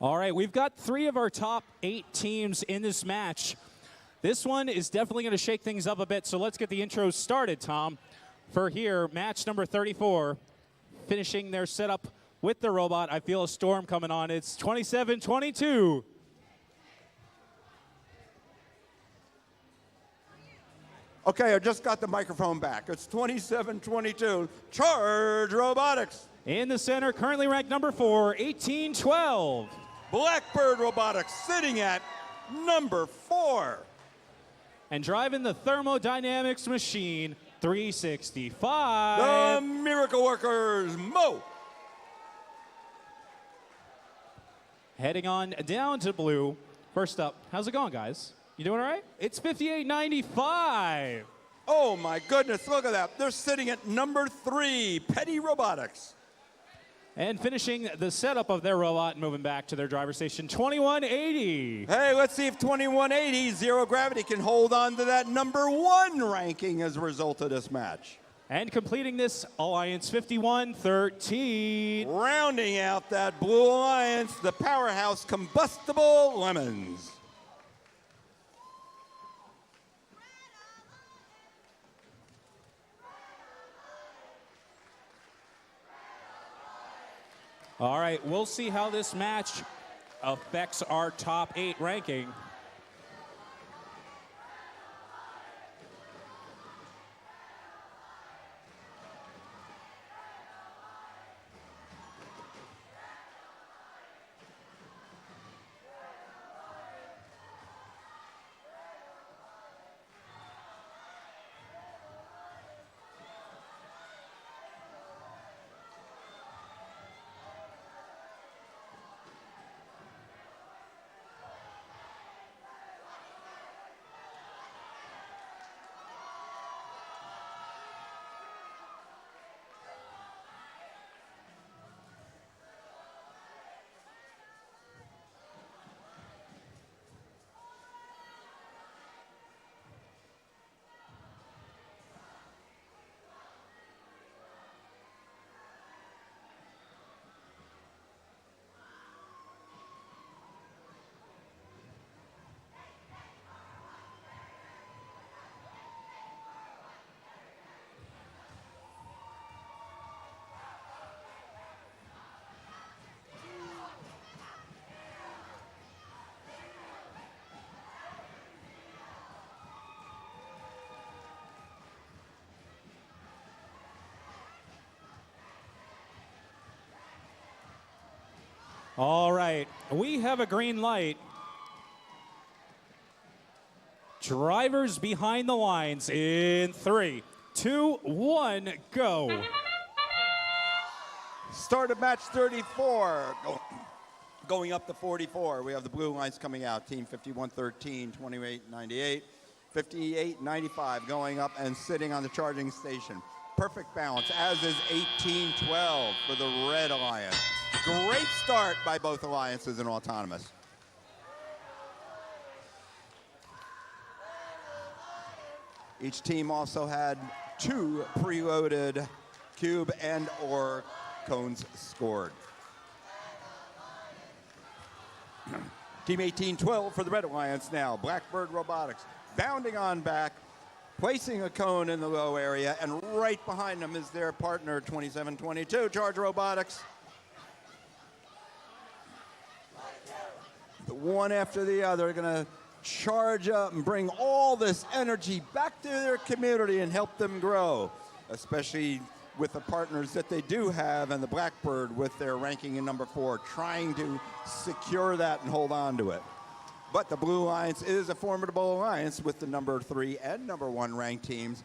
All right, we've got 3 of our top 8 teams in this match. This one is definitely going to shake things up a bit, so let's get the intros started, Tom. For here, match number 34, finishing their setup with the robot. I feel a storm coming on. It's 27-22. Okay, I just got the microphone back. It's 27-22. Charge Robotics. In the center, currently ranked number 4, 18-12. Blackbird Robotics sitting at number 4. And driving the thermodynamics machine, 365. The Miracle Workers, Mo. Heading on down to blue. First up, how's it going, guys? You doing all right? It's 58-95. Oh my goodness, look at that. They're sitting at number 3, Petty Robotics. And finishing the setup of their robot, moving back to their driver's station, 2180. Hey, let's see if 2180 Zero Gravity can hold on to that number 1 ranking as a result of this match. And completing this alliance, 51-13. Rounding out that Blue Alliance, the powerhouse Combustible Lemons. All right, we'll see how this match affects our top 8 ranking. All right, we have a green light. Drivers behind the lines in 3, 2, 1, go. Start of match 34. Going up to 44. We have the blue lines coming out. Team 51-13, 28-98. 58-95 going up and sitting on the charging station. Perfect balance, as is 18-12 for the Red Alliance. Great start by both alliances in autonomous. Each team also had 2 preloaded cube and or cones scored. Team 18-12 for the Red Alliance now. Blackbird Robotics bounding on back, placing a cone in the low area, and right behind them is their partner, 27-22, Charge Robotics. The one after the other are going to charge up and bring all this energy back to their community and help them grow, especially with the partners that they do have, and the Blackbird with their ranking in number 4, trying to secure that and hold on to it. But the Blue Alliance is a formidable alliance with the number 3 and number 1 ranked teams.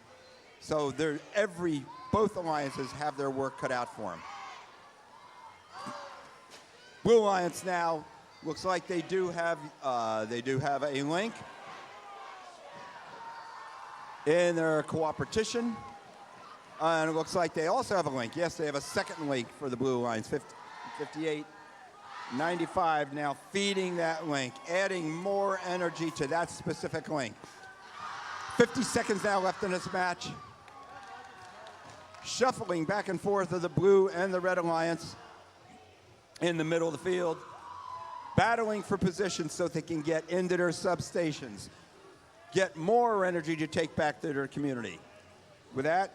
So both alliances have their work cut out for them. Blue Alliance now looks like they do have a link in their cooperation. And it looks like they also have a link. Yes, they have a second link for the Blue Alliance, 58-95 now feeding that link, adding more energy to that specific link. 50 seconds now left in this match. Shuffling back and forth of the Blue and the Red Alliance in the middle of the field, battling for position so they can get into their substations, get more energy to take back to their community. With that,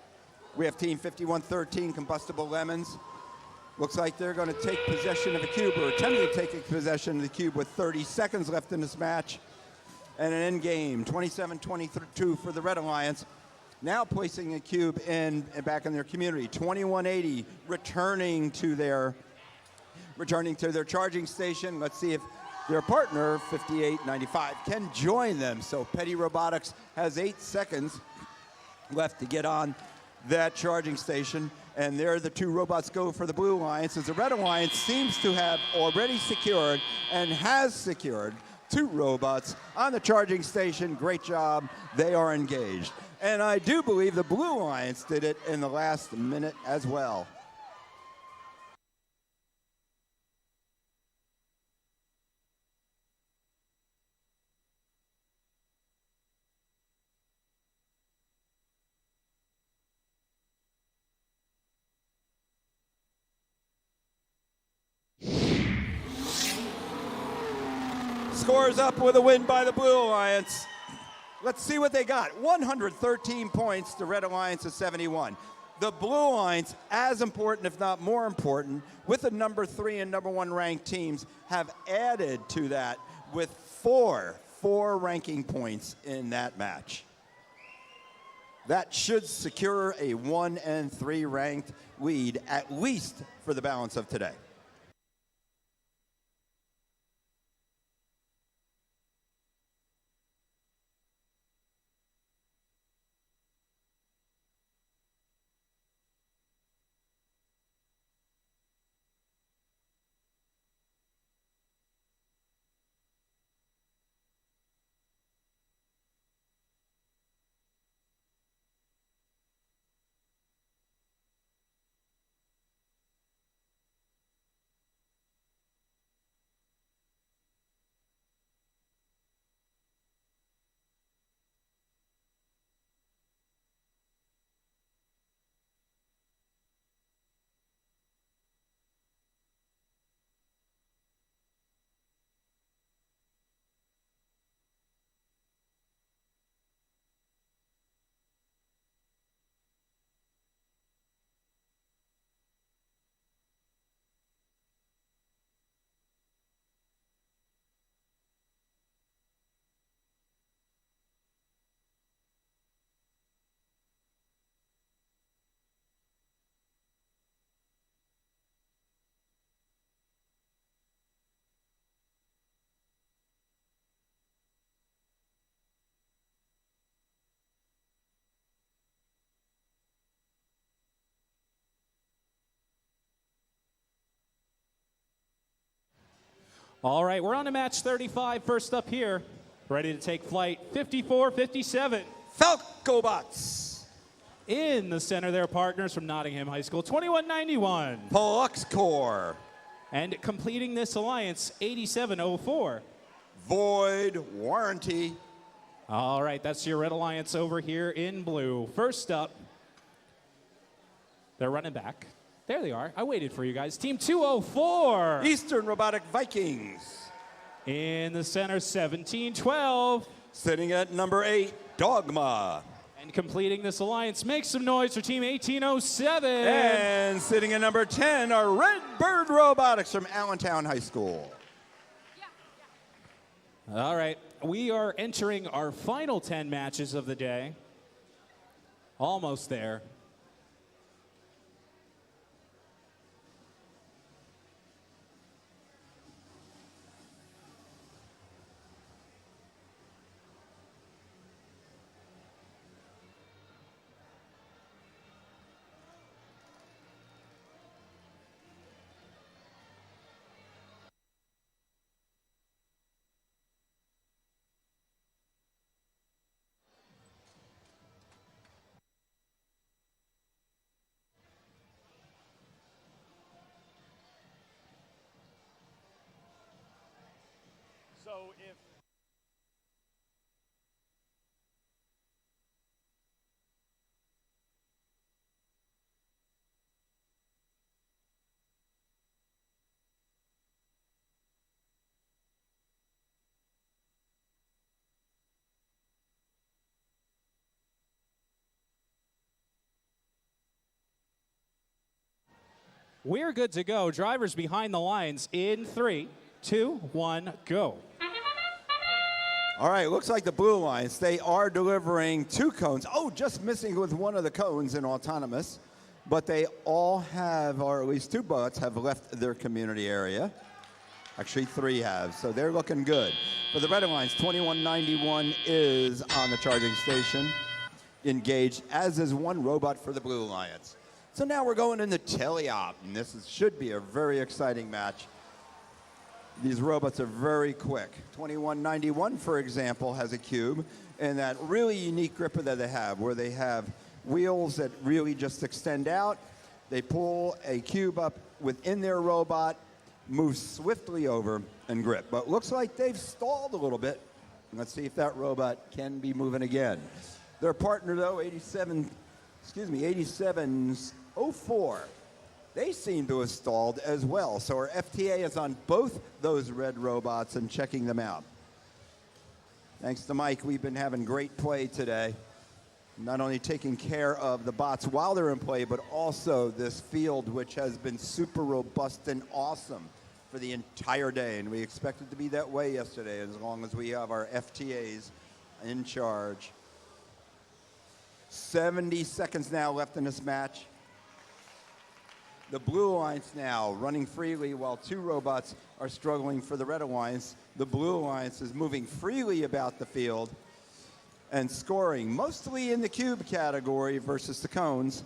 we have Team 51-13, Combustible Lemons. Looks like they're going to take possession of the cube, or attempting to take possession of the cube with 30 seconds left in this match. And an end game, 27-22 for the Red Alliance. Now placing a cube back in their community. 2180 returning to their charging station. Let's see if their partner, 5895, can join them. So Petty Robotics has 8 seconds left to get on that charging station, and there the 2 robots go for the Blue Alliance, as the Red Alliance seems to have already secured and has secured 2 robots on the charging station. Great job. They are engaged. And I do believe the Blue Alliance did it in the last minute as well. Scores up with a win by the Blue Alliance. Let's see what they got. 113 points. The Red Alliance is 71. The Blue Alliance, as important, if not more important, with the number 3 and number 1 ranked teams, have added to that with four ranking points in that match. That should secure a 1 and 3 ranked lead, at least for the balance of today. All right, we're on to match 35. First up here, ready to take flight, 54-57. Falcobots. In the center, their partners from Nottingham High School, 2191. Pollux Core. And completing this alliance, 8704. Void Warranty. All right, that's your Red Alliance over here in blue. First up, they're running back. There they are. I waited for you guys. Team 204. Eastern Robotic Vikings. In the center, 1712. Sitting at number 8, Dogma. And completing this alliance, make some noise for Team 1807. And sitting at number 10 are Red Bird Robotics from Allentown High School. All right, we are entering our final 10 matches of the day. Almost there. So if We're good to go. Drivers behind the lines in 3, 2, 1, go. All right, looks like the Blue Alliance, they are delivering 2 cones. Oh, just missing with one of the cones in autonomous. But they all have, or at least 2 bots have left their community area. Actually, 3 have, so they're looking good. For the Red Alliance, 2191 is on the charging station, engaged, as is 1 robot for the Blue Alliance. So now we're going into teleop, and should be a very exciting match. These robots are very quick. 2191, for example, has a cube, and that really unique gripper that they have, where they have wheels that really just extend out. They pull a cube up within their robot, move swiftly over, and grip. But looks like they've stalled a little bit. Let's see if that robot can be moving again. Their partner, though, 8704. They seem to have stalled as well. So our FTA is on both those red robots and checking them out. Thanks to Mike, we've been having great play today. Not only taking care of the bots while they're in play, but also this field, which has been super robust and awesome for the entire day. And we expect it to be that way yesterday, as long as we have our FTAs in charge. 70 seconds now left in this match. The Blue Alliance now running freely while 2 robots are struggling for the Red Alliance. The Blue Alliance is moving freely about the field and scoring mostly in the cube category versus the cones.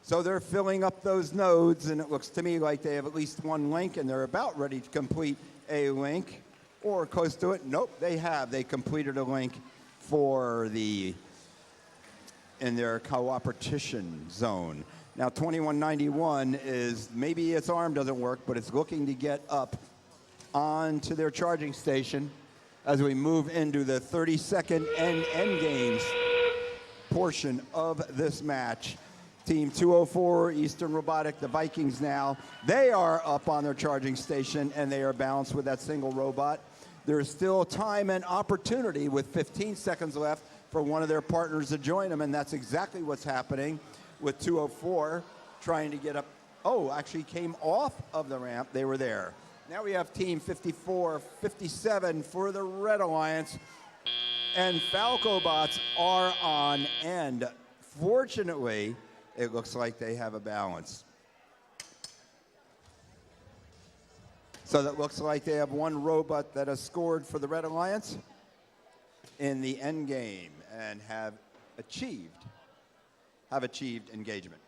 So they're filling up those nodes, and it looks to me like they have at least 1 link, and they're about ready to complete a link or close to it. Nope, they have. They completed a link for in their cooperation zone. Now 2191 is, maybe its arm doesn't work, but it's looking to get up onto their charging station as we move into the 30-second end games portion of this match. Team 204, Eastern Robotic, the Vikings now, they are up on their charging station, and they are balanced with that single robot. There is still time and opportunity with 15 seconds left for one of their partners to join them, and that's exactly what's happening with 204 trying to get up. Oh, actually came off of the ramp. They were there. Now we have Team 54-57 for the Red Alliance, and Falcobots are on end. Fortunately, it looks like they have a balance. So that looks like they have 1 robot that has scored for the Red Alliance in the end game and have achieved engagement.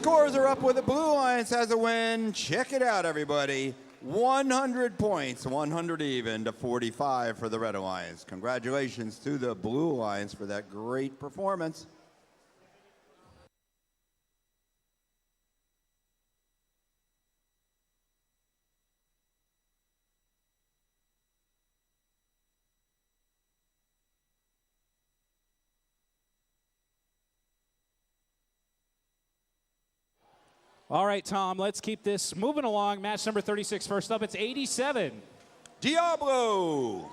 Scores are up with the Blue Alliance has a win. Check it out, everybody. 100 points, 100 even to 45 for the Red Alliance. Congratulations to the Blue Alliance for that great performance. All right, Tom, let's keep this moving along. Match number 36 first up. It's 87. Diablo.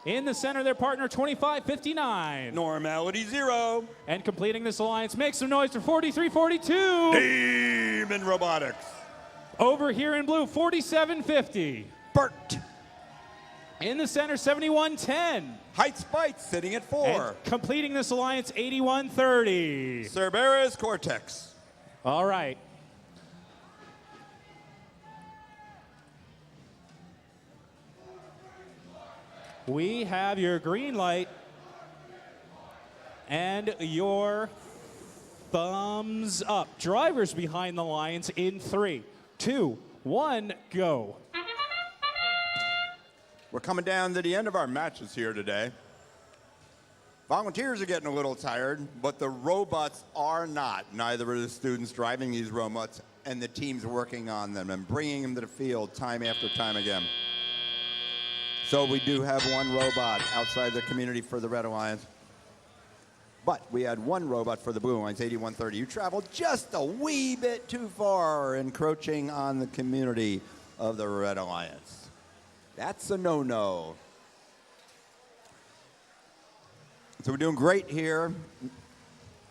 In the center, their partner, 25-59. Normality 0. And completing this alliance, make some noise for 43-42. Demon Robotics. Over here in blue, 47-50. Bert. In the center, 71-10. Heights Bites sitting at 4. And completing this alliance, 81-30. Cerberus Cortex. All right. We have your green light and your thumbs up. Drivers behind the lines in 3, 2, 1, go. We're coming down to the end of our matches here today. Volunteers are getting a little tired, but the robots are not. Neither are the students driving these robots and the teams working on them and bringing them to the field time after time again. So we do have one robot outside the community for the Red Alliance. But we had one robot for the Blue Alliance, 8130. You traveled just a wee bit too far, encroaching on the community of the Red Alliance. That's a no-no. So we're doing great here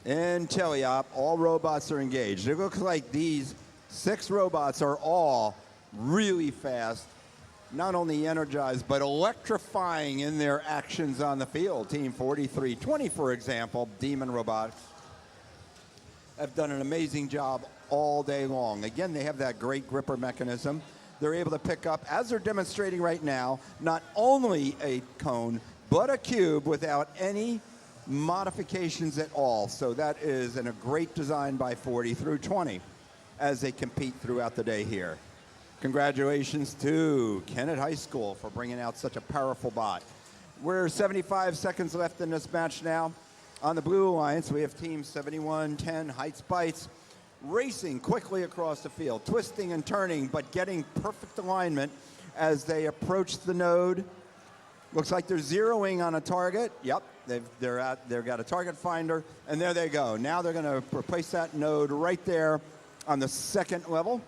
in Teleop. All robots are engaged. It looks like these 6 robots are all really fast, not only energized, but electrifying in their actions on the field. Team 4320, for example, Demon Robotics, have done an amazing job all day long. Again, they have that great gripper mechanism. They're able to pick up, as they're demonstrating right now, not only a cone, but a cube without any modifications at all. So that is a great design by 4320 as they compete throughout the day here. Congratulations to Kennett High School for bringing out such a powerful bot. We're 75 seconds left in this match now. On the Blue Alliance, we have team 7110 Heights Bites racing quickly across the field, twisting and turning, but getting perfect alignment as they approach the node. Looks like they're zeroing on a target. Yep, they've got a target finder, and there they go. Now they're going to replace that node right there on the second level,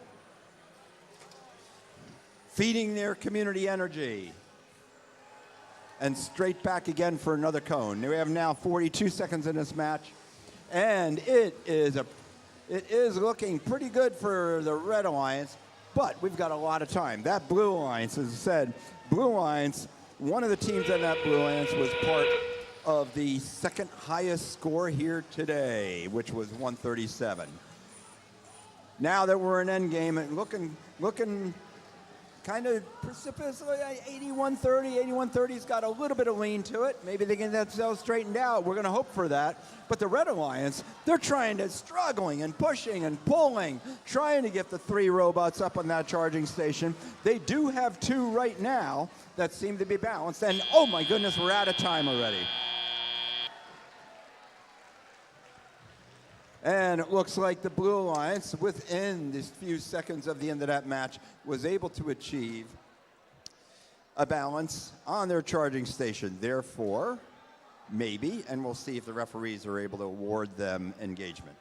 feeding their community energy. And straight back again for another cone. We have now 42 seconds in this match, and it is looking pretty good for the Red Alliance, but we've got a lot of time. That Blue Alliance, as I said, Blue Alliance, one of the teams in that Blue Alliance was part of the second highest score here today, which was 137. Now that we're in endgame, and looking kind of precipitously, 8130. 8130's got a little bit of lean to it. Maybe they get themselves straightened out. We're going to hope for that. But the Red Alliance, they're struggling and pushing and pulling, trying to get the 3 robots up on that charging station. They do have 2 right now that seem to be balanced. And oh my goodness, we're out of time already. And it looks like the Blue Alliance, within these few seconds of the end of that match, was able to achieve a balance on their charging station. Therefore, maybe, and we'll see if the referees are able to award them engagement.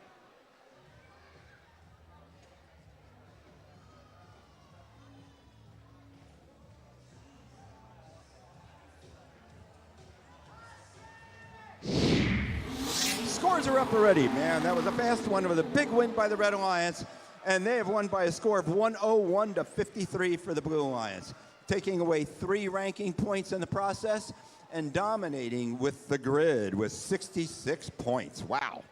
Scores are up already. Man, that was a fast one. It was a big win by the Red Alliance, and they have won by a score of 101 to 53 for the Blue Alliance, taking away 3 ranking points in the process and dominating with the grid with 66 points. Wow.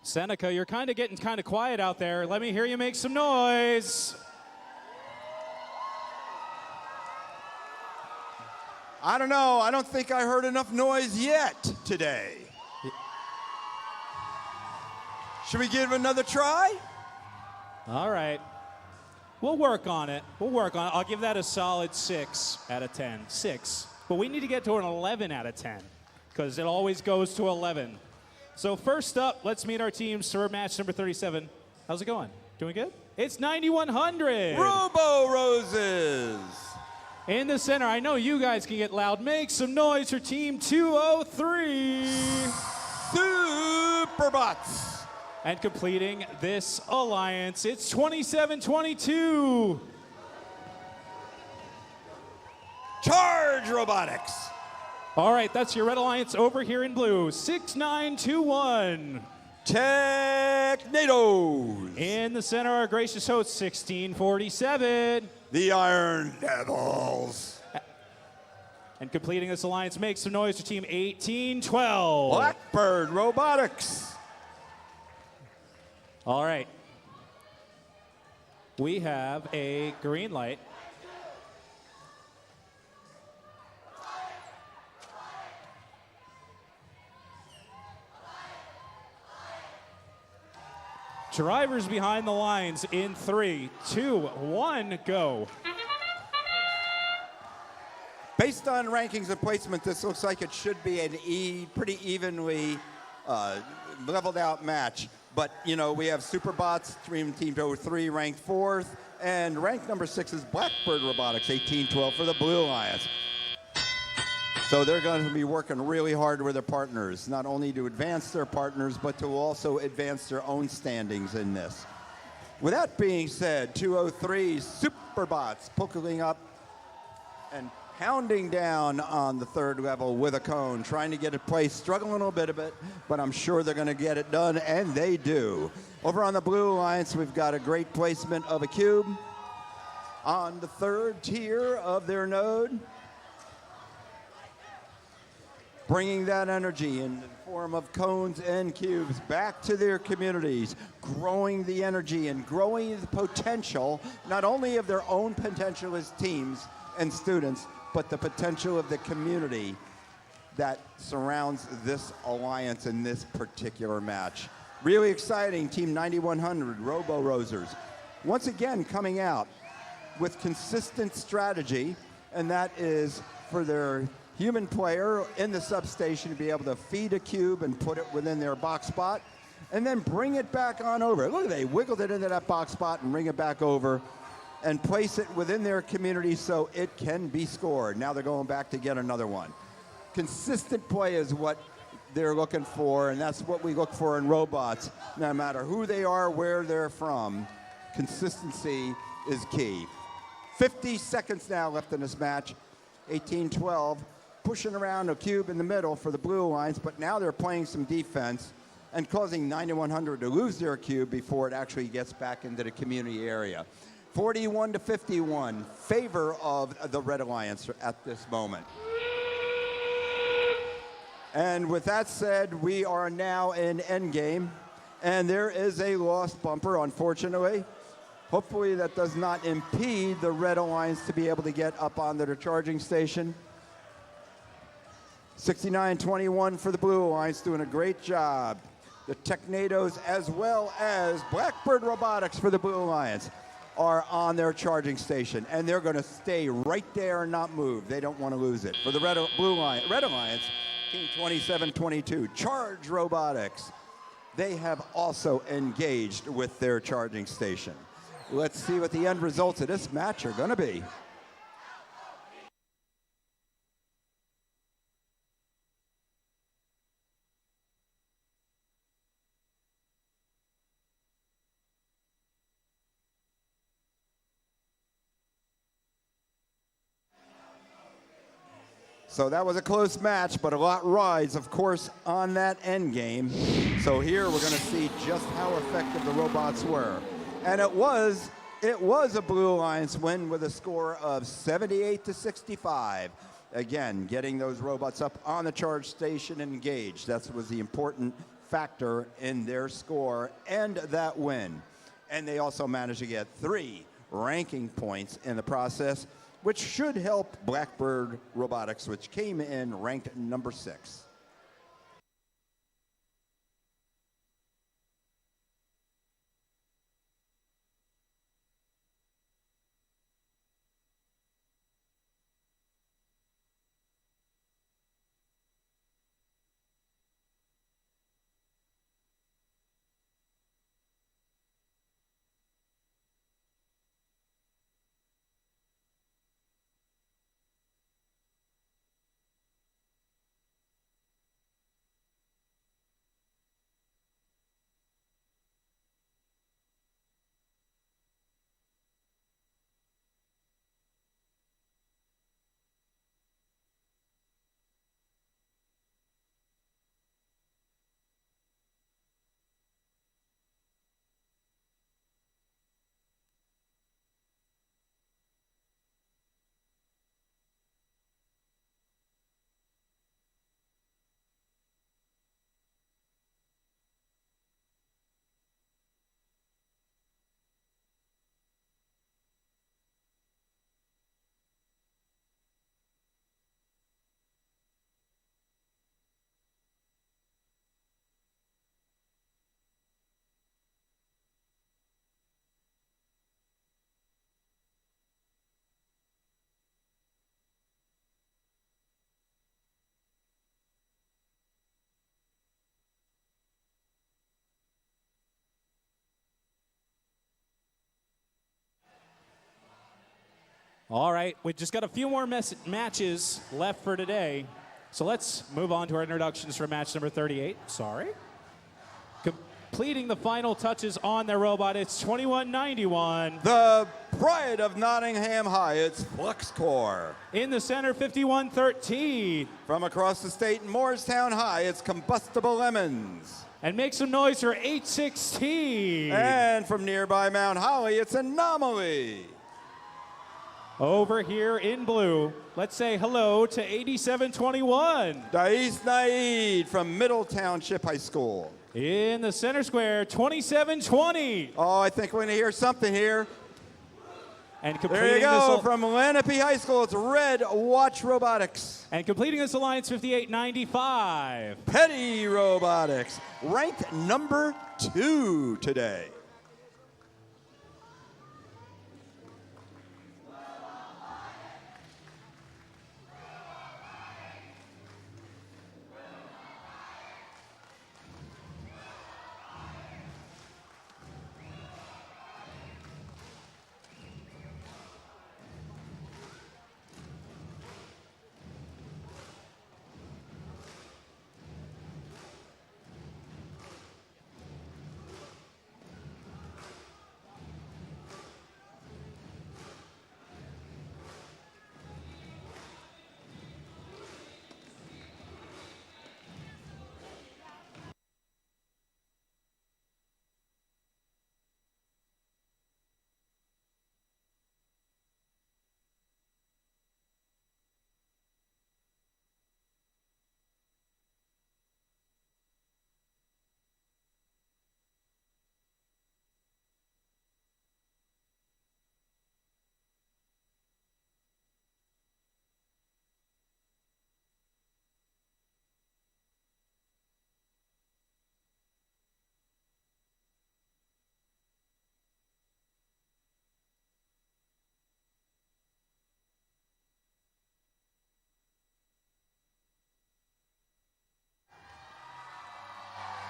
Seneca, you're getting kind of quiet out there. Let me hear you make some noise. I don't know. I don't think I heard enough noise yet today. Should we give it another try? All right. We'll work on it. I'll give that a solid 6 out of 10. 6. But we need to get to an 11 out of 10 because it always goes to 11. So first up, let's meet our teams for match number 37. How's it going? Doing good? It's 9100. Robo Roses. In the center, I know you guys can get loud. Make some noise for team 203. Superbots. And completing this alliance, it's 2722. Charge Robotics. All right, that's your Red Alliance over here in blue, 6921. Technados. In the center, our gracious host, 1647. The Iron Devils. And completing this alliance, make some noise for team 1812. Blackbird Robotics. All right. We have a green light. Drivers behind the lines in 3, 2, 1, go. Based on rankings and placement, this looks like it should be an pretty evenly leveled out match. But, you know, we have Superbots, Team 203 ranked 4th, and ranked number 6 is Blackbird Robotics, 1812 for the Blue Alliance. So they're going to be working really hard with their partners, not only to advance their partners, but to also advance their own standings in this. With that being said, 203 Superbots pulling up and pounding down on the 3rd level with a cone, trying to get it placed, struggling a little bit, but I'm sure they're going to get it done, and they do. Over on the Blue Alliance, we've got a great placement of a cube on the 3rd tier of their node, bringing that energy in the form of cones and cubes back to their communities, growing the energy and growing the potential, not only of their own potential as teams and students, but the potential of the community that surrounds this alliance in this particular match. Really exciting, Team 9100, Robo Rosers. Once again, coming out with consistent strategy, and that is for their human player in the substation to be able to feed a cube and put it within their box spot, and then bring it back on over. Look, they wiggled it into that box spot and bring it back over and place it within their community so it can be scored. Now they're going back to get another one. Consistent play is what they're looking for, and that's what we look for in robots. No matter who they are, where they're from, consistency is key. 50 seconds now left in this match. 1812 pushing around a cube in the middle for the Blue Alliance, but now they're playing some defense and causing 9100 to lose their cube before it actually gets back into the community area. 41-51, favor of the Red Alliance at this moment. And with that said, we are now in endgame, and there is a lost bumper, unfortunately. Hopefully that does not impede the Red Alliance to be able to get up onto the charging station. 69-21 for the Blue Alliance, doing a great job. The Technados as well as Blackbird Robotics for the Blue Alliance are on their charging station, and they're going to stay right there and not move. They don't want to lose it. For the Red Alliance, Team 27-22, Charge Robotics. They have also engaged with their charging station. Let's see what the end results of this match are going to be. So that was a close match, but a lot rides, of course, on that end game. So here we're going to see just how effective the robots were. And it was a Blue Alliance win with a score of 78-65. Again, getting those robots up on the charge station and engaged. That was the important factor in their score and that win. And they also managed to get 3 ranking points in the process, which should help Blackbird Robotics, which came in ranked number 6. All right, we just got a few more matches left for today. So let's move on to our introductions for match number 38. Sorry. Completing the final touches on their robot, it's 2191. The pride of Nottingham High, it's FluxCore. In the center, 5113. From across the state in Morristown High, it's Combustible Lemons. And make some noise for 816. And from nearby Mount Holly, it's Anomaly. Over here in blue, let's say hello to 8721. Dais Naid from Middle Township High School. In the center square, 2720. Oh, I think we're going to hear something here. And there you go, from Lenape High School, it's Red Watch Robotics. And completing this alliance, 5895. Petty Robotics, ranked number 2 today.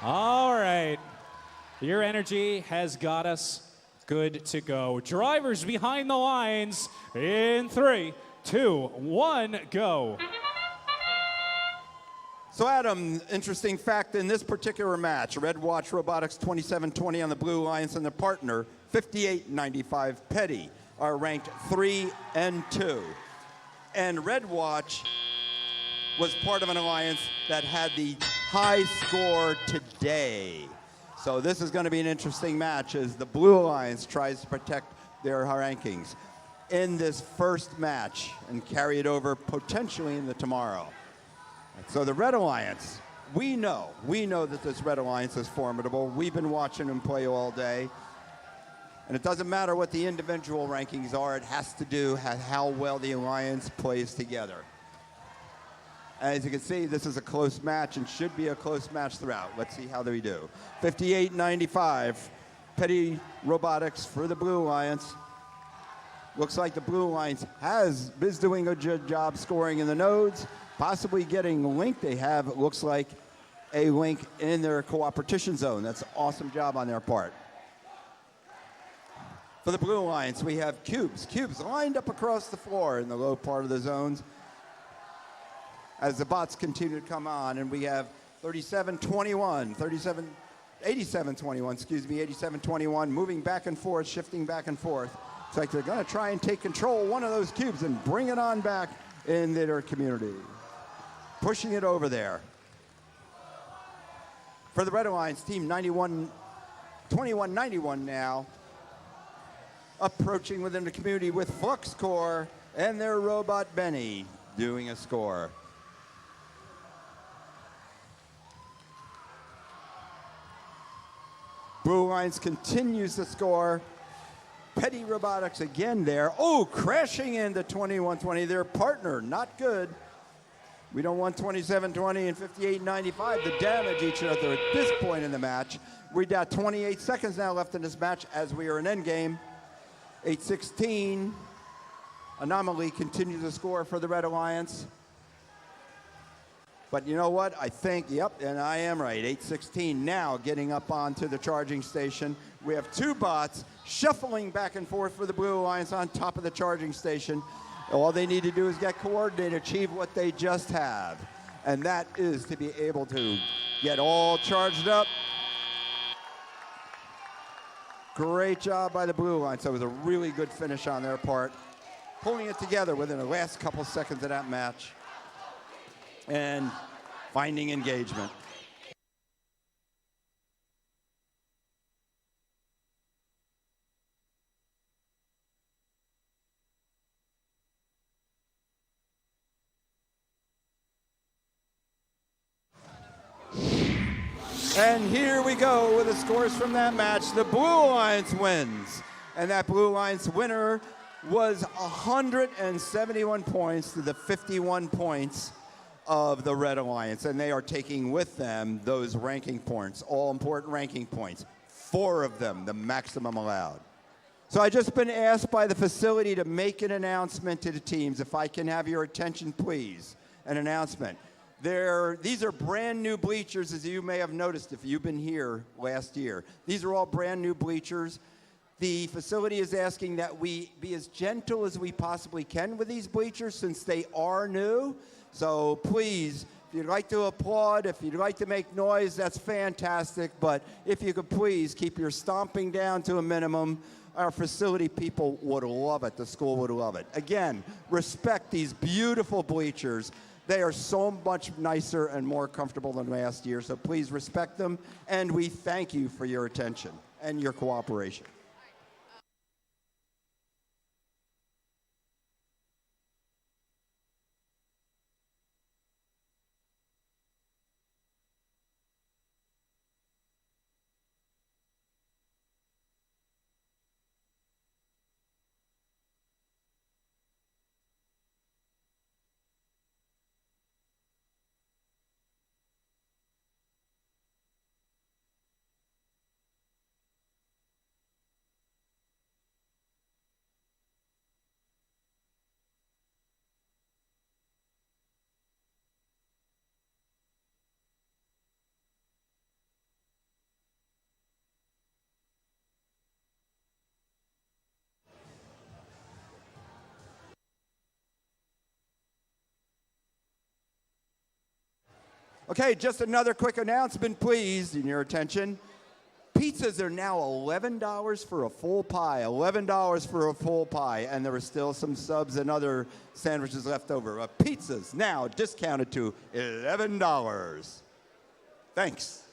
All right. Your energy has got us good to go. Drivers behind the lines in 3, 2, 1, go. So Adam, interesting fact in this particular match, Red Watch Robotics 2720 on the Blue Alliance and their partner 5895 Petty are ranked 3 and 2. And Red Watch was part of an alliance that had the high score today. So this is going to be an interesting match as the Blue Alliance tries to protect their rankings in this first match and carry it over potentially into tomorrow. So the Red Alliance we know that this Red Alliance is formidable. We've been watching them play all day. And it doesn't matter what the individual rankings are, it has to do with how well the Alliance plays together. As you can see, this is a close match and should be a close match throughout. Let's see how they do. 58-95, Petty Robotics for the Blue Alliance. Looks like the Blue Alliance is doing a good job scoring in the nodes, possibly getting a link. They have, it looks like, a link in their cooperation zone. That's an awesome job on their part. For the Blue Alliance, we have cubes. Cubes lined up across the floor in the low part of the zones as the bots continue to come on. And we have 87-21, 87-21, moving back and forth, shifting back and forth. It's like they're going to try and take control of one of those cubes and bring it on back in their community. Pushing it over there. For the Red Alliance, team 21-91 now. Approaching within the community with Flux Core and their robot Benny doing a score. Blue Alliance continues to score. Petty Robotics again there. Oh, crashing into 21-20. Their partner, not good. We don't want 27-20 and 58-95 to damage each other at this point in the match. We got 28 seconds now left in this match as we are in endgame. 8-16. Anomaly continues to score for the Red Alliance. But you know what? I think, yep, and I am right. 8-16 now getting up onto the charging station. We have two bots shuffling back and forth for the Blue Alliance on top of the charging station. All they need to do is get coordinated, achieve what they just have. And that is to be able to get all charged up. Great job by the Blue Alliance. That was a really good finish on their part. Pulling it together within the last couple seconds of that match. And finding engagement. And here we go with the scores from that match. The Blue Alliance wins. And that Blue Alliance winner was 171 points to the 51 points of the Red Alliance. And they are taking with them those ranking points, all important ranking points. 4 of them, the maximum allowed. So I just been asked by the facility to make an announcement to the teams. If I can have your attention, please. An announcement. These are brand new bleachers, as you may have noticed if you've been here last year. These are all brand new bleachers. The facility is asking that we be as gentle as we possibly can with these bleachers since they are new. So please, if you'd like to applaud, if you'd like to make noise, that's fantastic. But if you could please keep your stomping down to a minimum. Our facility people would love it. The school would love it. Again, respect these beautiful bleachers. They are so much nicer and more comfortable than last year, so please respect them, and we thank you for your attention and your cooperation. Okay, just another quick announcement, please, in your attention. Pizzas are now $11 for a full pie, $11 for a full pie, and there are still some subs and other sandwiches left over. Pizzas now discounted to $11. Thanks.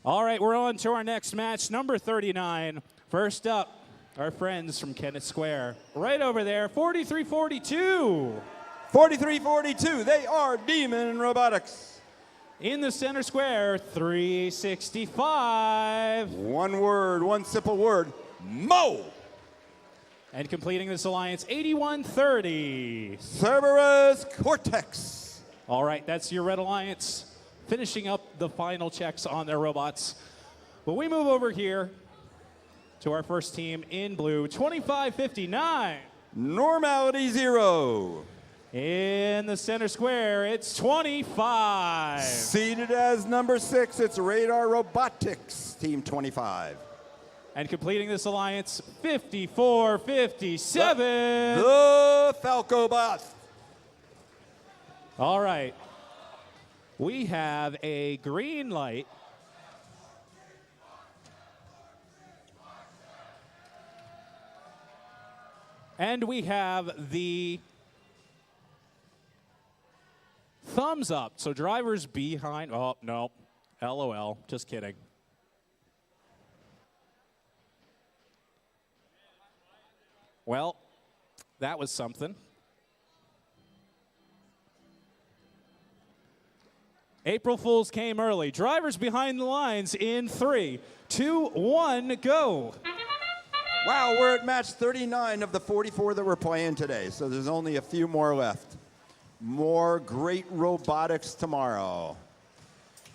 All right, we're on to our next match, number 39. First up, our friends from Kennett Square. Right over there, 43-42. 43-42, they are Demon Robotics. In the center square, 365. One word, one simple word, Mo. And completing this alliance, 81-30. Cerberus Cortex. All right, that's your Red Alliance finishing up the final checks on their robots. But we move over here to our first team in blue, 25-59. Normality 0. In the center square, it's 25. Seated as number 6, it's Radar Robotics, Team 25. And completing this alliance, 54-57. The Falcobots. All right. We have a green light. And we have the thumbs up. So drivers behind, oh, no, LOL, just kidding. Well, that was something. April Fools came early. Drivers behind the lines in 3, 2, 1, go. Wow, we're at match 39 of the 44 that we're playing today, so there's only a few more left. More great robotics tomorrow.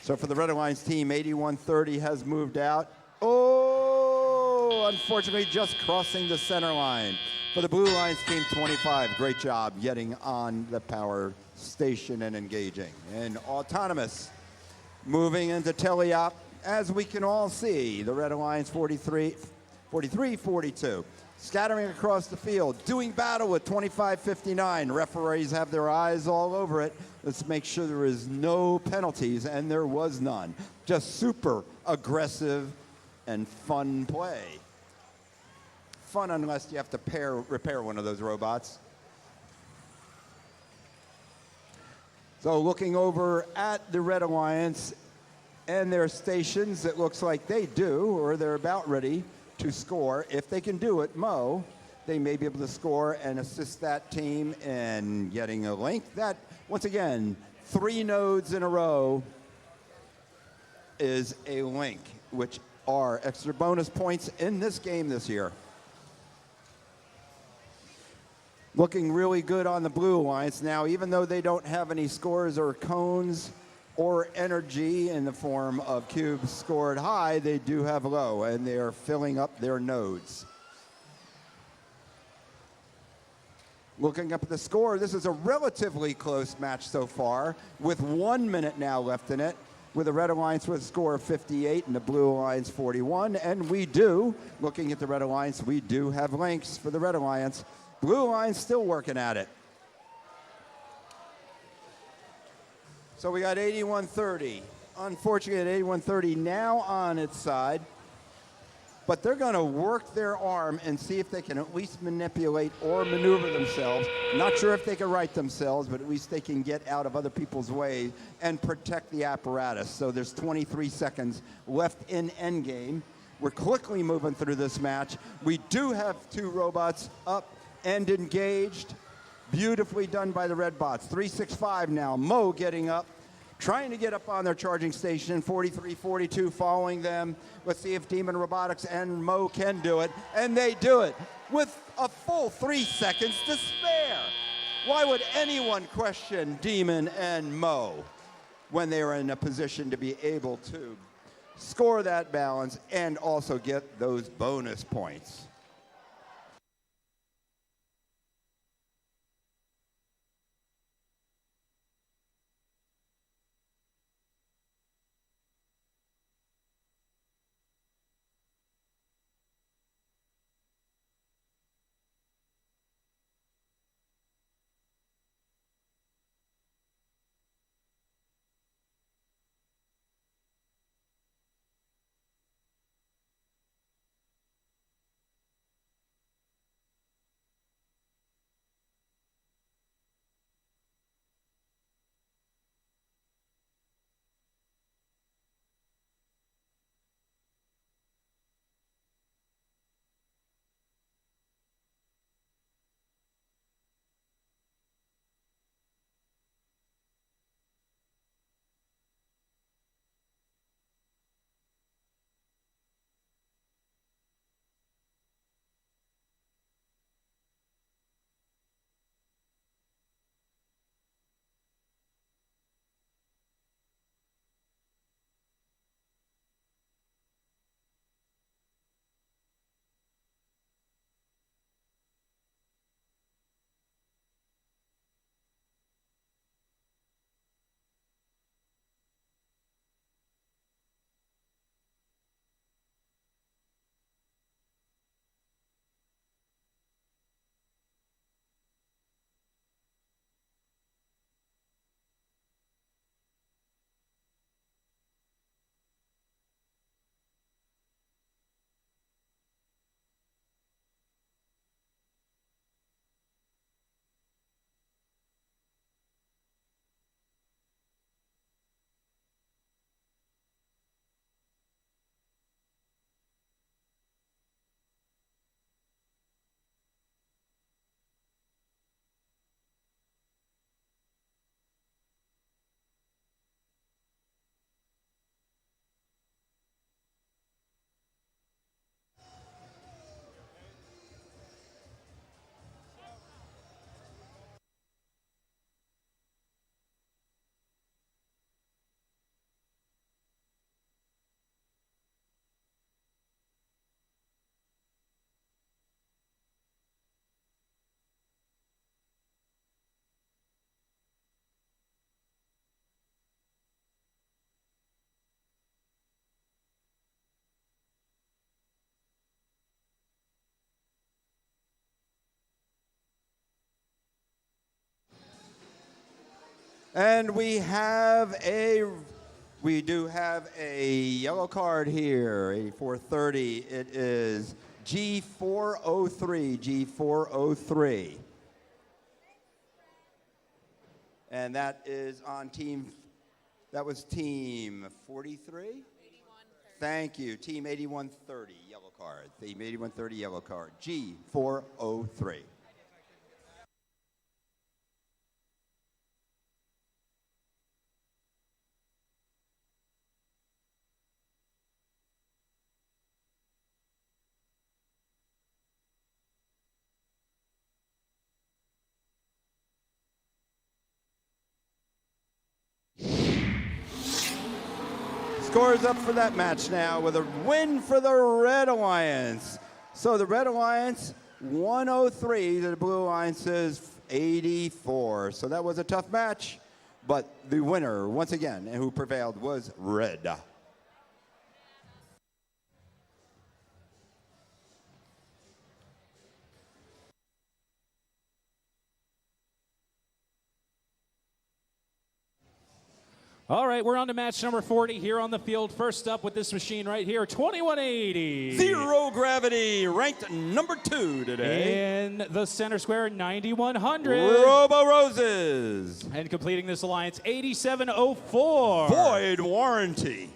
So for the Red Alliance team, 8130 has moved out. Oh, unfortunately, just crossing the center line. For the Blue Alliance team, 25, great job getting on the power station and engaging. And autonomous, moving into teleop, as we can all see, the Red Alliance 43-42. Scattering across the field, doing battle with 25-59. Referees have their eyes all over it. Let's make sure there is no penalties, and there was none. Just super aggressive and fun play. Fun unless you have to repair one of those robots. So looking over at the Red Alliance and their stations, it looks like they do, or they're about ready to score. If they can do it, Mo, they may be able to score and assist that team in getting a link. That, once again, 3 nodes in a row is a link, which are extra bonus points in this game this year. Looking really good on the Blue Alliance. Now, even though they don't have any scores or cones or energy in the form of cubes scored high, they do have low, and they are filling up their nodes. Looking up at the score, this is a relatively close match so far, with 1 minute now left in it, with the Red Alliance with a score of 58 and the Blue Alliance 41. And we do, looking at the Red Alliance, we do have links for the Red Alliance. Blue Alliance still working at it. So we got 8130. Unfortunately, at 8130 now on its side. But they're going to work their arm and see if they can at least manipulate or maneuver themselves. Not sure if they can right themselves, but at least they can get out of other people's way and protect the apparatus. So there's 23 seconds left in endgame. We're quickly moving through this match. We do have 2 robots up and engaged. Beautifully done by the red bots. 365 now. Mo getting up, trying to get up on their charging station. 43-42 following them. Let's see if Demon Robotics and Mo can do it. And they do it with a full 3 seconds to spare. Why would anyone question Demon and Mo when they are in a position to be able to score that balance and also get those bonus points? And we do have a yellow card here, 8430. It is G403, G403. And that is on that was team 43? 8130. Thank you, team 8130, yellow card. Team 8130, yellow card, G403. Scores up for that match now with a win for the Red Alliance. So the Red Alliance 103 to the Blue Alliance's 84. So that was a tough match, but the winner once again and who prevailed was Red. All right, we're on to match number 40 here on the field. First up with this machine right here, 2180. Zero gravity, ranked number 2 today. In the center square, 9100. Robo Roses. And completing this alliance, 8704. Void Warranty.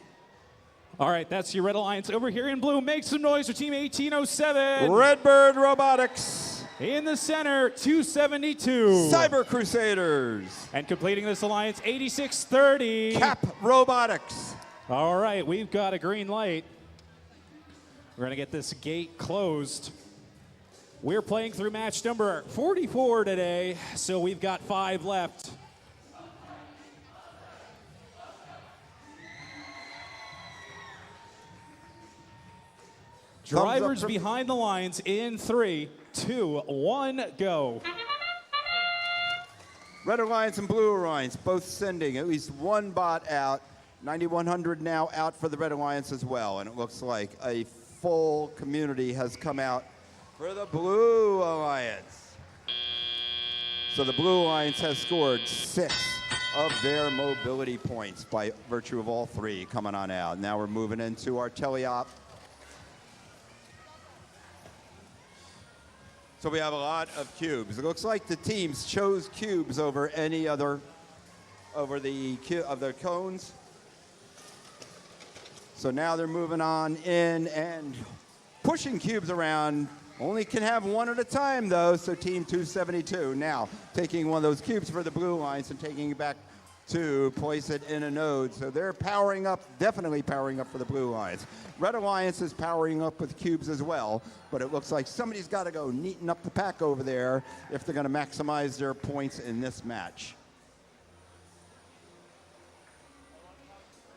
All right, that's your Red Alliance. Over here in blue, make some noise for team 1807. Redbird Robotics. In the center, 272. Cyber Crusaders. And completing this alliance, 8630. Cap Robotics. All right, we've got a green light. We're going to get this gate closed. We're playing through match number 44 today, so we've got 5 left. Drivers behind the lines in 3, 2, 1, go. Red Alliance and Blue Alliance both sending at least one bot out. 9100 now out for the Red Alliance as well. And it looks like a full community has come out for the Blue Alliance. So the Blue Alliance has scored 6 of their mobility points by virtue of all 3 coming on out. Now we're moving into our teleop. So we have a lot of cubes. It looks like the teams chose cubes over any other, over the cones. So now they're moving on in and pushing cubes around. Only can have one at a time though, so team 272 now taking one of those cubes for the Blue Alliance and taking it back to place it in a node. So they're powering up, definitely powering up for the Blue Alliance. Red Alliance is powering up with cubes as well, but it looks like somebody's got to go neaten up the pack over there if they're going to maximize their points in this match.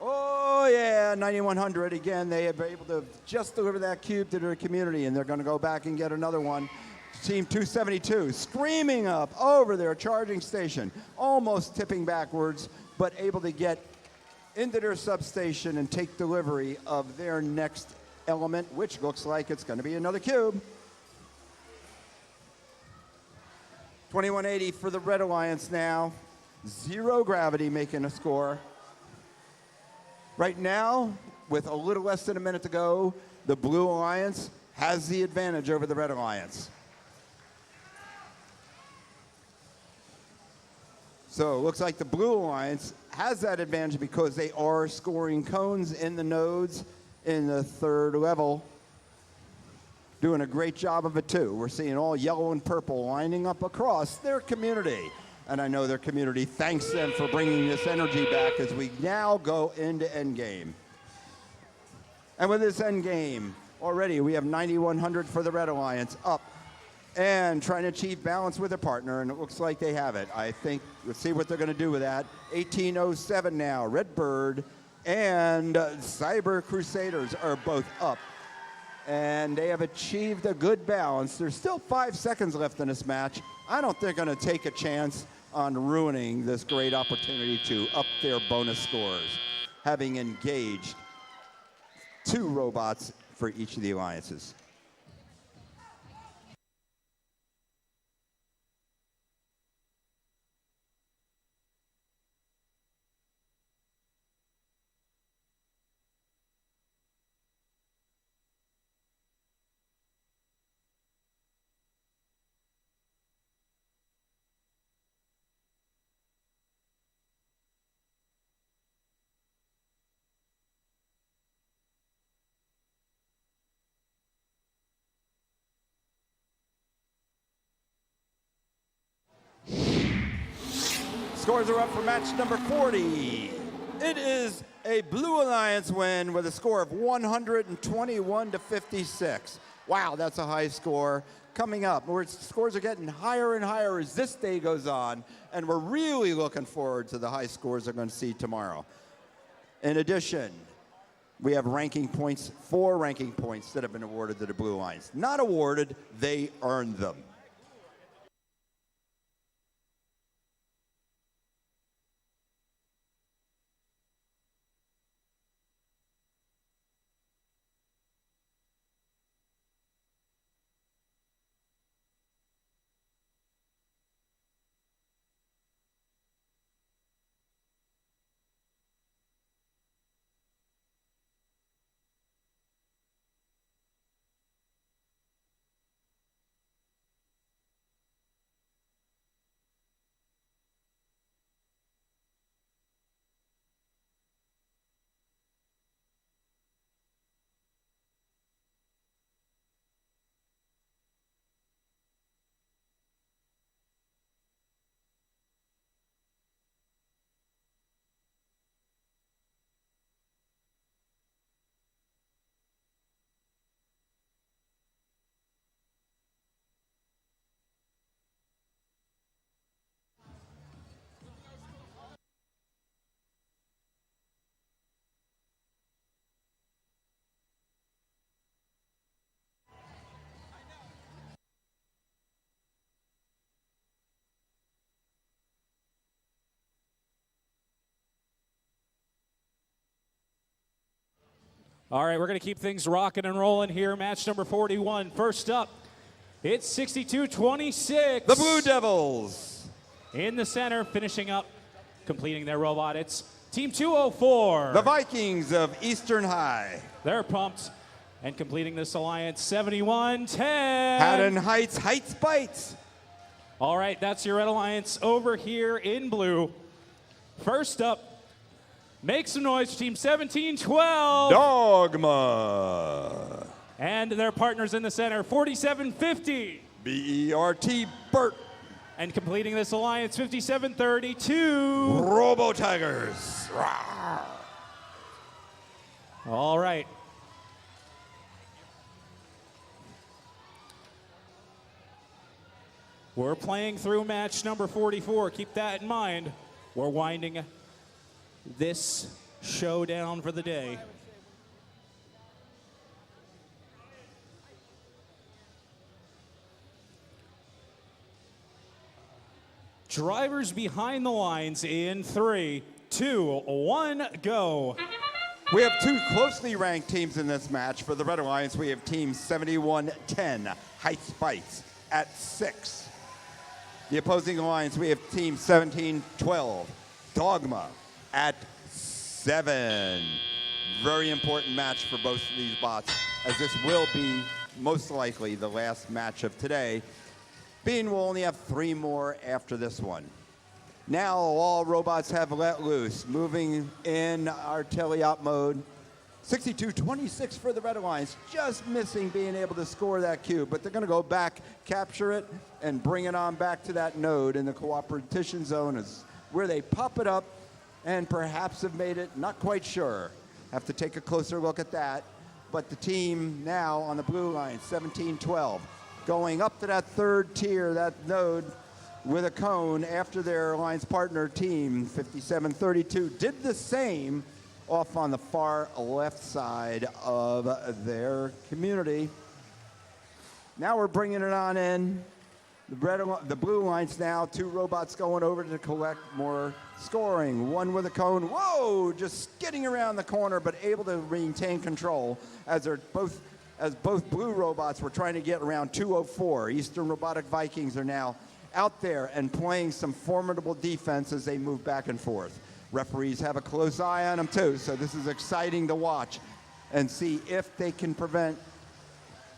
Oh yeah, 9100 again. They have been able to just deliver that cube to their community, and they're going to go back and get another one. Team 272 screaming up over their charging station, almost tipping backwards, but able to get into their substation and take delivery of their next element, which looks like it's going to be another cube. 2180 for the Red Alliance now. Zero gravity making a score. Right now, with a little less than a minute to go, the Blue Alliance has the advantage over the Red Alliance. So it looks like the Blue Alliance has that advantage because they are scoring cones in the nodes in the 3rd level. Doing a great job of it too. We're seeing all yellow and purple lining up across their community. And I know their community thanks them for bringing this energy back as we now go into endgame. And with this endgame, already we have 9100 for the Red Alliance up and trying to achieve balance with their partner, and it looks like they have it. I think, let's see what they're going to do with that. 1807 now, Redbird and Cyber Crusaders are both up. And they have achieved a good balance. There's still 5 seconds left in this match. I don't think they're going to take a chance on ruining this great opportunity to up their bonus scores, having engaged 2 robots for each of the alliances. Scores are up for match number 40. It is a Blue Alliance win with a score of 121 to 56. Wow, that's a high score. Coming up, scores are getting higher and higher as this day goes on, and we're really looking forward to the high scores we're going to see tomorrow. In addition, we have ranking points, 4 ranking points that have been awarded to the Blue Alliance. Not awarded, they earned them. All right, we're going to keep things rocking and rolling here. Match number 41. First up, it's 62-26. The Blue Devils. In the center, finishing up, completing their robot. It's Team 204. The Vikings of Eastern High. They're pumped and completing this alliance 71-10. Haddon Heights, Heights Bites. All right, that's your Red Alliance over here in blue. First up, make some noise for Team 17-12. Dogma. And their partners in the center, 47-50. BERT Burt. And completing this alliance, 57-32. Robo Tigers. All right. We're playing through match number 44. Keep that in mind. We're winding this showdown for the day. Drivers behind the lines in 3, 2, 1, go. We have 2 closely ranked teams in this match. For the Red Alliance, we have Team 71-10, Heights Bites, at 6. The opposing alliance, we have Team 17-12, Dogma, at 7. Very important match for both of these bots, as this will be most likely the last match of today, being we'll only have 3 more after this one. Now all robots have let loose, moving in our teleop mode. 62-26 for the Red Alliance, just missing being able to score that cube, but they're going to go back, capture it, and bring it on back to that node in the cooperation zone is where they pop it up and perhaps have made it, not quite sure. Have to take a closer look at that. But the team now on the Blue Alliance, 17-12, going up to that 3rd tier, that node, with a cone after their alliance partner team, 57-32, did the same off on the far left side of their community. Now we're bringing it on in. The Blue Alliance now, 2 robots going over to collect more scoring. 1 with a cone, whoa, just skidding around the corner, but able to maintain control as both blue robots were trying to get around 204. Eastern Robotic Vikings are now out there and playing some formidable defense as they move back and forth. Referees have a close eye on them too, so this is exciting to watch and see if they can prevent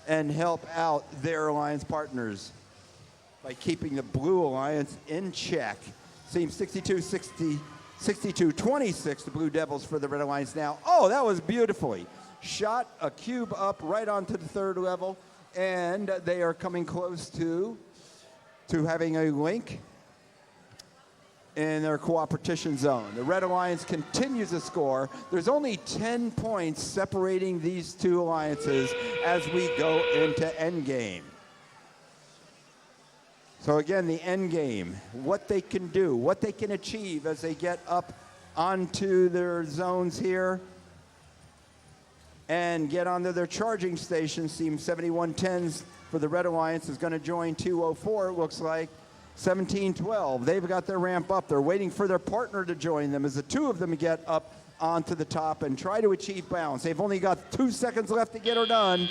and help out their alliance partners by keeping the Blue Alliance in check. Team 62-26, the Blue Devils for the Red Alliance now. Oh, that was beautifully. Shot a cube up right onto the 3rd level, and they are coming close to having a link. in their cooperation zone. The Red Alliance continues to score. There's only 10 points separating these two alliances as we go into endgame. So again, the endgame, what they can do, what they can achieve as they get up onto their zones here and get onto their charging stations. Team 7110s for the Red Alliance is going to join 204, it looks like. 1712, they've got their ramp up. They're waiting for their partner to join them as the two of them get up onto the top and try to achieve balance. They've only got 2 seconds left to get her done.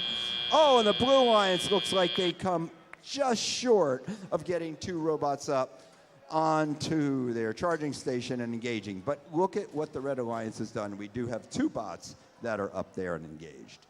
Oh, and the Blue Alliance looks like they come just short of getting 2 robots up onto their charging station and engaging. But look at what the Red Alliance has done. We do have 2 bots that are up there and engaged.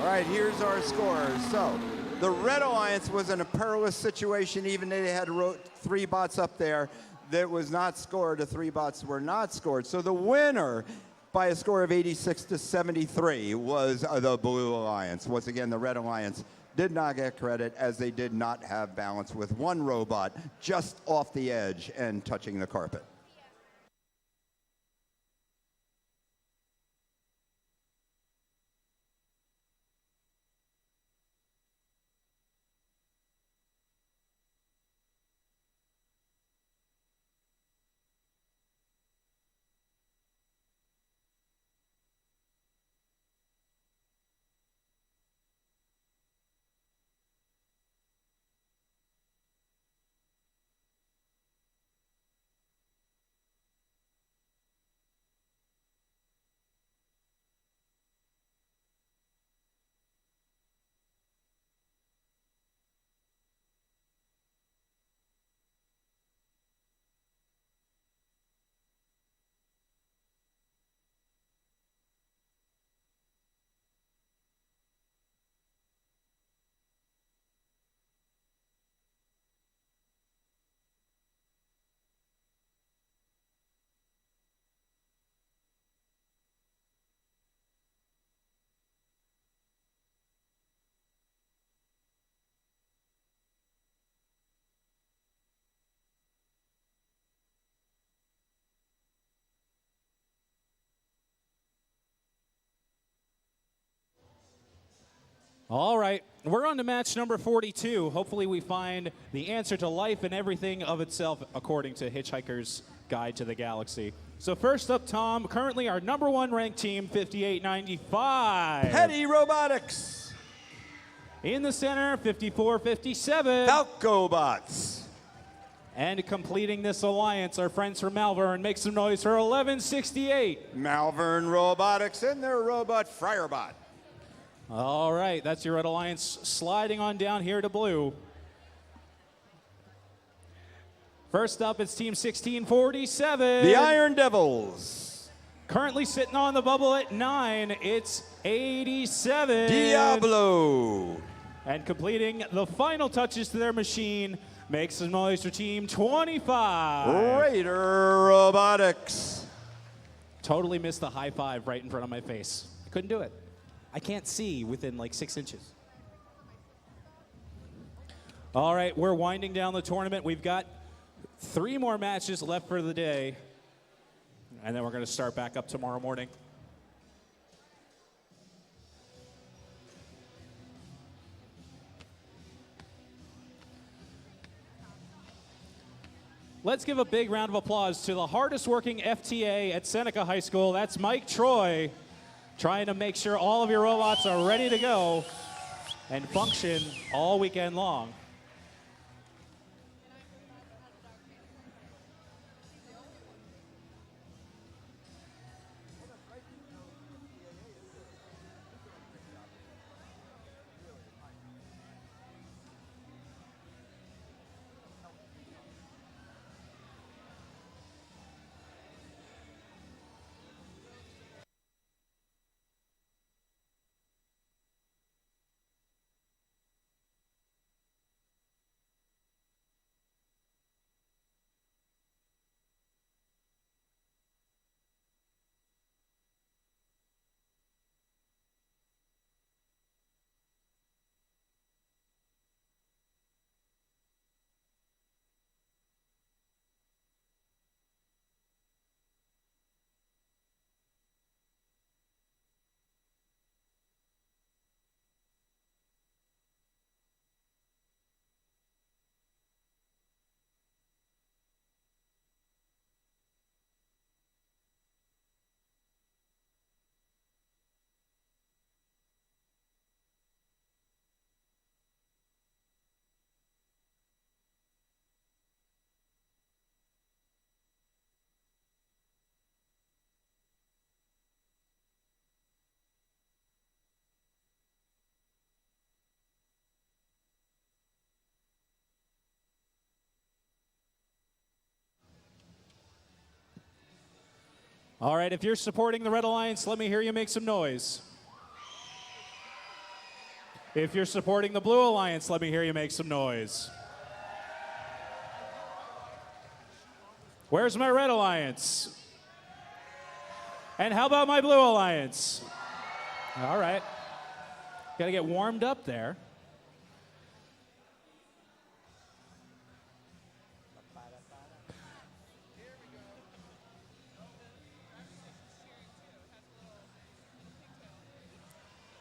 All right, here's our scores. So the Red Alliance was in a perilous situation, even though they had 3 bots up there. That was not scored. The 3 bots were not scored. So the winner by a score of 86 to 73 was the Blue Alliance. Once again, the Red Alliance did not get credit as they did not have balance with 1 robot just off the edge and touching the carpet. All right, we're on to match number 42. Hopefully we find the answer to life and everything of itself according to Hitchhiker's Guide to the Galaxy. So first up, Tom, currently our number 1 ranked team, 5895. Petty Robotics. In the center, 5457. Falcobots. And completing this alliance, our friends from Malvern, make some noise for 1168. Malvern Robotics and their robot Friarbot. All right, that's your Red Alliance sliding on down here to blue. First up, it's Team 1647. The Iron Devils. Currently sitting on the bubble at 9, it's 87. Diablo. And completing the final touches to their machine, make some noise for Team 25. Raider Robotics. Totally missed the high five right in front of my face. I couldn't do it. I can't see within like 6 inches. All right, we're winding down the tournament. We've got 3 more matches left for the day, and then we're going to start back up tomorrow morning. Let's give a big round of applause to the hardest working FTA at Seneca High School. That's Mike Troy, trying to make sure all of your robots are ready to go and function all weekend long. All right, if you're supporting the Red Alliance, let me hear you make some noise. If you're supporting the Blue Alliance, let me hear you make some noise. Where's my Red Alliance? And how about my Blue Alliance? All right. Got to get warmed up there.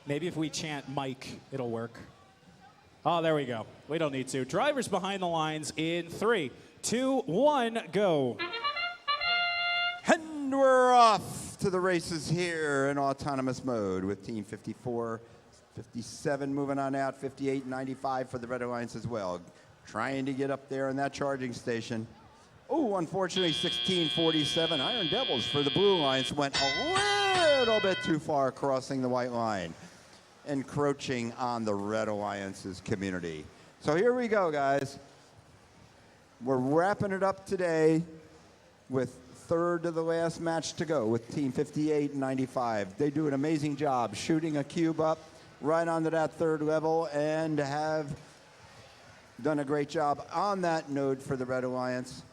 Maybe if we chant Mike, it'll work. Oh, there we go. We don't need to. Drivers behind the lines in 3, 2, 1, go. And we're off to the races here in autonomous mode with Team 54, 57 moving on out, 58, 95 for the Red Alliance as well. Trying to get up there in that charging station. Oh, unfortunately, 1647 Iron Devils for the Blue Alliance went a little bit too far crossing the white line, encroaching on the Red Alliance's community. So here we go, guys. We're wrapping it up today with third to the last match to go with Team 58 and 95. They do an amazing job shooting a cube up right onto that third level and have done a great job on that node for the Red Alliance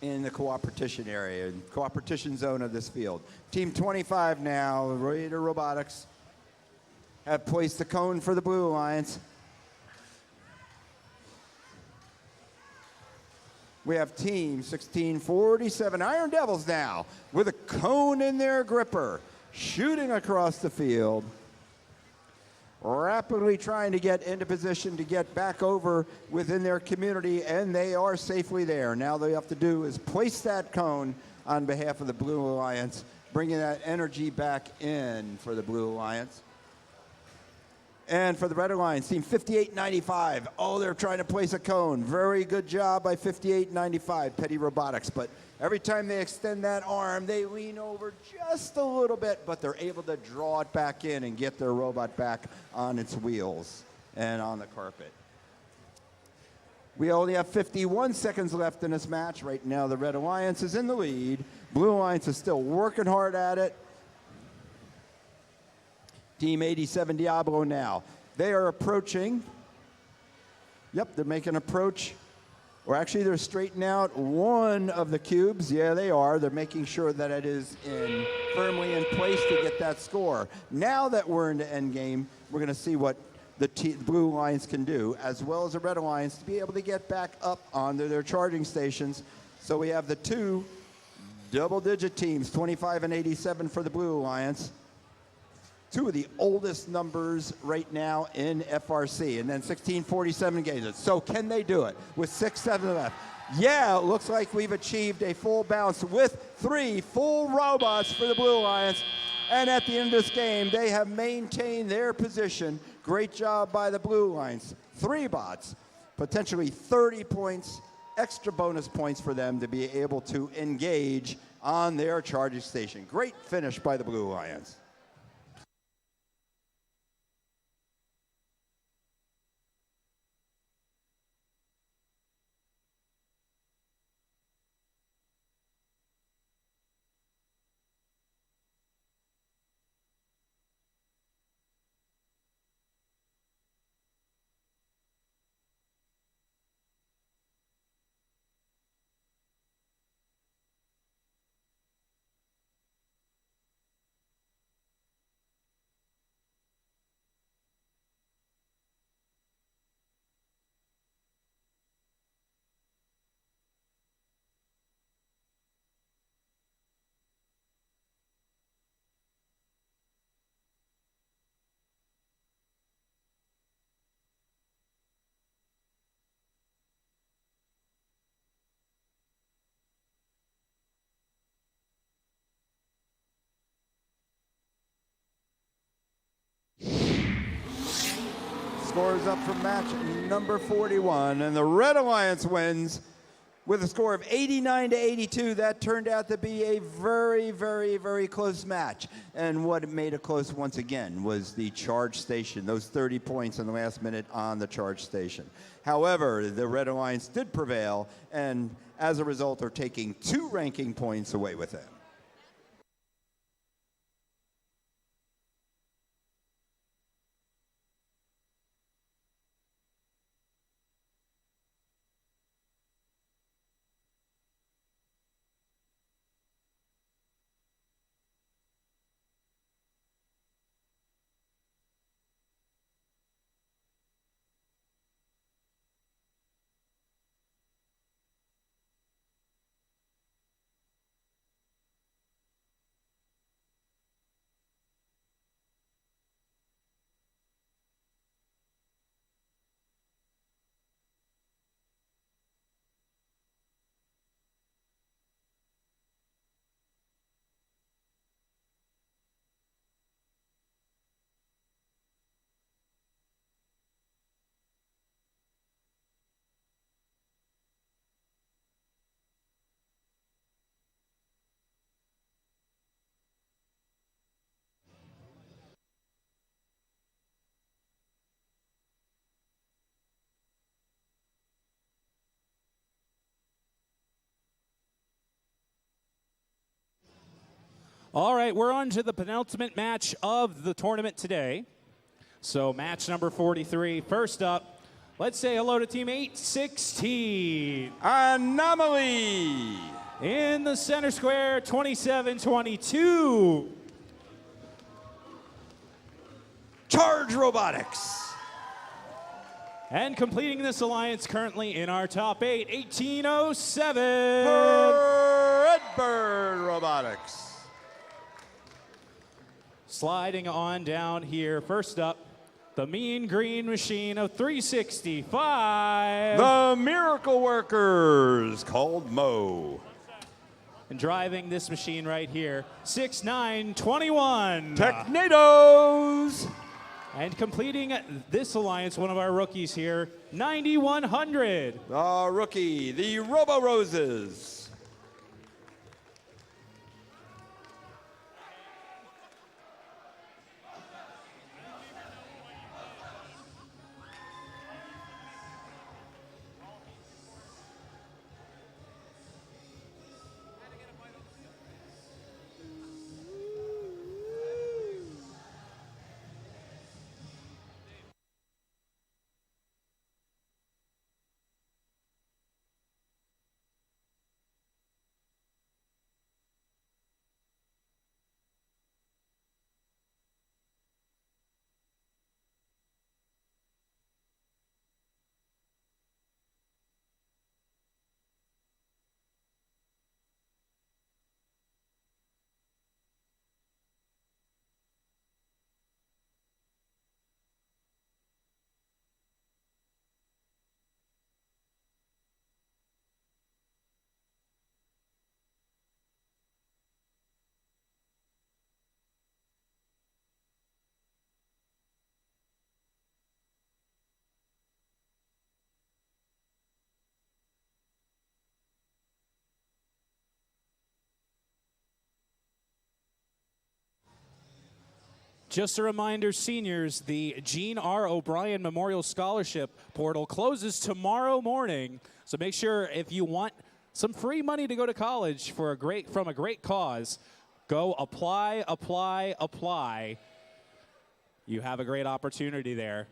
in the cooperation area, cooperation zone of this field. Team 25 now, Raider Robotics, have placed the cone for the Blue Alliance. We have Team 1647 Iron Devils now with a cone in their gripper, shooting across the field, rapidly trying to get into position to get back over within their community, and they are safely there. Now all they have to do is place that cone on behalf of the Blue Alliance, bringing that energy back in for the Blue Alliance. And for the Red Alliance, Team 5895. Oh, they're trying to place a cone. Very good job by 5895, Petty Robotics. But every time they extend that arm, they lean over just a little bit, but they're able to draw it back in and get their robot back on its wheels and on the carpet. We only have 51 seconds left in this match. Right now, the Red Alliance is in the lead. Blue Alliance is still working hard at it. Team 87 Diablo now. They are approaching. Yep, they're making an approach. Or actually, they're straightening out one of the cubes. Yeah, they are. They're making sure that it is firmly in place to get that score. Now that we're in the end game, we're going to see what the Blue Alliance can do, as well as the Red Alliance, to be able to get back up onto their charging stations. So we have the two double-digit teams, 25 and 87 for the Blue Alliance. Two of the oldest numbers right now in FRC, and then 1647 gauges. So can they do it with 6-7 left? Yeah, it looks like we've achieved a full bounce with 3 full robots for the Blue Lions. And at the end of this game, they have maintained their position. Great job by the Blue Lions. 3 bots, potentially 30 points, extra bonus points for them to be able to engage on their charging station. Great finish by the Blue Lions. Scores up for match number 41, and the Red Alliance wins with a score of 89-82. That turned out to be a very, very, very close match. And what made it close once again was the charge station, those 30 points in the last minute on the charge station. However, the Red Alliance did prevail, and as a result are taking 2 ranking points away with them. All right, we're on to the penultimate match of the tournament today. So match number 43. First up, let's say hello to team 816. Anomaly. In the center square, 27-22. Charge Robotics. And completing this alliance currently in our top 8, 1807. Redbird Robotics. Sliding on down here, first up, the Mean Green Machine of 365. The Miracle Workers, called Mo. And driving this machine right here, 6921. Technados. And completing this alliance, one of our rookies here, 9100. The rookie, the Robo Roses. Just a reminder, seniors, the Gene R. O'Brien Memorial Scholarship portal closes tomorrow morning. So make sure if you want some free money to go to college for from a great cause, go apply, apply, apply. You have a great opportunity there.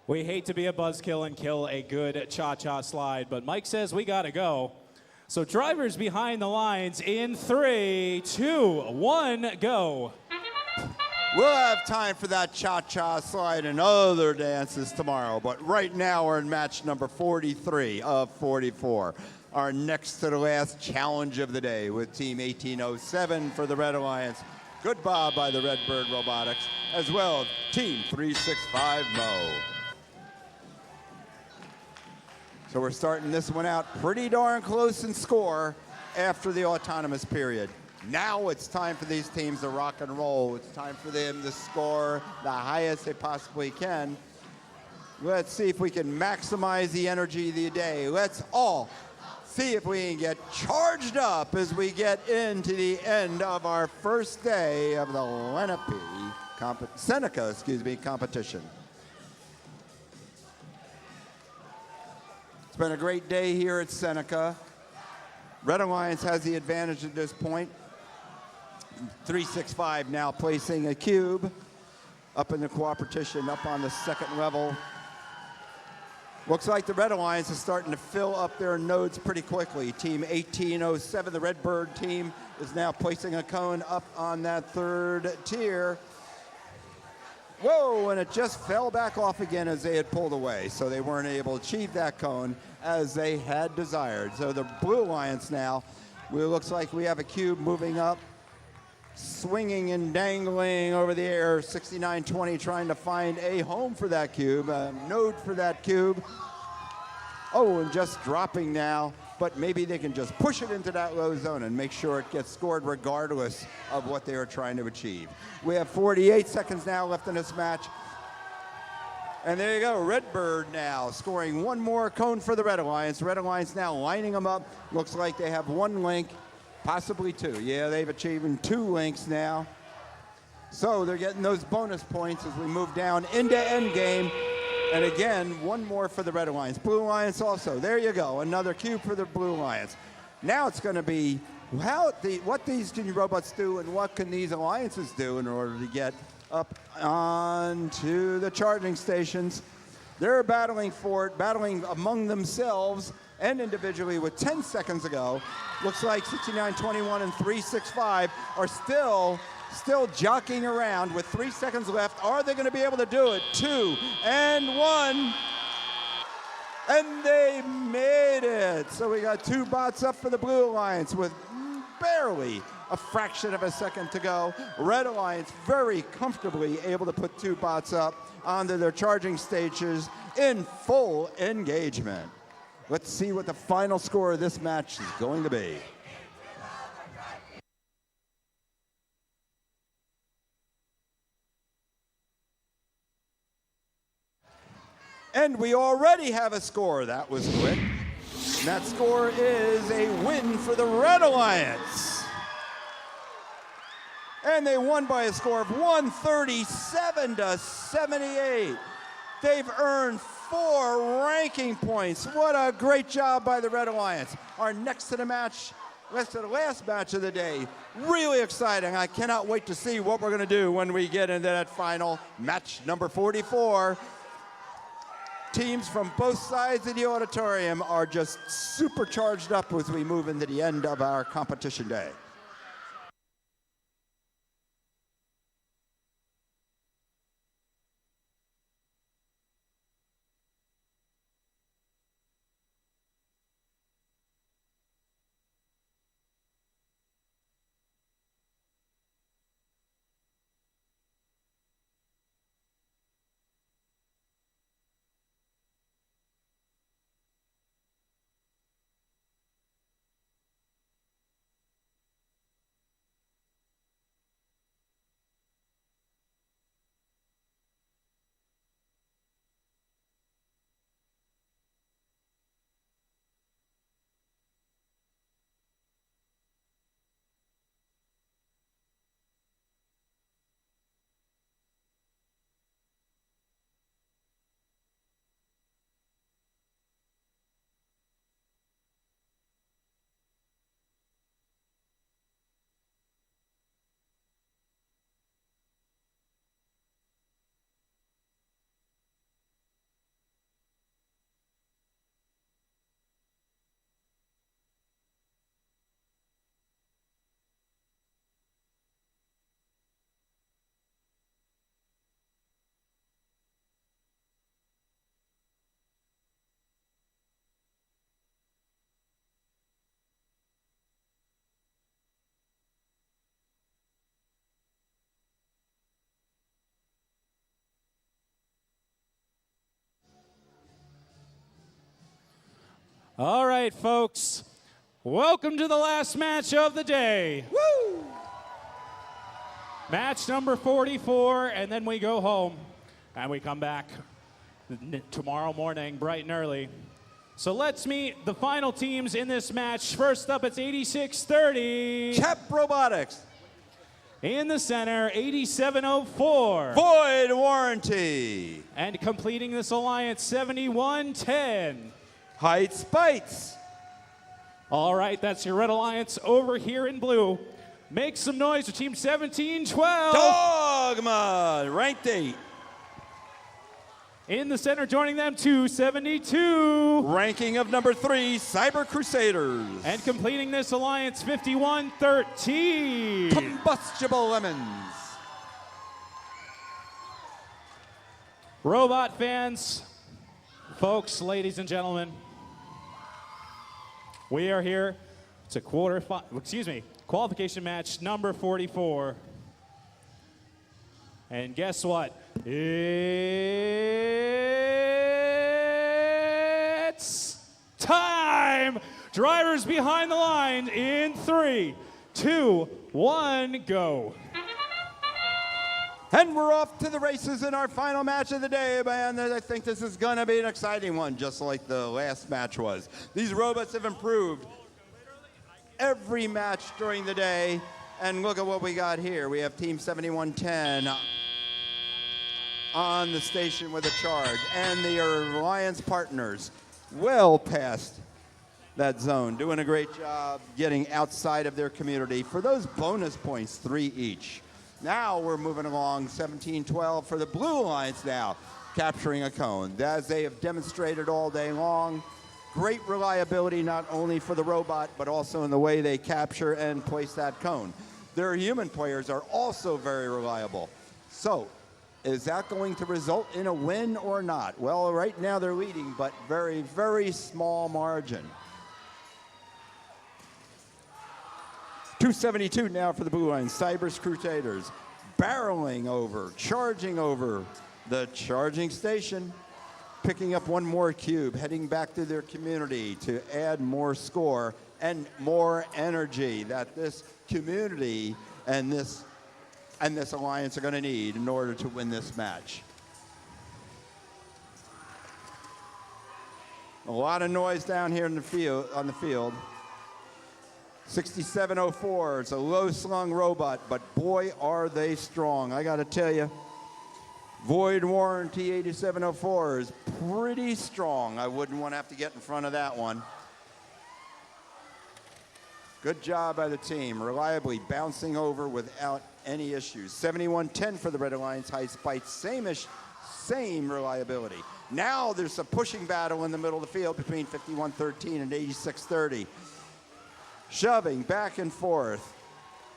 We hate to be a buzzkill and kill a good cha-cha slide, but Mike says we gotta go. So drivers behind the lines in 3, 2, 1, go. We'll have time for that cha-cha slide and other dances tomorrow, but right now we're in match number 43 of 44. Our next to the last challenge of the day with Team 1807 for the Red Alliance. Good bob by the Redbird Robotics, as well as Team 365 Mo. So we're starting this one out pretty darn close in score after the autonomous period. Now it's time for these teams to rock and roll. It's time for them to score the highest they possibly can. Let's see if we can maximize the energy of the day. Let's all see if we can get charged up as we get into the end of our first day of the Seneca competition. It's been a great day here at Seneca. Red Alliance has the advantage at this point. 365 now placing a cube up in the cooperation, up on the second level. Looks like the Red Alliance is starting to fill up their nodes pretty quickly. Team 1807, the Redbird team, is now placing a cone up on that third tier. Whoa, and it just fell back off again as they had pulled away, so they weren't able to achieve that cone as they had desired. So the Blue Alliance now, it looks like we have a cube moving up, swinging and dangling over the air, 6920 trying to find a home for that cube, a node for that cube. Oh, and just dropping now, but maybe they can just push it into that low zone and make sure it gets scored regardless of what they are trying to achieve. We have 48 seconds now left in this match. And there you go, Redbird now scoring one more cone for the Red Alliance. Red Alliance now lining them up. Looks like they have one link, possibly two. Yeah, they've achieved 2 links now. So they're getting those bonus points as we move down into end game. And again, one more for the Red Alliance. Blue Alliance also. There you go, another cube for the Blue Alliance. Now it's going to be what these two robots do and what can these alliances do in order to get up onto the charging stations. They're battling for it, battling among themselves and individually with 10 seconds to go. Looks like 69-21 and 365 are still jockeying around with 3 seconds left. Are they going to be able to do it? 2 and 1. And they made it. So we got 2 bots up for the Blue Alliance with barely a fraction of a second to go. Red Alliance very comfortably able to put 2 bots up onto their charging stages in full engagement. Let's see what the final score of this match is going to be. And we already have a score. That was quick. And that score is a win for the Red Alliance. And they won by a score of 137-78. They've earned 4 ranking points. What a great job by the Red Alliance. Our next to the last match of the day. Really exciting. I cannot wait to see what we're going to do when we get into that final match number 44. Teams from both sides of the auditorium are just super charged up as we move into the end of our competition day. All right, folks. Welcome to the last match of the day. Woo! Match number 44, and then we go home. And we come back tomorrow morning, bright and early. So let's meet the final teams in this match. First up, it's 8630. Cap Robotics. In the center, 8704. Void Warranty. And completing this alliance, 7110. Heights Bites. All right, that's your Red Alliance over here in blue. Make some noise for Team 1712. Dogma, ranked 8. In the center, joining them, 272. Ranking of number 3, Cyber Crusaders. And completing this alliance, 5113. Combustible Lemons. Robot fans, folks, ladies and gentlemen, we are here. It's a qualification match number 44. And guess what? It's time. Drivers behind the line in 3, 2, 1, go. And we're off to the races in our final match of the day, man. I think this is going to be an exciting one, just like the last match was. These robots have improved every match during the day. And look at what we got here. We have Team 7110 on the station with a charge. And the Alliance partners well past that zone, doing a great job getting outside of their community for those bonus points, 3 each. Now we're moving along, 17-12 for the Blue Alliance now, capturing a cone. As they have demonstrated all day long, great reliability not only for the robot, but also in the way they capture and place that cone. Their human players are also very reliable. So, is that going to result in a win or not? Well, right now they're leading, but very, very small margin. 272 now for the Blue Line. Cybers Crusaders barreling over, charging over the charging station, picking up one more cube, heading back to their community to add more score and more energy that this community and this alliance are going to need in order to win this match. A lot of noise down here in the field, on the field. 6704, it's a low-slung robot, but boy, are they strong. I got to tell you, Void Warranty 8704 is pretty strong. I wouldn't want to have to get in front of that one. Good job by the team, reliably bouncing over without any issues. 7110 for the Red Alliance High Spite, same reliability. Now there's a pushing battle in the middle of the field between 5113 and 8630. Shoving back and forth,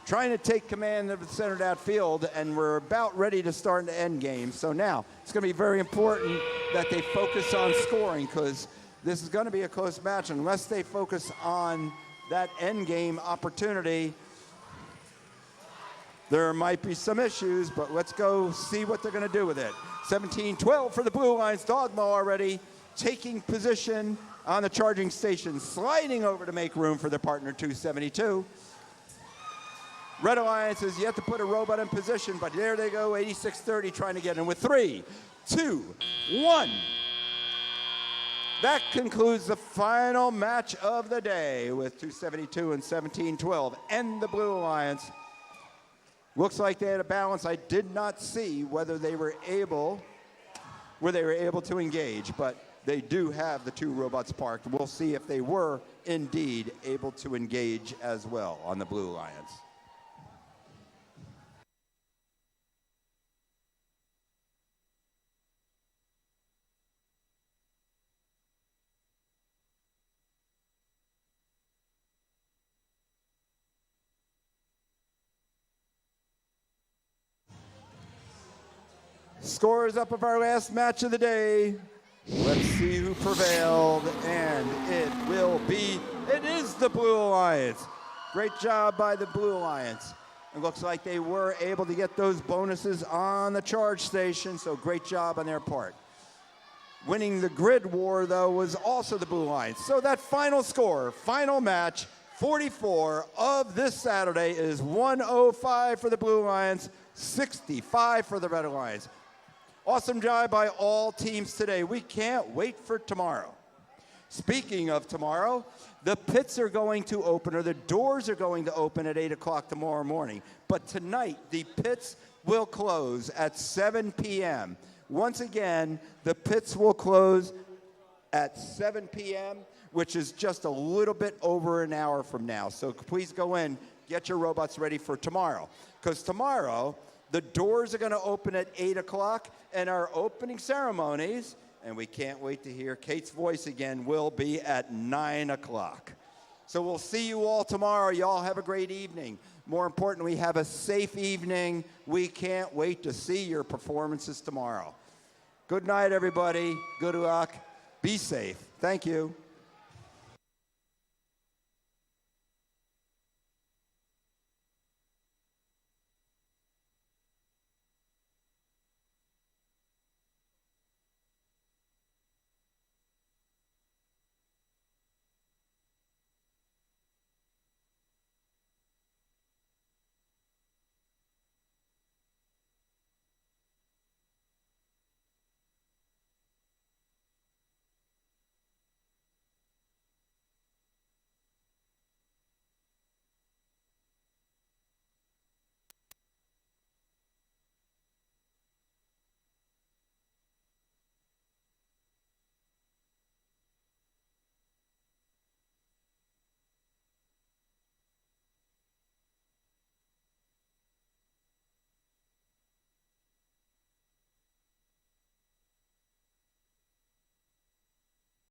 trying to take command of the center of that field, and we're about ready to start an end game. So now it's going to be very important that they focus on scoring, because this is going to be a close match. Unless they focus on that end game opportunity, there might be some issues, but let's go see what they're going to do with it. 17-12 for the Blue Alliance. Dogmo already taking position on the charging station, sliding over to make room for their partner 272. Red Alliance has yet to put a robot in position, but there they go, 8630 trying to get in with 3, 2, 1. That concludes the final match of the day with 272 and 17-12 and the Blue Alliance. Looks like they had a balance. I did not see whether they were able to engage, but they do have the 2 robots parked. We'll see if they were indeed able to engage as well on the Blue Alliance. Scores up of our last match of the day. Let's see who prevailed, and it is the Blue Alliance. Great job by the Blue Alliance. It looks like they were able to get those bonuses on the charge station, so great job on their part. Winning the grid war, though, was also the Blue Alliance. So that final score, final match, 44 of this Saturday is 105 for the Blue Alliance, 65 for the Red Alliance. Awesome job by all teams today. We can't wait for tomorrow. Speaking of tomorrow, the pits are going to open, or the doors are going to open at 8 o'clock tomorrow morning. But tonight, the pits will close at 7 p.m. Once again, the pits will close at 7 p.m., which is just a little bit over an hour from now. So please go in, get your robots ready for tomorrow. Because tomorrow, the doors are going to open at 8 o'clock, and our opening ceremonies, and we can't wait to hear Kate's voice again, will be at 9 o'clock. So we'll see you all tomorrow. Y'all have a great evening. More importantly, have a safe evening. We can't wait to see your performances tomorrow. Good night, everybody. Good luck. Be safe. Thank you.